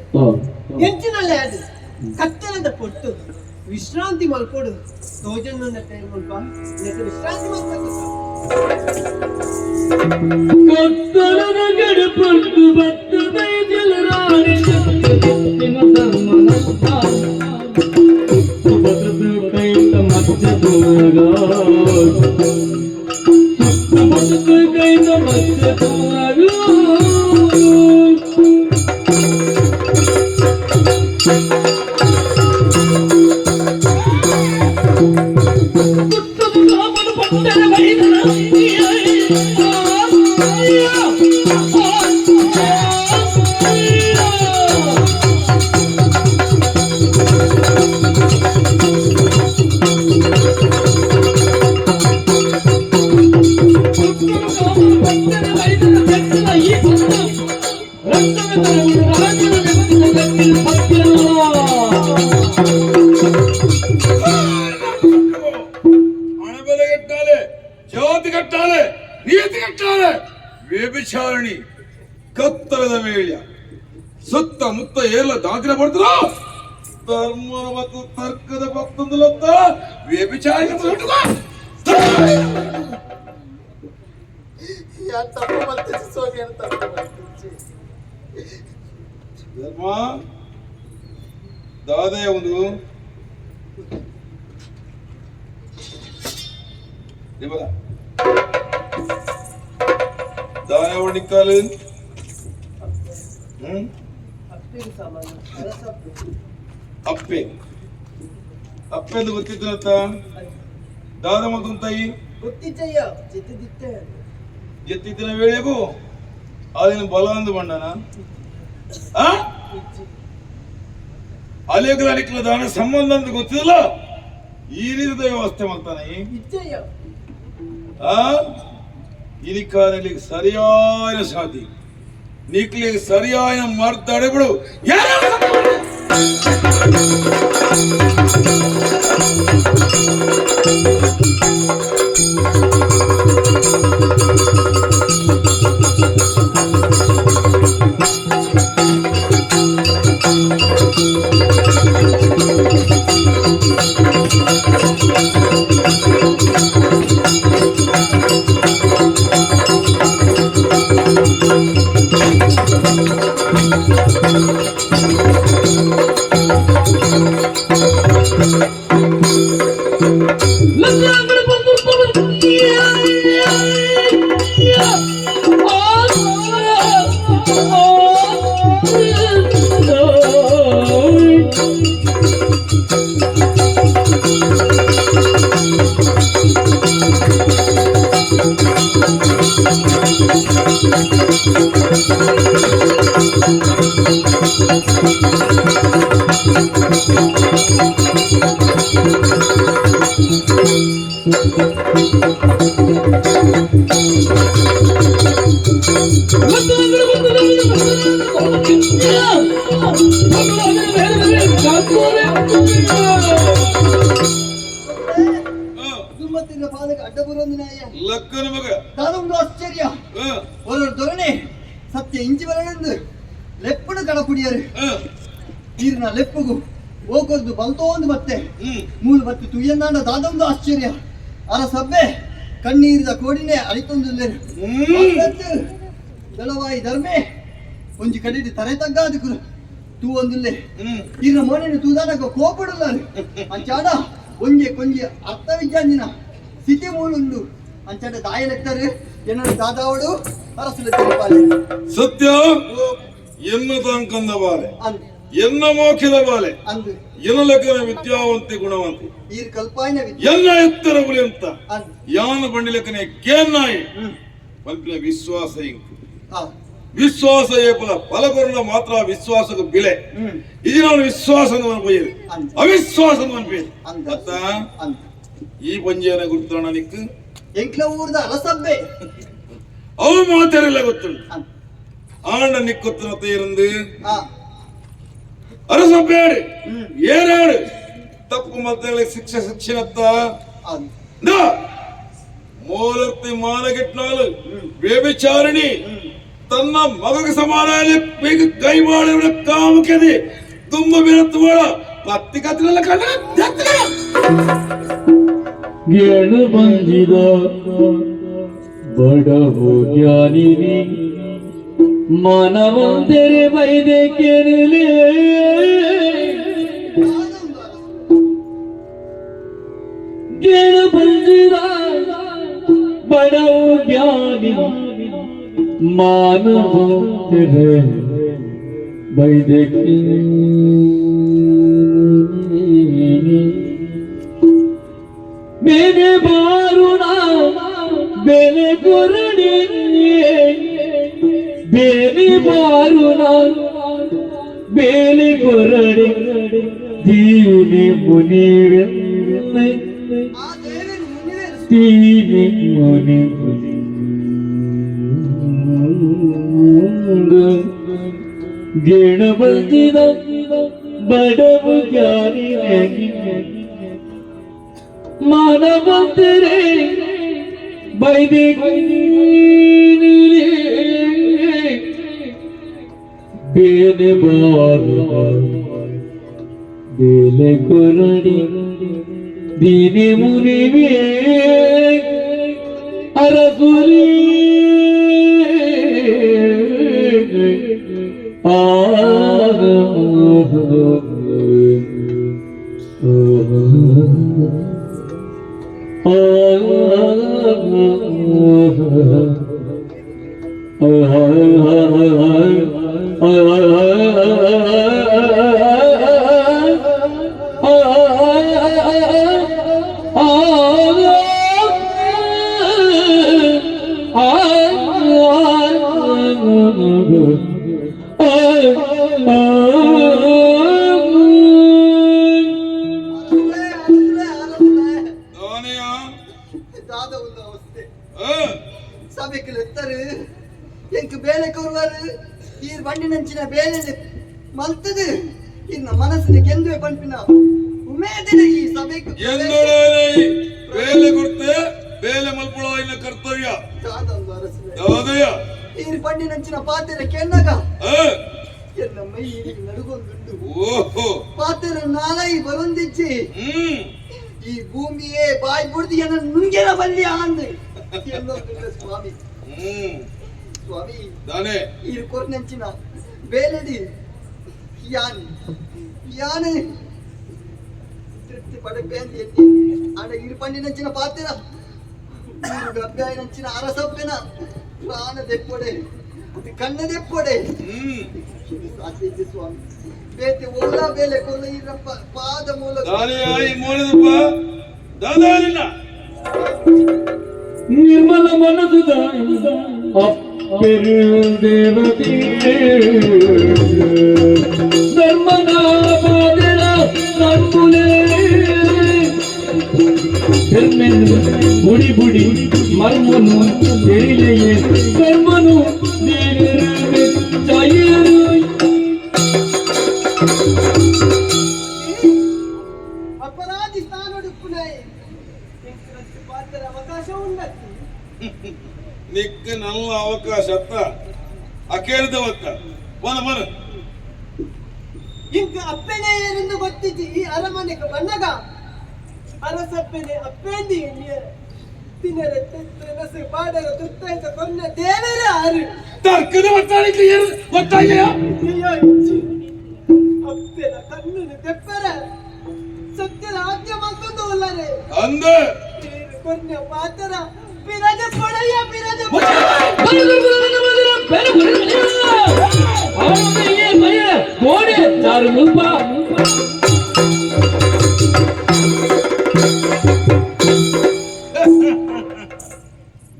Speaker 3: ಎಂಚಿನಲ್ಲೇ ಅದು ಕತ್ತಲದ ಪೊಟ್ಟು ವಿಶ್ರಾಂತಿ ಮಲ್ಕೊಡು ತೋಜನ್ನ ಟೈಮ್ ಮಲ್ಪ ವಿಶ್ರಾಂತಿ
Speaker 5: ಕೊತ್ತಲದ ಗಡಪಟ್ಟು ಬತ್ತು ಬೈದಲ ರಾಣಿ ಜಗತ್ತಿನ ಧರ್ಮನಂತ ಸುಭದ್ರದು ಕೈತ ಮಧ್ಯ ತೋರಗ ಸುಭದ್ರದು ಕೈತ ಮಧ್ಯ ತೋರಗ
Speaker 8: ಹಣಬೆಲೆ ಕಟ್ಟಾಲೆ ಜ್ಯೋತಿ ಕಟ್ಟಾಲೆ ನೀತಿಗೆಟ್ಟಾರೆ ವ್ಯಭಿಚಾರಣಿ ಕತ್ತಲದ ವೇಳ್ಯ ಸುತ್ತಮುತ್ತ ಎಲ್ಲ ದಾಖಲೆ ಬರ್ತಾರ ಧರ್ಮದ ಮತ್ತು ತರ್ಕದ ಭಕ್ತಂದಲತ್ತ ವ್ಯಭಿಚಾರಣಿ ಧರ್ಮ ದಾದಯ ಒಂದು ದಾನ ಹೊಡಿಕಾಲು ಅಪ್ಪೆ ಅಪ್ಪೆಂದು ಗೊತ್ತಿತ್ತು ದಾದ ಮತ್ತು ತಾಯಿ
Speaker 3: ಗೊತ್ತಿದ್ದಯ್ಯ ಚಿತ್ತದಿತ್ತೆ
Speaker 8: ಎತ್ತಿದ್ದಿನ ವೇಳೆಗೂ ಅದೇನು ಬಲ ಅಂದು ಬಂಡನ ಅಲೆಗಳ ಅಡಿಕಲ ದಾನ ಸಂಬಂಧ ಅಂತ ಗೊತ್ತಿಲ್ಲ ಈ ರೀತಿಯ ವ್ಯವಸ್ಥೆ ಮಾಡ್ತಾನೆ
Speaker 3: ಇಚ್ಚಯ್ಯ
Speaker 8: ಇಲಿಕಾರಲ್ಲಿ ಸರಿಯಾದ ಸಾಧಿ ನಿಕ್ಲಿಗೆ ಸರಿಯಾದ ಮಾರ್ತಾಡಿಬಿಡು
Speaker 3: ದುಮ್ಮತ್ತಿನ ಪಾದಕ ಅಡ್ಡ ಬರೋದಿನಾಯ
Speaker 8: ಲಕ್ಕನ ಮಗ
Speaker 3: ತಾನೊಂದು ಆಶ್ಚರ್ಯ ஒரு ದೊರಣೆ ಸತ್ಯ ಇಂಚಿ ಬರನೆಂದು ಲೆಪ್ಪಡು ಕಡಪುಡಿಯರು ನೀರಿನ ಲೆಪ್ಪುಗು ಹೋಗೋದು ಬಲ್ತೋಂದು ಮತ್ತೆ ಮೂಲ ಮತ್ತೆ ತುಯ್ಯಂದಾಂಡ ದಾದೊಂದು ಆಶ್ಚರ್ಯ ಅರ ಸಬ್ಬೆ ಕಣ್ಣೀರಿದ ಕೋಡಿನೇ ಅಳಿತೊಂದು ದಳವಾಯಿ ಧರ್ಮೆ ಒಂಜಿ ಕಡಿಡಿ ತರೆ ತಗ್ಗಾದ ತೂ ಒಂದಿಲ್ಲೆ ಇನ್ನ ಮೋನಿನ ತೂದಾನಕ ಕೋಪಡಲ್ಲ ಅಂಚಾಡ ಒಂಜೆ ಕೊಂಜಿ ಅರ್ಥ ವಿಜ್ಞಾನಿನ ಸ್ಥಿತಿ ಮೂಲುಂಡು ಅಂಚಾಡ ದಾಯಲೆಕ್ತಾರೆ ಜನರು ದಾದಾವಡು ಅರಸಲು ತಿರುಪಾಲೆ
Speaker 8: ಸತ್ಯ ಎನ್ನ ತಾಂಕಂದ ಬಾಲೆ
Speaker 3: ಅಂದ್
Speaker 8: ಎನ್ನ ಮೋಕ್ಷದ ಬಾಲೆ
Speaker 3: ಅಂದ್
Speaker 8: ಎನ್ನಲಕನ ವಿದ್ಯಾವಂತಿ ಗುಣವಂತಿ
Speaker 3: ಈರ್ ಕಲ್ಪಾಯಿನ ವಿದ್ಯೆ
Speaker 8: ಎಲ್ಲ ಎತ್ತರ ಬುಲಿ ಅಂತ
Speaker 3: ಅಂದ್
Speaker 8: ಯಾನ ಬಂಡಿಲಕನೆ ಕೇನ್ನಾಯಿ ಪಲ್ಪಿನ ವಿಶ್ವಾಸ ಇಂಕು
Speaker 3: ಆ
Speaker 8: ವಿಶ್ವಾಸ ಏಪಲ ಫಲಗೊರಲ ಮಾತ್ರ ವಿಶ್ವಾಸದ ಬಿಲೆ ಇದು ನಾನು ವಿಶ್ವಾಸ ಬೈಯರು ಅವಿಶ್ವಾಸ ಅನ್ಬೇರು ಅತ್ತ ಈ ಪಂಜೆಯನ್ನ ಗುರ್ತೋಣ ನಿಕ್ಕು
Speaker 3: ಎಂಕ್ಲ ಊರ್ದ ಅಲಸಬ್ಬೆ
Speaker 8: ಅವು ಮಾತಾರಿಲ್ಲ ಗೊತ್ತುಂಟು ಆಂಡ ನಿಕ್ಕೊತ್ತನ ಇருந்து ಅರಸಬ್ಬೇಡಿ ಏರಾಡು ತಪ್ಪು ಮತಗಳಿಗೆ ಶಿಕ್ಷಣತ್ತ ಮೂಲರ್ತಿ ಮಾನಗೆಟ್ನಾಳು ಬೇಬಿಚಾರಣಿ ತನ್ನ ಮಗಗೆ ಸಮಾನ ಕೈ ಮಾಡಿ ಕಾಮುಕದಿ ತುಂಬ ಬಿರತ್ತು ಬೇಡ ಪತ್ತಿ ಕತ್ತಿನೆಲ್ಲ ಕಂಡ
Speaker 5: ಗೆಳು ಬಂದಿದ ಬಡವು ಜ್ಞಾನಿನಿ ಮನವಂದರೆ ಬೈದೆ ಕೆರಲೆ ಗೆಳು ಬಂದಿದ ಬಡವು ಜ್ಞಾನಿನಿ ಮಾನವಂದರೆ ಬೈದೆ मेरे बारुना बेले गुरडी बेली बारुना बेली गुरडी दीनी मुनीवे दीनी मुनी गिण बंदिद बड़व ज्ञानी नहीं मानवंतरे ಕೊಯ್ದಿ ಬೇನೆ ಬಾರು ಬೇಲೆ ಕೊರಡಿ ದೀನಿ ಮುನಿವೇ ಅರಸುರಿ
Speaker 3: ದಾದವುಲ್ಲ ಅವಸ್ಥೆ ಸಭೆಗಳು ಎತ್ತರು ಎಂಕ್ ಬೇಲೆ ಕೊರುವರು ಈ ಬಂಡಿನಂಚಿನ ಬೇಲೆ ಮಲ್ತದು ಇನ್ನ ಮನಸ್ಸಿನ ಗೆಂದುವೆ ಪಂಪಿನ ಉಮೇದಿನ ಈ ಸಭೆಗೆ
Speaker 8: ಬೇಲೆ ಕೊಡ್ತೆ ಬೇಲೆ ಮಲ್ಪುಳ ಇನ್ನ ಕರ್ತವ್ಯ
Speaker 3: ದಾದೊಂದು ಅರಸು
Speaker 8: ಹೌದಯ್ಯ
Speaker 3: ಈ ಬಂಡಿನಂಚಿನ ಪಾತ್ರೆ ಕೆನ್ನಗ ಎಲ್ಲ ಮೈ ನಡುಗೊಂದುಂಡು
Speaker 8: ಓಹೋ
Speaker 3: ಪಾತ್ರೆ ನಾಲೈ ಬರೊಂದಿಚ್ಚಿ ಈ ಭೂಮಿಯೇ ಬಾಯಿ ಬುಡ್ದು ಏನ ನುಂಗೆನ ಬಲ್ಲಿ ಆಂದು ಎಲ್ಲೊಂದು ಸ್ವಾಮಿ ಸ್ವಾಮಿ
Speaker 8: ದಾನೆ
Speaker 3: ಈ ಕೊರ್ನೆಂಚಿನ ಬೇಲೆಡಿ ಯಾನೆ ತೃಪ್ತಿ ಪಡಬೇಂದಿ ಎತ್ತಿ ಆಡ ಇರುಪಂಡಿನಂಚಿನ ಪಾತ್ರ ಗಬ್ಯಾಯನಂಚಿನ ಅರಸಪ್ಪೆನ ಪ್ರಾಣ ದೆಪ್ಪೊಡೆ ಕಣ್ಣ ದೆಪ್ಪೊಡೆ ಸಾಧ್ಯ ಸ್ವಾಮಿ ಬೇತೆ ಒಳ್ಳ ಬೇಲೆ ಕೊಲ್ಲ ಇರಪ್ಪ ಪಾದ ಮೂಲ
Speaker 8: ದಾನೆ ಆಯಿ ಮೋನದಪ್ಪ ದಾದಾಲಿನ
Speaker 5: ನಿರ್ಮಲ ಮನದು ಅಪ್ಪೆರು ದೇವತೆ ಧರ್ಮನಾಮದರ ನನ್ಮುಲೆ ಧರ್ಮೆನ್ನು ಬುಡಿ ಬುಡಿ ಮರ್ಮನು ತೆರಿಲೆಯೇ ಧರ್ಮನು ಚಾಯರು
Speaker 3: ಅಪರಾಧಿ ಸ್ಥಾನೋಡು ಪುನಃ ಪಾತ್ರ ಅವಕಾಶ ಉಂಡತ್ತು
Speaker 8: ನಿಕ್ಕ ನಲ್ಲ ಅವಕಾಶ ಅತ್ತ ಅಕೇಳ್ದವತ್ತ ಬನ ಬನ
Speaker 3: ಇಂಕ ಅಪ್ಪೆನೆ ಏನೆಂದು ಗೊತ್ತಿದ್ದಿ ಈ ಅರಮನೆಗೆ ಬಣ್ಣಗ ಅರಸಪ್ಪೆನೆ ಅಪ್ಪೇಂದಿ ತಿನ್ನರ ತೆತ್ತನಸೆ ಬಾಡರ ತುತ್ತಾಯ್ತ ಕೊನ್ನ ದೇವರ ಆರು
Speaker 8: ತರ್ಕದ ಒತ್ತಾಳಿಕೆ ಏನು ಒತ್ತಾಯ
Speaker 3: ಅಪ್ಪೆನ ಕಣ್ಣನ್ನು ತೆಪ್ಪರ ಸತ್ಯದ ಆದ್ಯ ಮತ್ತೊಂದು ಒಲ್ಲರೆ
Speaker 8: ಅಂದ
Speaker 3: ಕೊನ್ನ ಪಾತ್ರ ಬಿರಜ ಕೊಡಯ್ಯ ಬಿರಜ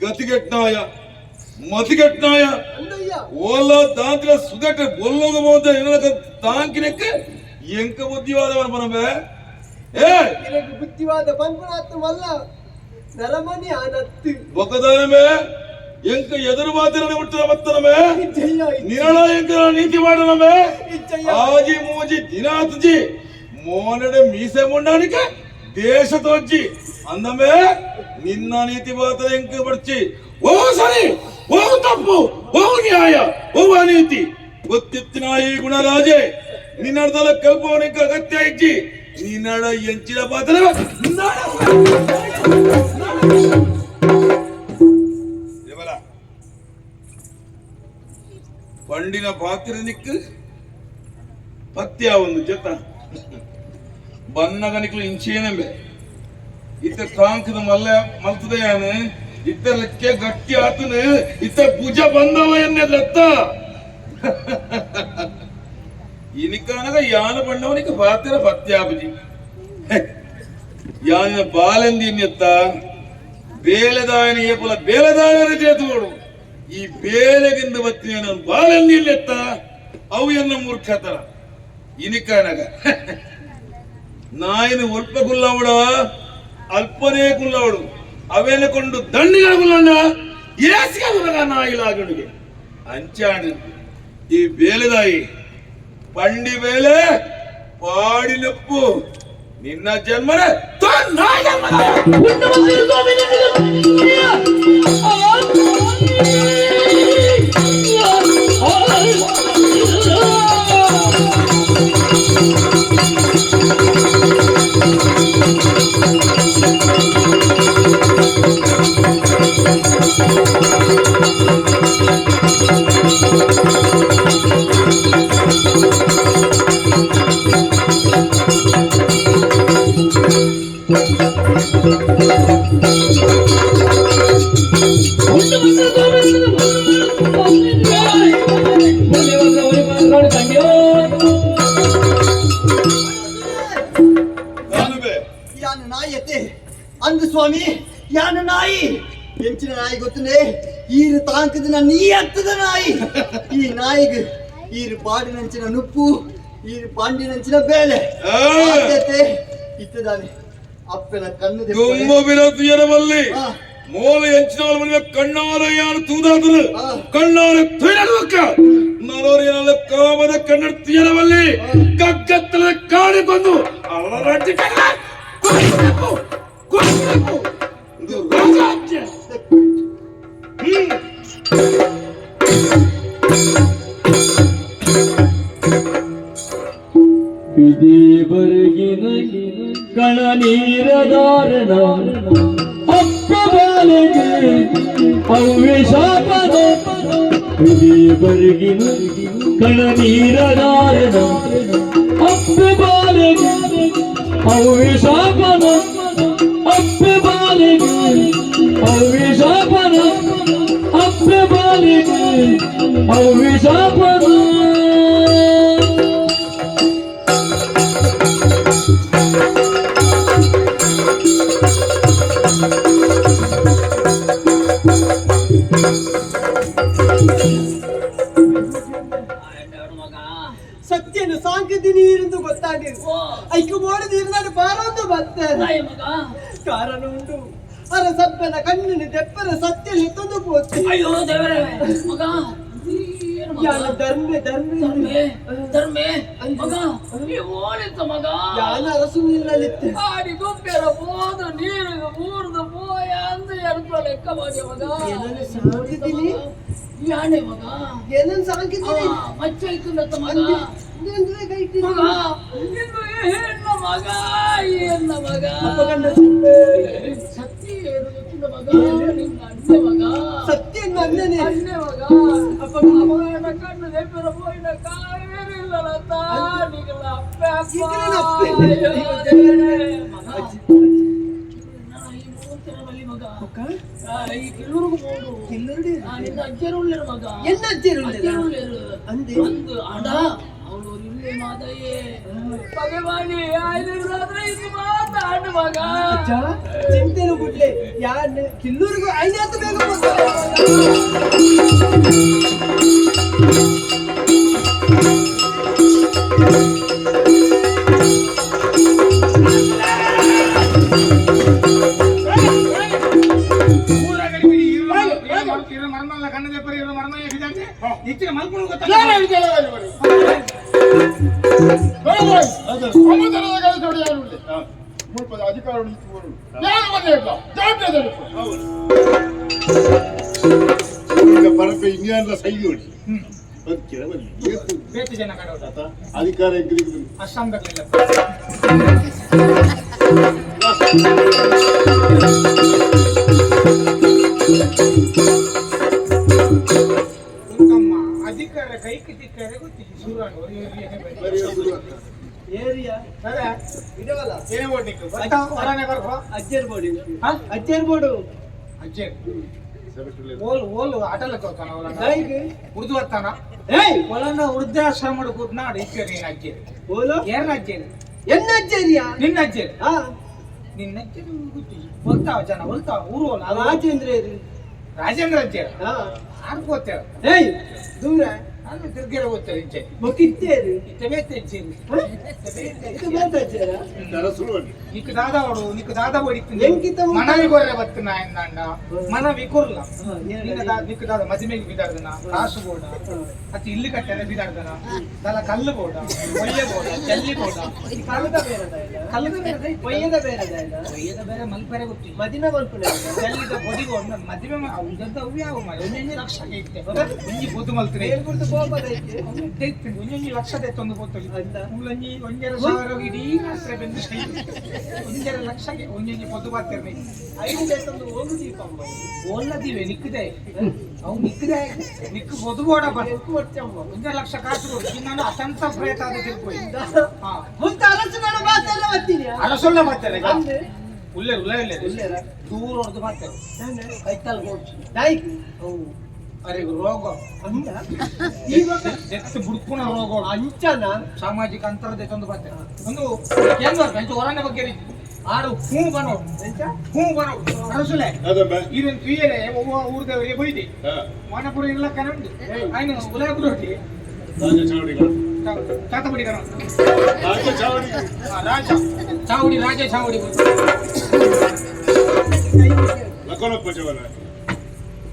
Speaker 8: ಗತಿಗೆಟ್ನಾಯ ಮತಿಗೆಟ್ನಾಯ
Speaker 3: ಅಂದಯ್ಯ
Speaker 8: ಓಲ ದಾಂತ್ರ ಸುಗಟ ಬೊಲ್ಲೋಗಬಹುದು ಏನಕ ತಾಂಕಿನಕ್ಕೆ ಎಂಕ ಬುದ್ಧಿವಾದವನ ಬನಬೆ ಏ
Speaker 3: ಇರಗ ಬುದ್ಧಿವಾದ ಬಂಪನಾತ್ತು ಮಲ್ಲ ನರಮನಿ ಆನತ್ತು
Speaker 8: ಒಕ್ಕದಾನಮೆ ಎಂಕ ಎದುರು ಮಾತಿರನೆ ಬಿಟ್ಟರ ಮತ್ತನಮೆ ನಿರಳ ಎಂಕ ನೀತಿ ಮಾಡನಮೆ ಆಜಿ ಮೂಜಿ ದಿನಾತ್ಜಿ ಮೋನಡೆ ಮೀಸೆ ಮುಂಡಾನಿಕೆ ದೇಶ ತೋಜಿ ಅಂದಮೆ ನಿನ್ನ ನೀತಿ ಮಾತ್ರ ಎಂಕ ಬಡ್ಚಿ ಓ ಸರಿ ಓ ತಪ್ಪು ಓ ನ್ಯಾಯ ಓ ಅನೀತಿ ಗೊತ್ತಿತ್ತಿನ ಈ ಗುಣರಾಜೆ ನಿನ್ನಡದಲ್ಲ ಕಲ್ಪವನಿಕ ಅಗತ್ಯ ಇಜ್ಜಿ ನಿನ್ನಡ ಎಂಚಿನ ಪಾತ್ರ ಪಂಡಿನ ಪಾತ್ರ ನಿಕ್ಕು ಪತ್ಯ ಒಂದು ಜತ ಬನ್ನಗನಿಕ್ಲು ಇಂಚೇನೆಂಬೆ ಇತ್ತ ಕಾಂಕದ ಮಲ್ಲ ಮಲ್ತದೆಯಾನು ಇತ್ತ ಲೆಕ್ಕೆ ಗಟ್ಟಿ ಆತನು ಇತ್ತ ಭುಜ ಬಂದವ ಎನ್ನೆದತ್ತ ಇನಿಕಾನಗ ಯಾನ ಬಣ್ಣವನಿಗೆ ಪಾತ್ರ ಪತ್ಯಾಪಜಿ ಯಾನ ಬಾಲೆಂದಿನ್ಯತ್ತ ಬೇಲೆದಾಯನ ಏಪಲ ಬೇಲೆದಾಯನ ಜೇತುಗಳು ಈ ಬೇಲೆಗಿಂದ ಬತ್ತಿನ ನಾನು ಬಾಲೆಂದಿನ್ಯತ್ತ ಅವು ಎನ್ನ ಮೂರ್ಖತರ ಇನಿಕಾನಗ ನಾಯಿನ ಒಲ್ಪ ಗುಲ್ಲವಡ ಅಲ್ಪನೇ ಗುಲ್ಲವಡು ಅವೇನ ಕೊಂಡು ದಂಡಿಗಳ ಗುಲ್ಲಣ್ಣ ಏಸಿಗೆ ಗುಲಗ ನಾಯಿಲಾಗಣಿಗೆ ಅಂಚಾಣಿ ಈ ಬೇಲೆದಾಯಿ ಪಂಡಿ ಬೇಲೆ ಪಾಡಿನಪ್ಪು ನಿನ್ನ ಜನ್ಮನೇ
Speaker 3: ಯಾನ ನಾಯಿ ಅಂದು ಸ್ವಾಮಿ ಯಾನ ನಾಯಿ ಎಂಚಿನ ನಾಯಿ ಗೊತ್ತೇ ಈರು ತಾಂಕದ ನೀ ಹತ್ತದ ನಾಯಿ ಈ ನಾಯಿಗೆ ಈರು ಪಾಡಿನಂಚಿನ ನುಪ್ಪು ಈರು ಪಾಂಡಿನಂಚಿನ ಬೇಳೆ ಇತ್ತದಾನೆ ಅಪ್ಪನ ಕಣ್ಣು
Speaker 8: തുമ്പുവിനത്തുയരമല്ലേ മോളെ എഞ്ചിനാൽ കണ്ണാറയാണ് തൂതാത്തത് കണ്ണാറെ തുയരവക്ക നറോറിയാല കാമന കണ്ണെടുത്തിയരമല്ലേ കക്കത്തിലെ കാടി കൊന്നു അവളറട്ടിക്കല്ല കൊല്ലപ്പോ കൊല്ലപ്പോ ഇത് രാജാജ്ഞ
Speaker 5: ಇದೇ ಬರಗಿನ ಕಣ ನೀರದಾರಣ ಅಪ್ಪ ಬಾಲೆಗೆ ಅವ್ವೆ ಶಾಪನ ಇದೇ ಬರಗಿನ ಕಣ ನೀರದಾರಣ ಅಪ್ಪ ಬಾಲೆಗೆ ಅವ್ವೆ ಶಾಪನ ಅಪ್ಪ ಬಾಲೆಗೆ ಅವ್ವೆ ಶಾಪನ ಅಪ್ಪ ಬಾಲೆಗೆ ಅವ್ವೆ ಶಾಪನ
Speaker 3: ಸತ್ಯನು ಸಾಂಕದಿನಿ ಇருந்து ಗೊತ್ತಾಗಿರು ಐಕು ಮಾಡಿದ ಬಾರೊಂದು ಬರ್ತೇನೆ ಕಾರಣ ಉಂಟು ಅರಸಪ್ಪನ ಕಣ್ಣಿನ ತೆಪ್ಪರ ಸತ್ಯ ಎತ್ತೊಂದು ಪೋತೆ
Speaker 7: ಅಯ್ಯೋ ದೇವರೇ ಮಗ
Speaker 3: ಯಾನ ಧರ್ಮೆ ಧರ್ಮೆ
Speaker 7: ಧರ್ಮೆ ಮಗ ನೀ ಓಡಿತ ಮಗ
Speaker 3: ಯಾನ ಅರಸು ನಿಲ್ಲಲಿತ್ತೆ
Speaker 7: ಆಡಿ ಗೊಬ್ಬರ ಹೋದ ನೀರಿಗೆ ಮೂರ್ದು ಪೋಯ ಅಂತ ಎಡ್ಕೊ ಲೆಕ್ಕ ಮಾಡಿ ಮಗ
Speaker 3: ಏನನ್ನು ಸಾಂಕದಿನಿ
Speaker 7: ಯಾನೆ ಮಗ
Speaker 3: ಏನನ್ನು ಸಾಂಕದಿನಿ
Speaker 7: ಮಚ್ಚ ಇತ್ತು ಮಗ
Speaker 3: ಅಂದ್ರೆ ಕೈತಿ
Speaker 7: ಮಗ ಇನ್ನು ಹೆಣ್ಣ ಮಗ ಏನ ಮಗ ಸತ್ಯ ಏನು ಗೊತ್ತಿಲ್ಲ ಮಗ ನಿನ್ನ ಅಣ್ಣೆ ಮಗ
Speaker 3: ಸತ್ಯ ಅಣ್ಣನೇ
Speaker 7: ಅಣ್ಣೆ ಮಗ ಅಪ್ಪ ಮಗನ ಕಣ್ಣು ನೆಪ್ಪರ ಪೋಯಿನ ಕಾವೇರಿಲ್ಲ ತಾನಿಗಲ ಅಪ್ಪ ಈ ಕಿಲ್ಲೂರಿಗೆ ಹೋಡು ನಿನ್ನ ಅಜ್ಜರು ಮಗ
Speaker 3: ಎನ್ನ ಅಜ್ಜರು
Speaker 7: ಅಂದು ಅಡ ಅವಳು ಇಲ್ಲೇ ಮಾದಯ್ಯೇ ಭಗವಾನಿ ಆಯ್ದಿರಾದ್ರೆ ಇದು ಮಾತಾಡು ಮಗ
Speaker 3: ಚಿಂತೆನು ಬಿಡ್ಲೆ ಯಾನ್ ಕಿಲ್ಲೂರಿಗೂ ಐದಾತು ಬೇಗ
Speaker 4: ಇಚ್ಚಿನ ಮಲ್ಕೊಂಡು
Speaker 1: ಅಧಿಕಾರ ಪರಪೆ ಇಂಗ್ಲೆಂಡ್ಲ ಸೈಗಿ ಹೊಡಿ
Speaker 4: ಬೇತಿ ಜನ ಕಡೆ
Speaker 1: ಅಧಿಕಾರ
Speaker 4: ಅಷ್ಟಾಂಗಲಿಲ್ಲ ಅಧಿಕಾರ ಕೈಗೆ ಸಿಕ್ಕರೆ ಗೊತ್ತಿಲ್ಲ
Speaker 3: ಏರಿಯಾ ಇದವಲ್ಲ
Speaker 4: ಏನೇ ಓಡ್ಲಿಕ್ಕೆ ಹೊರನೆ ಬರ್ಕೋ
Speaker 3: ಅಜ್ಜರ್ ಬೋರ್ಡ್ ಅಜ್ಜರ್ ಬೋರ್ಡು
Speaker 4: ಅಜ್ಜೆ ಓಲು ಆಟಲಕ್ಕೆ ಹೋಗ್ತಾನ ಉರ್ದು ಬರ್ತಾನ ಒಳನ ವೃದ್ಧಾಶ್ರಮ ಕೂತ್ನಾಡು ಇಕ್ಕೆ ನೀನ್ ಅಜ್ಜೆ
Speaker 3: ಓಲು
Speaker 4: ಏರ್ನ ಅಜ್ಜೆ
Speaker 3: ಎನ್ನ ಅಜ್ಜರಿಯಾ
Speaker 4: ನಿನ್ನ ಅಜ್ಜೆ ನಿನ್ನ ಅಜ್ಜೆ ಗೊತ್ತಿಲ್ಲ ಹೊಲ್ತಾವ ಜನ ಹೊಲ್ತಾವ ಊರು
Speaker 3: ರಾಜೇಂದ್ರ
Speaker 4: ರಾಜೇಂದ್ರ ಅಜ್ಜೆ ಆಡ್ಕೋತೇವ
Speaker 3: ದೂರ
Speaker 4: ನಾನು ತಿರ್ಗೆರೆ ಹೋಗ್ತಾರೆ ಇಂಚೆ
Speaker 3: ಗೊತ್ತಿತ್ತೇರು
Speaker 4: ಇತ್ತೆ ಬೇತೆ ಇಂಚೇನು
Speaker 3: ಇದು ಮಾತಾಡ್ತಾರ
Speaker 4: ನಿಕ್ ದಾದ ಓಡು ನಿಕ್ ದಾದ ಓಡಿತ್ತು
Speaker 3: ಎಂಕಿತ
Speaker 4: ಮನವಿ ಗೊರ್ರೆ ಬತ್ತು ನಾಯಣ್ಣ ಮನವಿ ಕೊರ್ಲ ನಿಕ್ ದಾದ ಮದಿಮೆಗೆ ಬಿದಾರ್ದನ ಕಾಸು ಬೋಡ ಅತಿ ಇಲ್ಲಿ ಕಟ್ಟೆನೆ ಬಿದಾರ್ದನ ದಲ ಕಲ್ಲು ಬೋಡ ಒಯ್ಯ ಬೋಡ ಜಲ್ಲಿ ಬೋಡ
Speaker 3: ಕಲ್ಲದ ಬೇರೆ ಕೊಯ್ಯದ ಬೇರೆ ಮಲ್ಪರೆ ಗೊತ್ತಿ ಮದಿನ ಮಲ್ಪನೆ
Speaker 4: ಜಲ್ಲಿದ ಬೊಡಿ ಬೋಡ ಮದಿಮೆ ಉದ್ದದ ಅವ್ಯಾವ ಮರ ಒಂದೊಂದು ಲಕ್ಷ ಇತ್ತೆ ಒಂಜಿ ಬೊದ್ದು ಮಲ್ತರೆ
Speaker 3: ಹೇಳ್ಬಿಟ್ಟು ಹೋಗೋದೈತೆ
Speaker 4: ಒಂದೊಂದು ಲಕ್ಷದ ತೊಂದು ಗೊತ್ತಿಲ್ಲ ಒಂಜಿ 1,000 ಇಡೀ ಮಾತ್ರ ಬೆಂದು ಒಂದೆರಡು ಲಕ್ಷಕ್ಕೆ ಒಂದೊಂದು ಬೊದ್ದು ಬರ್ತಿರ್ನಿ
Speaker 3: 5 ದೇಶಂದು ಹೋಗುದೀಪಮ್ಮ
Speaker 4: ಓಲ್ಲದಿವೆ ನಿಕ್ಕದೆ ಅವು ನಿಕ್ಕದೆ ನಿಕ್ಕು ಬೊದ್ದು ಬೋಡ
Speaker 3: ಬೆಂಕು ಹೊಟ್ಟೆಮ್ಮ
Speaker 4: 1 ಲಕ್ಷ ಕಾಸು ಕೊಡು ಇನ್ನೊಂದು ಅತಂತ ಪ್ರಯತ್ನ ಆದ ತಿರ್ಕೋಯಿ
Speaker 3: ಮುಂತ ಅರಸನ ಮಾತೆಲ್ಲ ಬರ್ತೀನಿ
Speaker 4: ಅರಸೊಳ್ಳ ಮಾಡ್ತಾರೆ
Speaker 3: ಅಂದ್ರೆ
Speaker 4: ಉಲ್ಲೆ ದೂರ ಹೊಡೆದು ಮಾಡ್ತಾರೆ
Speaker 3: ಕೈಕಾಲು ಕೊಡ್ತು ನಾಯ್ಕು
Speaker 4: ಅರೆ ರೋಗ
Speaker 3: ಅಂದ ಇವಾಗ
Speaker 4: ಜೆತ್ತು ಬುಡ್ಕುಣ ರೋಗ
Speaker 3: ಅಂಚನ
Speaker 4: ಸಾಮಾಜಿಕ ಅಂತರದ ತಂದು ಬರ್ತಾರೆ ಒಂದು ಏನು ಬರ್ಬೇಕು ಹೊರನ ಬಗ್ಗೆ ಆರು ಹೂ ಬನೋ ಅರಸುಲೆ ಇದನ್ನು ತುಯ್ಯರೆ ಒಬ್ಬ ಊರ್ದವರಿಗೆ ಬೈದಿ ಮನಪುರ ಇಲ್ಲ ಕನಂಡು ಆಯ್ನು ಉಲಾಪುರ ಹೊಟ್ಟಿ ತಾತಬಡಿಗರ ರಾಜ ಚಾವಡಿ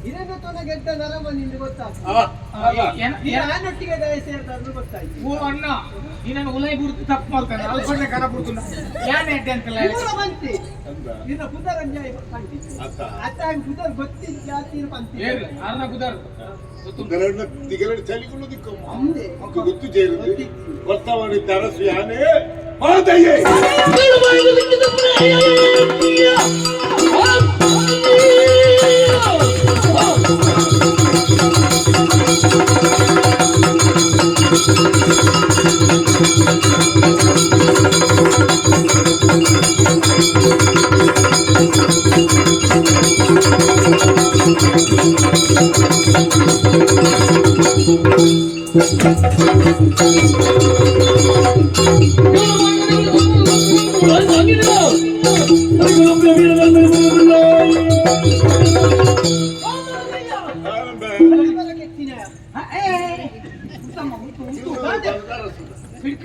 Speaker 3: ಇದನ್ನು ತೊಂದ ಗೆದ್ದ ನರಮ ನಿಂದು ಗೊತ್ತಾಗ್ತದೆ ನಾನೊಟ್ಟಿಗೆ ಸೇರ್ತಾದ್ರು ಗೊತ್ತಾಯ್ತು
Speaker 4: ಓ ಅಣ್ಣ ನೀನನ್ನು ಉಲೈ ಬಿಡ್ತು ತಪ್ಪು ಮಾಡ್ತಾನೆ ಅಲ್ಪಣ್ಣೆ ಕರ ಬಿಡ್ತು ಯಾನ್ ಎಡ್ಡೆ ಅಂತಲ್ಲ
Speaker 3: ಬಂತಿ ನಿನ್ನ ಪುದರ್ ಅಂಜಾಯ ಬಂತಿ ಅತ್ತ ಪುದರ್ ಗೊತ್ತಿಲ್ಲ ಜಾತಿ ಬಂತಿ
Speaker 4: ಏನು ಆರ್ನ ಕುದರ್
Speaker 3: ಅಂದೆ
Speaker 1: ಗೊತ್ತು ಸೇರಿದ್ದು ವರ್ತಮಾನ ತರಸು ಯಾನೇ ಮಾತಯ್ಯ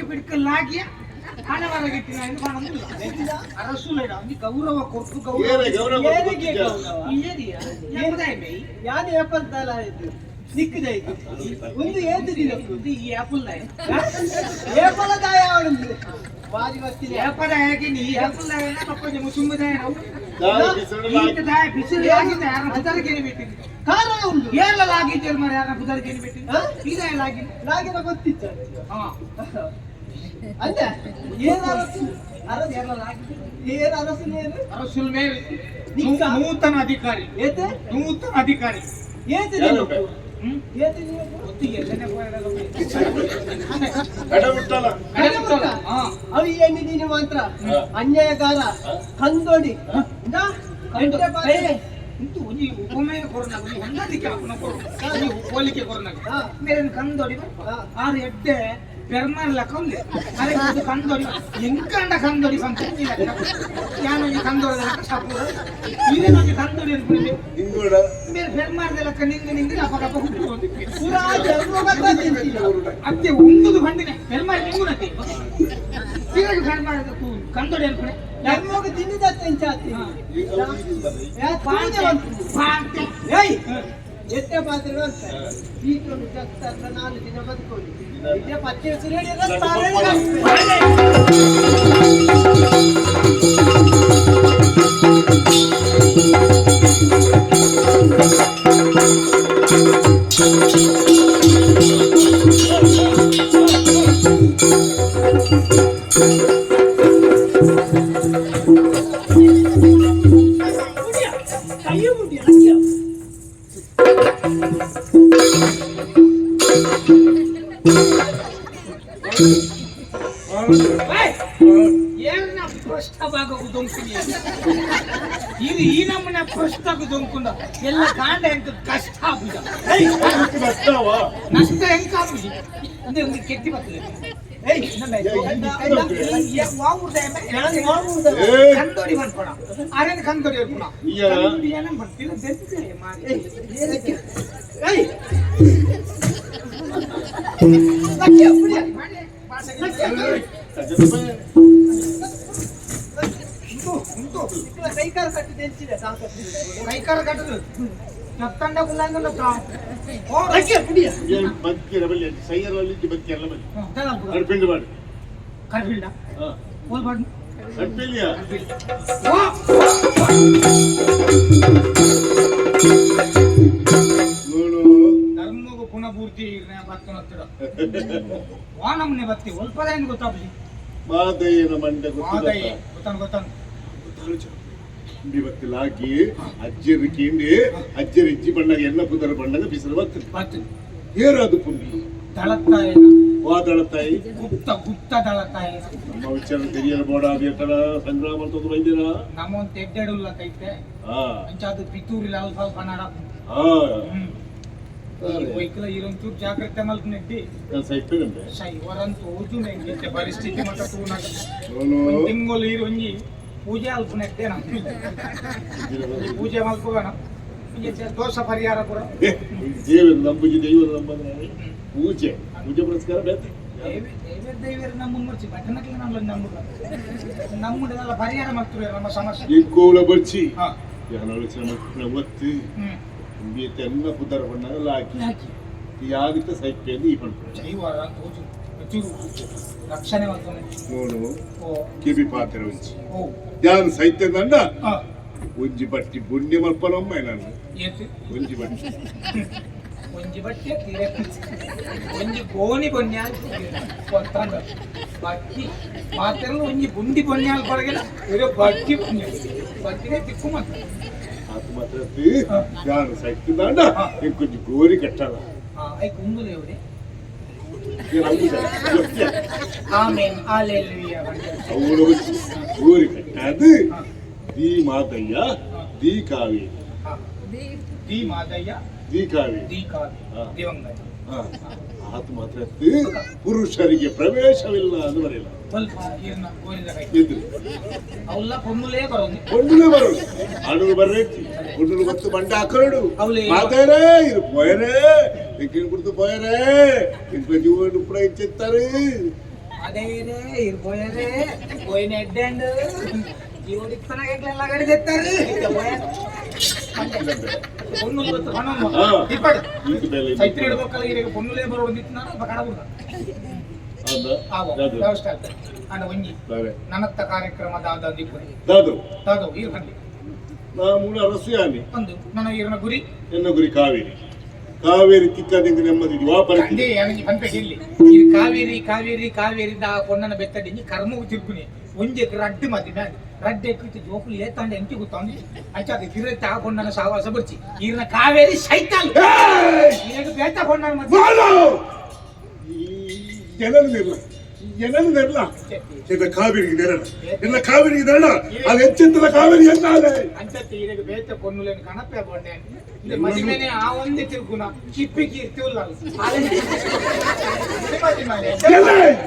Speaker 4: ಬಿಡ್ಕಲಾಗಿ ಹಣವರಗಿಟ್ಟಿನ ಅರಸುಲೇಡ ಗೌರವ ಕೊಟ್ಟು ಗೌರವ
Speaker 3: ಯಾರು ಆಪಲ್ ತಾಲ ಆಯ್ತು ನಿಕ್ಕದೆ ಒಂದು ಏತಿದಿಲ್ಲ
Speaker 4: ಈ ಆಪಲ್
Speaker 3: ಏಪಲ ದಾಯ ಅವಳಿಂದು ಬಾರಿ ಬರ್ತೀನಿ
Speaker 4: ಏಪಲ ಹೇಗೆ ನೀ ಆಪಲ್ ದಾಯ ಪಪ್ಪಜೆ ಮುಸುಂಬದಾಯ ದಾಯ ಬಿಸಿಲು ಆಗಿದೆ ಯಾರ ಬುದರ್ಗೇನೆ ಬಿಟ್ಟಿದ್ದು
Speaker 3: ಕಾಲ ಉಂಟು
Speaker 4: ಏಳಲಾಗಿದ್ದೇವೆ ಮರ ಯಾರ ಬುದರ್ಗೇನೆ ಬಿಟ್ಟಿದ್ದು ಇದೇ
Speaker 3: ನಾಗಿನ ಗೊತ್ತಿತ್ತು
Speaker 4: ಹಾ
Speaker 3: ಅಲ್ಲ ಏನ್ ಅರಸು ಅರಸು ಏನ್ ಅರಸು ಏನು
Speaker 4: ಅರಸುಲ್ ಮೇಲೆ ನೂತನ ಅಧಿಕಾರಿ
Speaker 3: ಏತೆ
Speaker 4: ನೂತನ ಅಧಿಕಾರಿ
Speaker 3: ಏತೆ ಏತೆ ಅವು ಏನಿದೀನಿ ಮಾತ್ರ ಅನ್ಯಾಯಗಾರ ಕಂದೋಡಿ
Speaker 4: ಇಂತು ಒಂಜಿ ಉಪಮೇಯ ಕೊರನಾಗ ಹೊಂದಾದಿಕ್ಕೆ ಹಾಕೋಣ ಕೊಡು ಹೋಲಿಕೆ ಕೊರನಾಗ ಮೇರೆ ಕಂದೋಡಿ ಆರು ಎಡ್ಡೆ ಪೆರ್ಮರ್ಲ ಕೊಂದೆ ಅರೆ ಇದು ಕಂದೋಡಿ ಎಂಕಂಡ ಕಂದೋಡಿ ಬಂತ ಯಾನು ಈ ಕಂದೋಡಿ ಸಾಪು ಇದೇ ನೋಡಿ ಕಂದೋಡಿ ಅನ್ಕೊಂಡೆ ಮೇರೆ ಪೆರ್ಮರ್ಲ ನಿಂಗೆ ಅಪಕಪ ಹುಟ್ಟು
Speaker 3: ಪೂರಾ ಜರ್ಮಗತ ತಿಂತಿಲ್ಲ
Speaker 4: ಅತ್ತೆ ಉಂದುದು ಬಂದಿನೆ ಪೆರ್ಮರ್ ನಿಂಗುನತೆ ತಿರುಗಿ ಪೆರ್ಮರ್ ಕಂದೋಡಿ ಅನ್ಕೊಂಡೆ
Speaker 3: ಜರ್ಮಗ ತಿಂದಿದ ತೆಂಚಾತಿ ಏಯ್ ಎಷ್ಟೇ ಪಾತ್ರ ಅಂತ ಈಟೊಂದು ಚಕ್ರ 4 ದಿನ ಬದುಕೊಂಡು ಇದೇ 10 ಹೆಸರು
Speaker 4: ಏನ ಪ್ರಶ್ನವಾಗ ಉದೊಂಕಿನಿ ಇದು ಈ ನಮ್ಮನೆ ಪ್ರಶ್ನಗ ಉದೊಂಕುಂಡ ಎಲ್ಲ ಕಾಂಡ ಎಂತ ಕಷ್ಟ ಆಗುದ ನಷ್ಟ ಎಂಕ ಆಗುದಿ ಅಂದ್ರೆ ಒಂದು ಕೆಟ್ಟಿ ಬರ್ತದೆ ಕಂದೋಡಿ ಮಾಡ್ಕೊಳ ಅರೇನು ಕಂದೋಡಿ ಹೇಳ್ಕೊಳ ಏನ ಬರ್ತಿಲ್ಲ
Speaker 3: ಕೈಕಾಲ ಕಟ್ಟಿ ತೆಂಚಿದೆ ಸಾಕಷ್ಟು
Speaker 4: ಕೈಕಾರ ಕಟ್ಟದು ಚತ್ತಂಡ ಕುಲ್ಲಂಗಲ್ಲ
Speaker 1: ಏನು ಬದುಕಿರ ಬಲ್ಲಿ ಸೈಯರಲ್ಲಿ ಬದುಕಿ ಎಲ್ಲ ಬಲ್ಲಿ ಕಡ್ಪಿಂಡು ಮಾಡಿ
Speaker 4: ಕರ್ಬಿಲ್ಡ ಹೋಲ್ ಬಾಡ್
Speaker 1: ಕಡ್ಪಿಲ್ಯಾ ನೋಡು
Speaker 4: ಧರ್ಮಗೂ ಪುನಃಪೂರ್ತಿ ಬರ್ತನ ಹತ್ತಿರ ವಾ ನಮ್ಮನೆ ಬತ್ತಿ ಒಲ್ಪದ ಏನು ಗೊತ್ತಾಗ್ಲಿ
Speaker 1: ಮಾದಯ್ಯನ ಮಂಡೆ
Speaker 4: ಮಾದಯ್ಯ ಗೊತ್ತಾನು
Speaker 1: ಇಂಡಿ ಬತ್ತಿಲ್ಲ ಹಾಕಿ ಅಜ್ಜರಿ ಕಿಂಡಿ ಅಜ್ಜರಿ ಇಜ್ಜಿ ಬಣ್ಣಗ ಎನ್ನ ಪುದರ ಬಣ್ಣಗ ಬಿಸಿಲು ಬರ್ತದೆ
Speaker 4: ಬರ್ತದೆ
Speaker 1: ಏರಾದು ಪುಂಡಿ
Speaker 4: ದಳತ್ತಾಯ
Speaker 1: ವಾದಳತಾಯಿ
Speaker 4: ಗುಪ್ತ ದಳತ್ತಾಯ
Speaker 1: ನಮ್ಮ ವಿಚಾರ ತೆರಿಯಲು ಬೋಡ ಎಟ್ಟಡ ಸಂಗ್ರಾಮ ತಂದು ಬೈದಿರ
Speaker 4: ನಮ್ಮೊಂದು ತೆಡ್ಡೆಡುಲ್ಲ ಕೈತೆ ಅಂಚಾದು ಪಿತೂರಿ ಲಾಲ್ ಸಾಲ್ ಕನ್ನಡ ವೈಕಲ ಇರೊಂಚೂರು ಜಾಗ್ರತೆ ಮಲ್ಕನೆದ್ದಿ
Speaker 1: ಸೈಪೇನಂತೆ
Speaker 4: ಶೈವರಂತೂ ಓಜು ನೆಂದಿತ್ತೆ ಪರಿಸ್ಥಿತಿ ಮಟ್ಟ ತೂನಾಗ
Speaker 1: ನೋನು
Speaker 4: ತಿಂಗಳು ಇರೊಂಜಿ ಪೂಜೆ ಅಲ್ಪನೆದ್ದೆ ನಮ್ಗೆ ಪೂಜೆ ಮಲ್ಕೋಣ ದೋಷ ಪರಿಹಾರ ಕೂಡ
Speaker 1: ದೇವರು ನಂಬುಜಿ ದೈವರು ನಂಬಂದ್ರೆ ಪೂಜೆ ಪೂಜೆ ಪುರಸ್ಕಾರ ಬೇತೆ
Speaker 4: ದೇವರು ನಮ್ಮನ್ನು ಮರ್ಚಿ ಬಟ್ಟನಕ್ಕೆ ನಮ್ಮದೆಲ್ಲ ಪರಿಹಾರ ಮಾಡ್ತಾರೆ ನಮ್ಮ ಸಮಸ್ಯೆ
Speaker 1: ಇಂಕೋಳ ಬರ್ಚಿ ಯಾನೋಳು ಒತ್ತಿ ಇಂಬಿಯತ್ತೆ ಎಲ್ಲ ಪುದರ ಬಣ್ಣಲ್ಲ ಹಾಕಿ ಯಾಗಿತ್ತ ಸೈಪೇಂದು ಈ ಪಂಡ
Speaker 4: ಜೈವಾರ ರಕ್ಷಣೆ ಮಾಡ್ತಾನೆ
Speaker 1: ನೋಡು
Speaker 4: ಓ
Speaker 1: ಕಿವಿ ಪಾತ್ರ ಒಂಜಿ
Speaker 4: ಓ
Speaker 1: ಯಾನು ಸೈತ್ಯ ದಂಡ ಒಂಜಿ ಬಟ್ಟಿ ಬುಣ್ಯ ಮಲ್ಪನೊಮ್ಮ ನಾನು
Speaker 4: ಏತು
Speaker 1: ಒಂಜಿ ಬಟ್ಟಿ
Speaker 4: ಒಂಜಿ ಬಟ್ಟೆ ಒಂಜಿ ಗೋಣಿ ಬೊನ್ಯಾಲ್ ಕೊತ್ತಂದ ಬಟ್ಟಿ ಮಾತೆಲ್ಲ ಒಂಜಿ ಬುಂಡಿ ಬೊನ್ಯಾಲ್ ಕೊಡಗಿಲ್ಲ ಇರೋ ಬಟ್ಟಿ ಬಟ್ಟಿಗೆ ತಿಕ್ಕು ಮತ್ತೆ
Speaker 1: ಅದು ಮಾತ್ರ ಯಾನು ಸೈತ್ಯ ದಂಡ ಕೊಂಚ ಗೋರಿ ಕಟ್ಟಲ್ಲ
Speaker 4: ಐ ಕುಂದುಲೆ ಅವರೇ ಆಮೇನ್ ಹಾಲೆಲೂಯಾ
Speaker 1: ಅವಳು ಗೋರಿ ಕಟ್ಟಾದು ದಿ ಮಾದಯ್ಯ ದಿ ಕಾವೇರಿ
Speaker 4: ದಿ ಮಾದಯ್ಯ
Speaker 1: ದಿ ಕಾವೇರಿ
Speaker 4: ದಿ ಕಾವಿ ದಿವಂಗತ
Speaker 1: ಆತ ಮಾತ್ರ ಪುರುಷರಿಗೆ ಪ್ರವೇಶವಿಲ್ಲ ಅಂತ ಬರೆಯಲ್ಲ
Speaker 4: ಸ್ವಲ್ಪ ಈರ್ನ ಗೋರಿದ ಕೈ
Speaker 1: ಇದ್ರು
Speaker 4: ಅವಲ್ಲ ಪೊನ್ನುಲೇ ಬರೋದು
Speaker 1: பொண்ணுல வரும் அணுகு வர்றேச்சு பொண்ணுல பத்து மண்ட அக்கறடு
Speaker 4: அவளே
Speaker 1: மாதேரே இது போயரே எங்கின் கொடுத்து போயரே ఇంకో జీవన ఇప్పుడు ఇచ్చేస్తారు
Speaker 4: అదేనే ఇర్పోయరే పోయిన ఎడ్డండ్ జీవడిస్తన గట్ల గడిదెత్తారు పొన్నులు బತ್ತು ಹಣಮ್ಮ ಇಪ್ಪಡು ಚೈತ್ರ ಹಿಡಬೇಕಲ್ಲ ಈಗ పొన్నులೇ ಬರೋದು ನಿಂತನ ಬಕಡಬುದ
Speaker 1: ಹೌದಾ
Speaker 4: ಆವೋ ವ್ಯವಸ್ಥೆ ಆಗ್ತದೆ ಅಣ್ಣ ಒಂಜಿ ನನ್ನತ್ತ ಕಾರ್ಯಕ್ರಮದ ದಿಪ್ಪುರಿ
Speaker 1: ದಾದು
Speaker 4: ದಾದು ಈರ್ ಕಂಡಿ
Speaker 1: ನಾ ಮೂಲ ರಸಿಯಾನಿ
Speaker 4: ಒಂದು ನನ್ನ ಈರನ ಗುರಿ
Speaker 1: ಎನ್ನ ಗುರಿ ಕಾವೇರಿ ಕಾವೇರಿ ತಿಕ್ಕದಿಂಗ ನೆಮ್ಮದಿ ವಾಪರ
Speaker 4: ಅಂದೇ ನನಗೆ ಪಂಪೆಗೆ ಇಲ್ಲಿ ಈ ಕಾವೇರಿ ಕಾವೇರಿ ಕಾವೇರಿ ದ ಪೊನ್ನನ ಬೆತ್ತಡಿ ಕರ್ಮವು ತಿರ್ಗುನಿ ಒಂಜೆ ರಡ್ಡು ಮದ್ದಿ ಮ್ಯಾಗ ರಡ್ಡೆ ಎಕ್ಕಿತ್ತು ಜೋಕುಲು ಏತಾಂಡೆ ಎಂಟಿ ಗೊತ್ತಾಂದಿ ಅಂಚಾದ ಕಿರತ್ತ ಆ ಪೊನ್ನನ ಸಾವಾಸ ಬರ್ಚಿ ಈರ್ನ ಕಾವೇರಿ ಸೈತಾನ್ ಈಗ ಬೇತ ಪೊನ್ನನ ಮದ್ದಿ
Speaker 1: ಜನರು ನೆರಲ ಇದು ಕಾವೇರಿಗೆ ನೆರಳ ಎಲ್ಲ ಕಾವೇರಿಗೆ ನೆರಳ ಅದು ಹೆಚ್ಚಿಂತಲ ಕಾವೇರಿ ಎನ್ನಾಲೆ
Speaker 4: ಅಂಚತ್ತೆ ಈಗ ಬೇತ ಪೊನ್ನುಲೇನು ಕಣಪೆ ಬೊಂಡೆ ಇದು ಮದಿಮೇನೆ ಆ ಒಂದೇ ತಿರುಗುನ ಕಿಪ್ಪಿಗೆ ಇರ್ತೀವಲ್ಲ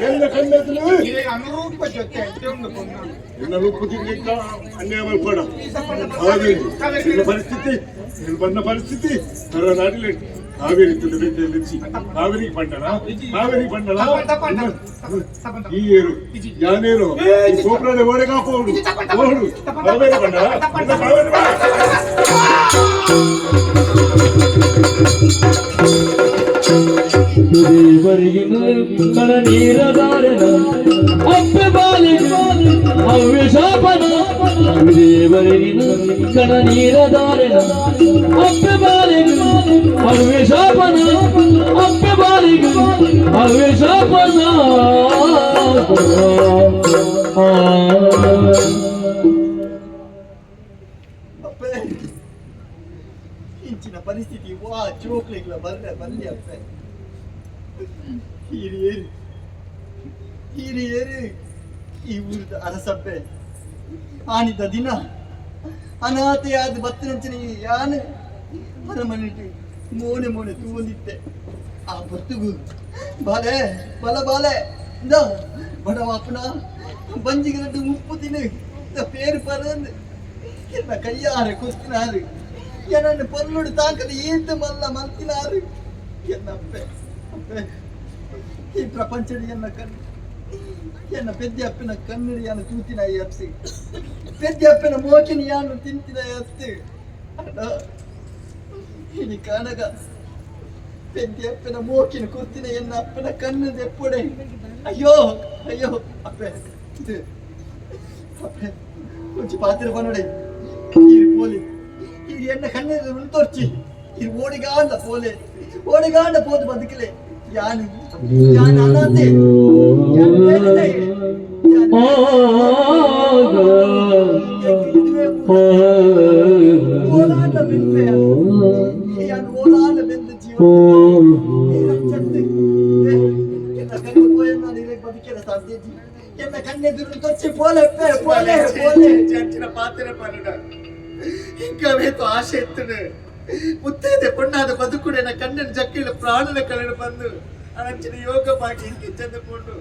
Speaker 1: ಎಲ್ಲ ಕಣ್ಣೆತ್ತಲು
Speaker 4: ಈಗ ಅನುರೂಪ ಜೊತೆ ಒಂದು ಪೊನ್ನ
Speaker 1: ಎಲ್ಲ ರೂಪ ತಿರ್ಗಿಕ್ಕ ಅನ್ಯಾಯ ಮಾಡ್ಬೇಡ ಕಾವೇರಿ ನಿನ್ನ ಪರಿಸ್ಥಿತಿ ನೀನು ಬಂದ ಪರಿಸ್ಥಿತಿ ನನ್ನ ನಾಡಿಲಿ ಕಾವೇರಿ ತಿಳಿಸಿ ಕಾವೇರಿಗೆ ಬಂಡಲ ಕಾವೇರಿಗೆ ಬಂಡಲ ಈ ಏರು ಯಾನೇನು ಸೋಪ್ರಾಡೆ ಓಡೆಗೆ ಹಾಕೋಡು ಓಡು ಕಾವೇರಿ ಬಂಡಲ ಕಾವೇರಿ
Speaker 5: ದೇವರಿಗೆ ಕಣ ನೀರದಾರನ ಅಪ್ಪೆ ಬಾಲಿಗೆ ಅವ್ಯ ಶಾಪನ ದೇವರಿಗೆ ಕಣ ನೀರದಾರನ ಅಪ್ಪೆ ಬಾಲಿಗೆ ಅವ್ಯ ಶಾಪನ ಅಪ್ಪೆ ಬಾಲಿಗೆ ಅವ್ಯ ಶಾಪನ
Speaker 3: ಇಂಚಿನ ಪರಿಸ್ಥಿತಿ ವಾ ಚೋಕ್ಲಿಗ್ಲ ಬಲ್ಲೆ ಅಪ್ಪೆ ಹಿರಿಯರು ಈ ಊರಿದ ಅರಸಪ್ಪೆ ಆನಿದ ದಿನ ಅನಾಥೆಯಾದ ಬತ್ತನಂಚಿನ ಯಾನು ಮನೆಮನೆಟ್ಟು ಮೋನೆ ತೂಂದಿತ್ತೆ ಆ ಬತ್ತುಗು ಬಾಲೆ ಬಾಲೆ ಇಂದ ಬಡವಾಪನ ಬಂಜಿಗರದ್ದು ಮುಪ್ಪು ತಿನ್ನು ಪೇರು ಪರಂದು ಎನ್ನ ಕೈಯಾರೆ ಕೊತ್ತಿನಾರು ಏನನ್ನು ಪೊರ್ಲುಡು ತಾಕದ ಈತ ಮಲ್ಲ ಮಲ್ತಿನಾರು ಎನ್ನಪ್ಪೆ ಈ ಪ್ರಪಂಚದ ಎನ್ನ ಪೆದ್ದಪ್ಪನ ಕನ್ನಡಿಯನ್ನು ತೂತಿನ ಎತ್ತಿ ಪೆದ್ದಪ್ಪನ ಮೋಕಿನಿಯನ್ನು ತಿಂತಿನ ಎತ್ತಿ ಇನಿ ಕಾಣಗ ಪೆದ್ದಪ್ಪನ ಮೋಕಿನ ಕೂತಿನ ಎನ್ನ ಅಪ್ಪನ ಕಣ್ಣು ದೆಪ್ಪೊಡೆ ಅಯ್ಯೋ ಅಯ್ಯೋ ಅಪ್ಪೆ ಅಪ್ಪೆ ಕೊಂಚ ಪಾತ್ರ ಪನೊಡೆ ಈ ಪೋಲಿ ಈ ಎನ್ನ ಕಣ್ಣು ತೋರ್ಚಿ ಈ ಓಡಿಗಾಂಡ ಪೋಲೆ ಓಡಿಗಾಂಡ ಪೋದು ಬದುಕಲೆ ಯಾನು ಅನಾಥೆ ಓಲಾಟ ಬೆಂದೆ ಓಲಾಟ ಬೆಂದ ಜೀವ ಬದುಕಿನ ಸಾಧ್ಯ ಎನ್ನ ಕಣ್ಣೆದುರು ತೊಚ್ಚಿ ಪೋಲೆ ಪೋಲೆ ಪೋಲೆ ಚರ್ಚಿನ ಪಾತ್ರ ಪನ್ನಡ ಹಿಂಗವೇತು ಆಶೆ ಎತ್ತನೆ ಮುತ್ತೈದೆ ಪೊಣ್ಣಾದ ಬದುಕುಡೆನ ಕಣ್ಣನ ಜಕ್ಕಿಲ ಪ್ರಾಣನ ಕಳೆದು ಬಂದು ಅಂಚಿನ ಯೋಗ ಬಾಗಿ ಹಿಂಗೆ ಚಂದಕೊಂಡು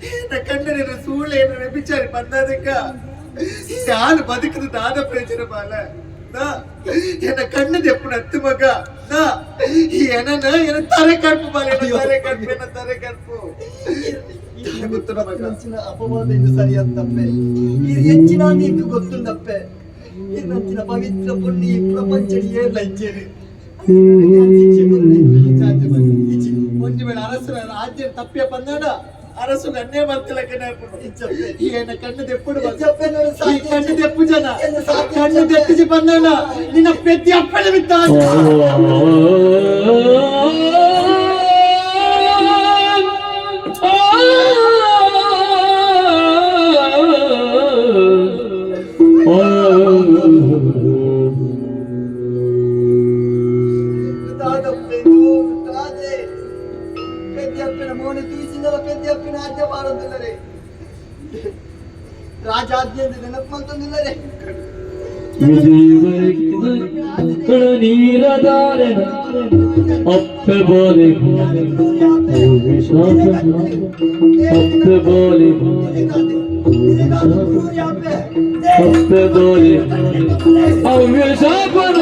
Speaker 3: ಏನ ಕಣ್ಣನ ಸೂಳೆನ ವ್ಯಭಿಚಾರಿ ಬಂದಾದಕ್ಕ ಯಾರು ಬದುಕದ ದಾದ ಪ್ರಯೋಜನ ಬಾಲ ಏನ ಕಣ್ಣದ ಎಪ್ಪನ ಹತ್ತು ಮಗ ಈ ಏನನ ಏನ ತಾರೆ ಕಡ್ಪು ಬಾಲ ತಾರೆ ಕಡ್ಪು ಏನ ತಾರೆ ಕಡ್ಪು ಗೊತ್ತುಂಡ ಮಗ ಅಪವಾದ ಇದು ಸರಿ ಅಂತಪ್ಪೆ ಈ ಹೆಚ್ಚಿನ ನೀಕು ಗೊತ್ತುಂಡಪ್ಪೆ ನಂಚಿನ ಪವಿತ್ರ ಪುಣ್ಯ ಪ್ರಪಂಚ ಏರ್ಲೈಚೇರಿ ಒಂದು ವೇಳೆ ಅರಸರ ರಾಜ್ಯ ತಪ್ಪಿಯ ಬಂದಾಡ ಅರಸು ಅನ್ಯ ಬರ್ತಿಲ್ಲ ಏನ ಕಣ್ಣು ತೆಪ್ಪುಡು ಕಣ್ಣು ತೆಪ್ಪು ಜನ ಕಣ್ಣು ತೆಪ್ಪಿಸಿ ಬಂದಾಡ ನಿನ್ನ ಪೆದ್ದಿ ಅಪ್ಪಳ ಬಿದ್ದ
Speaker 5: ನೀರದಾರೆ ಅಪ್ಪೆ ಬೋಲೆ ಅಪ್ಪೆ ಬೋಲೆ ಅಪ್ಪೆ ಬೋಲೆ ಅವ್ಯ ಶಾಪನ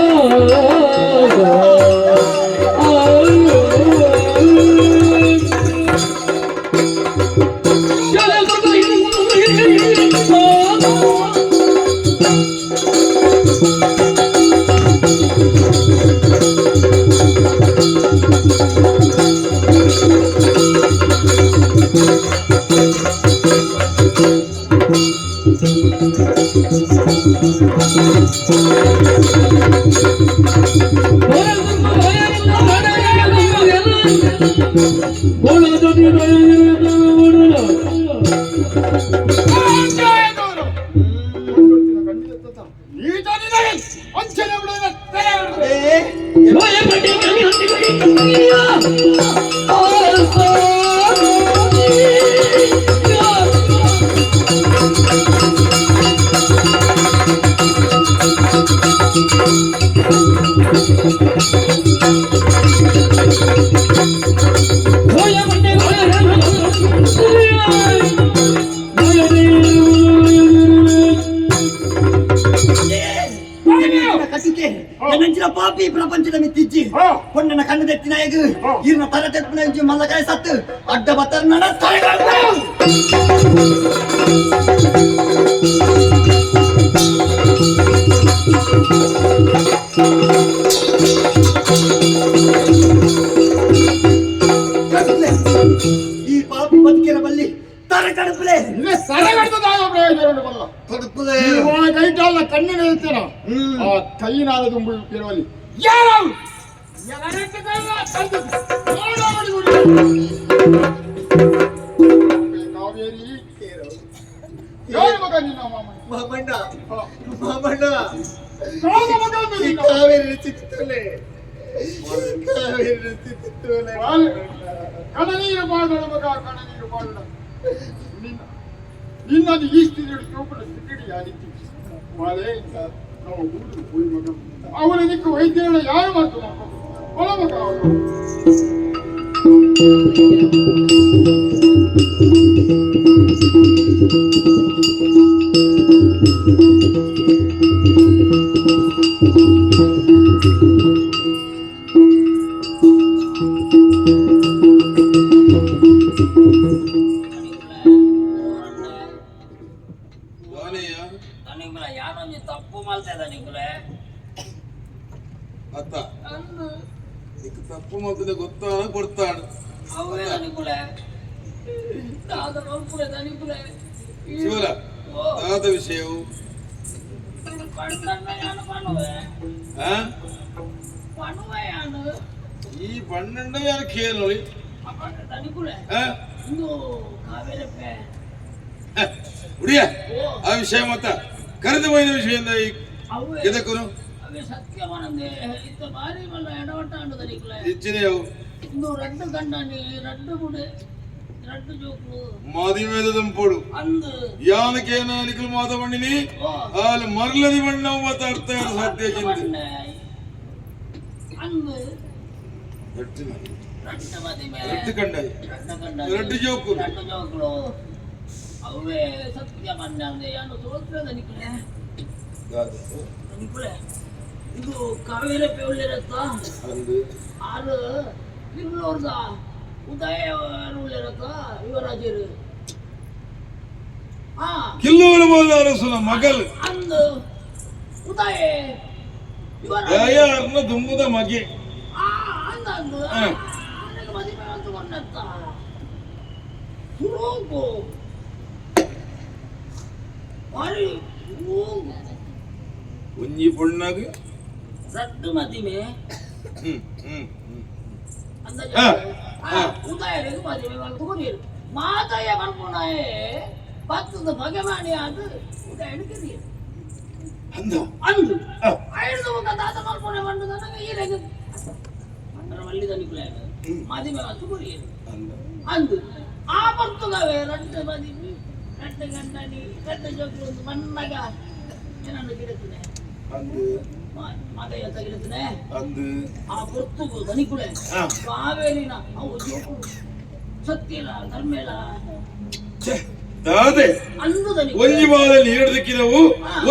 Speaker 5: ಪಾಪಿ ಪ್ರಪಂಚದ ಮಿತ್ತಿಜ್ಜಿ ಹೊಣ್ಣನ ಕಣ್ಣು ತೆತ್ತಿನ ಈರಿನ ತರ ತೆತ್ತಿನ ಮಲ್ಲಕಾಯ ಸತ್ತು ಅಡ್ಡ ಬತ್ತರ ನಡ ಈ ಪಾಪಿ ಬದುಕಿನ ಬಲ್ಲಿ ತರ ಕಡಪಲೆ
Speaker 1: ಕೈಟಲ್ಲ ಕಣ್ಣಿನ ಹೇಳ್ತೀರ ಆ ಕೈನಾದ ತುಂಬಿ ಇರುವಲ್ಲಿ ಯಾರು ಕಾವೇರಿ ಯಾರು ಮಗ ನಿನ್ನ
Speaker 3: ಮಾಮಣ್ಣ ಮಾಮಣ್ಣ ಕಾವೇರಿ ಚಿತ್ತಲೆ ಕಾವೇರಿ ಚಿತ್ತಲೆ
Speaker 1: ಕಣನೀರು ಬಾಳ ಮಗ ಕಣನೀರು ಬಾಳ ನಿನ್ನದು ಈ ಸ್ಥಿತಿಯಲ್ಲಿ ಚೌಪಡ ಸ್ಥಿತಿ ಯಾರಿತಿ ಮಾಲೆಯಿಂದ ನಾವು ಊರಿಗೆ ಹೋಗಿ ಮಗ ಅವನ ನಿಕ್ಕ ವೈದ್ಯರನ್ನ ಯಾರು ಮಾತು ಹೊಲ ಮಗ ಅವನು
Speaker 8: ತಪ್ಪು ಮಾತನ್ನ ಗೊತ್ತಾನ ಕೊಡ್ತಾನೆ
Speaker 7: ಅವೇ ದನಿಕುಲೆ ದಾದ ಬಂಪುರೆ ದನಿಕುಲೆ
Speaker 8: ಶಿವಲ ದಾದ ವಿಷಯವು
Speaker 7: ಪಣ್ಣಣ್ಣಯಾನು ಪಣುವೆ
Speaker 8: ಆ
Speaker 7: ಪಣುವೆಯಾನು
Speaker 8: ಈ ಪಣ್ಣಂಡ ಯಾರು ಕೇಳಿ
Speaker 7: ದನಿಕುಲೆ ಇಂದು ಕಾವೇರಪ್ಪೆ
Speaker 8: ಉಡಿಯ ಆ ವಿಷಯ ಮತ್ತ ಕರೆದು ಹೋಯ್ದ ವಿಷಯದಿಂದ
Speaker 7: ಅವೇ
Speaker 8: ಎದಕ್ಕೂ
Speaker 7: ಅವೇ ಸತ್ಯವನಂದೆ ಇತ್ತ ಬಾರಿ ಮಲ್ಲ ಎಡವಟ್ಟಾಂಡು ದನಿಕುಲೆ
Speaker 8: ಹೆಚ್ಚಿನೆಯವು
Speaker 7: ಇಂದು ರಡ್ಡು ಗಂಡನಿ ರಡ್ಡು ಬುಡೆ ರಡ್ಡು ಜೋಕು
Speaker 8: ಮಾದಿಮೇದ ದಂಪೋಡು
Speaker 7: ಅಂದು
Speaker 8: ಯಾನಕೇನ ಅನಿಕಲ್ ಮಾದ ಮಣ್ಣಿನಿ ಅಲ್ಲಿ ಮರಳದಿ ಮಣ್ಣ ಮತ್ತ ಅರ್ಥ ಸಾಧ್ಯ
Speaker 7: ಬಂಡೆ ಅಂದು
Speaker 8: ರಟ್ಟು
Speaker 7: ರಡ್ಡು ಮದಿಮೆ
Speaker 8: ರಟ್ಟು ಕಂಡಾಯಿ
Speaker 7: ರಡ್ಡು ಗಂಡ
Speaker 8: ರಡ್ಡು ಜೋಕು
Speaker 7: ರಡ್ಡು ಜೋಕುಳು ಅವೇ ಸತ್ಯ ಬಂಡೆ ಯಾನು ಸೋತ್ರ ದನಿಕುಲೆ ದನಿಕುಲೆ ಇದು ಕಾವೇರಪ್ಪೆ ಒಳ್ಳೆರತ್ತ
Speaker 8: ಅಂದು
Speaker 7: ಆರು ಇರ್ಲೋರ್ದ ಉದಯ ಒಳ್ಳೆರತ್ತ ಯುವರಾಜರು ಹಾ
Speaker 8: ಕಿಲ್ಲೂರ ಬೋದ ಅರಸನ ಮಗಲ್
Speaker 7: ಅಂದು ಉದಯ ಯುವರಾಜ
Speaker 8: ದಯಾರ್ನ ದುಮ್ಮದ ಮಗೆ
Speaker 7: ಅಂದು ನನಗೆ ಮದುವೆ ಅಂತ ಕೊಂಡತ್ತ ಸುರೋಗು ಮಾರಿ
Speaker 8: ಒಂಜಿ ಪೊಣ್ಣಾಗ
Speaker 7: ರಡ್ಡು ಮದಿಮೆ ಅಂದ ಉದಯರಿಗೆ ಮದುವೆ ತಗೊಂಡಿರು ಮಾದಯ್ಯ ಬಂದ್ಕೊಂಡೇ ಭತ್ತದ ಬಗೆ ಮಾಡಿ ಅದು ಉದಯ ಹಿಡಿದಿರು
Speaker 8: ಅಂದ
Speaker 7: ಅಂದು ಐದು ಮುಖ ದಾತ ಮಾಡ್ಕೊಂಡೆ ಬಂದು ನನಗೆ ಈರೆಗೆ ಮಂಡರ ಮಲ್ಲಿದ ನಿಕುಲ ಮದುವೆ ತಗೊಂಡಿರು
Speaker 8: ಅಂದ
Speaker 7: ಅಂದು ಆ ಬರ್ತುಗವೇ ರಡ್ಡು ಮದಿಮೆ ರಡ್ಡು ಗಂಡನಿ ರಡ್ಡು ಜೋಕು ಒಂದು ಮಣ್ಣಗ ಏನನ್ನು ಗಿಡುತ್ತದೆ
Speaker 8: ಅಂದು
Speaker 7: ಮಾದಯ್ಯ ತಗಿಡುತ್ತದೆ
Speaker 8: ಅಂದು
Speaker 7: ಆ ಬರ್ತುಗು ದನಿಕುಳೆ ಕಾವೇರಿನ ಅವು ಜೋಕು ಸತ್ತಿಲ್ಲ ಧರ್ಮೇಲ
Speaker 8: ದಾದೆ
Speaker 7: ಅಂದು ದನಿಕುಳೆ
Speaker 8: ಒಂಜಿ ಮಾಲ ನೀರು ದಿಕ್ಕಿನವು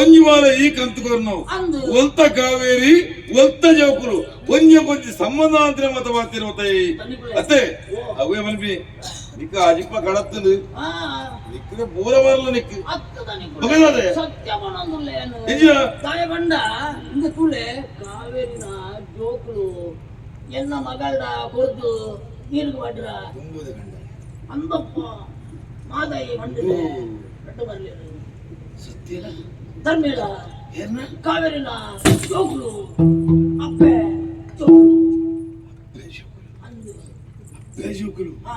Speaker 8: ಒಂಜಿ ಮಾಲ ಈ ಕಂತುಕೋರು ನಾವು
Speaker 7: ಅಂದು
Speaker 8: ಒಲ್ತ ಕಾವೇರಿ ಒಲ್ತ ಜೋಕುಲು ಒಂಜಿ ಸಂಬಂಧಾಂತರ ಮತ ಮಾತಿನ ಅತ್ತೆ ಅವೇ ಮನ್ಪಿ ನಿಕ್ಕ ಅಜಿಪ್ಪ ಕಡತ್ತದು
Speaker 7: ಆ
Speaker 8: ನಿಕ್ಕನೆ ಪೂರ ಬರಲ್ಲ ನಿಕ್ಕು
Speaker 7: ಅತ್ತು ದನಿಕುಳೆ
Speaker 8: ಮಗನಾದೆ
Speaker 7: ಸತ್ಯ ಮನಂದುಲ್ಲೇನು
Speaker 8: ನಿಜ
Speaker 7: ತಾಯ ಬಂಡ ಇಂದ ಕೂಳೆ ಕಾವೇರಿನ ಜೋಕುಲು ಎನ್ನ ಮಗಳ ಕೊರ್ದು ನೀರಿಗೆ ಬಡ್ರ
Speaker 8: ತುಂಬದ ಗಂಡ
Speaker 7: ಅಂದಪ್ಪ ಮಾದಯ್ಯ ಬಂದಿದೆ ರಡ್ಡು ಬರ್ಲಿ
Speaker 8: ಸತ್ಯ
Speaker 7: ಧರ್ಮೇಲ
Speaker 8: ಏನ
Speaker 7: ಕಾವೇರಿನ ಜೋಕುಲು ಅಪ್ಪೆ ಜೋಕುಲು ಅಂದು
Speaker 8: ಜೋಕುಲು
Speaker 7: ಆ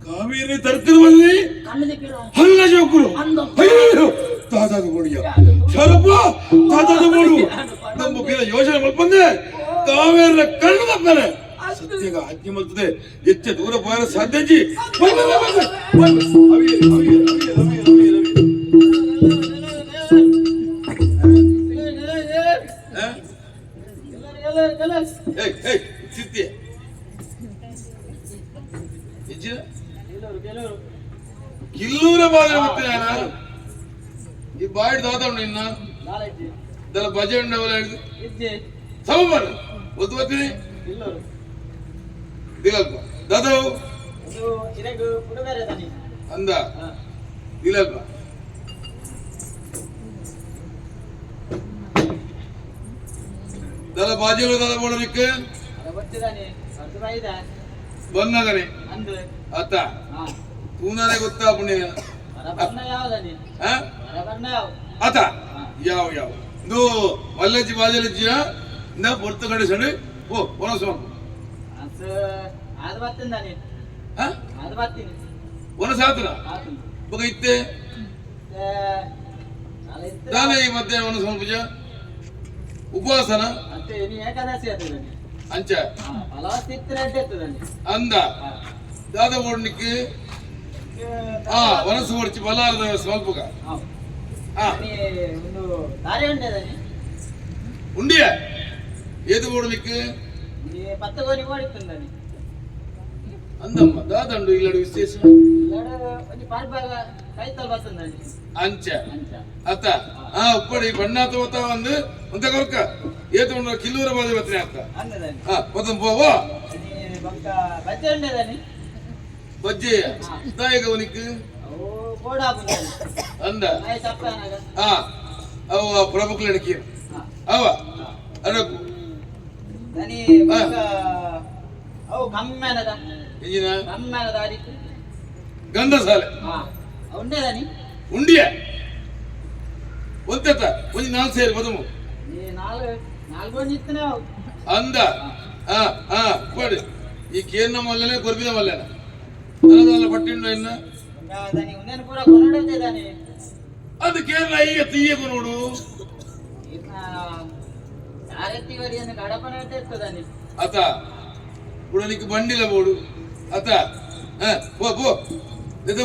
Speaker 8: ಕಾವೇರಿ ತರ್ಕದಲ್ಲಿ
Speaker 7: ಕಣ್ಣು ದಿಕ್ಕಿರ
Speaker 8: ಹಲ್ಲ ಜೋಕುಲು
Speaker 7: ಅಂದಪ್ಪ
Speaker 8: ಅಯ್ಯೋ ತಾತಾದ ಬೋಡಿಯ ಸ್ವಲ್ಪ ತಾತಾದ ಬೋಡು ನಮ್ಮ ಬೇರೆ ಯೋಚನೆ ಮಲ್ಪಂದೆ ಕಾವೇರಿನ ಕಣ್ಣು ತಪ್ಪನೆ ಸತ್ಯಗ ಆಜ್ಞೆ ಮಲ್ತದೆ ಹೆಚ್ಚ ದೂರ ಬರ ಸಾಧ್ಯಜಿ ಸಿದ್ದೆ ಕಿಲ್ಲೂರ ಬಾಗಿಲು ಮತ್ತೆ ನಾನು ಈ ಬಾಯಿ ದಾತಣ್ಣ ಇನ್ನ ಇದೆಲ್ಲ ಬಜೆ ಉಂಡವಲ್ಲ ಹಿಡಿದು ಸಮ ಒತ್ತು ಬರ್ತೀನಿ ದಿಲಲ್ಪ ದಾದವು ಅಂದ ದಿಲಲ್ಪ ದಲ ಬಾಜಿಲು ದಲ ಬೋಡಲಿಕ್ಕೆ ಬನ್ನಗನೆ ಅತ್ತ ತೂನಾನೆ ಗೊತ್ತಾ ಪುಣ್ಯ ಆತ ಯಾವ ಯಾವ ಇದು ಮಲ್ಲಜ್ಜಿ ಬಾಜಲಜ್ಜಿಯ ಇಂದ ಪೊರ್ತು ಕಡಿಸಂಡು ಓ ಒನಸು ಒನಸ ಆತನ ಬಗ ಇತ್ತೆ ದಾನೆ ಈ ಮಧ್ಯೆ ಒನಸ ಪೂಜ ಉಪವಾಸನ ಅಂಚ ಅಂದ ದಾದ ಓಡ್ನಿಕ್ಕೆ ವನಸು ಹೊಡ್ಚಿ ಬಲ್ಲಾರದ ಸ್ವಲ್ಪಗ ಉಂಡಿಯ ಏದು ಓಡಲಿಕ್ಕೆ అందమ్మ దాదండు ఇలాడు విశేషం ಅಂಚ ಅತ್ತ ಉಪ್ಪಡಿ ಬಣ್ಣಾತ ಹೋತ ಒಂದು ಒಂದ ಕೊರ್ಕ ಏತ ಉಂಡ ಕಿಲ್ಲೂರ ಬಾದಿ ಬತ್ರಿ ಅತ್ತ ಮೊದಲು పోవో ಬಜ್ಜೆ ದಾಯಗ ಅವನಿಗೆ ಅಂದ ಅವ ಪ್ರಭುಕ್ಲ ಅಡಕಿ ಅವ ಅಡಕು
Speaker 4: ಅವು ಕಮ್ಮೆನದ
Speaker 8: ಈಗಿನ
Speaker 4: ಕಮ್ಮೆನದ ಅರಿತು
Speaker 8: ಗಂಧಸಾಲೆ
Speaker 4: ಅವನ್ನೇ ದಾನಿ
Speaker 8: ಉಂಡಿಯ ಒಂತೆತ ಒಂಜಿ 4 ಸೇರಿ ಬದಮು
Speaker 4: ನಾಲ್ಕು ಇತ್ತನೇ
Speaker 8: ಅಂದ ಕೊಡಿ ಈ ಕೇರ್ನ ಮಲ್ಲೆನೆ ಕೊರ್ಬಿದ ಮಲ್ಲೆನ ನನದಲ್ಲ ಪಟ್ಟಿಂಡು ಇನ್ನ
Speaker 4: ದಾನಿ ಉನ್ನೇನು ಪೂರ ಕೊನಡದೆ ದಾನಿ
Speaker 8: ಅದು ಕೇರಳ ಈಗ ತೀಯಕು ನೋಡು
Speaker 4: ಇನ್ನ ಯಾರೆತ್ತಿ ಗಡಿಯನ್ನು ಗಡಪನ ಇರ್ತದಾನಿ
Speaker 8: ಅತ ಉಡಲಿಕ್ಕೆ ಬಂಡಿಲ ಬೋಡು ಅತ ಪೋ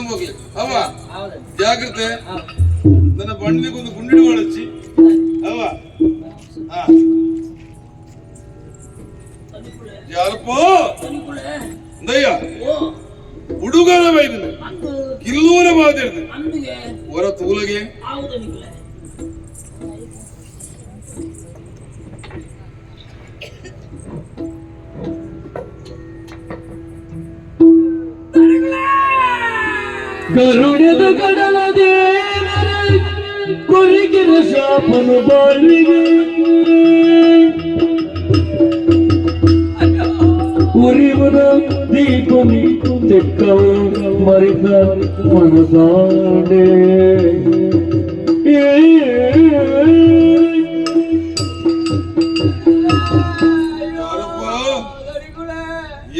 Speaker 8: ಹೋಗ್ಲಿ ಅವ ಜಾಗ್ರತೆ ನನ್ನ ಬಂಡಿಗೆ ಒಂದು ಗುಂಡಿಡು ಬಳಸಿ ಅವ ಯಾರಪ್ಪ ದಯ್ಯ ಹುಡುಗನ ಬೈದನೆ ಕಿಲ್ಲೂರ ಮಾತಾಡಿದೆ ಹೊರ ತೂಲಗೆ
Speaker 5: ಕರುಣದ ಕಡಲ ದೇವರ ಕೊರಿಗಿರ ಶಾಪನು ಬಾಳಿಗೆ ಉರಿವನ ದೀಪನಿ ತೆಕ್ಕವು ಮರಿದ ಮನಸಾಡೆ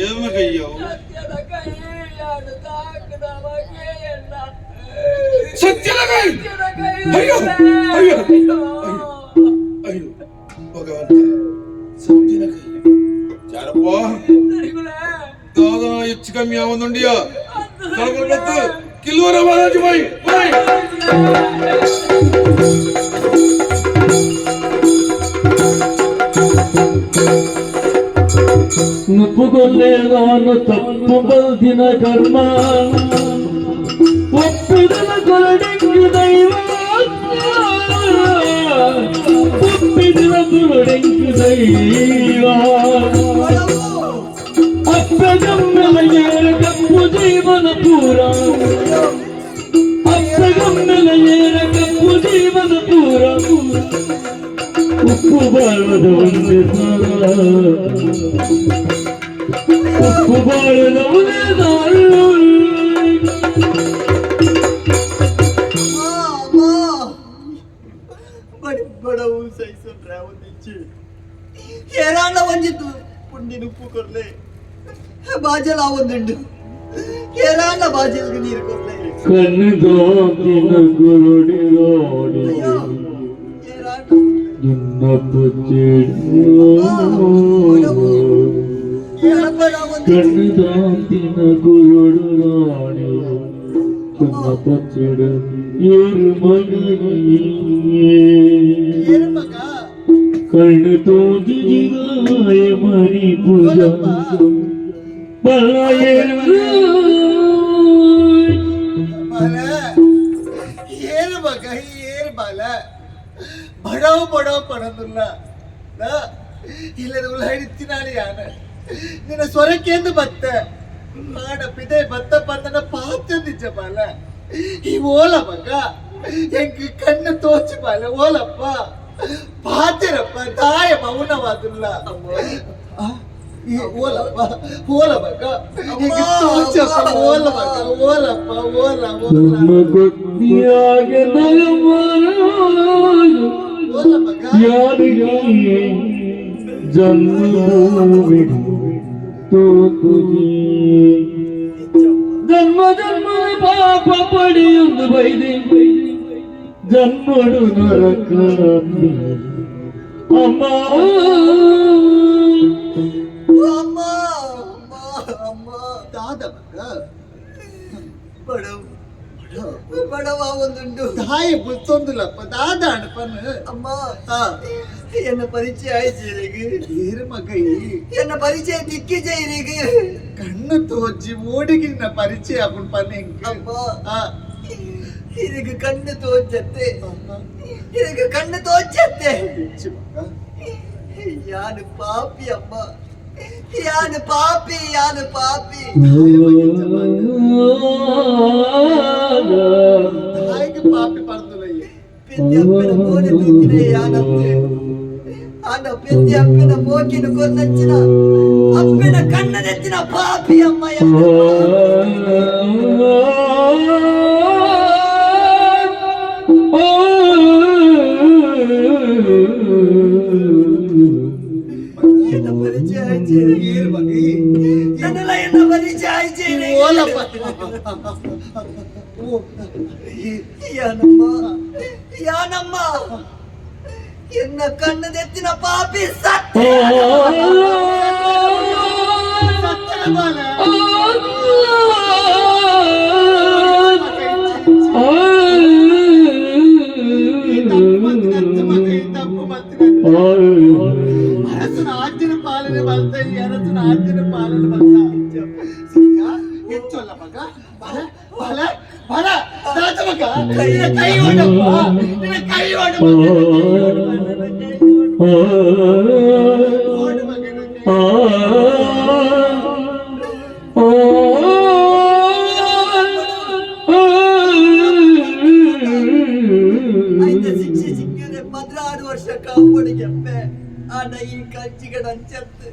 Speaker 8: ಏನ ಕೈಯೋ ಸತ್ಯದ ಕೈ ಅಯ್ಯೋ ಅಯ್ಯೋ ಅಯ್ಯೋ ಭಗವಂತ ಸತ್ಯನ ಕೈ ಯಾರಪ್ಪ ದಾದನ ಹೆಚ್ಚು ಕಮ್ಮಿ ಯಾವೊಂದುಂಡಿಯ ತಳಗೊಳ್ಬತ್ತು ಕಿಲ್ಲೂರ ಮಹಾರಾಜ ಬಾಯಿ ಬಾಯಿ
Speaker 5: ನುಪ್ಪುಗೊಲ್ಲೆ ನಾನು ತಪ್ಪು ಬಲ್ದಿನ ಕರ್ಮ ಒಪ್ಪಿದನ ಕೊರಡೆಂಗು ದೈವ ಒಪ್ಪಿದನ ಕೊರಡೆಂಗು ದೈವ ಅಪ್ಪಗಮ್ಮೆಲೆಯೇರ ಕಪ್ಪು ಜೀವನ ಪೂರ ಅಪ್ಪಗಮ್ಮೆಲೆಯೇರ ಕಪ್ಪು ಜೀವನ ಪೂರ ಉಪ್ಪು ಬಾಳದ ಒಂದೇ ಸಾಲ ಉಪ್ಪು ಬಾಳದ ಒಂದೇ ಸಾಲ
Speaker 3: ಬಡವು ಸಹಿಸೋಟ್ರೆ ಒಂದಿಚ್ಚಿ ಏರಾಣ ಒಂದಿತ್ತು ಪುಂಡಿನ ಉಪ್ಪು ಕೊರ್ಲೆ ಬಾಜಲ ಒಂದುಂಡು ಏರಾಣ ಬಾಜಲ್ಗೆ ನೀರು ಕೊರ್ಲೆ
Speaker 5: ಕಣ್ಣುದೋಕಿನ ಗುರುಡಿ ರೋಡಿ ಕಣ್ಣುದಾಂತಿನ ಗುರುಡು ರಾಣಿ ಸುಮ್ಮ ಪಚ್ಚಿಡು ಏರು ಮಗ ಕಣ್ಣು ತೋಂದಿ ಜಿಗಾಯ ಮರಿ ಪೂಜ ಬಲ ಏರು
Speaker 3: ಮಗ ಏರ್ ಬಾಲ ಬಡವು ಬಡವು ಪಡೋದಿಲ್ಲ ಇಲ್ಲದ ಉಳ್ಳ ಹಿಡಿತಿನಾಳಿ ಯಾನ ನಿನ್ನ ಸ್ವರಕ್ಕೇಂದು ಬತ್ತ ಮಾಡ ಪಿದೆ ಬತ್ತ ಬಂದನ ಪಾತ್ರ ನಿಜ ಬಾಲ ಈ ಓಲ ಮಗ ಹೆಂಗ ಕಣ್ಣು ತೋಚಿ ಬಾಲ ಓಲಪ್ಪ ಪಾತಿರಪ್ಪ ತಾಯ ಮೌನವಾದಿಲ್ಲ ಓಲಪ್ಪ ಓಲ ಮಗ ಹೆಂಗ ತೋಚಪ್ಪ ಓಲ ಮಗ ಓಲಪ್ಪ ಓಲ
Speaker 5: ನಮ್ಮ ಗೊತ್ತಿಯಾಗೆ
Speaker 3: ಓಲ ಮಗ
Speaker 5: ಯಾರಿಗೆ ಜನ್ಮಭೂಮಿ ತೋತುನಿ ಜನ್ಮ ಜನ್ಮದ ಪಾಪ ಪಡೆಯುವುದು ಬೈದೆ ಜನ್ಮಡು ನರಕ ಅಮ್ಮ
Speaker 3: ಅಮ್ಮ ಅಮ್ಮ ದಾದ ಮಗ ಬಡವ ಬಡವ ಒಂದುಂಡು ತಾಯಿ ಬುತ್ತೊಂದುಲಪ್ಪ ದಾದ ಅಣಪನ ಅಮ್ಮ என்ன ಪರಿಚಯ ஆயிடுச்சு ஏறு மகை என்ன ಪರಿಚಯ திக்கி செய்றீங்க கண்ணு தோச்சி ஓடுகின்ற ಪರಿಚಯ அப்படி பண்ணீங்க அம்மா இதுக்கு கண்ணு தோச்சத்தே இதுக்கு கண்ணு தோச்சத்தே யாரு பாப்பி அம்மா யாரு பாப்பி யாரு பாப்பி தாய்க்கு பாப்பி பறந்துலையே பெரியப்பன மோடி தூக்கினே யானத்து அந்த பெரிய అప్పిన మోకిన కొన్నచ్చిన ಅಪ್ಪನ ಕಣ್ಣದೆತ್ತಿನ ಪಾಪಿ ಅಮ್ಮ ಯಾನಮ್ಮ ಎನ್ನ ಕಣ್ಣದೆತ್ತಿನ ಪಾಪಿ ಸತ್ಯ
Speaker 4: ಅರಸನ ಆಜ್ಞೆನ ಪಾಲನೆ ಮಾಡ್ತಾ ಈ ಅರಸನ ಆಜ್ಞೆನ ಪಾಲನೆ ಮಾಡ್ತಾ ಹೆಚ್ಚಲ್ಲ ಮಗ ಬಲ ಬಲ ಬಲ ರಾಜ ಮಗ ಕೈ ಹೊಡಪ್ಪ ಕೈ
Speaker 3: ಶಿಕ್ಷೆ ಸಿಕ್ಕಿದ್ರೆ 16 ವರ್ಷ ಕಾಪಾಡಿಗೆಪ್ಪೆ ಆಡ ಈ ಕಂಚಿಗಡ ಅಂಚತ್ತು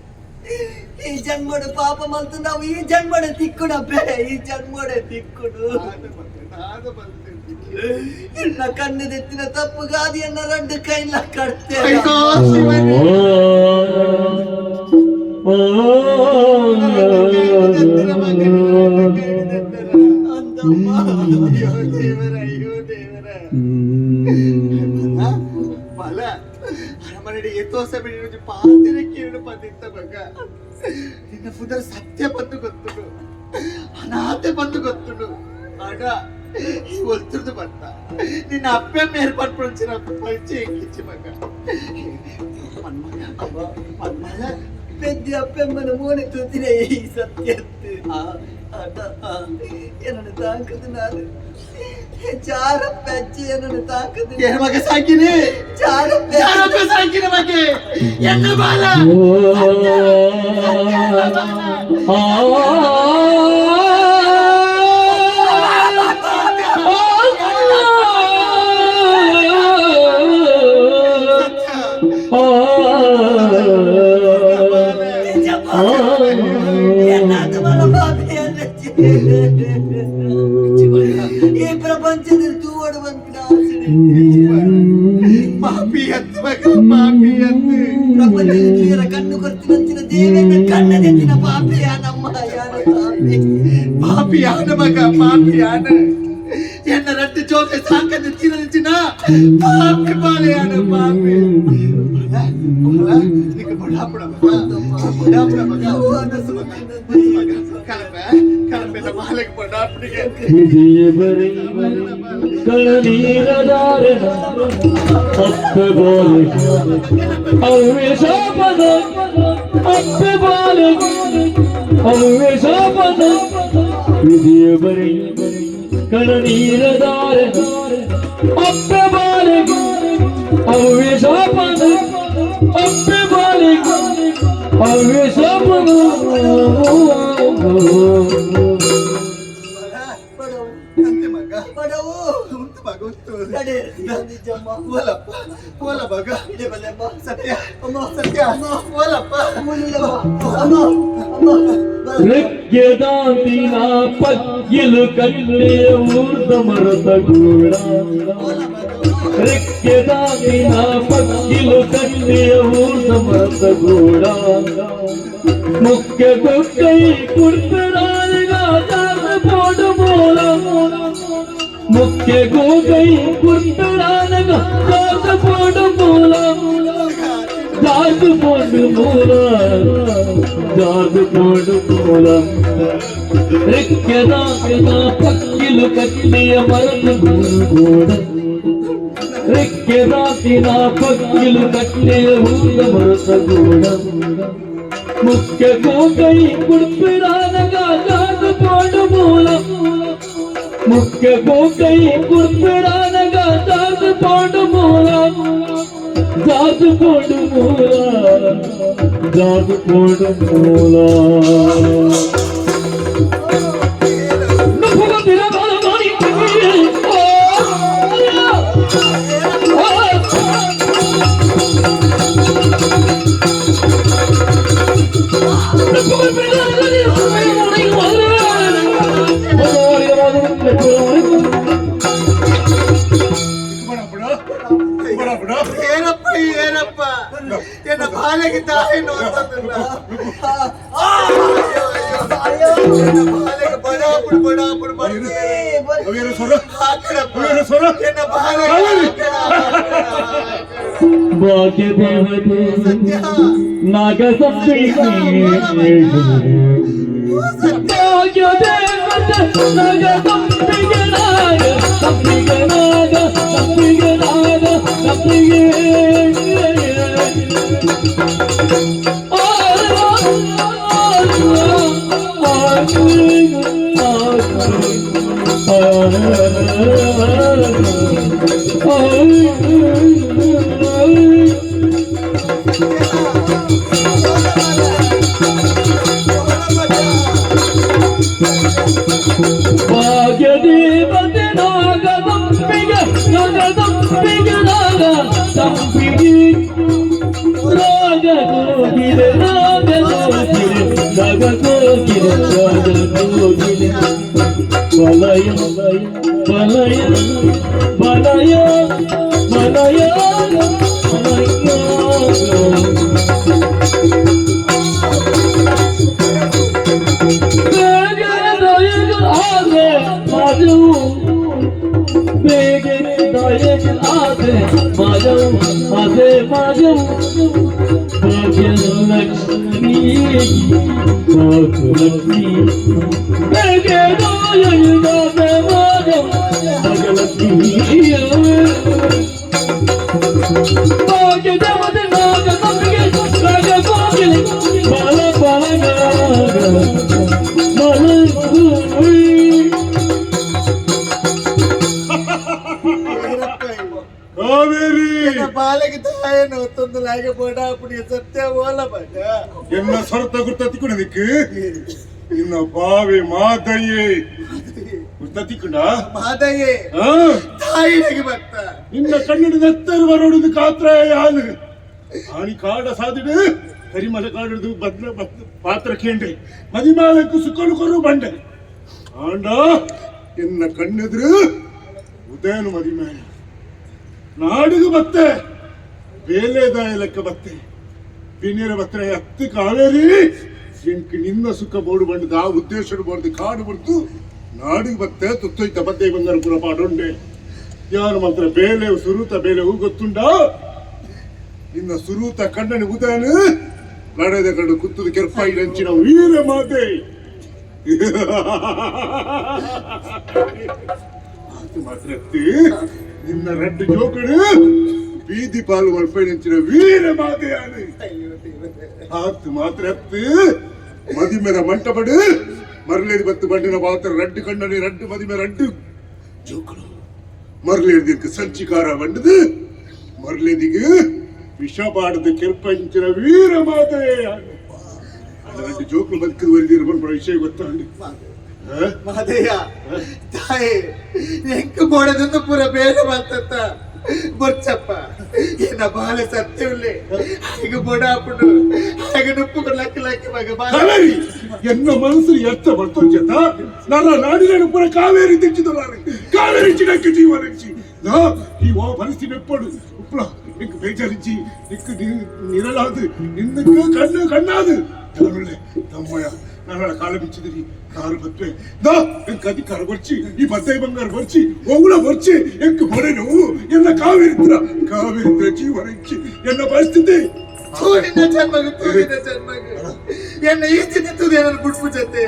Speaker 3: ಈ ಜನ್ಮಡು ಪಾಪ ಮಲ್ತು ನಾವು ಈ ಜನ್ಮಡೆ ತಿಕ್ಕುಡಪ್ಪೆ ಈ ಜನ್ಮಡೆ ತಿಕ್ಕುಡು ಇನ್ನ ಕಣ್ಣದೆತ್ತಿನ ತಪ್ಪು ಗಾದಿಯನ್ನ 2 ಕೈಲ ಕಟ್ತೇವೆ
Speaker 4: ಬಲ ಅರಮನೆ ಎತ್ತೋಸ ಬಿಡಿ ಪಾತಿರ ಕೇಳು ಪದಿತ್ತ ಮಗ ನಿನ್ನ ಪುದರ್ ಸತ್ಯ ಬಂದು ಗೊತ್ತುಡು ಅನಾಥೆ ಬಂದು ಗೊತ್ತುಡು ಆಗ ಈ ಒತ್ತುದು ಬಂತ ನಿನ್ನ ಅಪ್ಪೆ ಮೇರ್ಪಾಡು ಪಡಿಸಿನ ಪರಿಚಯ ಕಿಚ್ಚಿ ಮಗ ಮನ್ಮಗ
Speaker 3: పెద్ద అప్పెమ్మను మోని తుదిరే ఈ సత్యత్తు ఎన్నను తాకుతున్నారు చార పెచ్చి ఎన్నను తాకుతున్నారు
Speaker 4: ಏನು ಮಗ ಸಾಕಿನಿ
Speaker 3: చార
Speaker 4: ಯಾರಪ್ಪ ಸಾಕಿನ ಮಗೆ ಎನ್ನ ಬಾಲ
Speaker 3: ಈ ಪ್ರಪಂಚದಲ್ಲಿ ತೂವಡು ಬಂದ
Speaker 4: ಪಾಪಿ ಹತ್ತು ಮಗ ಪಾಪಿ ಹತ್ತು
Speaker 3: ಪ್ರಪಂಚದ ಕಣ್ಣು ಕೊರ್ತಿನ ದೇವೇಂದ್ರ ಕಣ್ಣದೆತ್ತಿನ ಪಾಪಿಯಾನಮ್ಮ
Speaker 4: ಪಾಪಿಯಾನ ಮಗ ಪಾಪಿಯಾನ ಎನ್ನ 2 ಜೋತೆ ಸಾಕದ ಚಿನ್ನ ಪಾಪಿ ಬಾಲೆಯಾನ ಪಾಪಿ ನಿಕ್ಕೆ ಬಡಾಪಡ ಮಗ ಕಲಪೆಲ್ಲ ಮಾಲೆಗೆ ಬಡಾಪಡಿಗೆ
Speaker 5: ಕಳನೀರದಾರನ ಅಪ್ಪೆ ಬೋಲೆ ಅವ್ವೆ ಶಾಪದ ಅಪ್ಪೆ ಬೋಲೆ ಅವ್ವೆ ಶಾಪದ ವಿಧಿಯ ಬರಿ ಕಳನೀರದಾರನ ಅಪ್ಪೆ ಬೋಲೆ ಅವ್ವೆ ಶಾಪದ ಅಪ್ಪೆ ಬೋಲೆ ಅವ್ವೆ ಶಾಪದ
Speaker 4: ಅಂತೆ ಮಗ
Speaker 3: ಬಡವು
Speaker 4: ಉಂಟು ಮಗ ಉಂಟು
Speaker 3: ಕಡೆ ನಿಜಮ್ಮ
Speaker 4: ಓಲಪ್ಪ ಓಲ ಮಗ
Speaker 3: ಇದೆ ಬಲ್ಲಮ್ಮ
Speaker 4: ಸತ್ಯ
Speaker 3: ಅಮ್ಮ
Speaker 4: ಸತ್ಯ ಓಲಪ್ಪ
Speaker 3: ಅಮ್ಮ
Speaker 5: ಋಗ್ಯದಾಂತಿನ ಪಕ್ಕಿಲು ಕಣ್ಣೆಯ ಊರ್ಧ ಮರದ ಗೂಡ ಋಗ್ಯದಾಂತಿನ ಪಕ್ಕಿಲು ಕಣ್ಣೆಯ ಊರ್ಧ ಮರದ ಗೂಡ ಮುಖ್ಯ ಕೊಕ್ಕೈ ಕುರ್ತರಾಗ ಪೋಡು ಮೂಲ ಮುಖ್ಯ ಗೋಗೈ ಕುರ್ತರಾಗ ಪೋಡು ಮೂಲ ಜಾದು ಪೋಡು ಮೂಲ ಜಾದು ಪೋಡು ಮೂಲ ರೆಕ್ಕೆದಾಗಿನ ಪಕ್ಕಿಲು ಕಟ್ಟಿಯ ಮರದ ಗೂಡ ರೆಕ್ಕೆದಾಗಿನ ಪಕ್ಕಿಲು ಕಟ್ಟಿಯ ಹೂದ ಮರದ ಗೂಡ ಮುಖ್ಯ ಗೋಗೈ ಕುಡ್ಪಿರಾನಗ ಜಾದು ಪೋಡು ಮೂಲ ಮುಖ್ಯ ಗೋಗೈ ಕುಡ್ಪಿರಾನಗ ಜಾದು ಪೋಡು ಮೂಲ ಜಾದು ಪೋಡು ಮೂಲ ಜಾದು ಪೋಡು ಮೂಲ
Speaker 3: ಏನಪ್ಪ ಏನಪ್ಪ ಎನ್ನ ಬಾಲೆಗೆ ತಾಯಿ ನೋಡ್ತಂದಿಲ್ಲ ಎನ್ನ ಬಾಲೆಗೆ ಬಡಾಪುಡು ಬಡಾಪುಡು ಎನ್ನ ಬಾಲೆಗೆ
Speaker 5: ಭಾಗ್ಯ ದೇವತೆ ನಾಗ ಸಪ್ತಮಿ ಭಾಗ್ಯ ದೇವತೆ ನಾಗ ಸಪ್ತಮಿಗೆ ನಾಗ ಸಪ್ತಮಿಗೆ ನಾಗ ಸಪ್ತಮಿಗೆ ನಾಗ ಸಪ್ತಮಿಗೆ ಭಾಗ್ಯ ದೇವತೆ ನಾಗ ಸಂಪಿಗೆ ನಾಗ ಸಂಪಿಗೆ ನಾಗ ಸಂಪಿಗೆ ರಾಗ ಕೋಗಿಲೆ ನಾಗ ಕೋಗಿಲೆ ನಾಗ ಕೋಗಿಲೆ ರಾಗ ಕೋಗಿಲೆ ವಲಯ ವಲಯ ವಲಯ ವಲಯ बेगे दायक आधे माजो आधे माजो भाग्य लक्ष्मी लक्ष्मी बेगे दायक आधे माजो भाग्य लक्ष्मी भाग्य देवते नाग संपिगे नाग कोकिले बाला बाला नाग बाला
Speaker 3: ಬಾಲೆಗೆ ತಾಯಿ ನೋಡ್ತಂದು ಲಾಗೆ ಬಡಾಪುಡಿ ಸತ್ಯ ಓಲ ಬಗ
Speaker 1: ಎನ್ನ ಸೊರತ ಗುರ್ತತಿಕ್ಕುಣ ನಿಕ್ಕು ಇನ್ನ ಬಾವೆ ಮಾದಯ್ಯೆ ಗುರ್ತತಿಕ್ಕುಂಡ
Speaker 3: ಮಾದಯ್ಯೆ ತಾಯಿಗೆ ಬತ್ತ
Speaker 1: ನಿನ್ನ ಕಣ್ಣಿನ ನೆತ್ತರು ಬರೋದು ಕಾತ್ರ ಯಾನು ಆಣಿ ಕಾಡ ಸಾದಿಡು ಕರಿಮಲ ಕಾಡುದು ಬದ್ಲ ಪಾತ್ರ ಕೇಂದ್ರ ಮದಿಮಾಲಕ್ಕೂ ಸುಕ್ಕಲು ಕೊರು ಬಂಡೆ ಆಂಡ ಎನ್ನ ಕಣ್ಣೆದುರು ಉದಯನು ಮದಿಮೇಲೆ ನಾಡಿಗೆ ಬತ್ತೆ ಬೇಲೆದಾಯ ಲೆಕ್ಕ ಬತ್ತೆ ಪಿನ್ನೀರ ಬತ್ತೆ ಅತ್ತಿ ಕಾವೇರಿ ಎಂಕ್ ನಿನ್ನ ಸುಖ ಬೋಡು ಬಂಡದ ಆ ಉದ್ದೇಶ ಬೋರ್ದು ಕಾಡು ಬಿಡ್ತು ನಾಡಿಗೆ ಬತ್ತೆ ತುತ್ತೊಯ್ತ ಬದ್ದೆ ಬಂಗಾರ ಪುರ ಪಾಡೊಂಡೆ ಯಾರು ಮಾತ್ರ ಬೇಲೆ ಸುರೂತ ಬೇಲೆ ಹೂ ಗೊತ್ತುಂಡ ಇನ್ನ ಸುರೂತ ಕಣ್ಣನೆ ಉದಯನು ನಡೆದ ಕಡು ಕುತ್ತದ ಕೆರ್ಪಾಯಿ ನೆಂಚಿನ ವೀರ ಮಾತೆ ಮಾತ್ರ ನಿನ್ನ ರೆಡ್ ಜೋಕಡು ಬೀದಿ ಪಾಲು ಮಲ್ಪೈ ನೆಂಚಿನ ವೀರ ಮಾತೆಯಾನು ಆತು ಮಾತ್ರ ಮದಿಮೆರ ಮಂಟಪಡು ಮರಲೇದಿ ಬತ್ತು ಬಂಡಿನ ಪಾತ್ರ ರಡ್ಡು ಕಣ್ಣನಿ ರಡ್ಡು ಮದಿಮೆ ರಡ್ಡು ಜೋಕಡು ಮರಲೇದಿಗೆ ಸಂಚಿಕಾರ ಬಂಡದು ಮರಲೇದಿಗೆ ವಿಷ ಪಾಡದ ಕೆರ್ಪಂಚಿನ ವೀರ ಮಾತೆಯಾನು ರಡ್ಡು ಜೋಕಲು ಬದುಕಿದ ವರಿದಿರ ಬಂದ ವಿಷಯ ಗೊತ್ತಾಂಡಿ
Speaker 3: ಮಾದಯ್ಯ ತಾಯಿ ಎಂಕ ಬೋಡದೊಂದು ಪೂರ ಬೇರೆ ಬಂತತ್ತ ಬೊಚ್ಚಪ್ಪ ಏನ ಬಾಲೆ ಸತ್ಯವಿಲ್ಲ ಈಗ ಬೋಡಾಪುಡು ಹಾಗೆ ನುಪ್ಪು ಲಕ್ಕಿ ಲಕ್ಕಿ ಮಗ
Speaker 1: ಕಾವೇರಿ ಎನ್ನ ಮನಸ್ಸು ಎತ್ತ ಬರ್ತೊಂಚತ ನನ್ನ ನಾಡಿನ ಪುರ ಕಾವೇರಿ ತೆಚ್ಚಿದಲಾರೆ ಕಾವೇರಿ ಚಿಡಕ್ಕೆ ಜೀವನಿಚ್ಚಿ ನಾ ಈ ಓ ಪರಿಸ್ಥಿತಿ ಎಪ್ಪಡು ಉಪ್ಪಳ ನಿಕ್ಕ ಬೇಜಾರಿಚ್ಚಿ ನಿಕ್ಕ ನಿರಳಾದು ನಿನ್ನಕ್ಕೆ ಕಣ್ಣು ಕಣ್ಣಾದು ತಮ್ಮಯ್ಯ ನನ್ನ ಕಾಲ ಬಿಚ್ಚಿದಿರಿ ಕಾರು ಬತ್ತವೆ ನಾ ಎಂಕ ಅಧಿಕಾರ ಬರ್ಚಿ ಈ ಬದ್ದೈ ಬಂಗಾರ ಬರ್ಚಿ ಒಗುಳ ಬರ್ಚಿ ಎಂಕ ಹೊರೆ ನೋವು ಎಲ್ಲ ಕಾವೇರಿದ್ರ ಜೀವನ ಇಚ್ಚಿ ಎನ್ನ ಪರಿಸ್ಥಿತಿ
Speaker 3: ತೂರಿನ ಜನ್ಮಗ ಎನ್ನ ಈ ಚಿಂತಿದ್ದು ಏನನ್ನು ಬಿಟ್ಬಿಟ್ಟೆ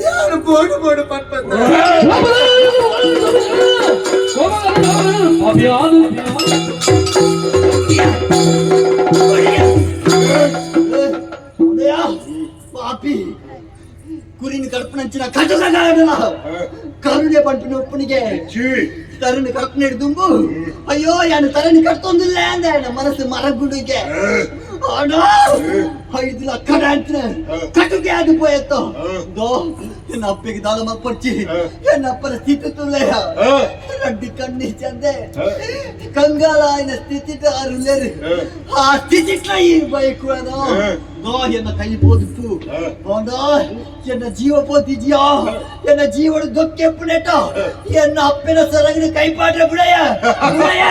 Speaker 3: ಯಾರು ಬೋಡು ಬೋಡು ಪಟ್ಪತ್ತ
Speaker 10: ಪಾಪಿ ಕುರಿನ ಕಲ್ಪನಂಚಿನ ಕಟುಗಲ್ಲ ಕರುಣೆ ಬಂಟಿನ ಒಪ್ಪನಿಗೆ ತರುಣಿ ಕಲ್ಪನೆ ದುಂಬು ಅಯ್ಯೋ ಯಾನು ತರಣಿ ಕಟ್ತೊಂದಿಲ್ಲ ಅಂದೆ ಮನಸ್ಸು ಮರಗುಡಿಗೆ ಐದು ಲಕ್ಷ ಕಟುಗೆ ಆಗಿ ಪೋಯತ್ತೋ ಎನ್ನ ಅಪ್ಪಗೆ ದಾನ ಮಲ್ಪಡ್ಚಿ ಎನ್ನ ಅಪ್ಪನ ಸ್ಥಿತಿ ತುಲೆಯ ಅಡ್ಡಿ ಕಣ್ಣಿ ಚಂದೆ ಕಂಗಾಲ ఆయన స్థితితో అరులేరు ఆ స్థితిలో ఈ బైక్ అదో దో ఎన్న కై పోదుపు ఓందో ఎన్న జీవ పోతిజియా ఎన్న జీవడు దొక్కెప్పుడేట ఎన్న అప్పిన సరగిన కై పాట బుడయ బుడయ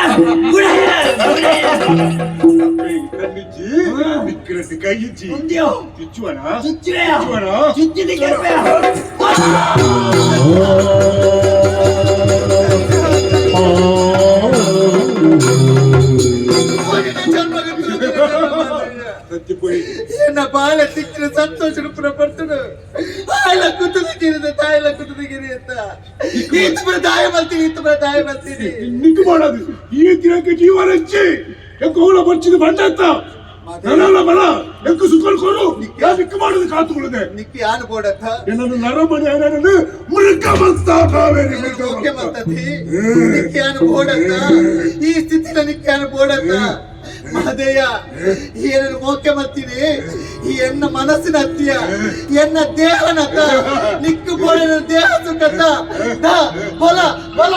Speaker 10: బుడయ
Speaker 1: ಕಣ್ಣಿಚ್ಚಿ ನಿಕ್ಕರಸಿ ಕೈಯಿಚ್ಚಿ
Speaker 10: ఉందియో
Speaker 1: ಚಿಚ್ಚುವನ
Speaker 10: చిచ్చుయా చిచ్చుది కెర్పయా
Speaker 3: என்ன பால திக்கிற சந்தோஷம் ಪಡ್ತಡು ಆಯ್ಲ ಕುತ್ತದಿಗಿರಿದ ತಾಯ್ಲ ಕುತ್ತದಿಗಿರಿ ಅಂತ ಈಚ್ ಪ್ರದಾಯ ಮಲ್ತೀನಿ ಇತ್ತು ಪ್ರದಾಯ ಮಲ್ತೀನಿ
Speaker 1: ನಿಕ್ಕು ಮಾಡೋದು ಈ ದಿನಕ್ಕೆ ಜೀವನ ಹಚ್ಚಿ ಎಂಕೋಳ ಬರ್ಚಿದ ಬಂಡತ್ತ ನರಲ್ಲ ಬಲ ಎಂಕು ಸುತ್ತಲ್ಕೊಂಡು ನಿಕ್ಕು ಮಾಡೋದು ಕಾತುಕೊಳ್ಳದೆ
Speaker 3: ನಿಕ್ಕಿ ಆನು ಬೋಡತ್ತ
Speaker 1: ನನ್ನನ್ನು ನರಮಣಿ ಆನನ್ನು ಮುರುಕ ಮಸ್ತಾ ಕಾವೇರಿ
Speaker 3: ಓಕೆ ಮತ್ತತಿ ನಿಕ್ಕಿ ಆನು ಬೋಡತ್ತ ಈ ಸ್ಥಿತಿನ ನಿಕ್ಕಿ ಆನು ಬೋಡತ್ತ ಮಹದೇಯ ಏನನ್ನು ಮೋಕೆ ಮಾಡ್ತೀನಿ ಈ ಎನ್ನ ಮನಸ್ಸಿನ ಹತ್ತಿಯ ಎನ್ನ ದೇಹನತ್ತ ನಿಕ್ಕು ಬೋಡಿನ ದೇಹ ಸುಖತ್ತ ಬಲ ಬಲ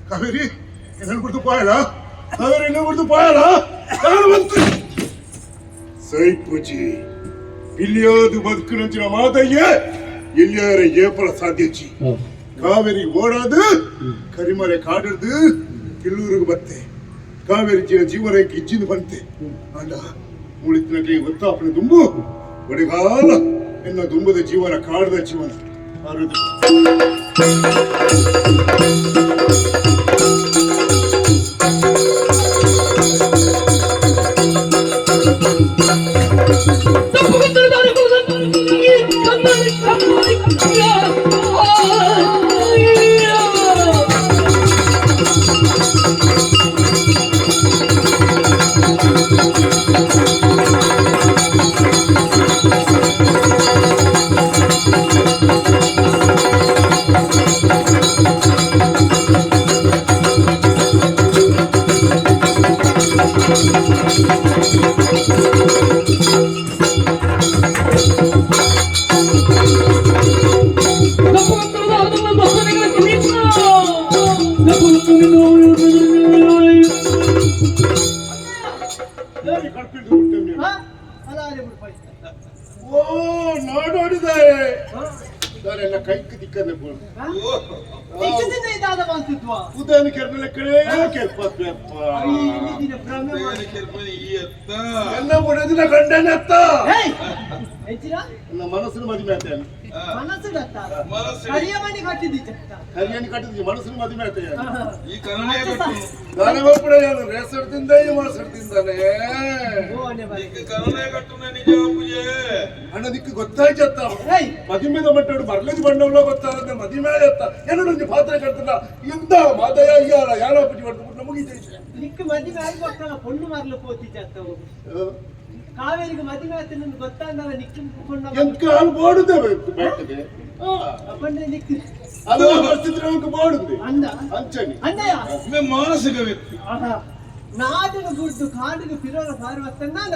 Speaker 1: ಕಾವೇರಿ என்ன கொடுத்து போயலா காவேரி என்ன கொடுத்து போயலா ಸೈ ಪೂಜಿ ಇಲ್ಲಿಯಾದು ಬದುಕಿನಂಚಿನ ಮಾತಯ್ಯ ಇಲ್ಲಿಯಾರ ಏಪಲ ಸಾಧ್ಯಚ್ಚಿ ಕಾವೇರಿ ಓಡಾದು ಕರಿಮರೆ ಕಾಡದು ಕಿಲ್ಲೂರಿಗೆ ಬತ್ತೆ ಕಾವೇರಿ ಜೀವನ ಗಿಜ್ಜಿಂದು ಬಂತೆ ಅಂಡ ಮುಳಿತಿನಕ್ಕೆ ಗೊತ್ತಾಪನ ದುಂಬು ಒಡೆಗಾಲ ಎನ್ನ ದುಂಬದ ಜೀವನ ಕಾಡದ ಜೀವನ ಓ ನಾಡೋಡಿದೆ ಎಲ್ಲ ಕೈಕ್ ದಿಕ್ಕನೆ ಉದಯನ ಕೆರ್ನಲೆ ಕಡೆ ಕೆರ್ಪಪ್ಪ ಎಲ್ಲ ಬುಡದಿನ ಗಂಡನತ್ತ ನನ್ನ ಮನಸ್ಸಿನ ಮದುವೆ ಆಯ್ತಾನೆ ಹರಿಯಾಣಿ ಕಟ್ಟಿದ್ವಿ ಮನಸ್ಸಿನ ಮದುವೆ ಆಯ್ತಾನೆ ನಾನು ಒಬ್ಬಳ ರೇಸಡ್ದಿಂದ ಮಾಸಡ್ದಿಂದಾನೆ ಅಣ್ಣ ದಿಕ್ಕು ಗೊತ್ತಾಯ್ತ ಮದುವೆದ ಮಟ್ಟೋಡು ಬರ್ಲಿದ್ ಬಂಡವಲ್ಲ ಗೊತ್ತಾದ ಮದುವೆ ಆಯ್ತ ಏನೋ ನಂಗೆ ಪಾತ್ರ ಕಟ್ತಲ್ಲ ಇಂದ ಮಾದಯ ಅಯ್ಯಾರ ಯಾರ ಪೂಜೆ ಮಾಡ್ತು ನಮಗೆ
Speaker 3: ನಿಕ್ಕ ಮದುವೆ ಆಗಿ ಗೊತ್ತಲ್ಲ ಪೊಣ್ಣು ಮಾರ್ಲು ಪೋತಿ ಚತ್ತವು ಕಾವೇರಿಗೆ ಮದುವೆ ಆಯ್ತು ನನ್ಗೆ ಗೊತ್ತಾಗ ನಿಕ್ಕಿಕೊಂಡು
Speaker 1: ಎಂತ ಹಾಲು ಬೋಡುದೇ ಬೆಟ್ಟಗೆ
Speaker 3: ಅಪ್ಪಂದ್ರೆ ನಿಕ್ಕ
Speaker 1: ಅದು ಪರಿಸ್ಥಿತಿ ನಮಗೆ ಬೋಡುದ್ರಿ
Speaker 3: ಅಂದ
Speaker 1: ಅಂಚನಿ
Speaker 3: ಅಂದಯ್ಯ
Speaker 8: ಮಾನಸಿಕ ವ್ಯಕ್ತಿ
Speaker 3: ನಾಡಿನ ಗುಡ್ಡು ಕಾಡಿಗೆ ಫಿರೋರ ಪಾರ್ವತನ್ನಾಗ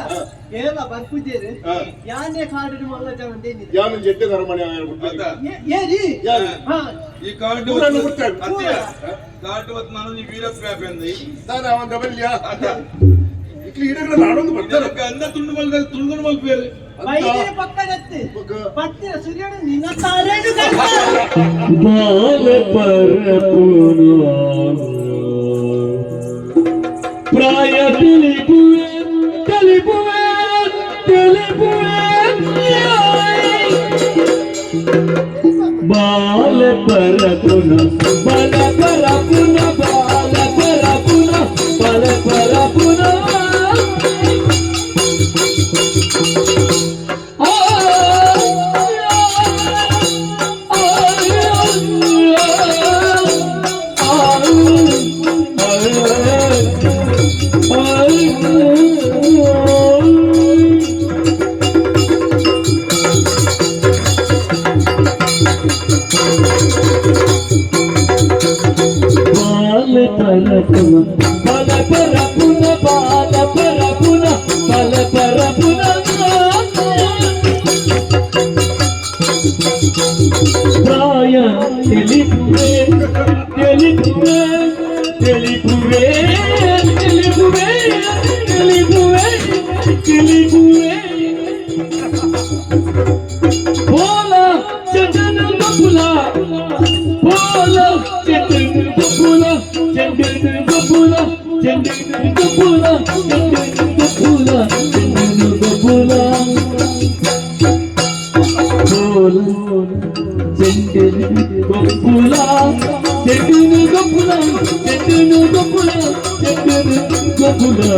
Speaker 3: ಏವ ಬರ್ಪುಜೇರು ಯಾನೇ ಕಾಡಿನ ಮೊಲ್ಲ ಜವಂದೇನಿದೆ
Speaker 1: ಯಾನು ಜಡ್ಡೆ ನರಮಣಿ
Speaker 3: ಏರಿ
Speaker 8: ಈ ಕಾಡು ಕಾಡು ಹೊತ್ತು ನಾನು ವೀರಪ್ಪ ಅಂದಿ
Speaker 1: ನಾನು ಅವನ ಗಬಲ್ಯ ಇಟ್ಲಿ ಹಿಡಗಳ ನಾಡೊಂದು ಬರ್ತಾರೆ
Speaker 8: ಅಂದ ತುಂಡು ಮಲ್ದಲ್ಲಿ ತುಂಡು ಮಲ್ಪೇರು
Speaker 3: ವೈದ್ಯರ ಪಕ್ಕದತ್ತೆ ಪತ್ತಿರ ಸೂರ್ಯನ ನಿನ್ನ ತಾರೇನು
Speaker 5: ಬಾಲ ಪರಪುನ ಪ್ರಾಯ ತಿಳಿಪುವೆ ತಿಳಿಪುವೆ ತಿಳಿಪುವೆ ಬಾಲ ಪರಪುನ ಬಲ ಪರಪುನ ಬಾಲ ಪರಪುನ ಪ್ರಾಯ ತಿಳಿಪುವೆ ತಿಳಿಪುವೆ ತಿಳಿಪುವೆ ತಿಳಿಪುವೆ ತಿಳಿಪುವೆ ತಿಳಿಪುವೆ ಬೋಲ ಚಂದನ ಗಪುಲ ಬೋಲ ಚಂದನ ಗಪುಲ ಚಂದನ ಗಪುಲ ಚಂದನ ಗಪುಲ ಚಂದನ ಗಪುಲ ಚಂದನ ಗಪುಲ ಬೋಲ ಚಂದನ ಗಪುಲ ಚಂದನ ಗಪುಲ ಚಂದನ ಗಪುಲ ಚಂದನ ಗಪುಲ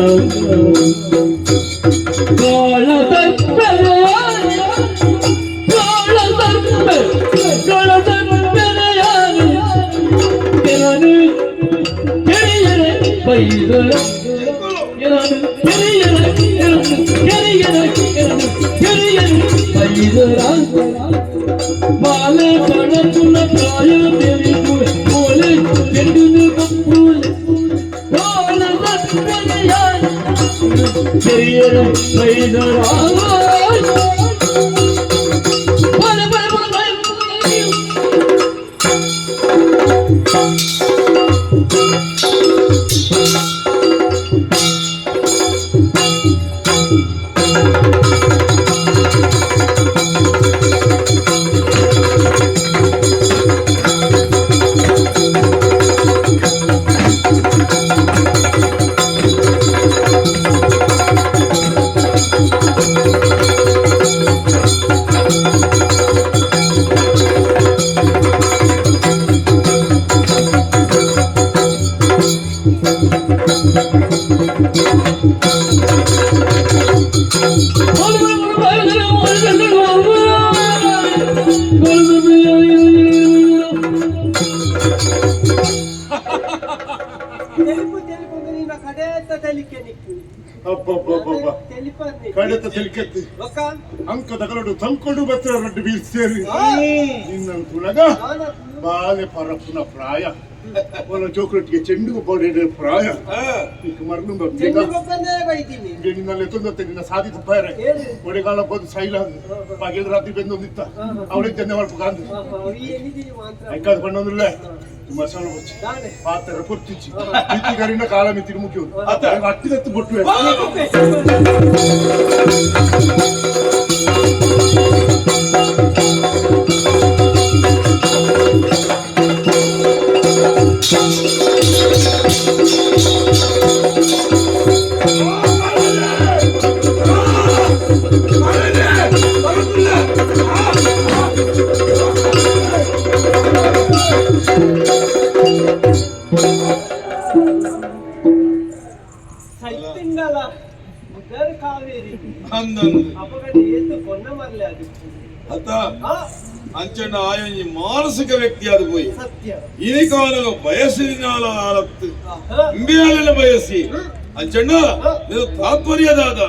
Speaker 5: ಗಾಳ ಮಾಲೆ ಪಡಪುಲ ಪ್ರಾಯ ತಿಳಿಪುವೆ ಬೋಲೆ ಚೆಂಡುನು ಕಪ್ಪುಲೆ ಬೋಲದ ಬೆಲೆಯಾನ ಕೆರಿಯರ ಬೈದರ
Speaker 1: ಕಡೆತ ತೆಲಿಕೆತ್ತಿ ಅಂಕ ತಗಲಡು ತಂಕೊಂಡು ಬರ್ತಾರೆ ರಡ್ಡು ಬೀಳ್ಸೇರಿ ನಿನ್ನಂತುಳಗ ಬಾಲೆ ಪರಪ್ಪನ ಪ್ರಾಯ ಅವನ ಚೋಕ್ಲೆಟ್ಗೆ ಚೆಂಡು ಬೋಡೆ ಪ್ರಾಯ ಈಗ ಮರಳು ನಿನ್ನಲ್ಲಿ ತೊಂದತ್ತೆ ನಿನ್ನ ಸಾಧಿತ ಪಾಯರೆ ಒಡೆಗಾಲ ಬಂದು ಸೈಲ ಬಾಗಿಲು ರಾತ್ರಿ ಬೆಂದೊಂದಿತ್ತ ಅವಳಿಗೆ ಜನ್ಯ ಮಾಡ್ಬೇಕು ಐಕಾದ ಬಣ್ಣೊಂದಿಲ್ಲ ಮಸಾಲ ಬಚ್ಚಿ ಪಾತ್ರ ಪೊರ್ತಿಚ್ಚಿ ಮಿತಿಗಾರಿನ ಕಾಲ ಮಿತಿ ಮುಖ್ಯ ಹತ್ತಿರತ್ತು ಬೊಟ್ಟು
Speaker 8: ಅಂಚಣ್ಣ ಆಯೊಂಜಿ ಮಾನಸಿಕ ವ್ಯಕ್ತಿ ಅದು போய் ಇನಿ ಕಾಲಗ ಬಯಸಿನಾಲ ಆಲತ್ತು ಇಂಬಿಯಾಲೆಲ್ಲ ಬಯಸಿ ಅಂಚಣ್ಣ ಇದು ತಾತ್ಪರ್ಯದಾದ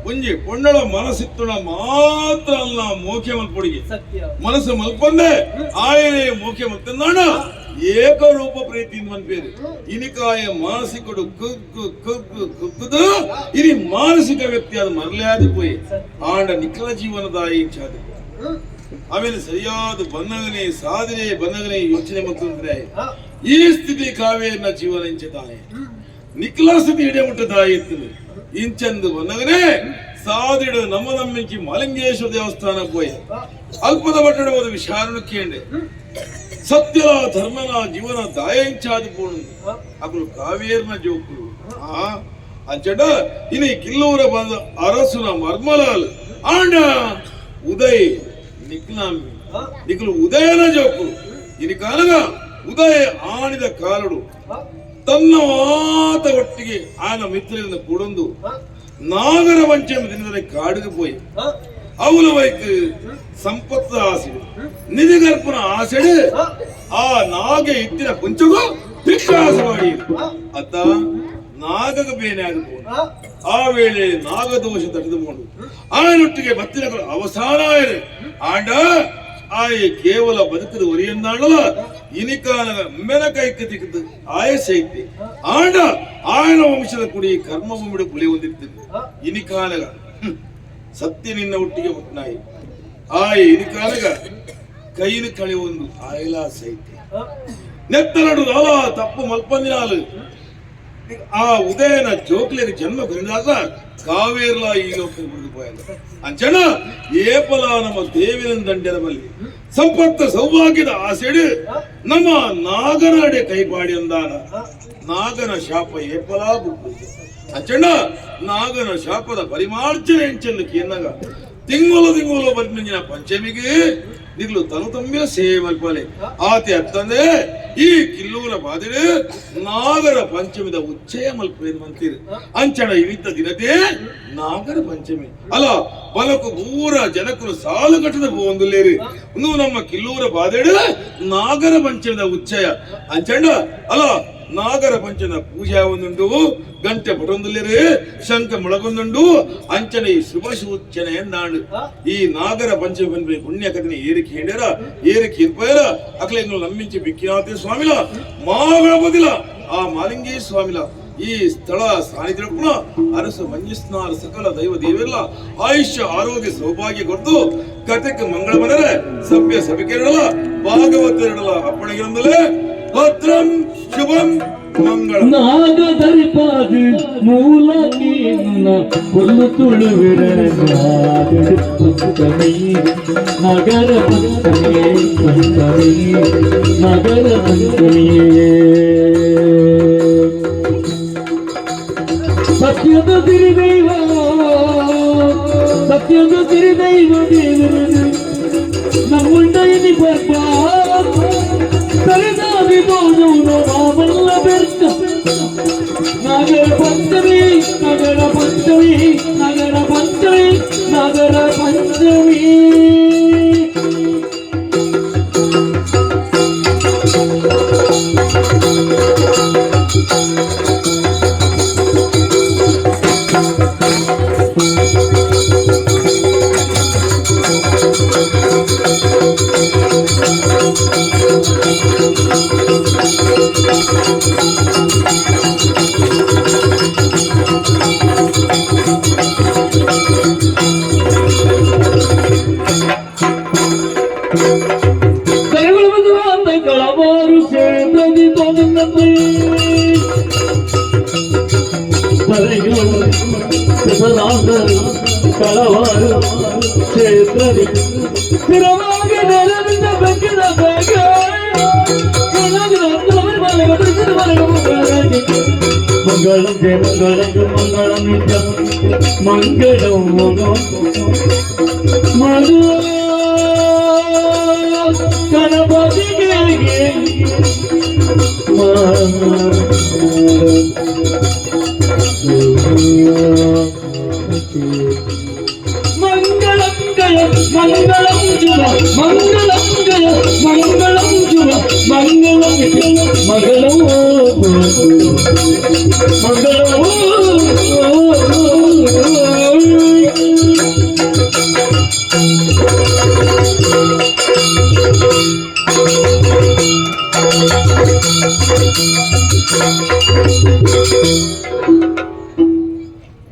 Speaker 8: ಒಂಜಿ ಪೊಣ್ಣಳ ಮನಸ್ಸಿತ್ತುಣ ಮಾತ್ರ ಅಲ್ಲ ಮೋಖ್ಯ ಮಲ್ಪೊಡಿಗೆ ಮನಸ್ಸು ಮಲ್ಪಂದೆ ಆಯನೇ ಮೋಖ್ಯ ಮಲ್ತಂದಾಣ ಏಕರೂಪ ಪ್ರೀತಿಯಿಂದ ಮನ್ಪೇರು ಇನಿಕಾಯ ಮಾನಸಿಕಡು ಕುಗ್ಗು ಕುಗ್ಗು ಕುಗ್ಗುದು ಇನಿ ಮಾನಸಿಕ ವ್ಯಕ್ತಿ ಅದು ಮರಲಾದ போய் ಆಂಡ ನಿಖಲ ಜೀವನದಾಯಿ ಚಾದ ಆಮೇಲೆ ಸರಿಯಾದ ಬಂಧಗನೆ ಸಾಧನೆ ಬಂಧಗನೆ ಯೋಚನೆ ಮತ್ತಂದ್ರೆ ಈ ಸ್ಥಿತಿ ಕಾವೇರಿನ ಜೀವನ ಇಂಚದಾಯ ನಿಖಲ ಸ್ಥಿತಿ ಇಡೆ ಮುಟ್ಟದಾಯಿತ್ತು ಇಂಚಂದು ಬಂಧಗನೆ ಸಾಧಿಡು ನಮ್ಮ ನಮ್ಮಿಂಚಿ ಮಲಂಗೇಶ್ವರ ದೇವಸ್ಥಾನ போய் ಅಲ್ಪದ ಬಟ್ಟಡ ಹೋದ ವಿಚಾರಣೆ ಕೇಂಡೆ ಸತ್ಯಲ ಧರ್ಮನ ಜೀವನ ದಾಯಂಚಾದ ಪೋಣು ಅಕಲು ಕಾವೇರಿನ ಜೋಕುಲು ಅಂಚಡ ಇನಿ ಕಿಲ್ಲೂರ ಬಂದ ಅರಸುನ ಮರ್ಮಲಾಲ್ ಆಂಡ ಉದಯ್ ನಿಕ್ನಾಮಿ ನಿಖಲು ಉದಯನ ಜೋಕುಲು ಇನಿ ಕಾಲಗ ಉದಯ ಆಣಿದ ಕಾಲಡು ತನ್ನ ಮಾತ ಒಟ್ಟಿಗೆ ಆನ ಮಿತ್ರರಿಂದ ಕೂಡೊಂದು ನಾಗರ ವಂಚಮ ದಿನದಲ್ಲಿ ಕಾಡಿಗೆ போய் ಅವಳ ವೈಕು ಸಂಪತ್ತ ಆಸೆ ನಿಧಿಗರ್ಪನ ಆಸೆಡು ಆ ನಾಗೆ ಇತ್ತಿನ ಕೊಂಚಗೂ ಭಿಕ್ಷಾಸ ಮಾಡಿ ಅತ್ತ ನಾಗಗ ಬೇನೆ ಆಗಬಹುದು ಆ ವೇಳೆ ನಾಗದೋಷ ತಡೆದುಕೊಂಡು ಆಯನೊಟ್ಟಿಗೆ ಭತ್ತಿನಗಳು ಅವಸಾನ ಆಂಡ ಆಯೆ ಕೇವಲ ಬದುಕದ ಒರಿಯನ್ನಾಡಲ ಇನಿಕಾನಗ ಮೆನಕೈಕ ತಿಕ್ಕಿದ್ದು ಆಯಸೈತಿ ಆಯನ ವಂಶದ ಕುಡಿ ಕರ್ಮ ಭೂಮಿಡ ಕುಳಿ ಹೊಂದಿರ್ತಿದ್ದು ಇನಿಕಾನಗ ಸತ್ಯ ನಿನ್ನ ಒಟ್ಟಿಗೆ ಮುಟ್ನಾಯಿ ಇನಿಕಾನಗ ಕೈನ ಕಳಿ ಒಂದು ಆಯಲಾಸ ಐತಿ ನೆತ್ತನಡು ಅಲ ತಪ್ಪು ಮಲ್ಪಂದಿನಾಲು ಆ ಉದಯನ ಜೋಕ್ಲಿಗೆ ಜನ್ಮ ಕೊರಿದಾಗ ಕಾವೇರ್ಲ ಈ ಲೋಕ ಬಿಡಿದುപോಯಲ್ಲ ಅಂಚನ ಏಪಲ ನಮ್ಮ ದೇವಿನ ದಂಡ್ಯದ ಬಲ್ಲಿ ಸಂಪತ್ತ ಸೌಭಾಗ್ಯದ ಆಸೆಡು ನಮ್ಮ ನಾಗನಾಡೆ ಕೈಪಾಡಿ ಅಂದಾನ ನಾಗನ ಶಾಪ ಏಪಲ ಬುಕ್ಕು ಅಂಚಣ್ಣ ನಾಗನ ಶಾಪದ ಪರಿಮಾರ್ಜನೆ ಹೆಂಚನ್ನು ಕೇಂದಾಗ ತಿಂಗಳು ಬಂದಿನ ಪಂಚಮಿಗೆ ನಿಗ್ಲು ತನು ತಮ್ಮಿಯ ಸೇವೆ ಮಲ್ಪಲೆ ಆತೆ ಅತ್ತಂದೆ ಈ ಕಿಲ್ಲೂರ ಬಾದಿಡು ನಾಗರ ಪಂಚಮಿದ ಉಚ್ಚಯ ಮಲ್ಪೇನು ಮಂತೀರು ಅಂಚಣ ಇವಿತ್ತ ದಿನದೇ ನಾಗರ ಪಂಚಮಿ ಅಲ್ಲ ಬಲಕು ಪೂರ ಜನಕರು ಸಾಲುಗಟ್ಟದ ಒಂದುಲ್ಲೇರಿ ಇನ್ನು ನಮ್ಮ ಕಿಲ್ಲೂರ ಬಾದಿಡು ನಾಗರ ಪಂಚಮಿದ ಉಚ್ಚಯ ಅಂಚಣ್ಣ ಅಲ್ಲ ನಾಗರ ಪಂಚನ ಪೂಜೆ ಒಂದುಂಡು ಗಂಟೆ ಪಟೊಂದುಲ್ಲೇರಿ ಶಂಖ ಮೊಳಗೊಂದುಂಡು ಅಂಚನೆ ಈ ಶುಭ ಸೂಚನೆ ನಾಡು ಈ ನಾಗರ ಪಂಚಮಿ ಬಂದ್ರೆ ಪುಣ್ಯ ಕಥನೆ ಏರಿಕೆ ಹೇಳ್ಯಾರ ಏರಿಕೆ ಇರ್ಪಾಯರ ಅಕ್ಲೆಂಗಳು ನಮ್ಮಿಂಚಿ ಬಿಕ್ಕಿನಾಥೆ ಸ್ವಾಮಿಲ ಮಹಾಗಣಪತಿಲ ಆ ಮಾಲಿಂಗೇ ಸ್ವಾಮಿಲ ಈ ಸ್ಥಳ ಸಾನ್ನಿಧ್ಯ ಅರಸು ಮಂಜುಸ್ನಾರ ಸಕಲ ದೈವ ದೇವರೆಲ್ಲ ಆಯುಷ್ಯ ಆರೋಗ್ಯ ಸೌಭಾಗ್ಯ ಕೊಟ್ಟು ಕಥೆಗೆ ಮಂಗಳ ಮನರೆ ಸಭ್ಯ ಸಭಿಕೆರಡಲ ಭಾಗವತರಡಲ ಅಪ್ಪಣೆಗಿರಂದಲೇ ಭದ್ರಂ ಶುಭಂ ಮಂಗಳ
Speaker 5: ನಾಗದರಿಪಾದು ಮೂಲಕಿ ನನ್ನ ಕೊಲ್ಲು ತುಳುವಿರ ನಗರ ಪಂಚಮಿಯೇ ನಗರ ಪಂಚಮಿಯೇ ಸತ್ಯದ ಸಿರಿದೈವ ದೇವರು ನಮ್ಮುಂಡ ಇನಿ ಬರ್ಬ ಸರಿದಾಗಿ ಬೋಧವನ್ನು ಮಾಮಲ್ಲ ಬೆರ್ತ ನಗರ ಪಂಚಮಿ ಕಳವಾರು ಕ್ಷೇತ್ರದಿ ಸ್ಥಿರವಾಗಿ ನೆಲದಿಂದ ಬೆಕ್ಕಿದ ಬೇಗ ಮಂಗಳಂ ಜಯ ಮಂಗಳಂ ನಿತ್ಯ ಮಂಗಳಂ ಮಧು ಗಣಪತಿಗೆ ಮಂಗಳಂ ಗಯ ಮಂಗಳಂ ಜುವ ಮಂಗಳಂ ಗಯ ಮಂಗಳಂ ಜುವ ಮಂಗಳಂ ಮಂಗಳಂ ಮಂಗಳಂ